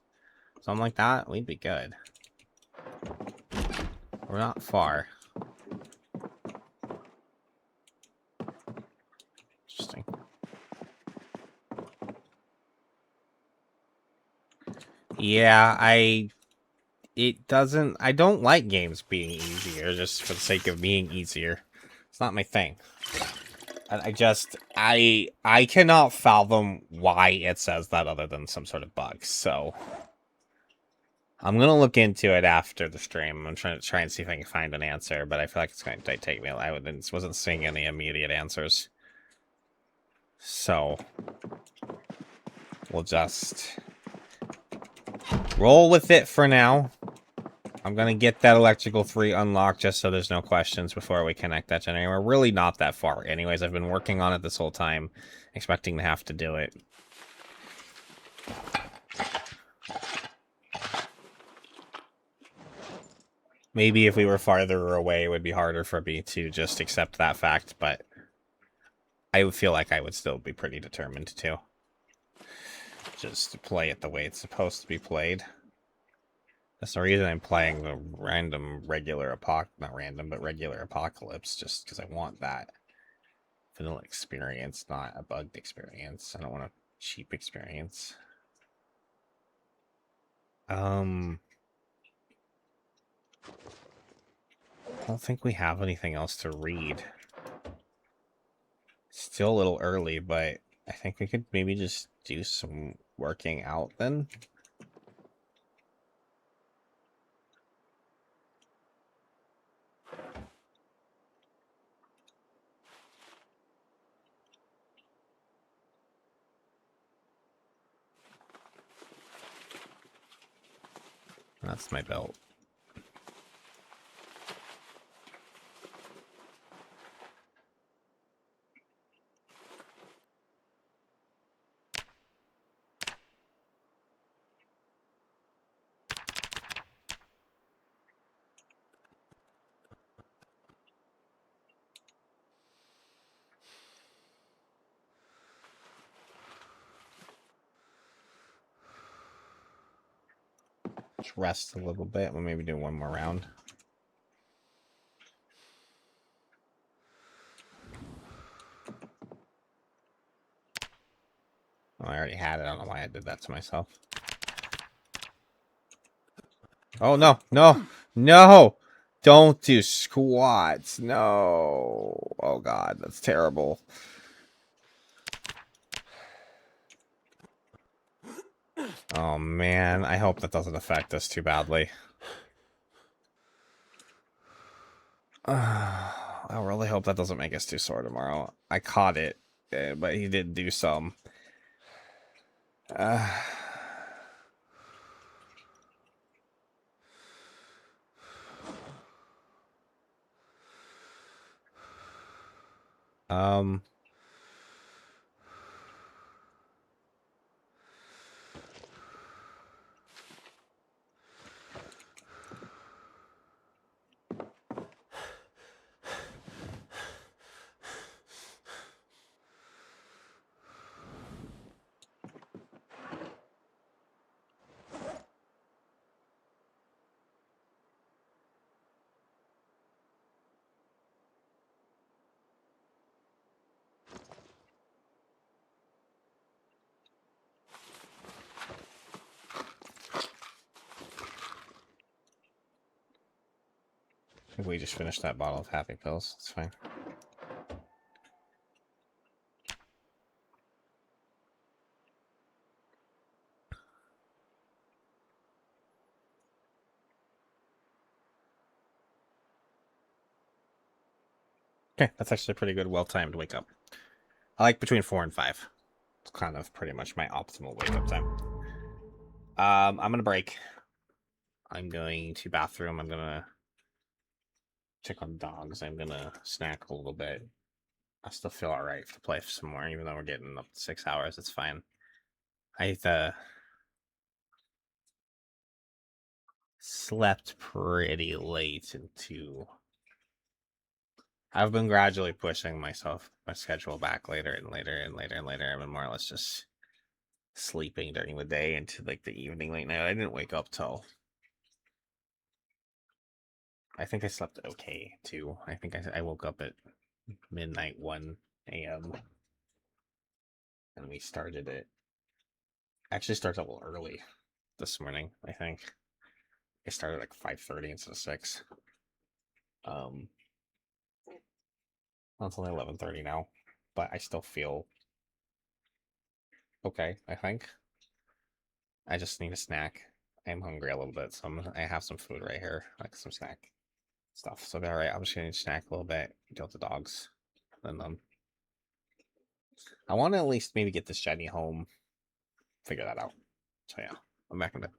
Something like that, we'd be good. We're not far. Interesting. Yeah, I don't like games being easier just for the sake of being easier. It's not my thing. I cannot fathom why it says that other than some sort of bug, so I'm gonna look into it after the stream. I'm trying and see if I can find an answer, but I feel like it's going to take me. I wasn't seeing any immediate answers. So we'll just roll with it for now. I'm going to get that electrical 3 unlocked just so there's no questions before we connect that generator. We're really not that far. Anyways, I've been working on it this whole time, expecting to have to do it. Maybe if we were farther away, it would be harder for me to just accept that fact, but I would feel like I would still be pretty determined to. Just to play it the way it's supposed to be played. That's the reason I'm playing the regular apocalypse, just because I want that vanilla experience, not a bugged experience. I don't want a cheap experience. I don't think we have anything else to read. Still a little early, but I think we could maybe just do some working out then. That's my belt. Just rest a little bit. We'll maybe do one more round. Oh, I already had it. I don't know why I did that to myself. Oh, no. No. No! Don't do squats. No. Oh, God. That's terrible. Oh, man. I hope that doesn't affect us too badly. I really hope that doesn't make us too sore tomorrow. I caught it, but he did do some. Um... I think we just finished that bottle of Happy Pills. It's fine. Okay, that's actually a pretty good, well-timed wake up. I like between 4 and 5. It's kind of pretty much my optimal wake-up time. I'm gonna break. I'm going to bathroom. I'm gonna check on dogs. I'm gonna snack a little bit. I still feel alright to play some more, even though we're getting up to 6 hours. It's fine. I slept pretty late into... I've been gradually pushing my schedule back later and later and later and later. I've been more or less just sleeping during the day into like the evening, late night. I didn't wake up till... I think I slept okay too. I think I woke up at midnight 1 a.m. and we started it. Actually started a little early this morning, I think. I started like 5:30 instead of 6. Well, it's only 11:30 now, but I still feel okay, I think. I just need a snack. I'm hungry a little bit, so I have some food right here, like some snack stuff. So, all right, I'm just gonna snack a little bit, deal with the dogs, and I want to at least maybe get this shiny home, figure that out. So yeah, I'm back in bed.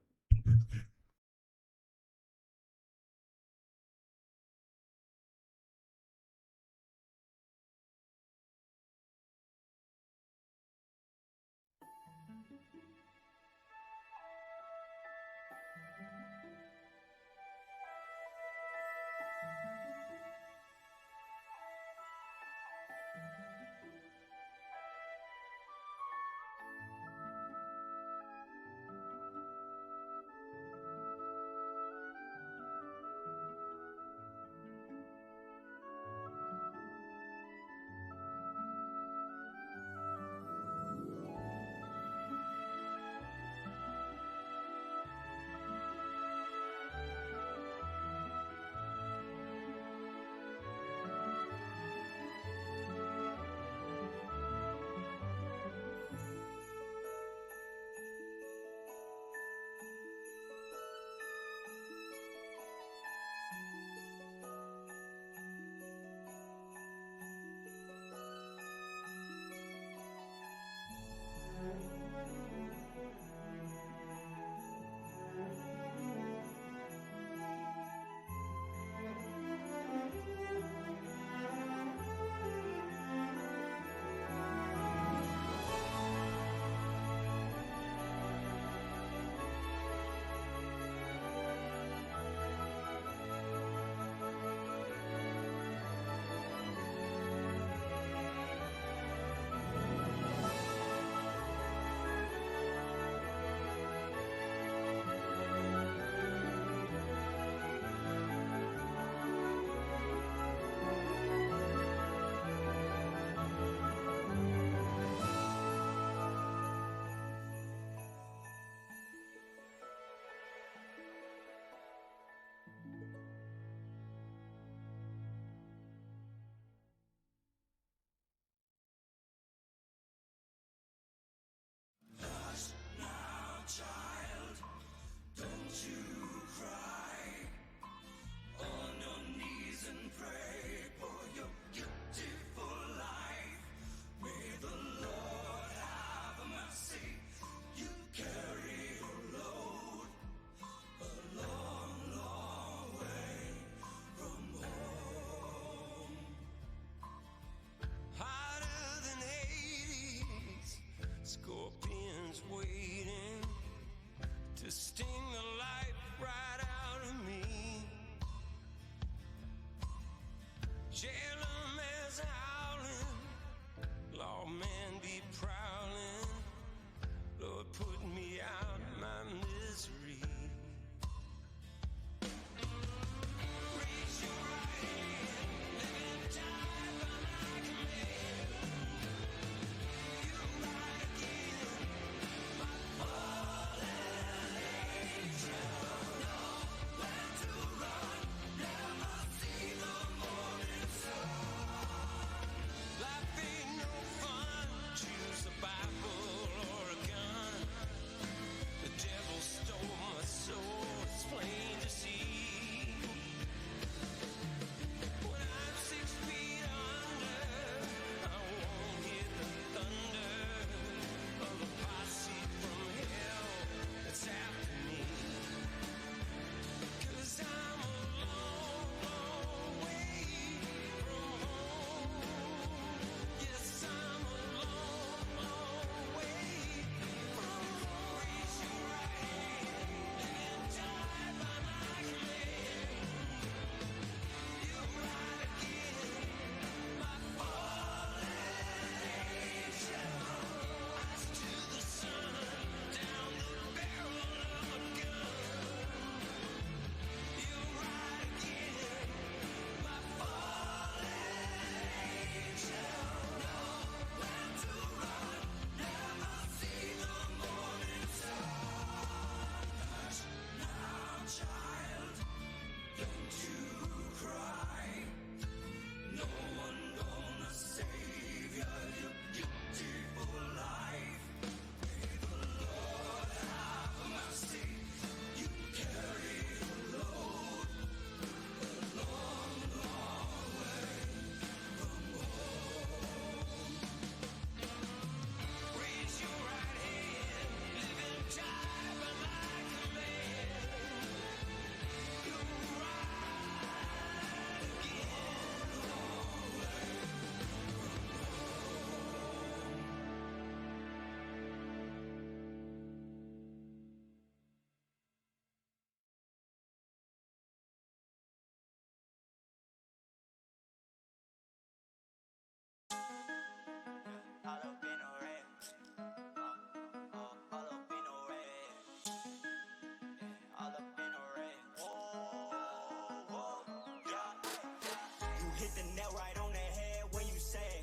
hit the nail right on the head when you said,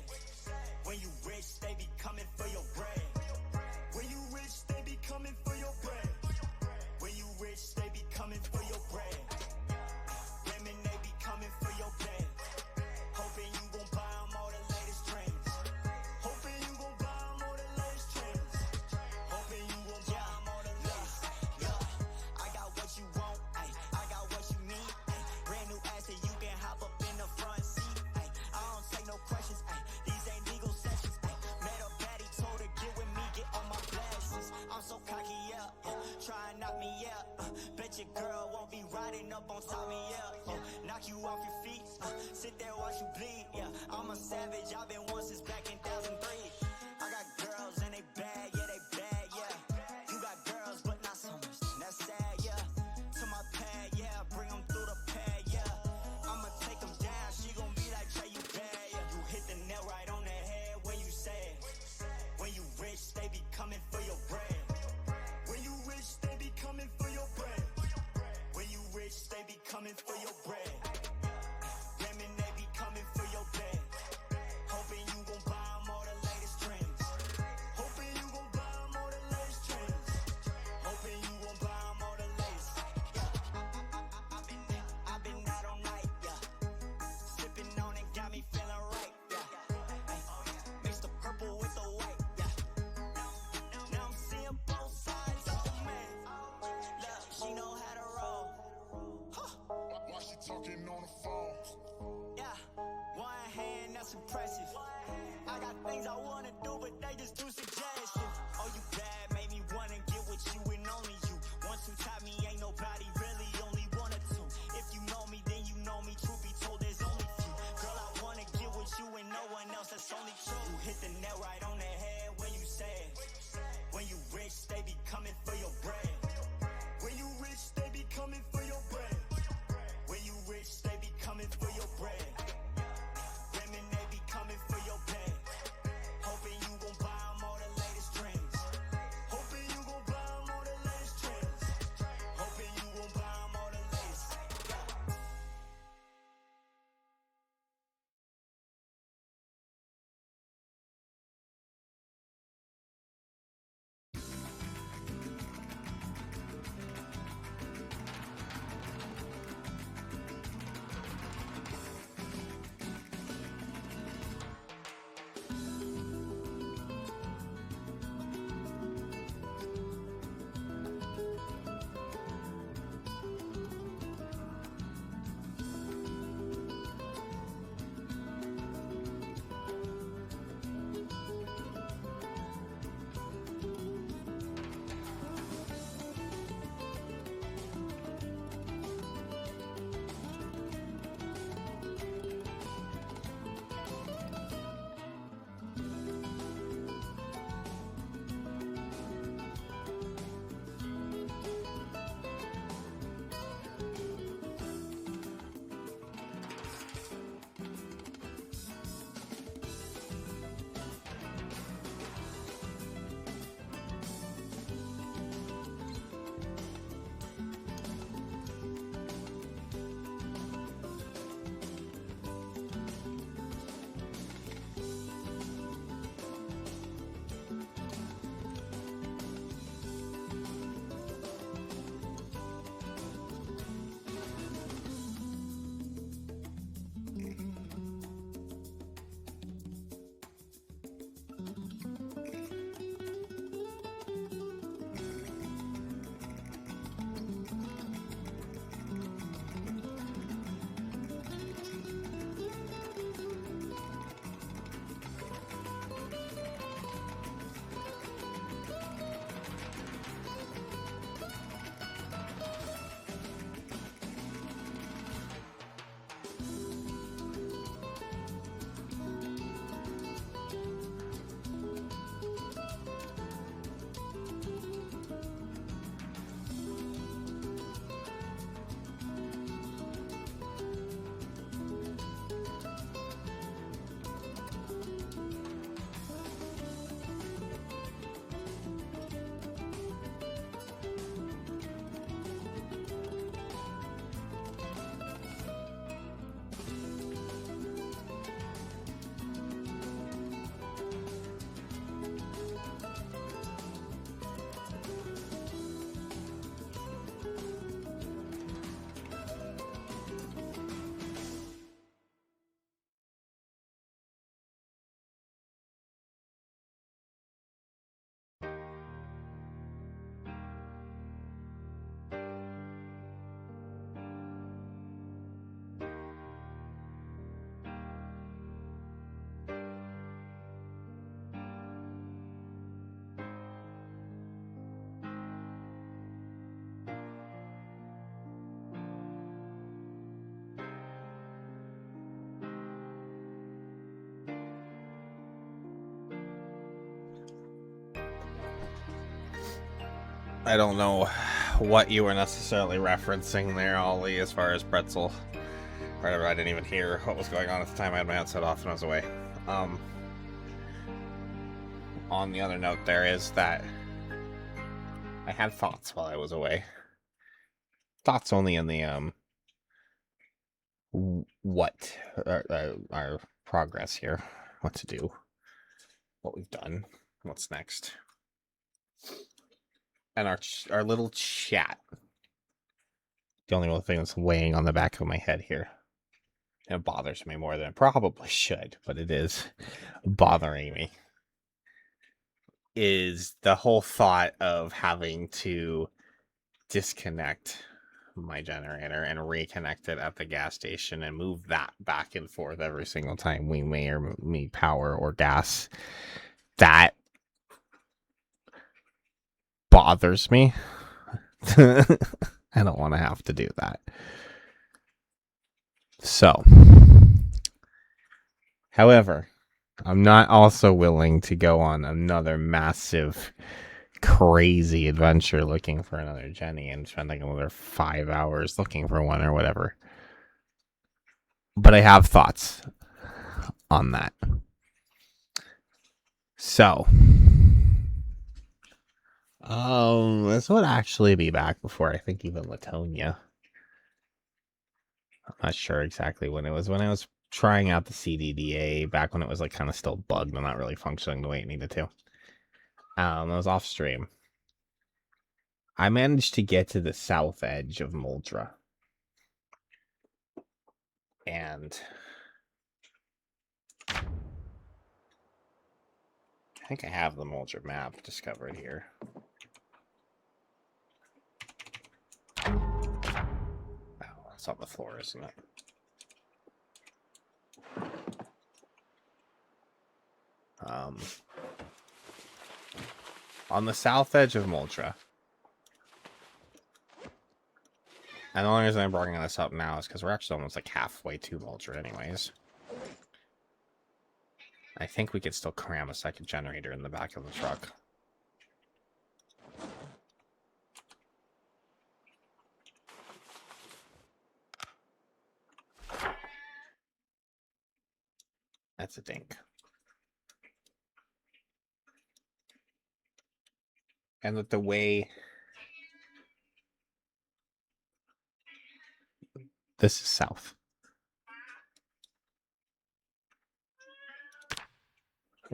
when you rich, they be coming for your bread. When you rich, they be coming for your bread. When you rich, they be coming for your bread. Women, they be coming for your bed. Hoping you gon' buy 'em all the latest trends. Hoping you gon' buy 'em all the latest trends. Hoping you gon' buy 'em all the latest. Yeah, I got what you want, ay, I got what you need. Ay, brand new ass that you can hop up in the front seat. Ay, I don't take no questions, ay, these ain't legal sessions. Ay, met a baddie, told her get with me, get on my glasses. I'm so cocky, yeah, try and knock me, yeah. Bet your girl won't be riding up on top of me, yeah. Knock you off your feet, sit there watch you bleed, yeah. I'm a savage, I've been one since back in 2003. I got girls and they bad, yeah, they bad, yeah. You got girls, but not so much, that's sad, yeah. To my pad, yeah, bring them through the pad, yeah. I'ma take them down, she gon' be like, Trey, you bad, yeah. You hit the nail right on the head when you said, when you rich, they be coming for your bread. When you rich, they be coming for your bread. When you rich, they be coming for your bread. Women, they be coming for your bed. Hoping you gon' buy 'em all the latest trends. Hoping you gon' buy 'em all the latest trends. Hoping you gon' buy 'em all the latest. Yeah, I've been out all night, yeah. Sipping on it, got me feeling right, yeah. Ay, mix the purple with the white, yeah. Now I'm seeing both sides, oh man. Look, she know how to roll. Why she talking on the phone? Yeah, one hand, that's impressive. I got things I wanna do, but they just do suggestions. Oh, you bad, made me wanna get with you and only you. Once you taught me, ain't nobody really, only one or two. If you know me, then you know me. Truth be told, there's only few. Girl, I wanna get with you and no one else, that's only true. You hit the nail right on the head when you said, when you rich, they be coming for your bread. When you rich, they be coming for your bread. When you rich, they be coming for your bread. Women, they be coming for your bed. Hoping you gon' buy 'em all the latest trends. I don't know what you were necessarily referencing there, Ollie, as far as Pretzel. Whatever, I didn't even hear what was going on at the time. I had my headset off and I was away. On the other note, there is that I had thoughts while I was away. Thoughts only in the what our progress here, what to do, what we've done, what's next, and our little chat. The only little thing that's weighing on the back of my head here, and it bothers me more than it probably should, but it is bothering me, is the whole thought of having to disconnect my generator and reconnect it at the gas station and move that back and forth every single time we may or need power or gas. That bothers me. I don't want to have to do that. So, however, I'm not also willing to go on another massive crazy adventure looking for another Jenny and spending another 5 hours looking for one or whatever. But I have thoughts on that. So, this would actually be back before I think even Latonia. I'm not sure exactly when it was. When I was trying out the CDDA, back when it was like kind of still bugged and not really functioning the way it needed to. I was off stream. I managed to get to the south edge of Moldra. And I think I have the Moldra map discovered here. Oh, it's on the floor, isn't it? On the south edge of Moldra. And the only reason I'm bringing this up now is because we're actually almost like halfway to Moldra anyways. I think we could still cram a second generator in the back of the truck. That's a dink. And with the way this is south.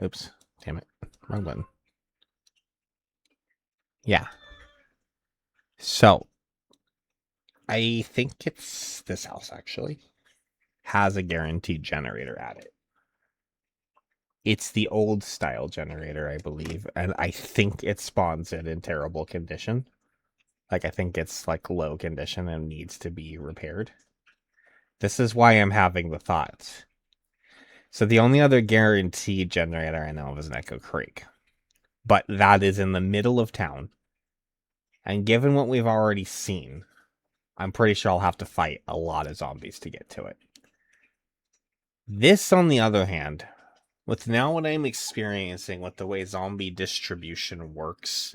Oops. Damn it. Wrong button. Yeah. So, I think it's this house, actually. Has a guaranteed generator at it. It's the old style generator, I believe. And I think it spawns it in terrible condition. Like, I think it's, like, low condition and needs to be repaired. This is why I'm having the thoughts. So the only other guaranteed generator I know of is an Echo Creek. But that is in the middle of town. And given what we've already seen, I'm pretty sure I'll have to fight a lot of zombies to get to it. This, on the other hand, with now what I'm experiencing with the way zombie distribution works,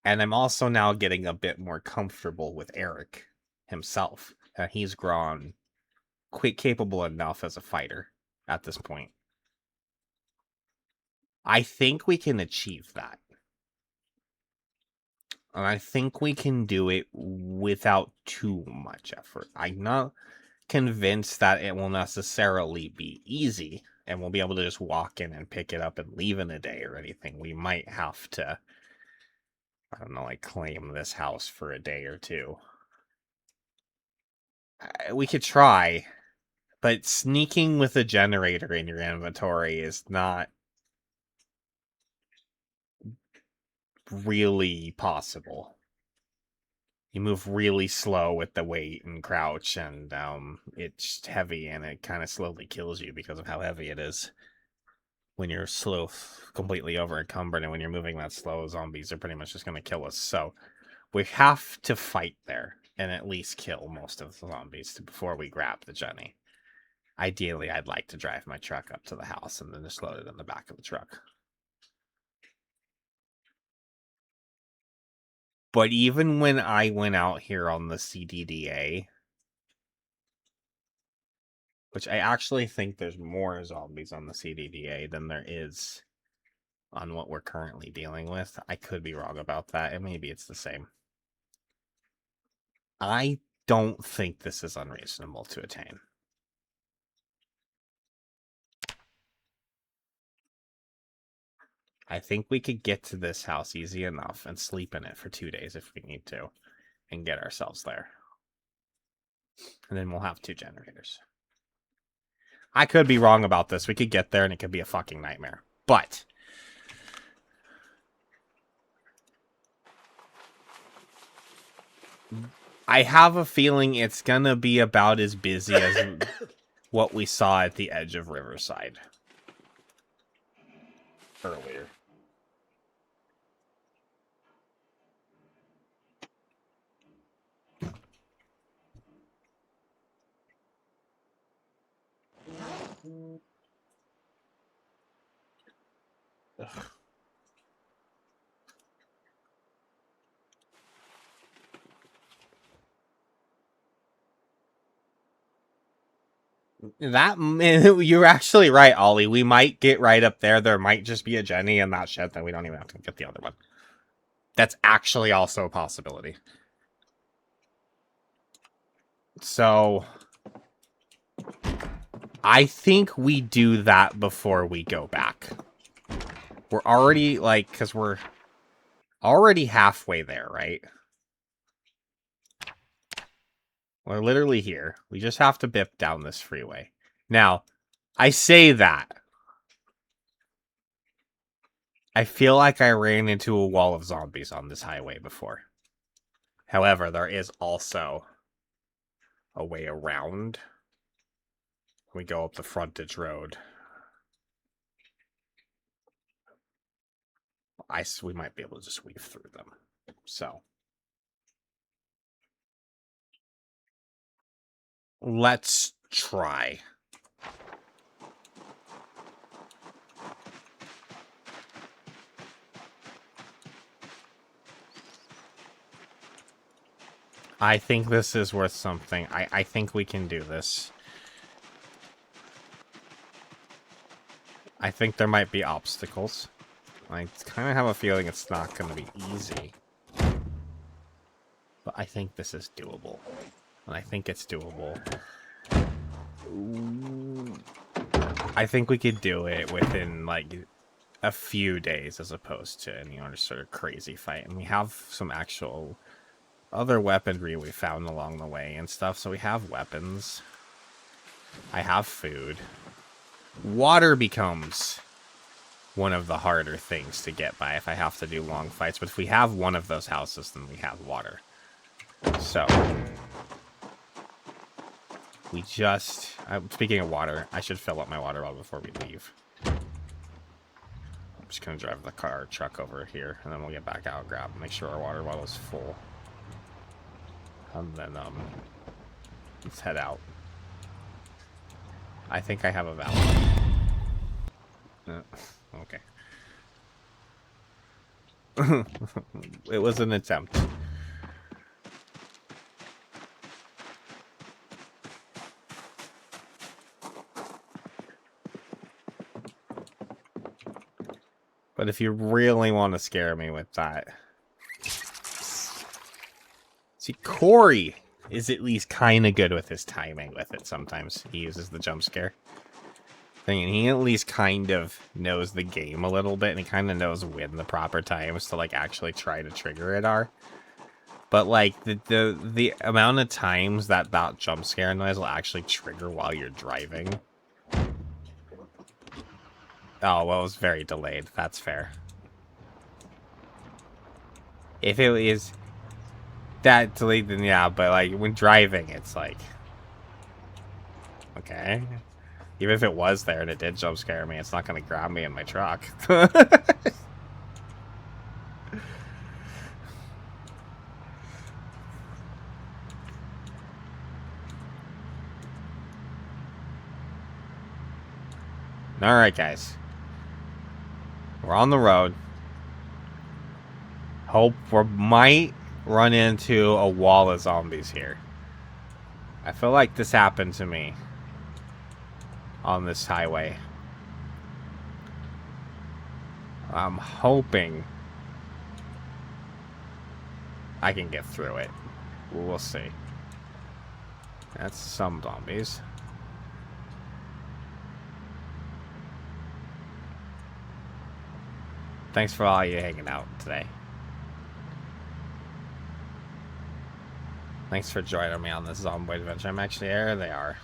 and I'm also now getting a bit more comfortable with Eric himself. And he's grown quite capable enough as a fighter at this point. I think we can achieve that. And I think we can do it without too much effort. I'm not convinced that it will necessarily be easy and we'll be able to just walk in and pick it up and leave in a day or anything. We might have to, I don't know, like claim this house for a day or two. We could try, but sneaking with a generator in your inventory is not really possible. You move really slow with the weight and crouch, and it's heavy, and it kind of slowly kills you because of how heavy it is. When you're slow, completely over encumbered, and when you're moving that slow, zombies are pretty much just going to kill us. So we have to fight there and at least kill most of the zombies before we grab the Jenny. Ideally, I'd like to drive my truck up to the house and then just load it in the back of the truck. But even when I went out here on the CDDA, which I actually think there's more zombies on the CDDA than there is on what we're currently dealing with. I could be wrong about that, and maybe it's the same. I don't think this is unreasonable to attain. I think we could get to this house easy enough and sleep in it for 2 days if we need to, and get ourselves there. And then we'll have 2 generators. I could be wrong about this. We could get there and it could be a fucking nightmare. But I have a feeling it's gonna be about as busy as what we saw at the edge of Riverside earlier. Ugh. That you're actually right, Ollie. We might get right up there. There might just be a Jenny in that shed that we don't even have to get the other one. That's actually also a possibility. So I think we do that before we go back. We're already, like, because we're already halfway there, right? We're literally here. We just have to bip down this freeway. Now, I say that. I feel like I ran into a wall of zombies on this highway before. However, there is also a way around. We go up the frontage road. We might be able to just weave through them. So let's try. I think this is worth something. I think we can do this. I think there might be obstacles. I kind of have a feeling it's not going to be easy. But I think this is doable. And I think it's doable. I think we could do it within, like, a few days as opposed to any other sort of crazy fight. And we have some actual other weaponry we found along the way and stuff. So we have weapons. I have food. Water becomes one of the harder things to get by if I have to do long fights. But if we have one of those houses, then we have water. So we just... speaking of water, I should fill up my water bottle before we leave. I'm just going to drive the truck over here, and then we'll get back out, make sure our water bottle is full. And then, let's head out. I think I have a valve. Okay. It was an attempt. But if you really want to scare me with that... See, Corey is at least kind of good with his timing with it sometimes. He uses the jump scare thing, and he at least kind of knows the game a little bit, and he kind of knows when the proper times to, like, actually try to trigger it are. But, like, the amount of times that jump scare noise will actually trigger while you're driving... Oh, well, it was very delayed. That's fair. If it is that delayed, then yeah, but, like, when driving, it's like... Okay. Even if it was there and it did jump scare me, it's not going to grab me in my truck. Alright, guys. We're on the road. Hope we might run into a wall of zombies here. I feel like this happened to me on this highway. I'm hoping I can get through it. We'll see. That's some zombies. Thanks for all you hanging out today. Thanks for joining me on this zombie adventure. I'm actually there. They are.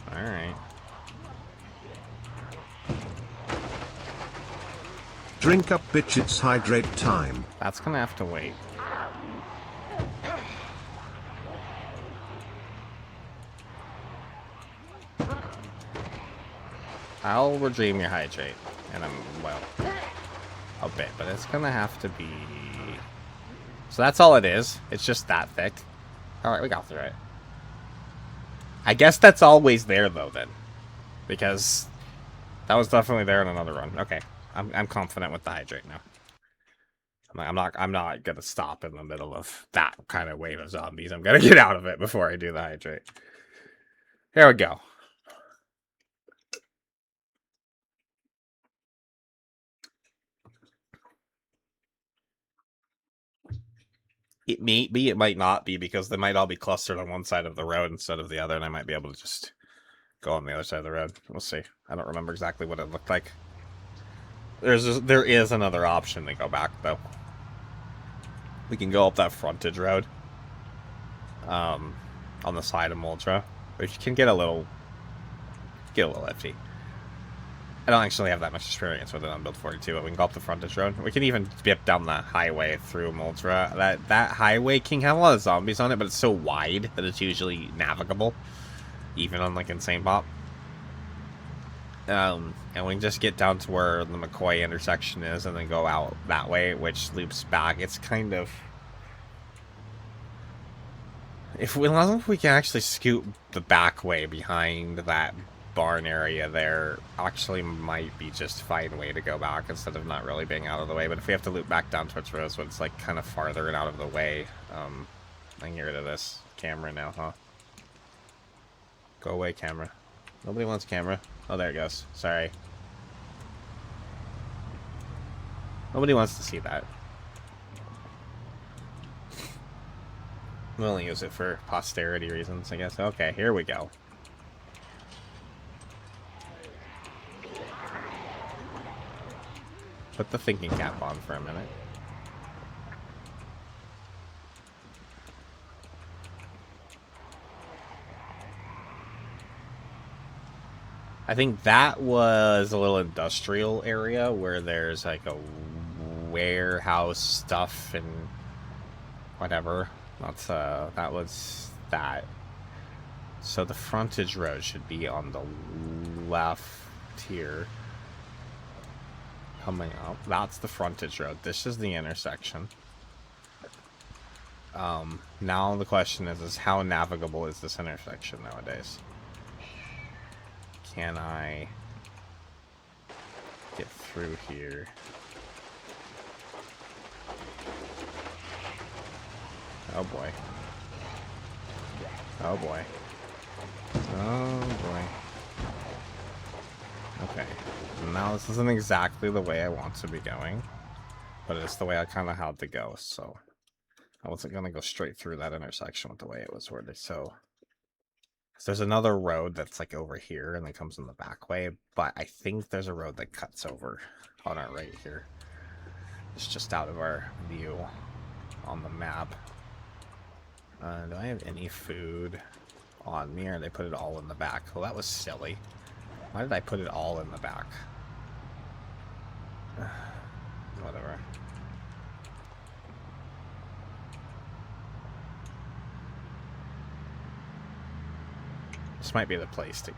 Alright. Drink up, bitch, it's hydrate time. That's gonna have to wait. I'll redeem your hydrate. And I'm, well, a bit. But it's gonna have to be... So that's all it is. It's just that thick. Alright, we got through it. I guess that's always there, though, then. Because that was definitely there in another run. Okay. I'm confident with the hydrate now. I'm not gonna stop in the middle of that kind of wave of zombies. I'm gonna get out of it before I do the hydrate. Here we go. It may be, it might not be, because they might all be clustered on one side of the road instead of the other, and I might be able to just go on the other side of the road. We'll see. I don't remember exactly what it looked like. There is another option to go back, though. We can go up that frontage road. On the side of Moldra. Which can get a little iffy. I don't actually have that much experience with it on Build 42, but we can go up the frontage road. We can even dip down the highway through Moldra. That highway can have a lot of zombies on it, but it's so wide that it's usually navigable. Even on, like, Insane Bop. And we can just get down to where the McCoy intersection is and then go out that way, which loops back. It's kind of... As long as we can actually scoot the back way behind that barn area there, actually might be just fine way to go back instead of not really being out of the way. But if we have to loop back down towards Rosewood, it's like kind of farther and out of the way. I can get rid of this camera now, huh? Go away, camera. Nobody wants camera. Oh, there it goes. Sorry. Nobody wants to see that. We'll only use it for posterity reasons, I guess. Okay, here we go. Put the thinking cap on for a minute. I think that was a little industrial area where there's like a warehouse stuff and whatever. That's that was that. So the frontage road should be on the left here. Coming up. That's the frontage road. This is the intersection. Now the question is how navigable is this intersection nowadays? Can I get through here? Oh boy. Oh boy. Oh boy. Okay. Now this isn't exactly the way I want to be going, but it's the way I kind of had to go, so I wasn't going to go straight through that intersection with the way it was worded, so there's another road that's like over here and then comes in the back way, but I think there's a road that cuts over on our right here. It's just out of our view on the map. Do I have any food on me, or did I put it all in the back? Well, that was silly. Why did I put it all in the back? Whatever. This might be the place to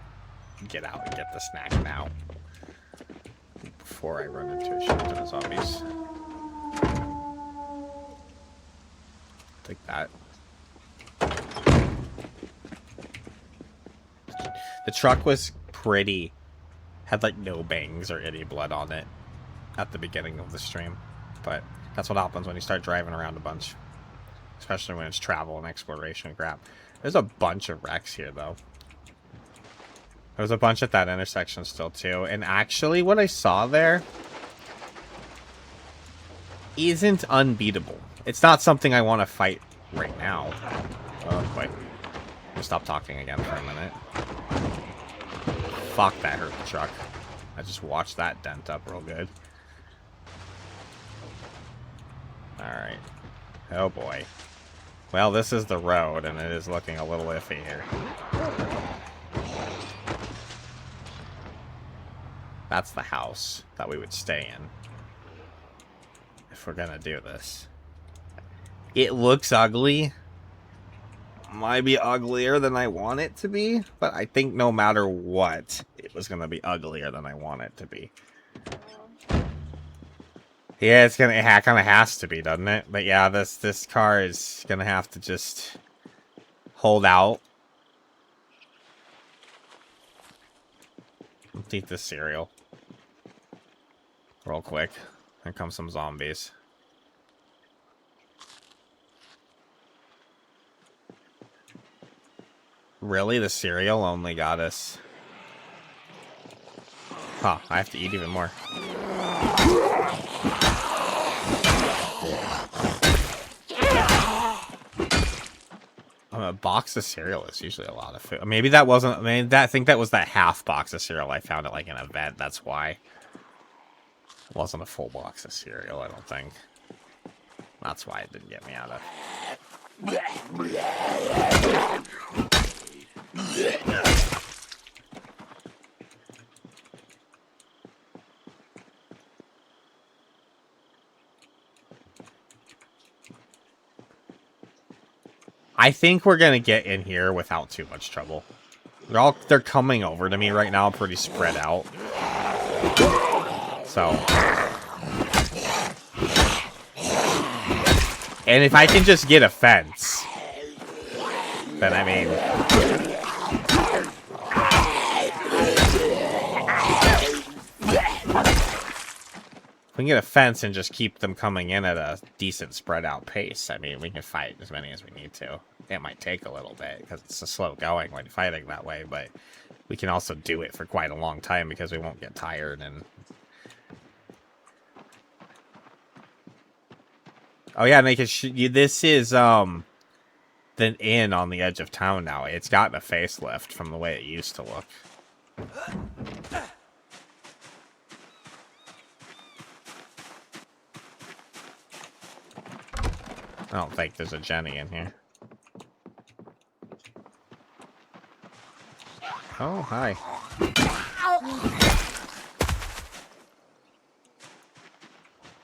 get out and get the snack now. Before I run into a shit ton of zombies. Take that. The truck was pretty Had like no bangs or any blood on it at the beginning of the stream. But that's what happens when you start driving around a bunch. Especially when it's travel and exploration crap. There's a bunch of wrecks here though. There's a bunch at that intersection still too. And actually what I saw there isn't unbeatable. It's not something I want to fight right now. Oh boy. Let me stop talking again for a minute. Fuck, that hurt the truck. I just watched that dent up real good. Alright. Oh boy. Well, this is the road, and it is looking a little iffy here. That's the house that we would stay in. If we're gonna do this. It looks ugly. Might be uglier than I want it to be, but I think no matter what, it was gonna be uglier than I want it to be. Yeah, it kind of has to be, doesn't it? But yeah, this car is gonna have to just hold out. Let's eat this cereal real quick. Here come some zombies. Really? The cereal only got us. Huh, I have to eat even more. A box of cereal is usually a lot of food. Maybe that wasn't. I think that was that half box of cereal I found at like an event. That's why. It wasn't a full box of cereal, I don't think. That's why it didn't get me out of. I think we're gonna get in here without too much trouble. They're coming over to me right now, pretty spread out. So, and if I can just get a fence, then I mean, if we can get a fence and just keep them coming in at a decent spread out pace, I mean, we can fight as many as we need to. It might take a little bit because it's a slow going when fighting that way, but we can also do it for quite a long time because we won't get tired. And oh yeah, Naked, this is the inn on the edge of town now. It's gotten a facelift from the way it used to look. I don't think there's a Jenny in here. Oh, hi.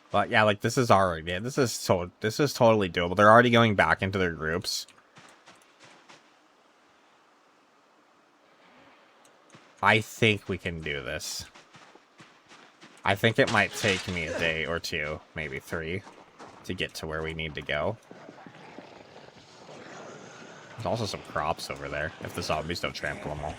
But yeah, like this is already, yeah, this is totally doable. They're already going back into their groups. I think we can do this. I think it might take me a day or two, maybe 3, to get to where we need to go. There's also some crops over there, if the zombies don't trample them all.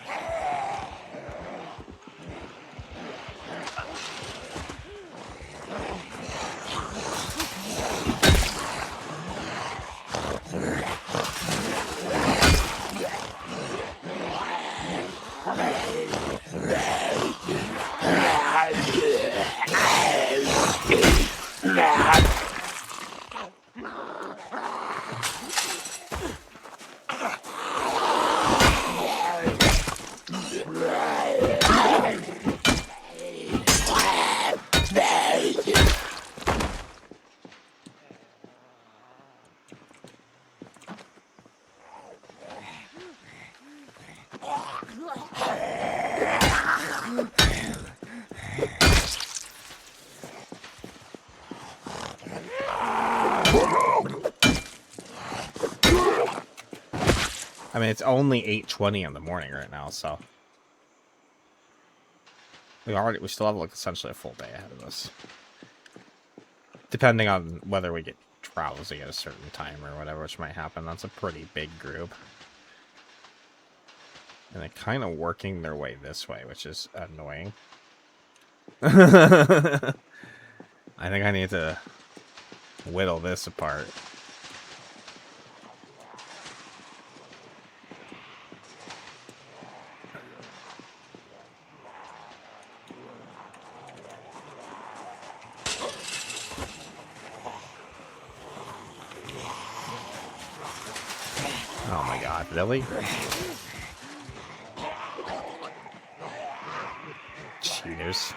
I mean, it's only 8:20 in the morning right now, so we still have like essentially a full day ahead of us. Depending on whether we get drowsy at a certain time or whatever, which might happen. That's a pretty big group. And they're kind of working their way this way, which is annoying. I think I need to whittle this apart. Oh my god, really? Cheaters.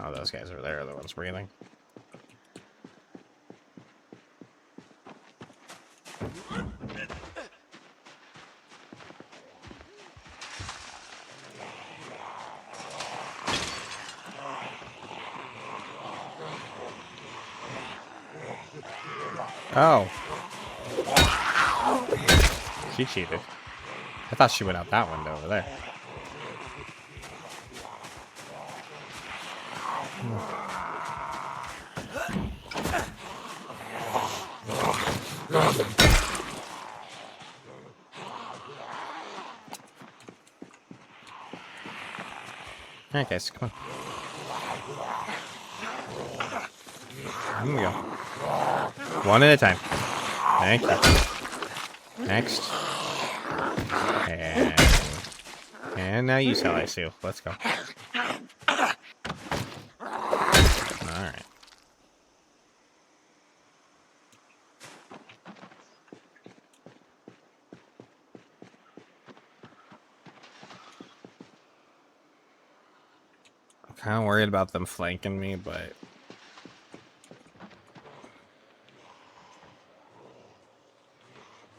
Oh, those guys over there are the ones breathing. Oh. She cheated. I thought she went out that window over there. Alright guys, come on. Here we go. One at a time. Thank you. Next. And now you sell, I Sue. Let's go. Alright. I'm kind of worried about them flanking me, but...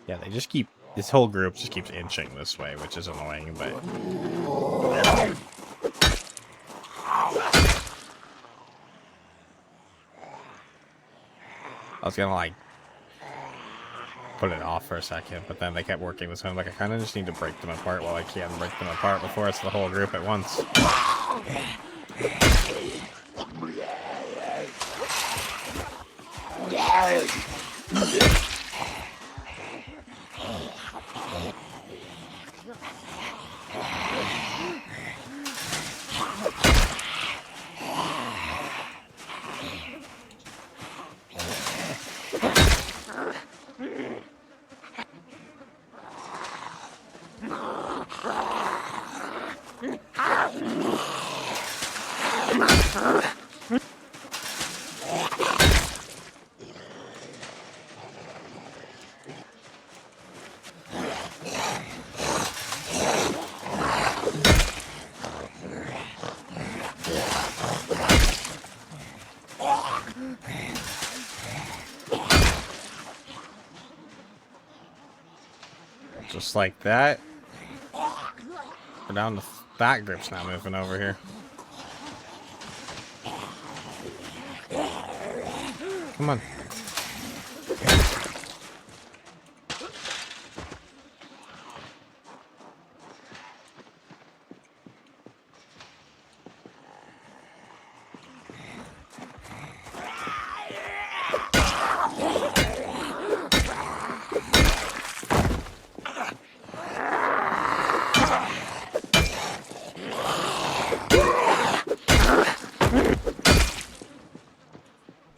yeah, they just keep... this whole group just keeps inching this way, which is annoying, but... I was gonna, like, put it off for a second, but then they kept working this way. I'm like, I kind of just need to break them apart while I can break them apart before it's the whole group at once. Just like that. We're down to that group's now moving over here. Come on.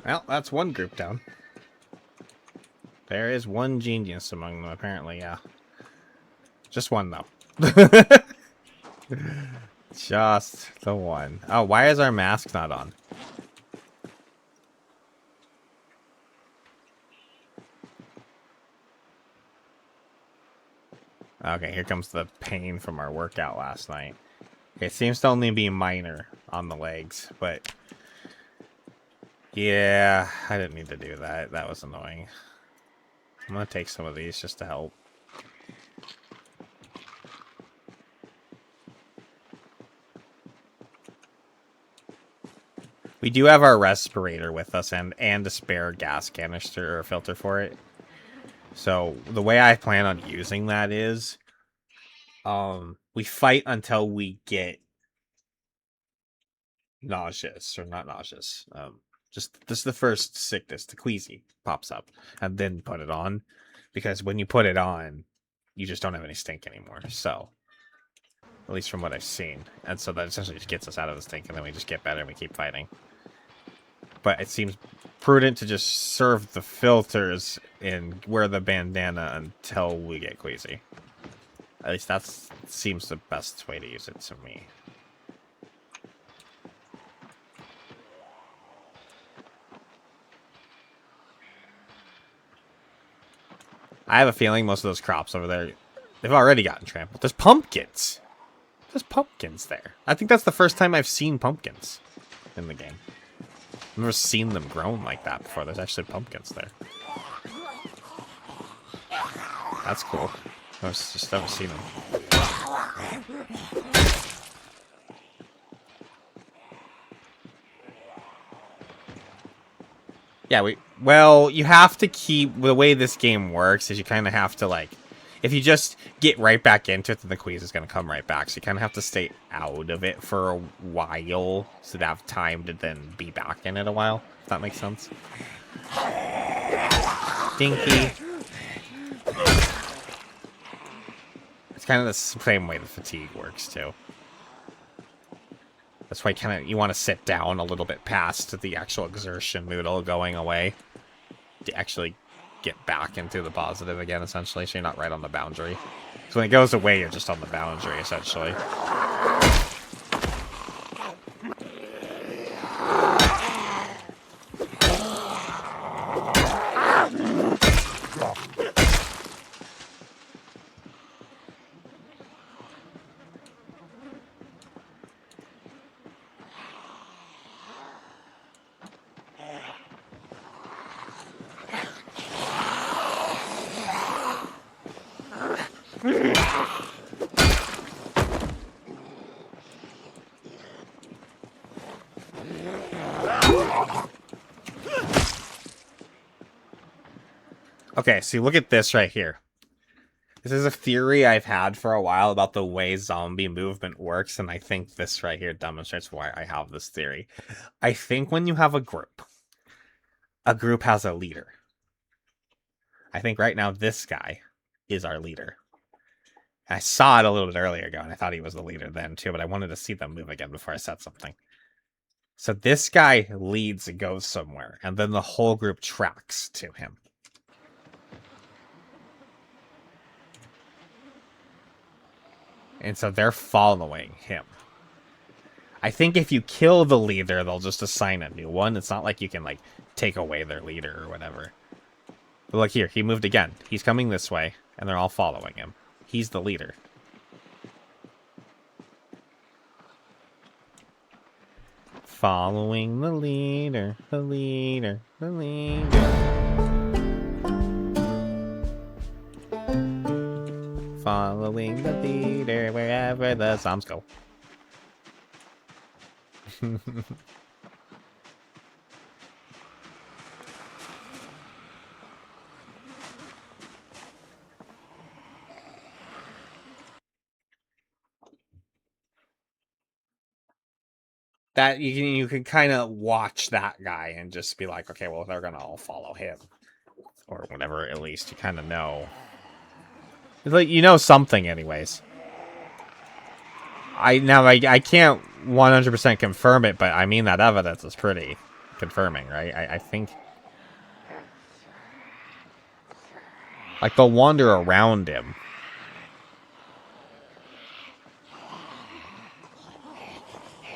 Well, that's one group down. There is one genius among them, apparently, yeah. Just one, though. Just the one. Oh, why is our mask not on? Okay, here comes the pain from our workout last night. It seems to only be minor on the legs, but... yeah, I didn't need to do that. That was annoying. I'm gonna take some of these just to help. We do have our respirator with us and a spare gas canister or filter for it. So the way I plan on using that is we fight until we get nauseous, or not nauseous. Just this is the first sickness, the queasy pops up, and then put it on, because when you put it on, you just don't have any stink anymore. So, at least from what I've seen, and so that essentially just gets us out of the stink, and then we just get better and we keep fighting. But it seems prudent to just serve the filters and wear the bandana until we get queasy. At least that seems the best way to use it to me. I have a feeling most of those crops over there, they've already gotten trampled. There's pumpkins. There's pumpkins there. I think that's the first time I've seen pumpkins in the game. I've never seen them grown like that before. There's actually pumpkins there. That's cool. I've just never seen them. Yeah, well, you have to keep, the way this game works is you kind of have to, like, if you just get right back into it, then the queasy is going to come right back. So you kind of have to stay out of it for a while so to have time to then be back in it a while, if that makes sense. Dinky. It's kind of the same way the fatigue works, too. That's why you want to sit down a little bit past the actual exertion noodle going away to actually get back into the positive again, essentially, so you're not right on the boundary. So when it goes away, you're just on the boundary, essentially. Okay, so look at this right here. This is a theory I've had for a while about the way zombie movement works, and I think this right here demonstrates why I have this theory. I think when you have a group has a leader. I think right now this guy is our leader. I saw it a little bit earlier ago, and I thought he was the leader then too, but I wanted to see them move again before I said something. So this guy leads and goes somewhere, and then the whole group tracks to him. And so they're following him. I think if you kill the leader, they'll just assign a new one. It's not like you can, like, take away their leader or whatever. But look here, he moved again. He's coming this way, and they're all following him. He's the leader. Following the leader, the leader, the leader. Following the leader wherever the zombies go. That you can kind of watch that guy and just be like, okay, well, they're gonna all follow him or whatever. At least you kind of know. Like, you know something, anyways. I can't 100% confirm it, but I mean that evidence is pretty confirming, right? I think, like, they'll wander around him.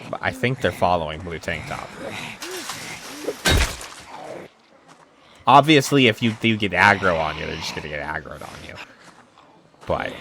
But I think they're following Blue Tank Top. Obviously, if you get aggro on you, they're just gonna get aggroed on you. But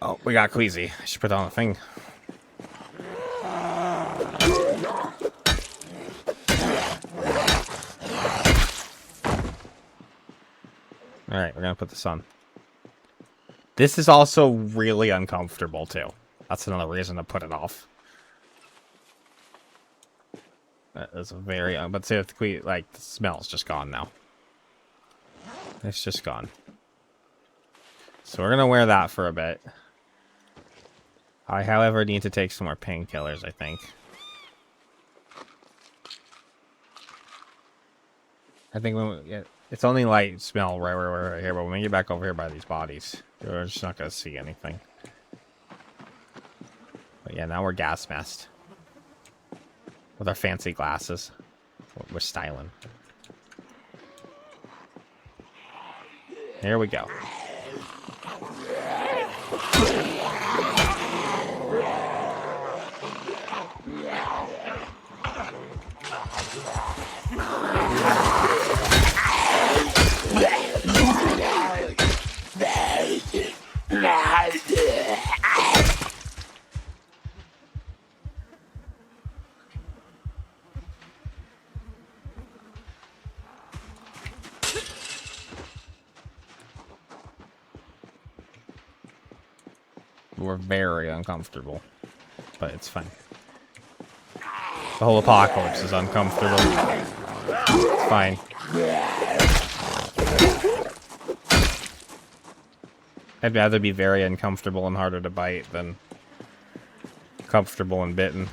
Oh, we got Queasy. I should put on a thing. Alright, we're gonna put this on. This is also really uncomfortable, too. That's another reason to put it off. That is very... but see, if the, like, the smell's just gone now. It's just gone. So we're gonna wear that for a bit. I, however, need to take some more painkillers, I think. I think when we get... It's only light smell right here, but when we get back over here by these bodies, we're just not gonna see anything. But yeah, now we're gas masked. With our fancy glasses. We're styling. Here we go. We're very uncomfortable, but it's fine. The whole apocalypse is uncomfortable. It's fine. I'd rather be very uncomfortable and harder to bite than comfortable and bitten.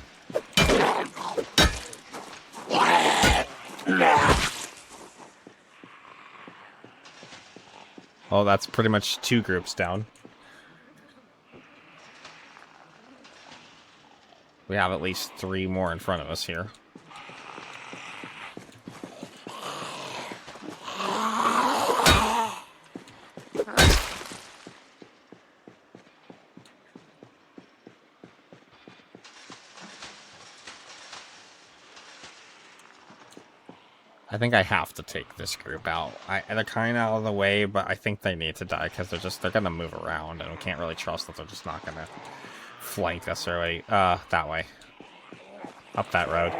Well, that's pretty much 2 groups down. We have at least 3 more in front of us here. I think I have to take this group out. They're kind of out of the way, but I think they need to die because they're gonna move around, and we can't really trust that they're just not gonna flank us already. That way. Up that road.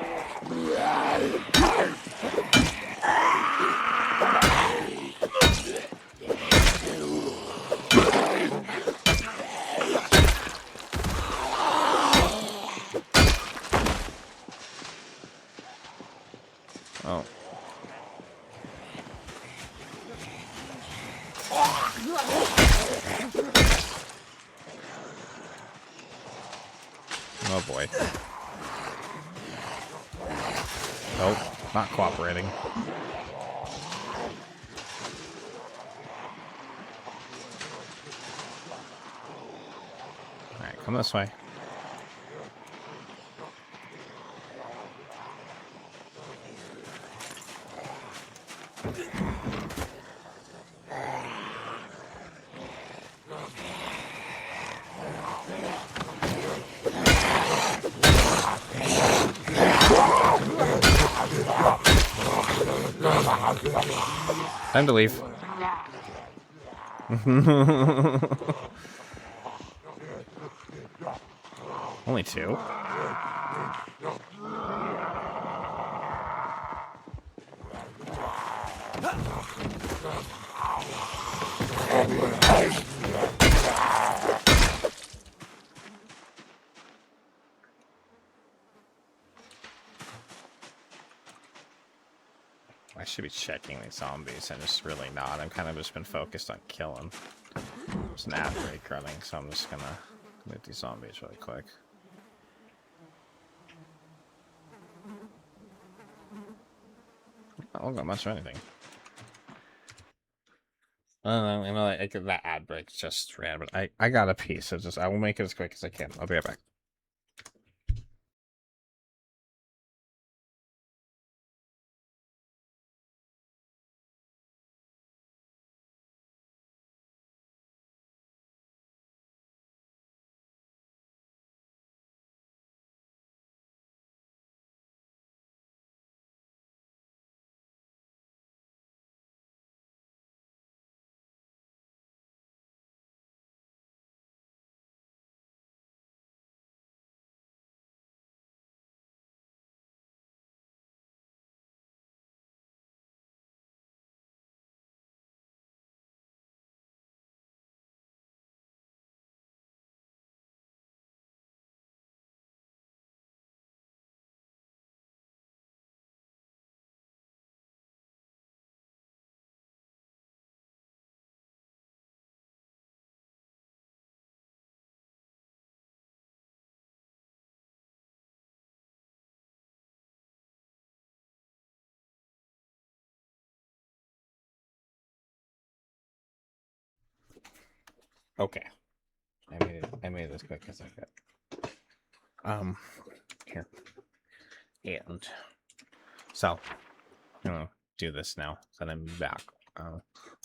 Oh. Oh boy. Nope, not cooperating. Alright, come this way. Time to leave. Only 2? I should be checking these zombies, and just really not. I'm kind of just been focused on killing. There's an ad break running, so I'm just gonna loot these zombies really quick. I don't got much of anything. I know that ad break just ran, but I got a piece, so I will make it as quick as I can. I'll be right back. Okay. I made it as quick as I could. Here. And so I'm gonna do this now. So then I'm back.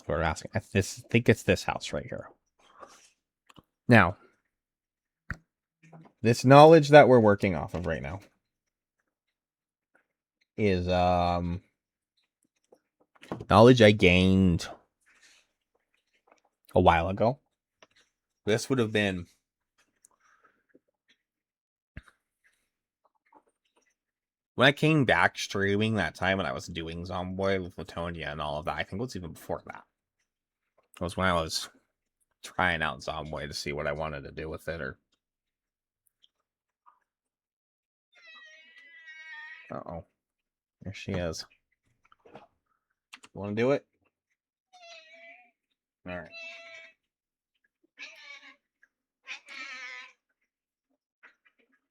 We're asking. I think it's this house right here. Now, this knowledge that we're working off of right now is knowledge I gained a while ago. This would have been when I came back streaming that time when I was doing Zomboid with Latonia and all of that. I think it was even before that. It was when I was trying out Zomboid to see what I wanted to do with it. Or uh-oh. There she is. Want to do it? All right.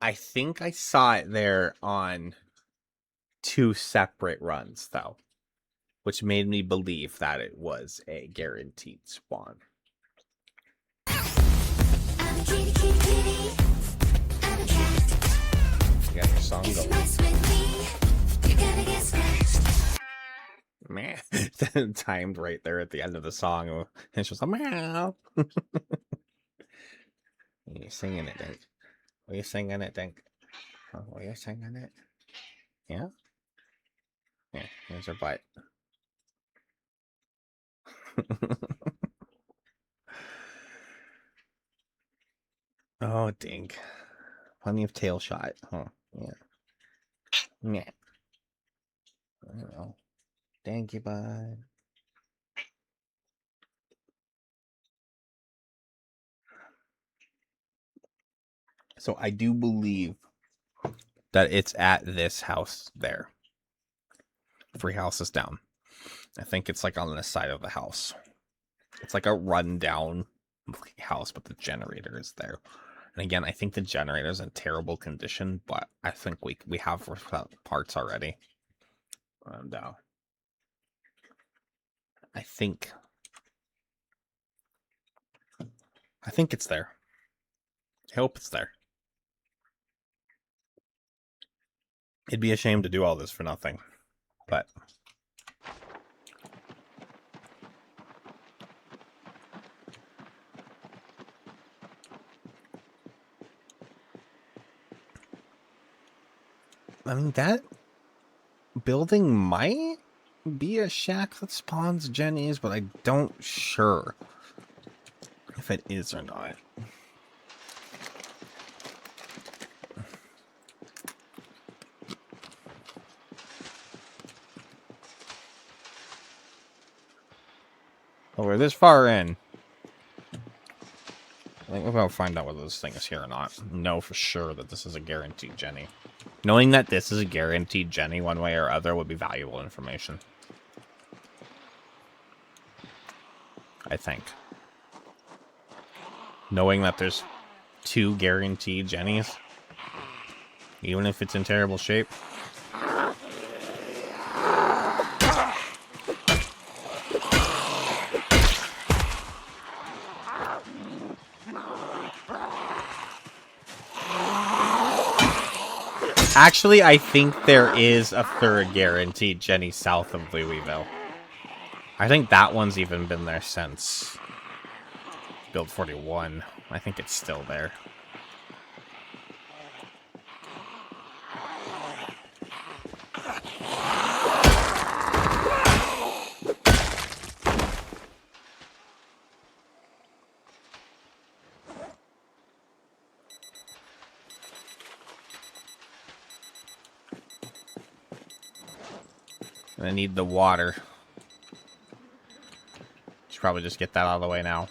I think I saw it there on 2 separate runs, though, which made me believe that it was a guaranteed spawn. You got your song going. Man, timed right there at the end of the song. And it's just like, meow. You're singing it, Dink. Are you singing it, Dink? Oh, are you singing it? Yeah? Yeah, here's her butt. Oh, Dink. Plenty of tail shot. Huh. Yeah. Yeah. I don't know. Thank you, bud. So I do believe that it's at this house there. 3 houses down. I think it's like on the side of the house. It's like a rundown house, but the generator is there. And again, I think the generator is in terrible condition, but I think we have parts already. And I think it's there. I hope it's there. It'd be a shame to do all this for nothing, but I mean, that building might be a shack that spawns Jennies, but I don't sure if it is or not. Oh, we're this far in. I think we're going to find out whether this thing is here or not. Know for sure that this is a guaranteed Jenny. Knowing that this is a guaranteed Jenny one way or other would be valuable information. I think. Knowing that there's 2 guaranteed Jennies, even if it's in terrible shape. Actually, I think there is a 3rd guaranteed Jenny south of Louisville. I think that one's even been there since Build 41. I think it's still there. I need the water. Should probably just get that out of the way now.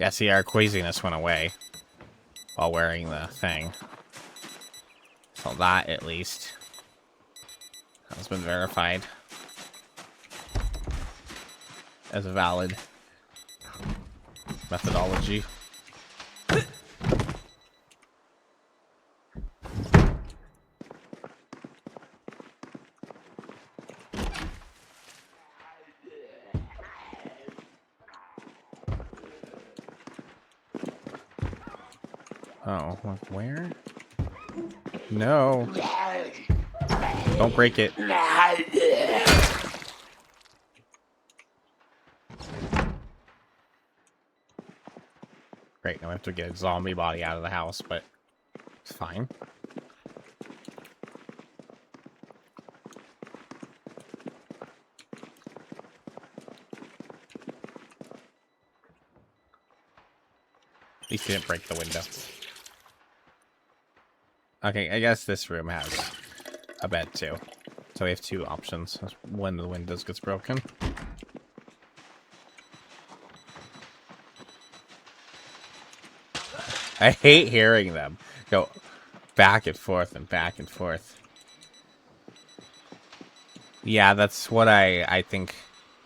Yeah, see, our queasiness went away while wearing the thing. So that, at least, has been verified as a valid methodology. Oh, like where? No. Don't break it. Great, now we have to get a zombie body out of the house, but it's fine. At least he didn't break the window. Okay, I guess this room has a bed too. So we have two options when the windows gets broken. I hate hearing them go back and forth and back and forth. Yeah, that's what I think.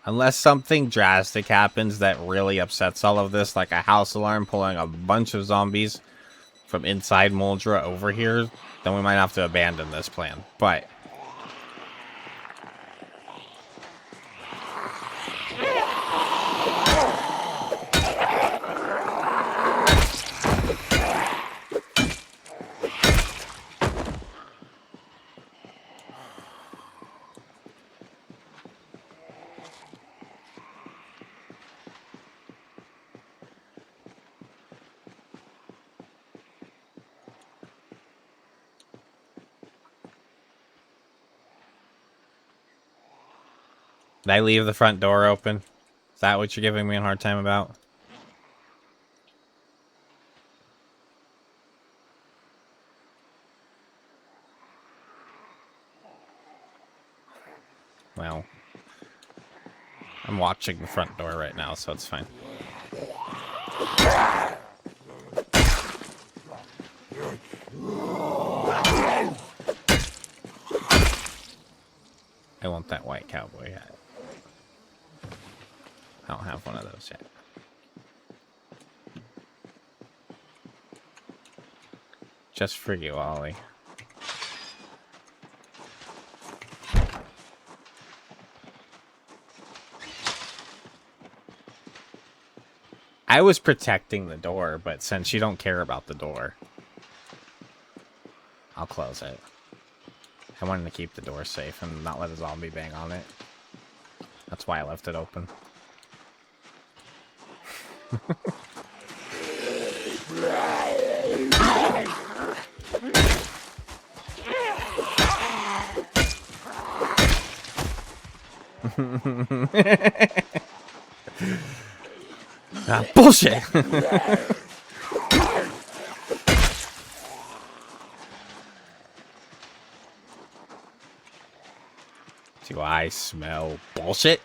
Unless something drastic happens that really upsets all of this, like a house alarm pulling a bunch of zombies from inside Moldra over here, then we might have to abandon this plan. But did I leave the front door open? Is that what you're giving me a hard time about? Well, I'm watching the front door right now, so it's fine. I want that white cowboy hat. I don't have one of those yet. Just for you, Ollie. I was protecting the door, but since you don't care about the door, I'll close it. I wanted to keep the door safe and not let a zombie bang on it. That's why I left it open. Bullshit! Do I smell bullshit?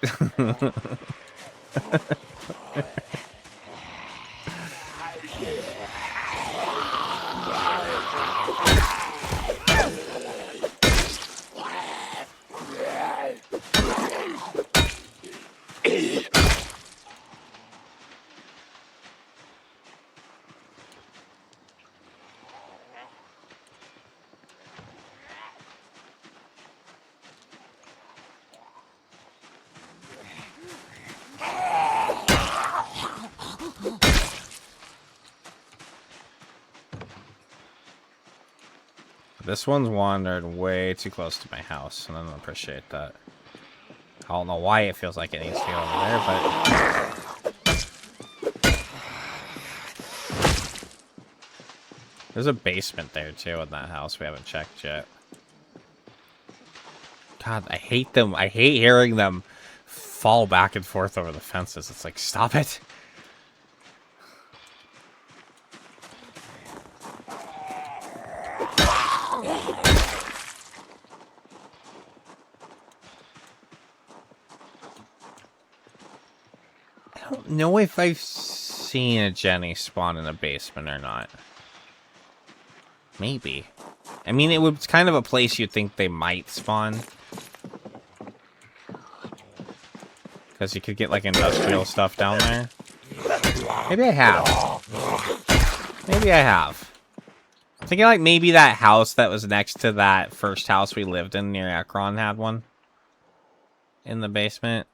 This one's wandered way too close to my house, and I don't appreciate that. I don't know why it feels like it needs to go over there, but... There's a basement there, too, in that house we haven't checked yet. God, I hate them. I hate hearing them fall back and forth over the fences. It's like, stop it! I don't know if I've seen a Jenny spawn in a basement or not. Maybe. I mean, it was kind of a place you'd think they might spawn. Because you could get, like, industrial stuff down there. Maybe I have. Maybe I have. I'm thinking, like, maybe that house that was next to that first house we lived in near Akron had one. In the basement.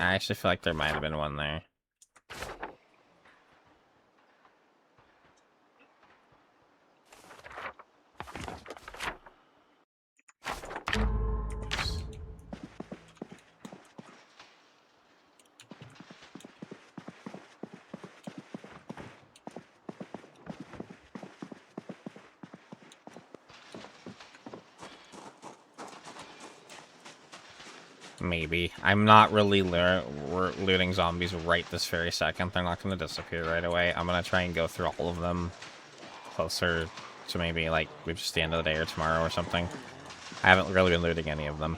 I actually feel like there might have been one there. Maybe. I'm not really looting zombies right this very second. They're not going to disappear right away. I'm going to try and go through all of them closer to maybe, like, we just the end of the day or tomorrow or something. I haven't really been looting any of them.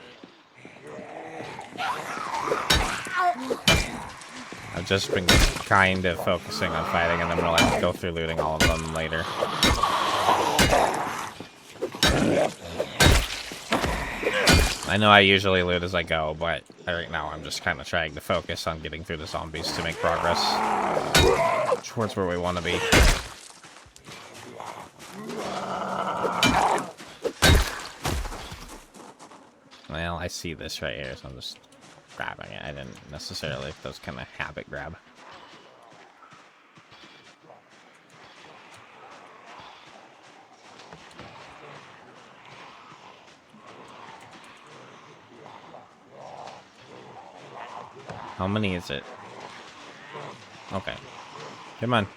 I've just been kind of focusing on fighting, and then we'll have to go through looting all of them later. I know I usually loot as I go, but right now I'm just kind of trying to focus on getting through the zombies to make progress towards where we want to be. Well, I see this right here, so I'm just grabbing it. I didn't necessarily those kind of habit grab. How many is it? Okay. Come on.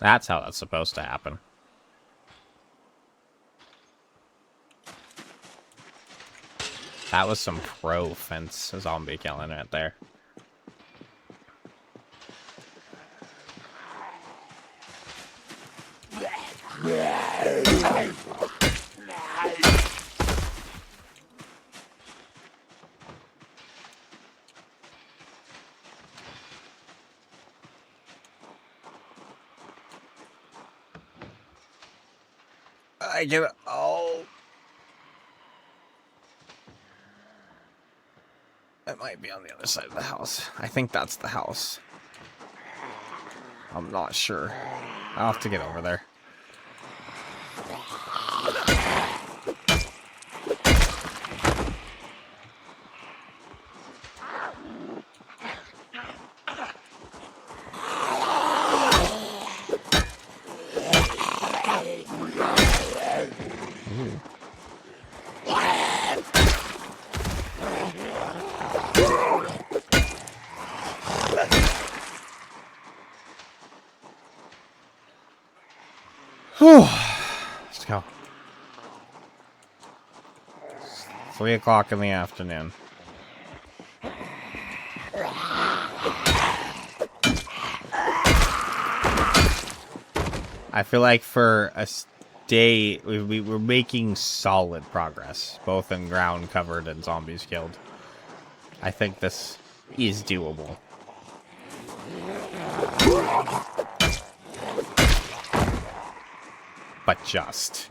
That's how that's supposed to happen. That was some pro fence zombie killing right there. I get it. Oh. It might be on the other side of the house. I think that's the house. I'm not sure. I'll have to get over there. Let's go. 3 o'clock in the afternoon. I feel like for a day, we're making solid progress, both in ground covered and zombies killed. I think this is doable. But just.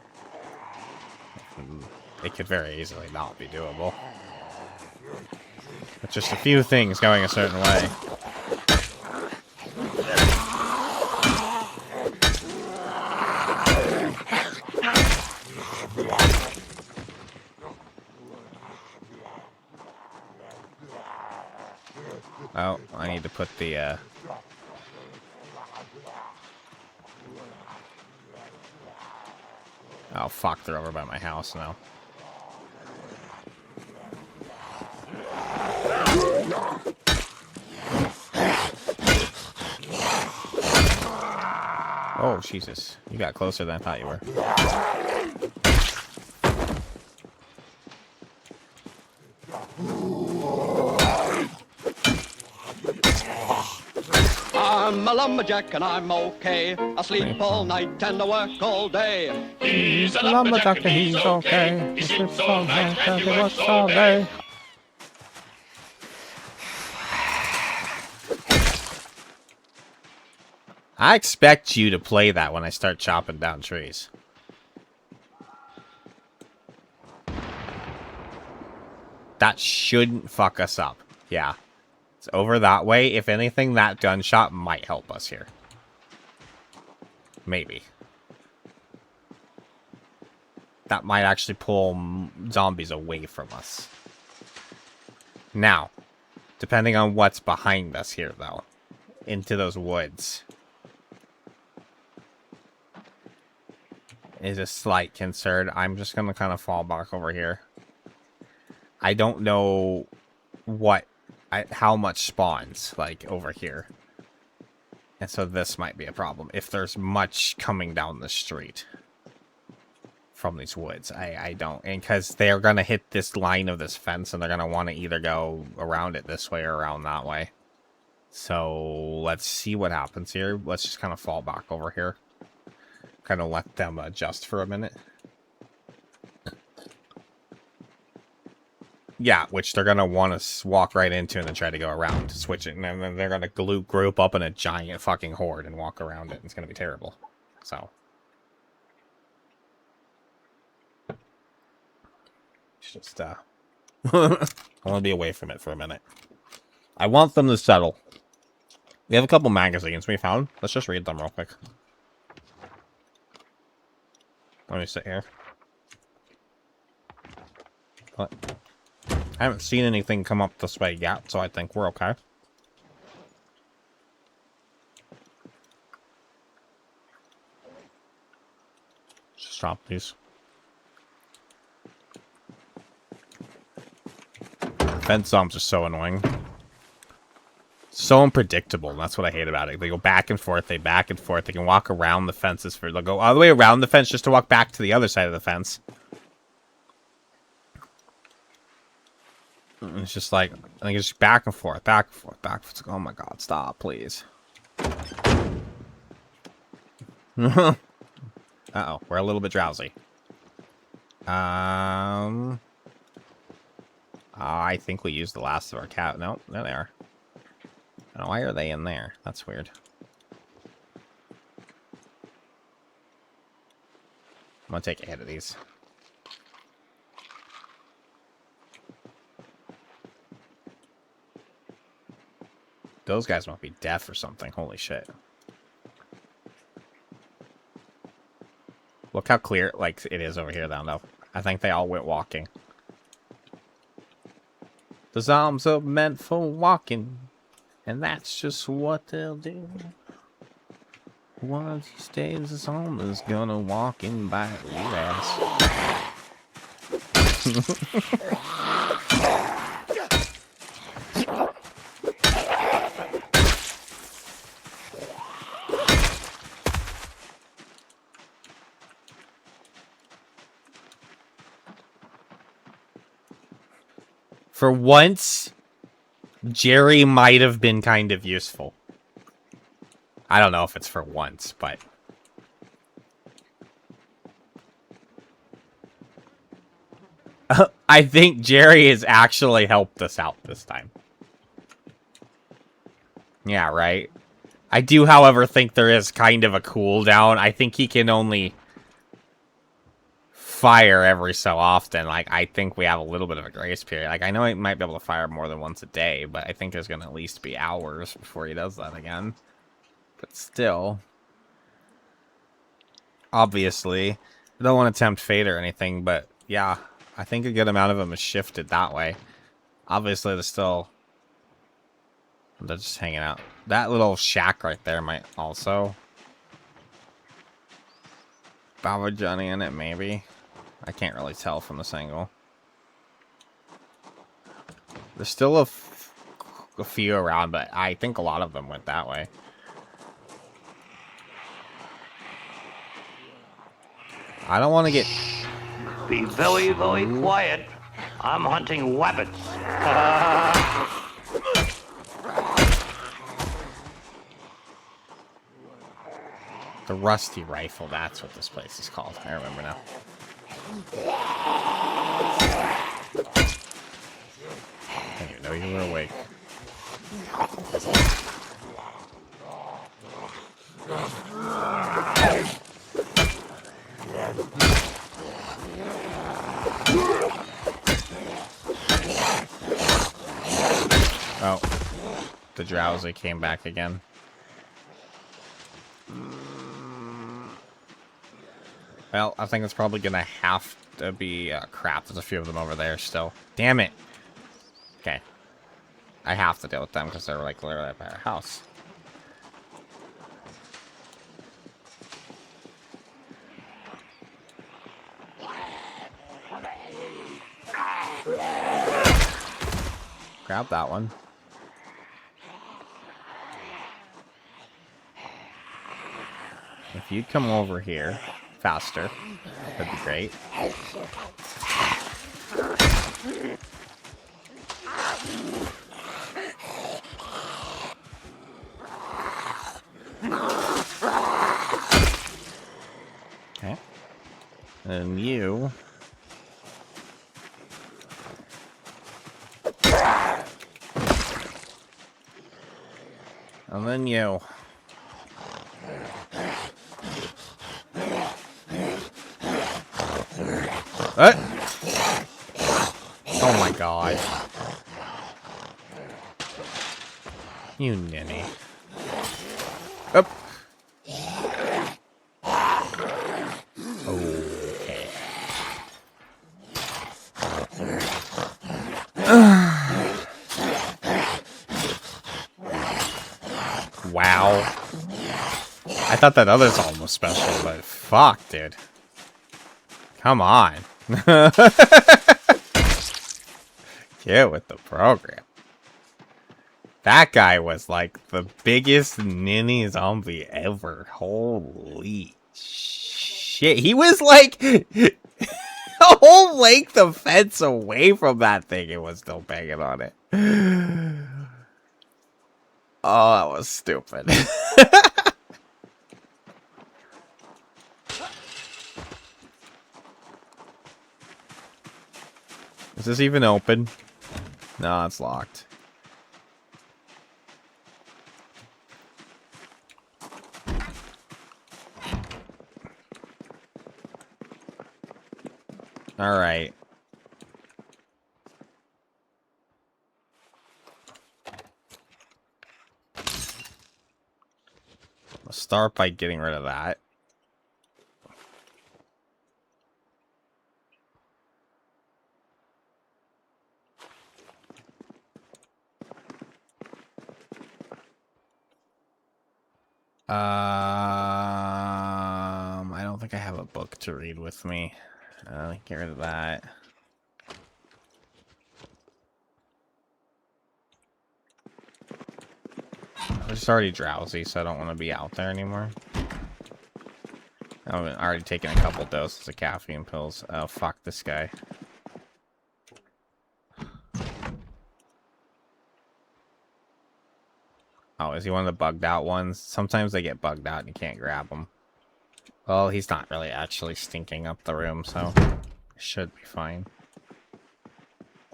It could very easily not be doable. But just a few things going a certain way. Oh, I need to put the, oh, fuck, they're over by my house now. Oh, Jesus. You got closer than I thought you were. I'm a lumberjack and I'm okay. I sleep all night and I work all day. He's a lumberjack and he's okay. He sleeps all night and he works all day. I expect you to play that when I start chopping down trees. That shouldn't fuck us up. Yeah. It's over that way. If anything, that gunshot might help us here. Maybe. That might actually pull zombies away from us. Now, depending on what's behind us here, though. Into those woods. Is a slight concern. I'm just going to kind of fall back over here. I don't know how much spawns, like, over here. And so this might be a problem. If there's much coming down the street from these woods. I don't. And because they're going to hit this line of this fence, and they're going to want to either go around it this way or around that way. So let's see what happens here. Let's just kind of fall back over here. Kind of let them adjust for a minute. Yeah, which they're going to want to walk right into and then try to go around, switch it. And then they're going to group up in a giant fucking horde and walk around it. It's going to be terrible. So. Just, I want to be away from it for a minute. I want them to settle. We have a couple magazines we found. Let's just read them real quick. Let me sit here. What? I haven't seen anything come up this way yet, so I think we're okay. Just drop these. Fence zombies are so annoying. So unpredictable, and that's what I hate about it. They go back and forth, they back and forth. They can walk around the fences they'll go all the way around the fence just to walk back to the other side of the fence. And it's just like, I think it's just back and forth, back and forth, back and forth. Oh my god, stop, please. Uh-oh, we're a little bit drowsy. I think we used the last of our cat. No, there they are. I don't know, why are they in there? That's weird. I'm gonna take a hit of these. Those guys must be deaf or something. Holy shit. Look how clear, like, it is over here, though. I think they all went walking. The zombies are meant for walking, and that's just what they'll do. One of these days, the zombies gonna walk in by your ass. For once, Jerry might have been kind of useful. I don't know if it's for once, but... I think Jerry has actually helped us out this time. Yeah, right? I do, however, think there is kind of a cooldown. I think he can only fire every so often. Like, I think we have a little bit of a grace period. Like, I know he might be able to fire more than once a day, but I think there's going to at least be hours before he does that again. But still, obviously, I don't want to tempt fate or anything, but yeah, I think a good amount of them is shifted that way. Obviously, they're just hanging out. That little shack right there might also have a Johnny in it, maybe. I can't really tell from this angle. There's still a few around, but I think a lot of them went that way. I don't want to get... Be very, very quiet. I'm hunting rabbits. The Rusty Rifle, that's what this place is called. I remember now. I didn't even know you were awake. Oh, the drowsy came back again. Well, I think it's probably gonna have to be crap. There's a few of them over there still. Damn it. Okay. I have to deal with them because they're like literally by our house. Grab that one. If you'd come over here faster, that'd be great. Okay. And you... And then you. What? Oh my god. You ninny. Up. Okay. Wow. I thought that other song was special, but fuck, dude. Come on. Get with the program. That guy was like the biggest ninny zombie ever. Holy shit. He was like a whole length of fence away from that thing. It was still banging on it. Oh, that was stupid. Is this even open? No, it's locked. All right. Let's start by getting rid of that. I don't think I have a book to read with me. Get rid of that. I'm just already drowsy, so I don't want to be out there anymore. I've already taken a couple doses of caffeine pills. Oh, fuck this guy. Oh, is he one of the bugged out ones? Sometimes they get bugged out and you can't grab them. Well, he's not really actually stinking up the room, so it should be fine.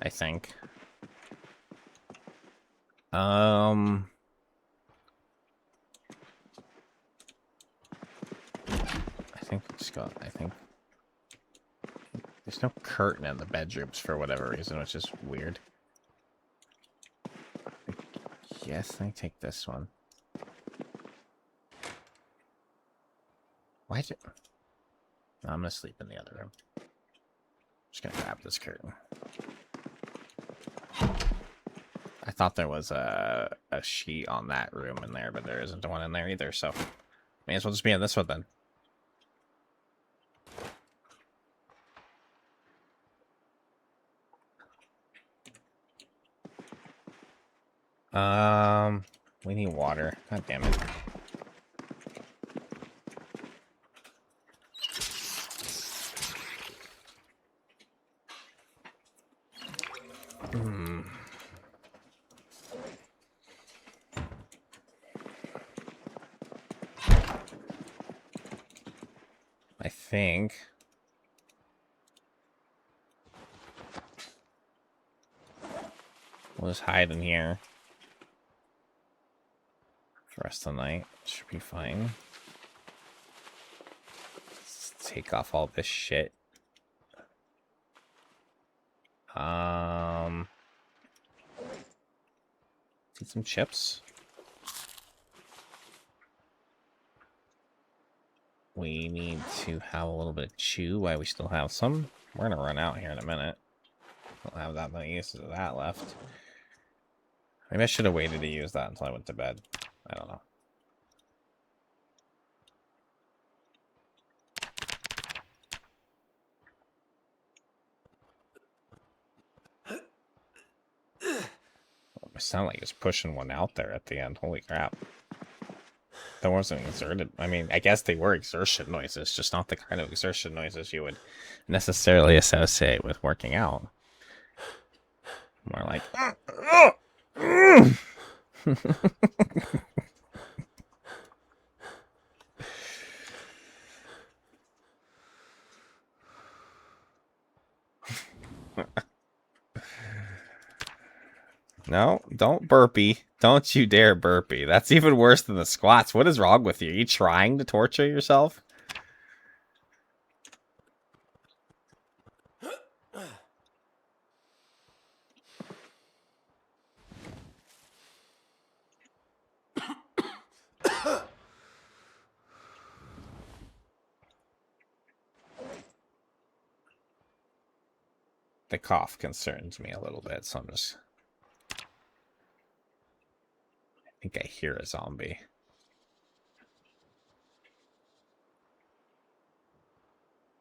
I think. I think we just got, there's no curtain in the bedrooms for whatever reason, which is weird. Yes, let me take this one. Why did... No, I'm gonna sleep in the other room. Just gonna grab this curtain. I thought there was a sheet on that room in there, but there isn't one in there either, so may as well just be in this one then. We need water. God damn it. I think we'll just hide in here for the rest of the night. Should be fine. Let's take off all this shit. Need some chips. We need to have a little bit of chew while we still have some. We're gonna run out here in a minute. Don't have that many uses of that left. Maybe I should have waited to use that until I went to bed. I don't know. It sounded like he was pushing one out there at the end. Holy crap. That wasn't exerted. I mean, I guess they were exertion noises, just not the kind of exertion noises you would necessarily associate with working out. More like... No, don't burpee. Don't you dare burpee. That's even worse than the squats. What is wrong with you? Are you trying to torture yourself? The cough concerns me a little bit, so I'm just... I think I hear a zombie.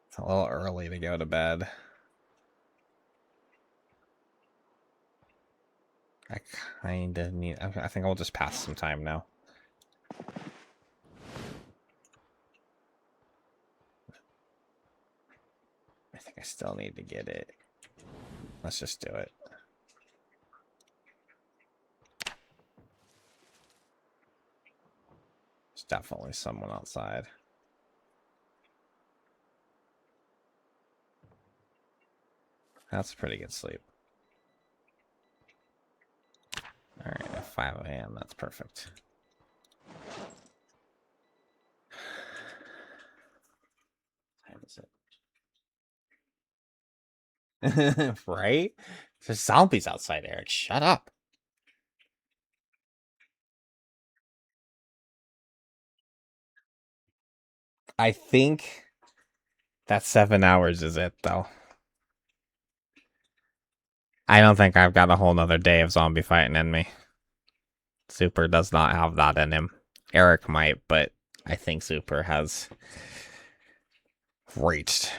It's a little early to go to bed. I kind of need... I think I'll just pass some time now. I think I still need to get it. Let's just do it. There's definitely someone outside. That's a pretty good sleep. Alright, at 5 a.m. That's perfect. What time is it? Right? There's zombies outside, Eric. Shut up. I think that 7 hours is it, though. I don't think I've got a whole nother day of zombie fighting in me. Super does not have that in him. Eric might, but I think Super has reached.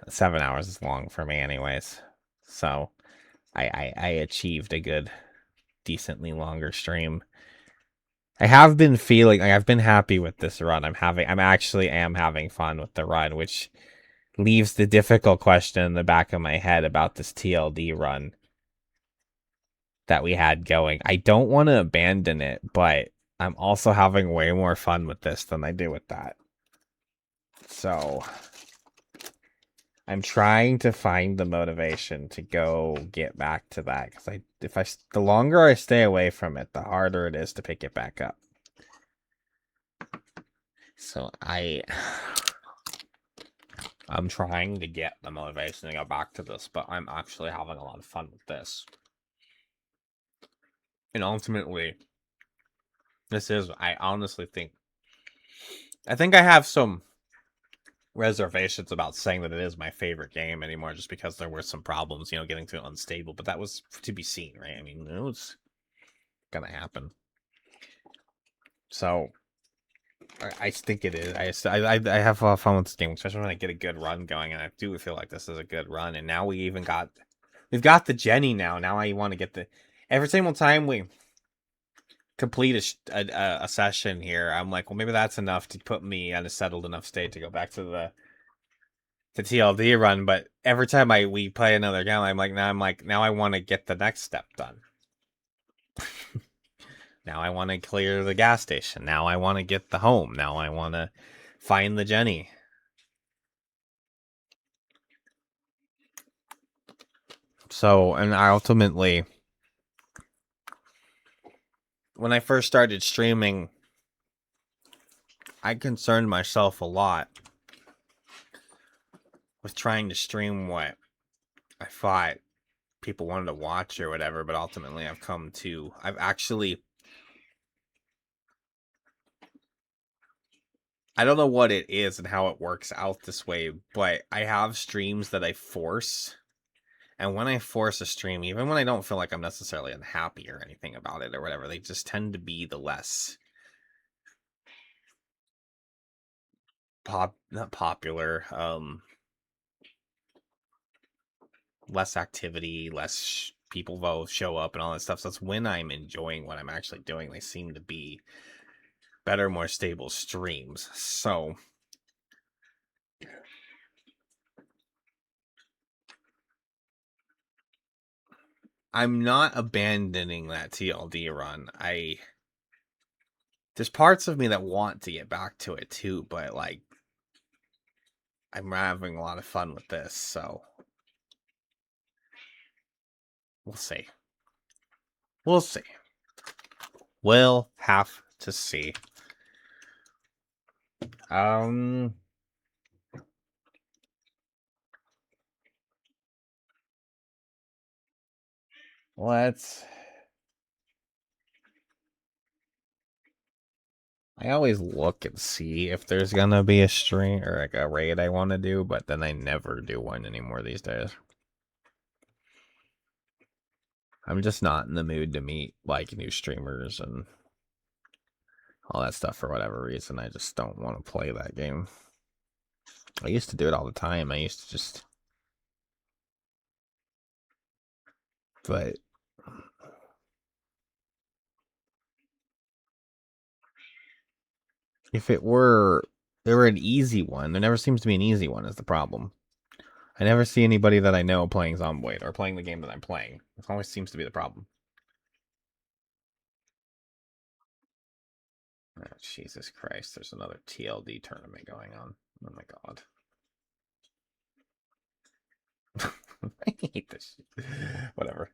7 hours is long for me anyways. So I achieved a good, decently longer stream. I have been feeling like I've been happy with this run. I'm actually having fun with the run, which leaves the difficult question in the back of my head about this TLD run that we had going. I don't want to abandon it, but I'm also having way more fun with this than I do with that. So I'm trying to find the motivation to go get back to that, because the longer I stay away from it, the harder it is to pick it back up. So I'm trying to get the motivation to go back to this, but I'm actually having a lot of fun with this. And ultimately, I honestly think I have some reservations about saying that it is my favorite game anymore, just because there were some problems, getting to unstable, but that was to be seen, right? I mean, it was gonna happen. So I think it is. I have fun with this game, especially when I get a good run going, and I do feel like this is a good run. And now we've got the Jenny now. Now I want to get every single time we complete a session here, I'm like, well, maybe that's enough to put me in a settled enough state to go back to the TLD run. But every time we play another game, I'm like, now I want to get the next step done. Now I want to clear the gas station. Now I want to get the home. Now I want to find the Jenny. So, and I ultimately, when I first started streaming, I concerned myself a lot with trying to stream what I thought people wanted to watch or whatever, but ultimately I've actually, I don't know what it is and how it works out this way, but I have streams that I force. And when I force a stream, even when I don't feel like I'm necessarily unhappy or anything about it or whatever, they just tend to be the less not popular, less activity, less people show up and all that stuff. So that's when I'm enjoying what I'm actually doing. They seem to be better, more stable streams. So I'm not abandoning that TLD run. There's parts of me that want to get back to it too, but like I'm having a lot of fun with this, so we'll see. We'll see. We'll have to see. Let's. I always look and see if there's gonna be a stream or like a raid I want to do, but then I never do one anymore these days. I'm just not in the mood to meet like new streamers and all that stuff for whatever reason. I just don't want to play that game. I used to do it all the time. I used to just, but if there were an easy one, there never seems to be an easy one is the problem. I never see anybody that I know playing Zomboid or playing the game that I'm playing. It always seems to be the problem. Oh, Jesus Christ, there's another TLD tournament going on. Oh my god. I hate this shit. Whatever.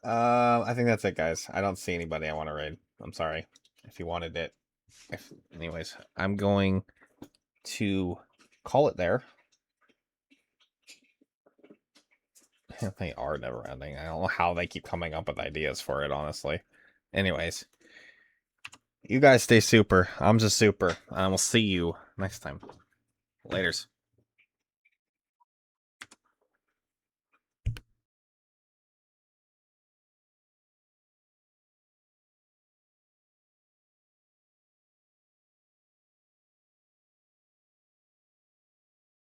I think that's it, guys. I don't see anybody I want to raid. I'm sorry. If you wanted it. Anyways, I'm going to call it there. They are never ending. I don't know how they keep coming up with ideas for it, honestly. Anyways, you guys stay super. I'm just super. And we'll see you next time. Laters.